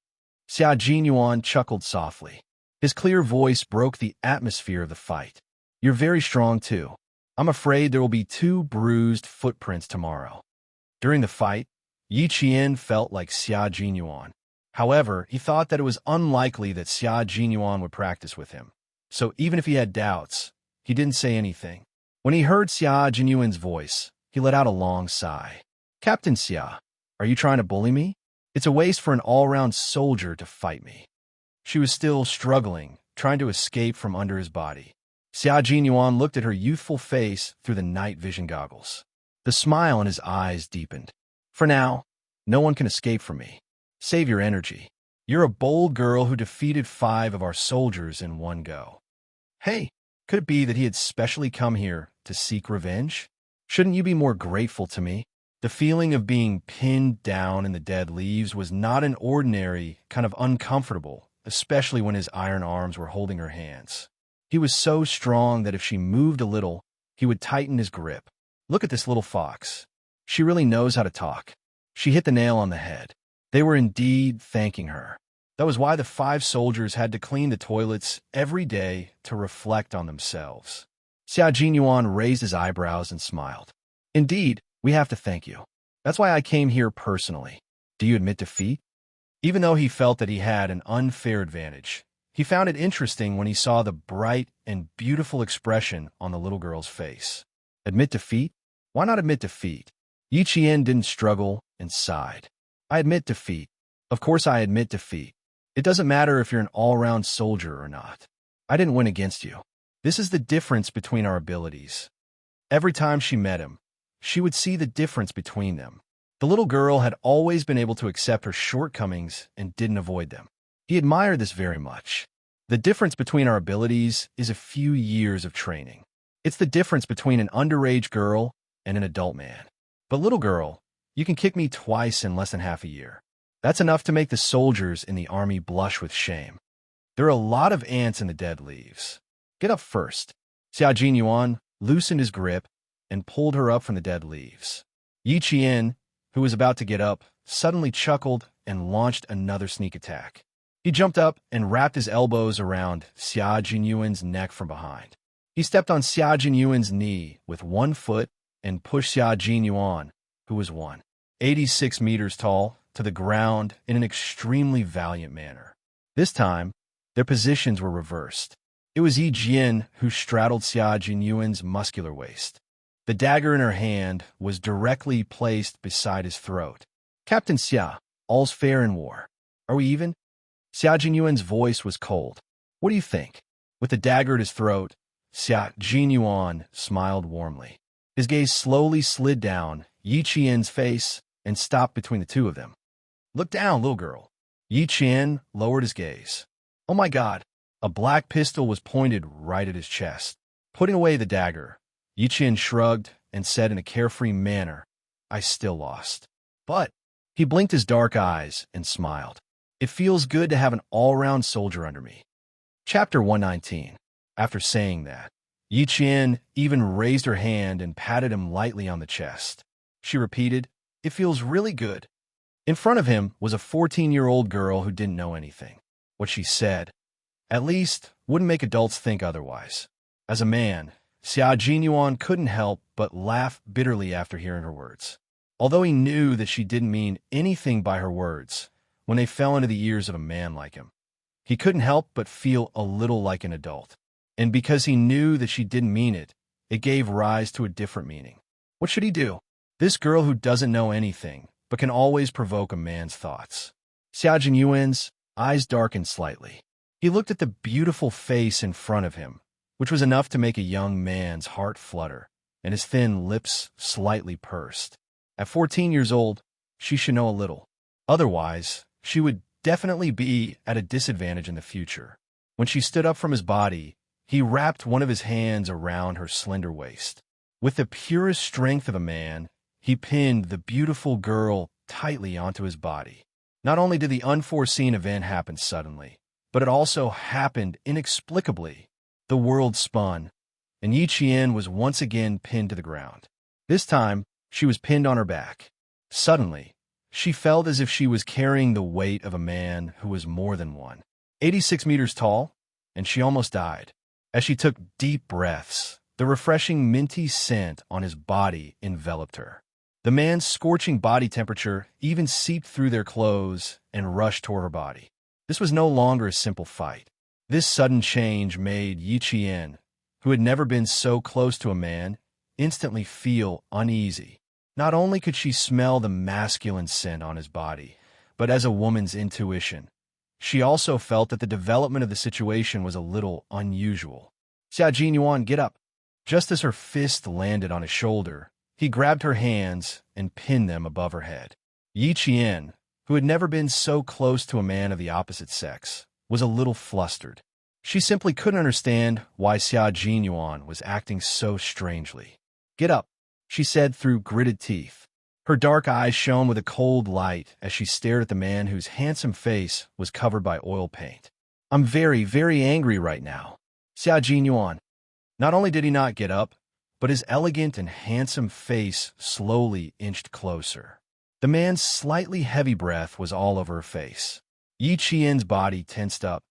Xia Jinyuan chuckled softly. His clear voice broke the atmosphere of the fight. You're very strong, too. I'm afraid there will be 2 bruised footprints tomorrow. During the fight, Yi Qian felt like Xia Jinyuan. However, he thought that it was unlikely that Xia Jinyuan would practice with him. So even if he had doubts, he didn't say anything. When he heard Xia Jinyuan's voice, he let out a long sigh. Captain Xia, are you trying to bully me? It's a waste for an all-round soldier to fight me. She was still struggling, trying to escape from under his body. Xia Jinyuan looked at her youthful face through the night vision goggles. The smile in his eyes deepened. For now, no one can escape from me. Save your energy. You're a bold girl who defeated 5 of our soldiers in one go. Hey, could it be that he had specially come here to seek revenge? Shouldn't you be more grateful to me? The feeling of being pinned down in the dead leaves was not an ordinary, kind of uncomfortable, especially when his iron arms were holding her hands. He was so strong that if she moved a little, he would tighten his grip. Look at this little fox. She really knows how to talk. She hit the nail on the head. They were indeed thanking her. That was why the 5 soldiers had to clean the toilets every day to reflect on themselves. Xia Jinyuan raised his eyebrows and smiled. Indeed, we have to thank you. That's why I came here personally. Do you admit defeat? Even though he felt that he had an unfair advantage, He found it interesting when he saw the bright and beautiful expression on the little girl's face. Admit defeat? Why not admit defeat? Yi Qian didn't struggle and sighed. I admit defeat. Of course I admit defeat. It doesn't matter if you're an all-round soldier or not. I didn't win against you. This is the difference between our abilities. Every time she met him, she would see the difference between them. The little girl had always been able to accept her shortcomings and didn't avoid them. He admired this very much. The difference between our abilities is a few years of training. It's the difference between an underage girl and an adult man. But little girl, you can kick me twice in less than half a year. That's enough to make the soldiers in the army blush with shame. There are a lot of ants in the dead leaves. Get up first. Xia Jinyuan loosened his grip and pulled her up from the dead leaves. Yi Qian, who was about to get up, suddenly chuckled and launched another sneak attack. He jumped up and wrapped his elbows around Xia Jinyuan's neck from behind. He stepped on Xia Jinyuan's knee with one foot and pushed Xia Jinyuan, who was 186 meters tall, to the ground in an extremely valiant manner. This time, their positions were reversed. It was Yi Jian who straddled Xia Jinyuan's muscular waist. The dagger in her hand was directly placed beside his throat. Captain Xia, all's fair in war. Are we even? Xia Jinyuan's voice was cold. What do you think? With the dagger at his throat, Xia Jinyuan smiled warmly. His gaze slowly slid down Yi Qian's face and stopped between the two of them. Look down, little girl. Yi Qian lowered his gaze. Oh my God. A black pistol was pointed right at his chest. Putting away the dagger, Yi Qian shrugged and said in a carefree manner, I still lost. But he blinked his dark eyes and smiled. It feels good to have an all-round soldier under me. Chapter 119. After saying that, Yi Qian even raised her hand and patted him lightly on the chest. She repeated, It feels really good. In front of him was a 14-year-old girl who didn't know anything. What she said, at least, wouldn't make adults think otherwise. As a man, Xia Jinyuan couldn't help but laugh bitterly after hearing her words. Although he knew that she didn't mean anything by her words, when they fell into the ears of a man like him, he couldn't help but feel a little like an adult. And because he knew that she didn't mean it, it gave rise to a different meaning. What should he do? This girl who doesn't know anything, but can always provoke a man's thoughts. Xia Jinyuan's eyes darkened slightly. He looked at the beautiful face in front of him, which was enough to make a young man's heart flutter, and his thin lips slightly pursed. At 14 years old, she should know a little. Otherwise, she would definitely be at a disadvantage in the future. When she stood up from his body, he wrapped one of his hands around her slender waist. With the purest strength of a man, he pinned the beautiful girl tightly onto his body. Not only did the unforeseen event happen suddenly, but it also happened inexplicably. The world spun, and Yi Qian was once again pinned to the ground. This time, she was pinned on her back. Suddenly, she felt as if she was carrying the weight of a man who was more than 186 meters tall, and she almost died. As she took deep breaths, the refreshing minty scent on his body enveloped her. The man's scorching body temperature even seeped through their clothes and rushed toward her body. This was no longer a simple fight. This sudden change made Yi Qian, who had never been so close to a man, instantly feel uneasy. Not only could she smell the masculine scent on his body, but as a woman's intuition, she also felt that the development of the situation was a little unusual. Xia Jinyuan, get up. Just as her fist landed on his shoulder, he grabbed her hands and pinned them above her head. Yi Qian, who had never been so close to a man of the opposite sex, was a little flustered. She simply couldn't understand why Xia Jinyuan was acting so strangely. Get up, she said through gritted teeth. Her dark eyes shone with a cold light as she stared at the man whose handsome face was covered by oil paint. I'm very, very angry right now. Xia Jinyuan. Not only did he not get up, but his elegant and handsome face slowly inched closer. The man's slightly heavy breath was all over her face. Yi Qian's body tensed up,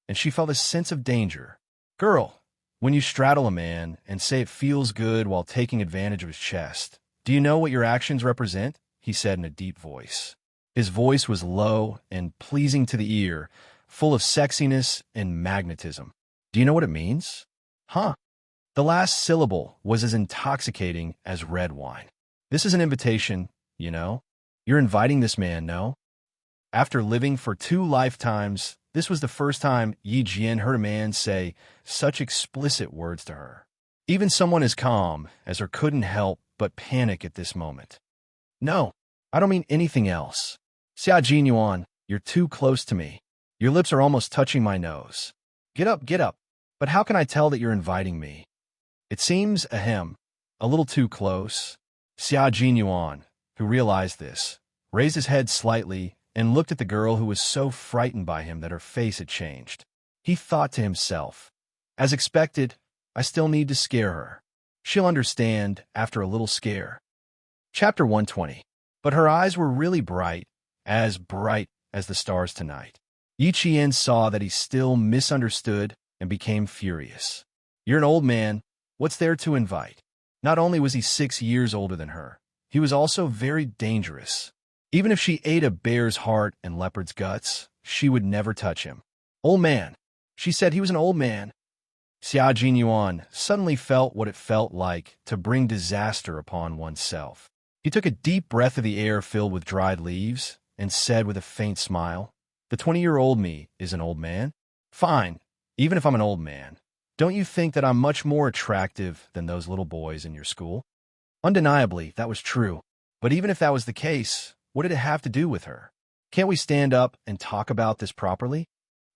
and she felt a sense of danger. Girl, when you straddle a man and say it feels good while taking advantage of his chest, do you know what your actions represent? He said in a deep voice. His voice was low and pleasing to the ear, full of sexiness and magnetism. Do you know what it means? Huh? The last syllable was as intoxicating as red wine. This is an invitation, you know? You're inviting this man, no? After living for 2 lifetimes, this was the first time Yi Jian heard a man say such explicit words to her. Even someone as calm as her couldn't help but panic at this moment. No, I don't mean anything else. Xia Jinyuan, you're too close to me. Your lips are almost touching my nose. Get up, get up. But how can I tell that you're inviting me? It seems, a little too close. Xia Jinyuan, who realized this, raised his head slightly and looked at the girl who was so frightened by him that her face had changed. He thought to himself, as expected, I still need to scare her. She'll understand after a little scare. Chapter 120. But her eyes were really bright as the stars tonight. Yi Qian saw that he still misunderstood and became furious. You're an old man. What's there to invite? Not only was he 6 years older than her, he was also very dangerous. Even if she ate a bear's heart and leopard's guts, she would never touch him. Old man. She said he was an old man. Xia Jinyuan suddenly felt what it felt like to bring disaster upon oneself. He took a deep breath of the air filled with dried leaves and said with a faint smile, the 20-year-old me is an old man? Fine, even if I'm an old man. Don't you think that I'm much more attractive than those little boys in your school? Undeniably, that was true. But even if that was the case, what did it have to do with her? Can't we stand up and talk about this properly?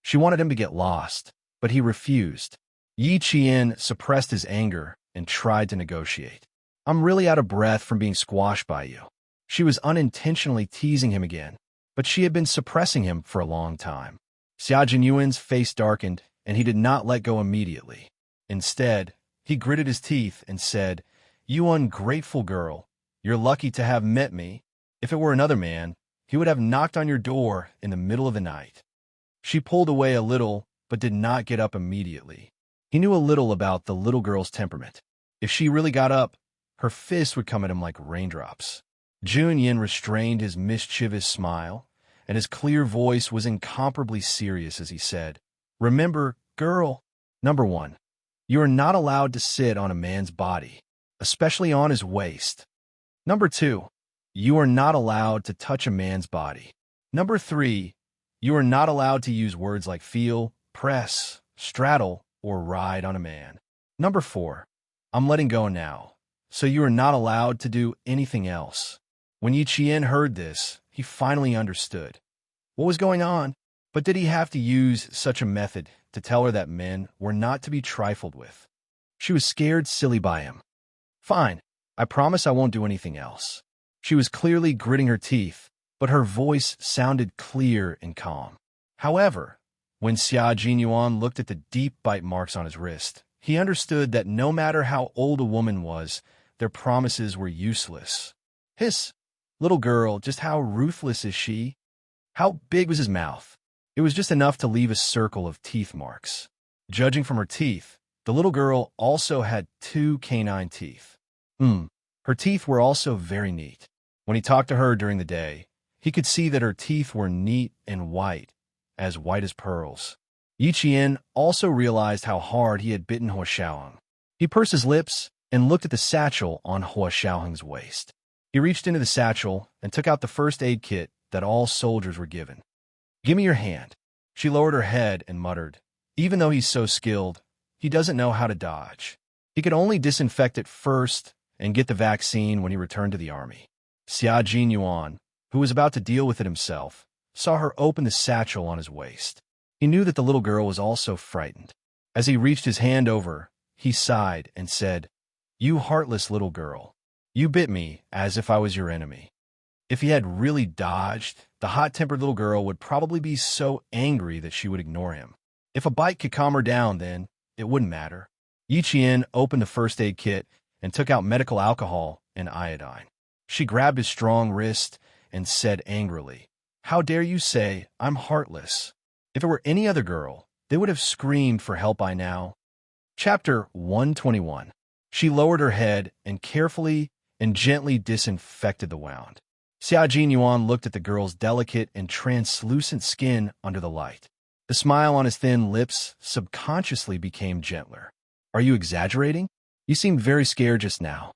She wanted him to get lost, but he refused. Yi Qian suppressed his anger and tried to negotiate. I'm really out of breath from being squashed by you. She was unintentionally teasing him again, but she had been suppressing him for a long time. Xia Jinyuan's face darkened, and he did not let go immediately. Instead, he gritted his teeth and said, You ungrateful girl, you're lucky to have met me. If it were another man, he would have knocked on your door in the middle of the night. She pulled away a little, but did not get up immediately. He knew a little about the little girl's temperament. If she really got up, her fists would come at him like raindrops. Junyin restrained his mischievous smile, and his clear voice was incomparably serious as he said, Remember, girl, number 1, you are not allowed to sit on a man's body, especially on his waist. Number 2, you are not allowed to touch a man's body. Number 3, you are not allowed to use words like feel, press, straddle, or ride on a man. Number 4, I'm letting go now, so you are not allowed to do anything else. When Yi Qian heard this, he finally understood. What was going on? But did he have to use such a method to tell her that men were not to be trifled with? She was scared silly by him. Fine, I promise I won't do anything else. She was clearly gritting her teeth, but her voice sounded clear and calm. However, when Xia Jinyuan looked at the deep bite marks on his wrist, he understood that no matter how old a woman was, their promises were useless. Hiss, little girl, just how ruthless is she? How big was his mouth? It was just enough to leave a circle of teeth marks. Judging from her teeth, the little girl also had 2 canine teeth. Her teeth were also very neat. When he talked to her during the day, he could see that her teeth were neat and white as pearls. Yi Qian also realized how hard he had bitten Hua Xiaoheng. He pursed his lips and looked at the satchel on Hua Xiaoheng's waist. He reached into the satchel and took out the first aid kit that all soldiers were given. Give me your hand. She lowered her head and muttered, Even though he's so skilled, he doesn't know how to dodge. He could only disinfect it first and get the vaccine when he returned to the army. Xia Jinyuan, who was about to deal with it himself, saw her open the satchel on his waist. He knew that the little girl was also frightened. As he reached his hand over, he sighed and said, You heartless little girl. You bit me as if I was your enemy. If he had really dodged, the hot-tempered little girl would probably be so angry that she would ignore him. If a bite could calm her down, then it wouldn't matter. Yi Qian opened the first aid kit and took out medical alcohol and iodine. She grabbed his strong wrist and said angrily, How dare you say I'm heartless? If it were any other girl, they would have screamed for help by now. Chapter 121. She lowered her head and carefully and gently disinfected the wound. Xia Jinyuan looked at the girl's delicate and translucent skin under the light. The smile on his thin lips subconsciously became gentler. Are you exaggerating? You seemed very scared just now.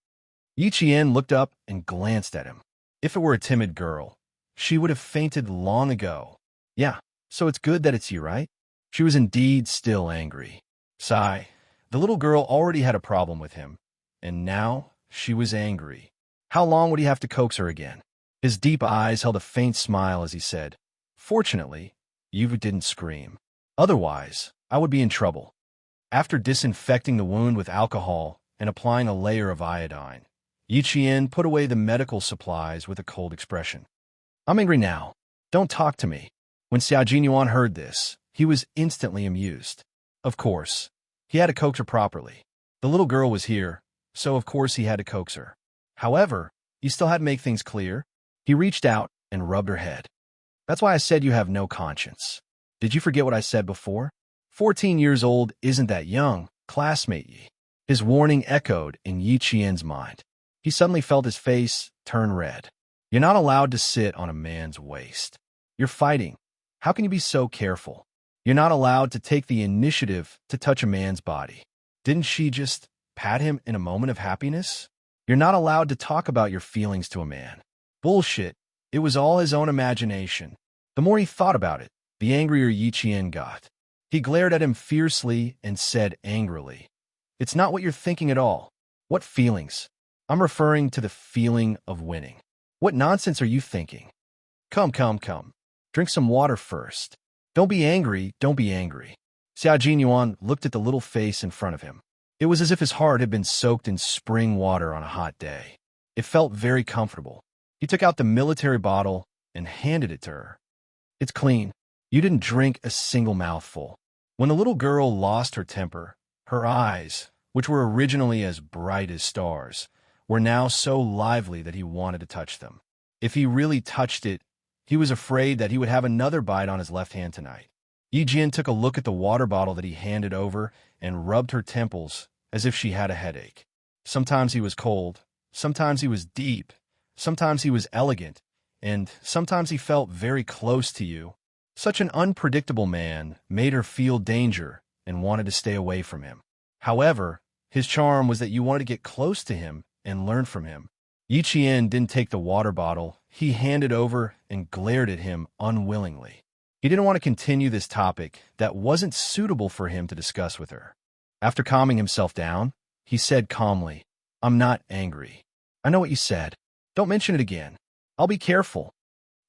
Yiqian looked up and glanced at him. If it were a timid girl, she would have fainted long ago. Yeah, so it's good that it's you, right? She was indeed still angry. Sigh. The little girl already had a problem with him, and now she was angry. How long would he have to coax her again? His deep eyes held a faint smile as he said, "Fortunately, you didn't scream. Otherwise, I would be in trouble." After disinfecting the wound with alcohol and applying a layer of iodine, Yiqian put away the medical supplies with a cold expression. "I'm angry now. Don't talk to me." When Xiaojin heard this, he was instantly amused. Of course, he had to coax her properly. The little girl was here, so of course he had to coax her. However, he still had to make things clear. He reached out and rubbed her head. "That's why I said you have no conscience. Did you forget what I said before? 14 years old isn't that young, classmate Yi." His warning echoed in Yiqian's mind. He suddenly felt his face turn red. "You're not allowed to sit on a man's waist. You're fighting. How can you be so careful? You're not allowed to take the initiative to touch a man's body. Didn't she just pat him in a moment of happiness? You're not allowed to talk about your feelings to a man." Bullshit. It was all his own imagination. The more he thought about it, the angrier Yiqian got. He glared at him fiercely and said angrily, "It's not what you're thinking at all." "What feelings?" "I'm referring to the feeling of winning." "What nonsense are you thinking?" Come. Drink some water first." Don't be angry. Xiaojin looked at the little face in front of him. It was as if his heart had been soaked in spring water on a hot day. It felt very comfortable. He took out the military bottle and handed it to her. "It's clean. You didn't drink a single mouthful." When the little girl lost her temper, her eyes, which were originally as bright as stars, were now so lively that he wanted to touch them. If he really touched it, he was afraid that he would have another bite on his left hand tonight. Yijian took a look at the water bottle that he handed over and rubbed her temples as if she had a headache. Sometimes he was cold, sometimes he was deep, sometimes he was elegant, and sometimes he felt very close to you. Such an unpredictable man made her feel danger and wanted to stay away from him. However, his charm was that you wanted to get close to him and learn from him. Yiqian didn't take the water bottle. He handed over and glared at him unwillingly. He didn't want to continue this topic that wasn't suitable for him to discuss with her. After calming himself down, he said calmly, "I'm not angry. I know what you said. Don't mention it again. I'll be careful."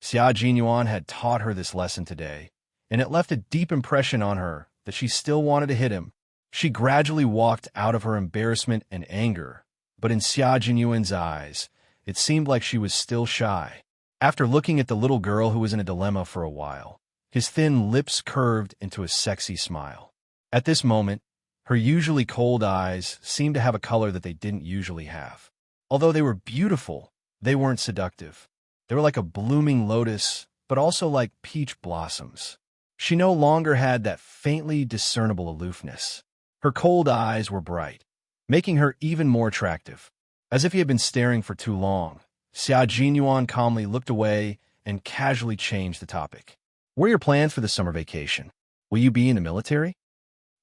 Xia Jinyuan had taught her this lesson today, and it left a deep impression on her that she still wanted to hit him. She gradually walked out of her embarrassment and anger, but in Xia Jinyuan's eyes, it seemed like she was still shy. After looking at the little girl who was in a dilemma for a while, his thin lips curved into a sexy smile. At this moment, her usually cold eyes seemed to have a color that they didn't usually have. Although they were beautiful, they weren't seductive. They were like a blooming lotus, but also like peach blossoms. She no longer had that faintly discernible aloofness. Her cold eyes were bright, making her even more attractive. As if he had been staring for too long, Xia Jinyuan calmly looked away and casually changed the topic. "What are your plans for the summer vacation? Will you be in the military?"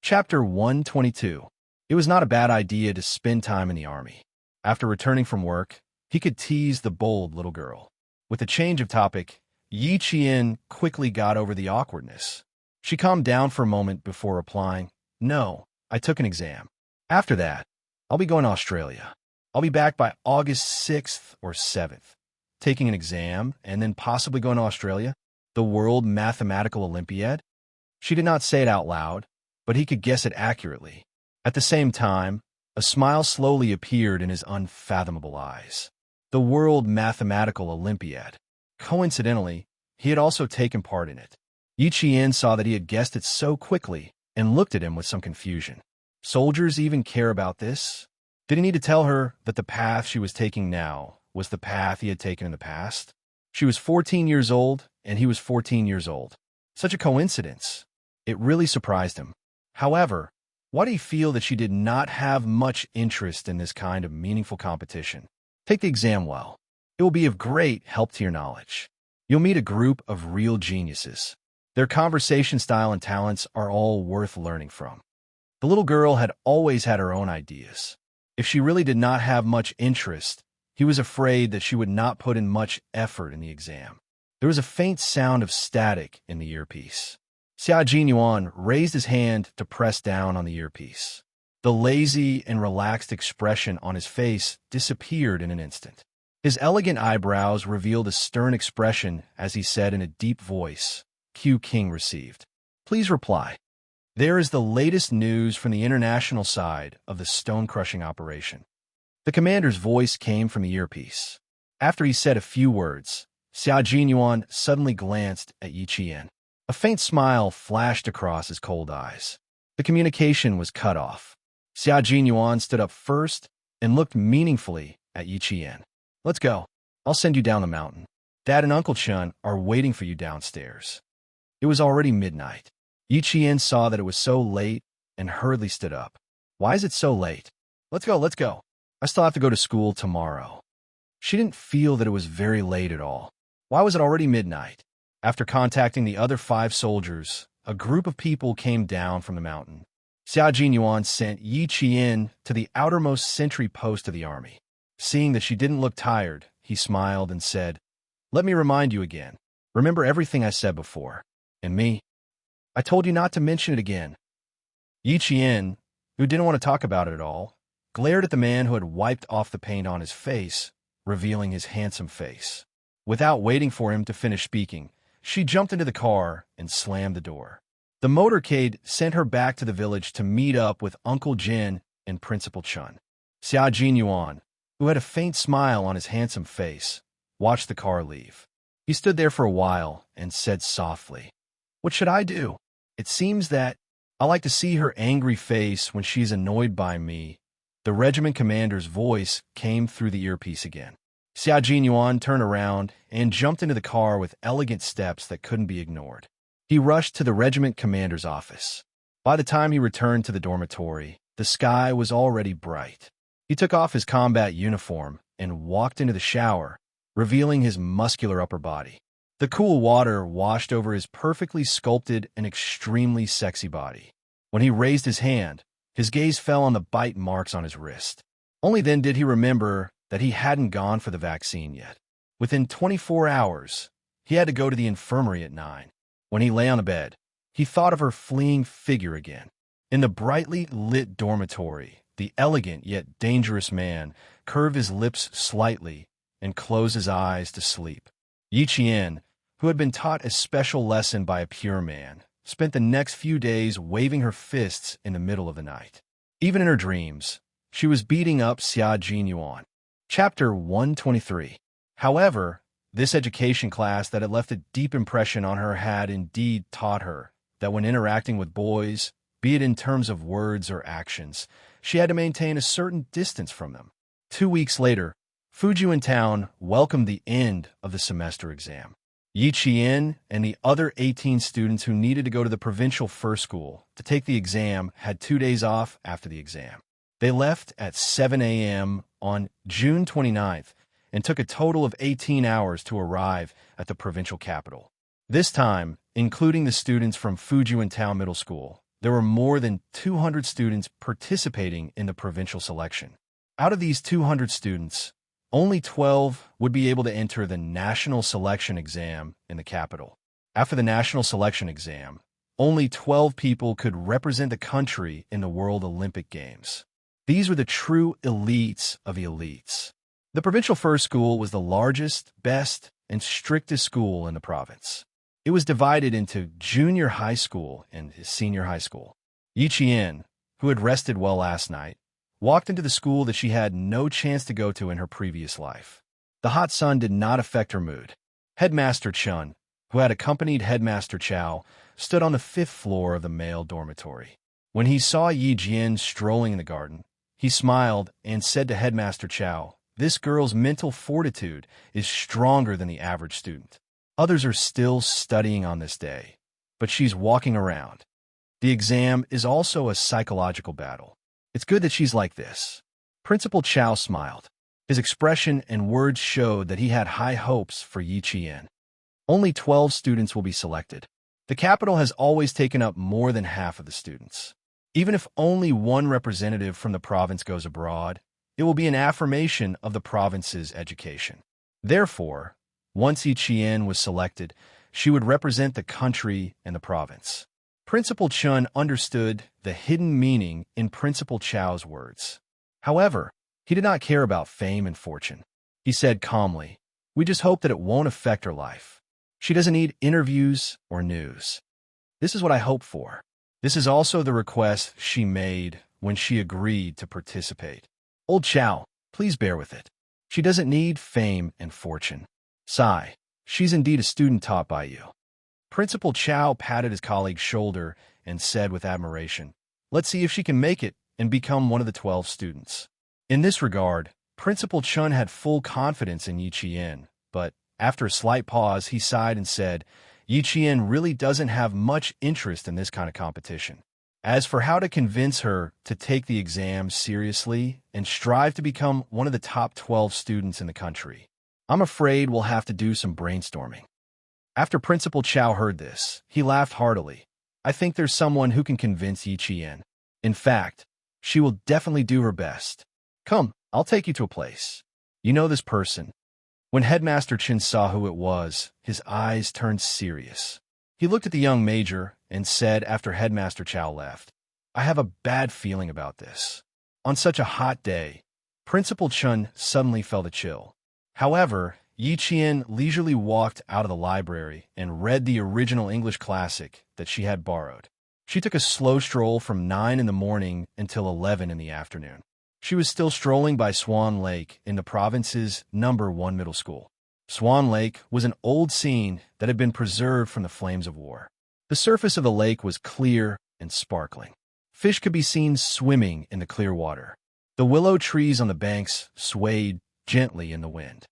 Chapter 122. It was not a bad idea to spend time in the army. After returning from work, he could tease the bold little girl. With a change of topic, Yi Qian quickly got over the awkwardness. She calmed down for a moment before replying, "No, I took an exam. After that, I'll be going to Australia. I'll be back by August 6th or 7th. Taking an exam and then possibly going to Australia? The World Mathematical Olympiad?" She did not say it out loud, but he could guess it accurately. At the same time, a smile slowly appeared in his unfathomable eyes. The World Mathematical Olympiad. Coincidentally, he had also taken part in it. Yi Qian saw that he had guessed it so quickly and looked at him with some confusion. Soldiers even care about this? Did he need to tell her that the path she was taking now was the path he had taken in the past? She was 14 years old, and he was 14 years old. Such a coincidence. It really surprised him. However, why did he feel that she did not have much interest in this kind of meaningful competition? Take the exam well. It will be of great help to your knowledge. You'll meet a group of real geniuses. Their conversation style and talents are all worth learning from. The little girl had always had her own ideas. If she really did not have much interest, he was afraid that she would not put in much effort in the exam. There was a faint sound of static in the earpiece. Xia Jinyuan raised his hand to press down on the earpiece. The lazy and relaxed expression on his face disappeared in an instant. His elegant eyebrows revealed a stern expression as he said in a deep voice, "Q King received. Please reply." There is the latest news from the international side of the stone-crushing operation. The commander's voice came from the earpiece. After he said a few words, Xia Jinyuan suddenly glanced at Yi Qian. A faint smile flashed across his cold eyes. The communication was cut off. Xia Jinyuan stood up first and looked meaningfully at Yi Qian. "Let's go. I'll send you down the mountain. Dad and Uncle Chun are waiting for you downstairs." It was already midnight. Yi Qian saw that it was so late and hurriedly stood up. "Why is it so late?" Let's go. I still have to go to school tomorrow." She didn't feel that it was very late at all. Why was it already midnight? After contacting the other 5 soldiers, a group of people came down from the mountain. Xia Jinyuan sent Yi Qian to the outermost sentry post of the army. Seeing that she didn't look tired, he smiled and said, "Let me remind you again. Remember everything I said before. And me? I told you not to mention it again." Yi Qian, who didn't want to talk about it at all, glared at the man who had wiped off the paint on his face, revealing his handsome face. Without waiting for him to finish speaking, she jumped into the car and slammed the door. The motorcade sent her back to the village to meet up with Uncle Jin and Principal Chun. Xia Jinyuan, who had a faint smile on his handsome face, watched the car leave. He stood there for a while and said softly, "What should I do? It seems that I like to see her angry face when she's annoyed by me." The regiment commander's voice came through the earpiece again. Xia Jinyuan turned around and jumped into the car with elegant steps that couldn't be ignored. He rushed to the regiment commander's office. By the time he returned to the dormitory, the sky was already bright. He took off his combat uniform and walked into the shower, revealing his muscular upper body. The cool water washed over his perfectly sculpted and extremely sexy body. When he raised his hand, his gaze fell on the bite marks on his wrist. Only then did he remember that he hadn't gone for the vaccine yet. Within 24 hours, he had to go to the infirmary at 9. When he lay on the bed, he thought of her fleeing figure again. In the brightly lit dormitory, the elegant yet dangerous man curved his lips slightly and closed his eyes to sleep. Yi Qian, who had been taught a special lesson by a pure man, spent the next few days waving her fists in the middle of the night. Even in her dreams, she was beating up Xia Jinyuan. Chapter 123. However, this education class that had left a deep impression on her had indeed taught her that when interacting with boys, be it in terms of words or actions, she had to maintain a certain distance from them. 2 weeks later, Fujian Town welcomed the end of the semester exam. Yi Qian and the other 18 students who needed to go to the provincial first school to take the exam had 2 days off after the exam. They left at 7 a.m. on June 29th and took a total of 18 hours to arrive at the provincial capital. This time, including the students from Fujian Town Middle School, there were more than 200 students participating in the provincial selection. Out of these 200 students, only 12 would be able to enter the national selection exam in the capital. After the national selection exam, only 12 people could represent the country in the World Olympic Games. These were the true elites of elites. The provincial first school was the largest, best, and strictest school in the province. It was divided into junior high school and senior high school. Yi Qian, who had rested well last night, walked into the school that she had no chance to go to in her previous life. The hot sun did not affect her mood. Headmaster Chun, who had accompanied Headmaster Chow, stood on the 5th floor of the male dormitory. When he saw Yi Jian strolling in the garden, he smiled and said to Headmaster Chow, "This girl's mental fortitude is stronger than the average student. Others are still studying on this day, but she's walking around. The exam is also a psychological battle. It's good that she's like this." Principal Chow smiled. His expression and words showed that he had high hopes for Yi Qian. Only 12 students will be selected. The capital has always taken up more than half of the students. Even if only one representative from the province goes abroad, it will be an affirmation of the province's education. Therefore, once Yiqian was selected, she would represent the country and the province. Principal Chun understood the hidden meaning in Principal Chao's words. However, he did not care about fame and fortune. He said calmly, "We just hope that it won't affect her life. She doesn't need interviews or news. This is what I hope for." This is also the request she made when she agreed to participate. "Old Chow, please bear with it. She doesn't need fame and fortune. Sigh, she's indeed a student taught by you." Principal Chow patted his colleague's shoulder and said with admiration, "Let's see if she can make it and become one of the 12 students." In this regard, Principal Chun had full confidence in Yiqian, but after a slight pause, he sighed and said, "Yiqian really doesn't have much interest in this kind of competition. As for how to convince her to take the exam seriously and strive to become one of the top 12 students in the country, I'm afraid we'll have to do some brainstorming." After Principal Chow heard this, he laughed heartily. "I think there's someone who can convince Yiqian. In fact, she will definitely do her best. Come, I'll take you to a place. You know this person." When Headmaster Chin saw who it was, his eyes turned serious. He looked at the young major and said after Headmaster Chow left, "I have a bad feeling about this." On such a hot day, Principal Chun suddenly felt a chill. However, Yiqian leisurely walked out of the library and read the original English classic that she had borrowed. She took a slow stroll from 9 in the morning until 11 in the afternoon. She was still strolling by Swan Lake in the province's #1 middle school. Swan Lake was an old scene that had been preserved from the flames of war. The surface of the lake was clear and sparkling. Fish could be seen swimming in the clear water. The willow trees on the banks swayed gently in the wind.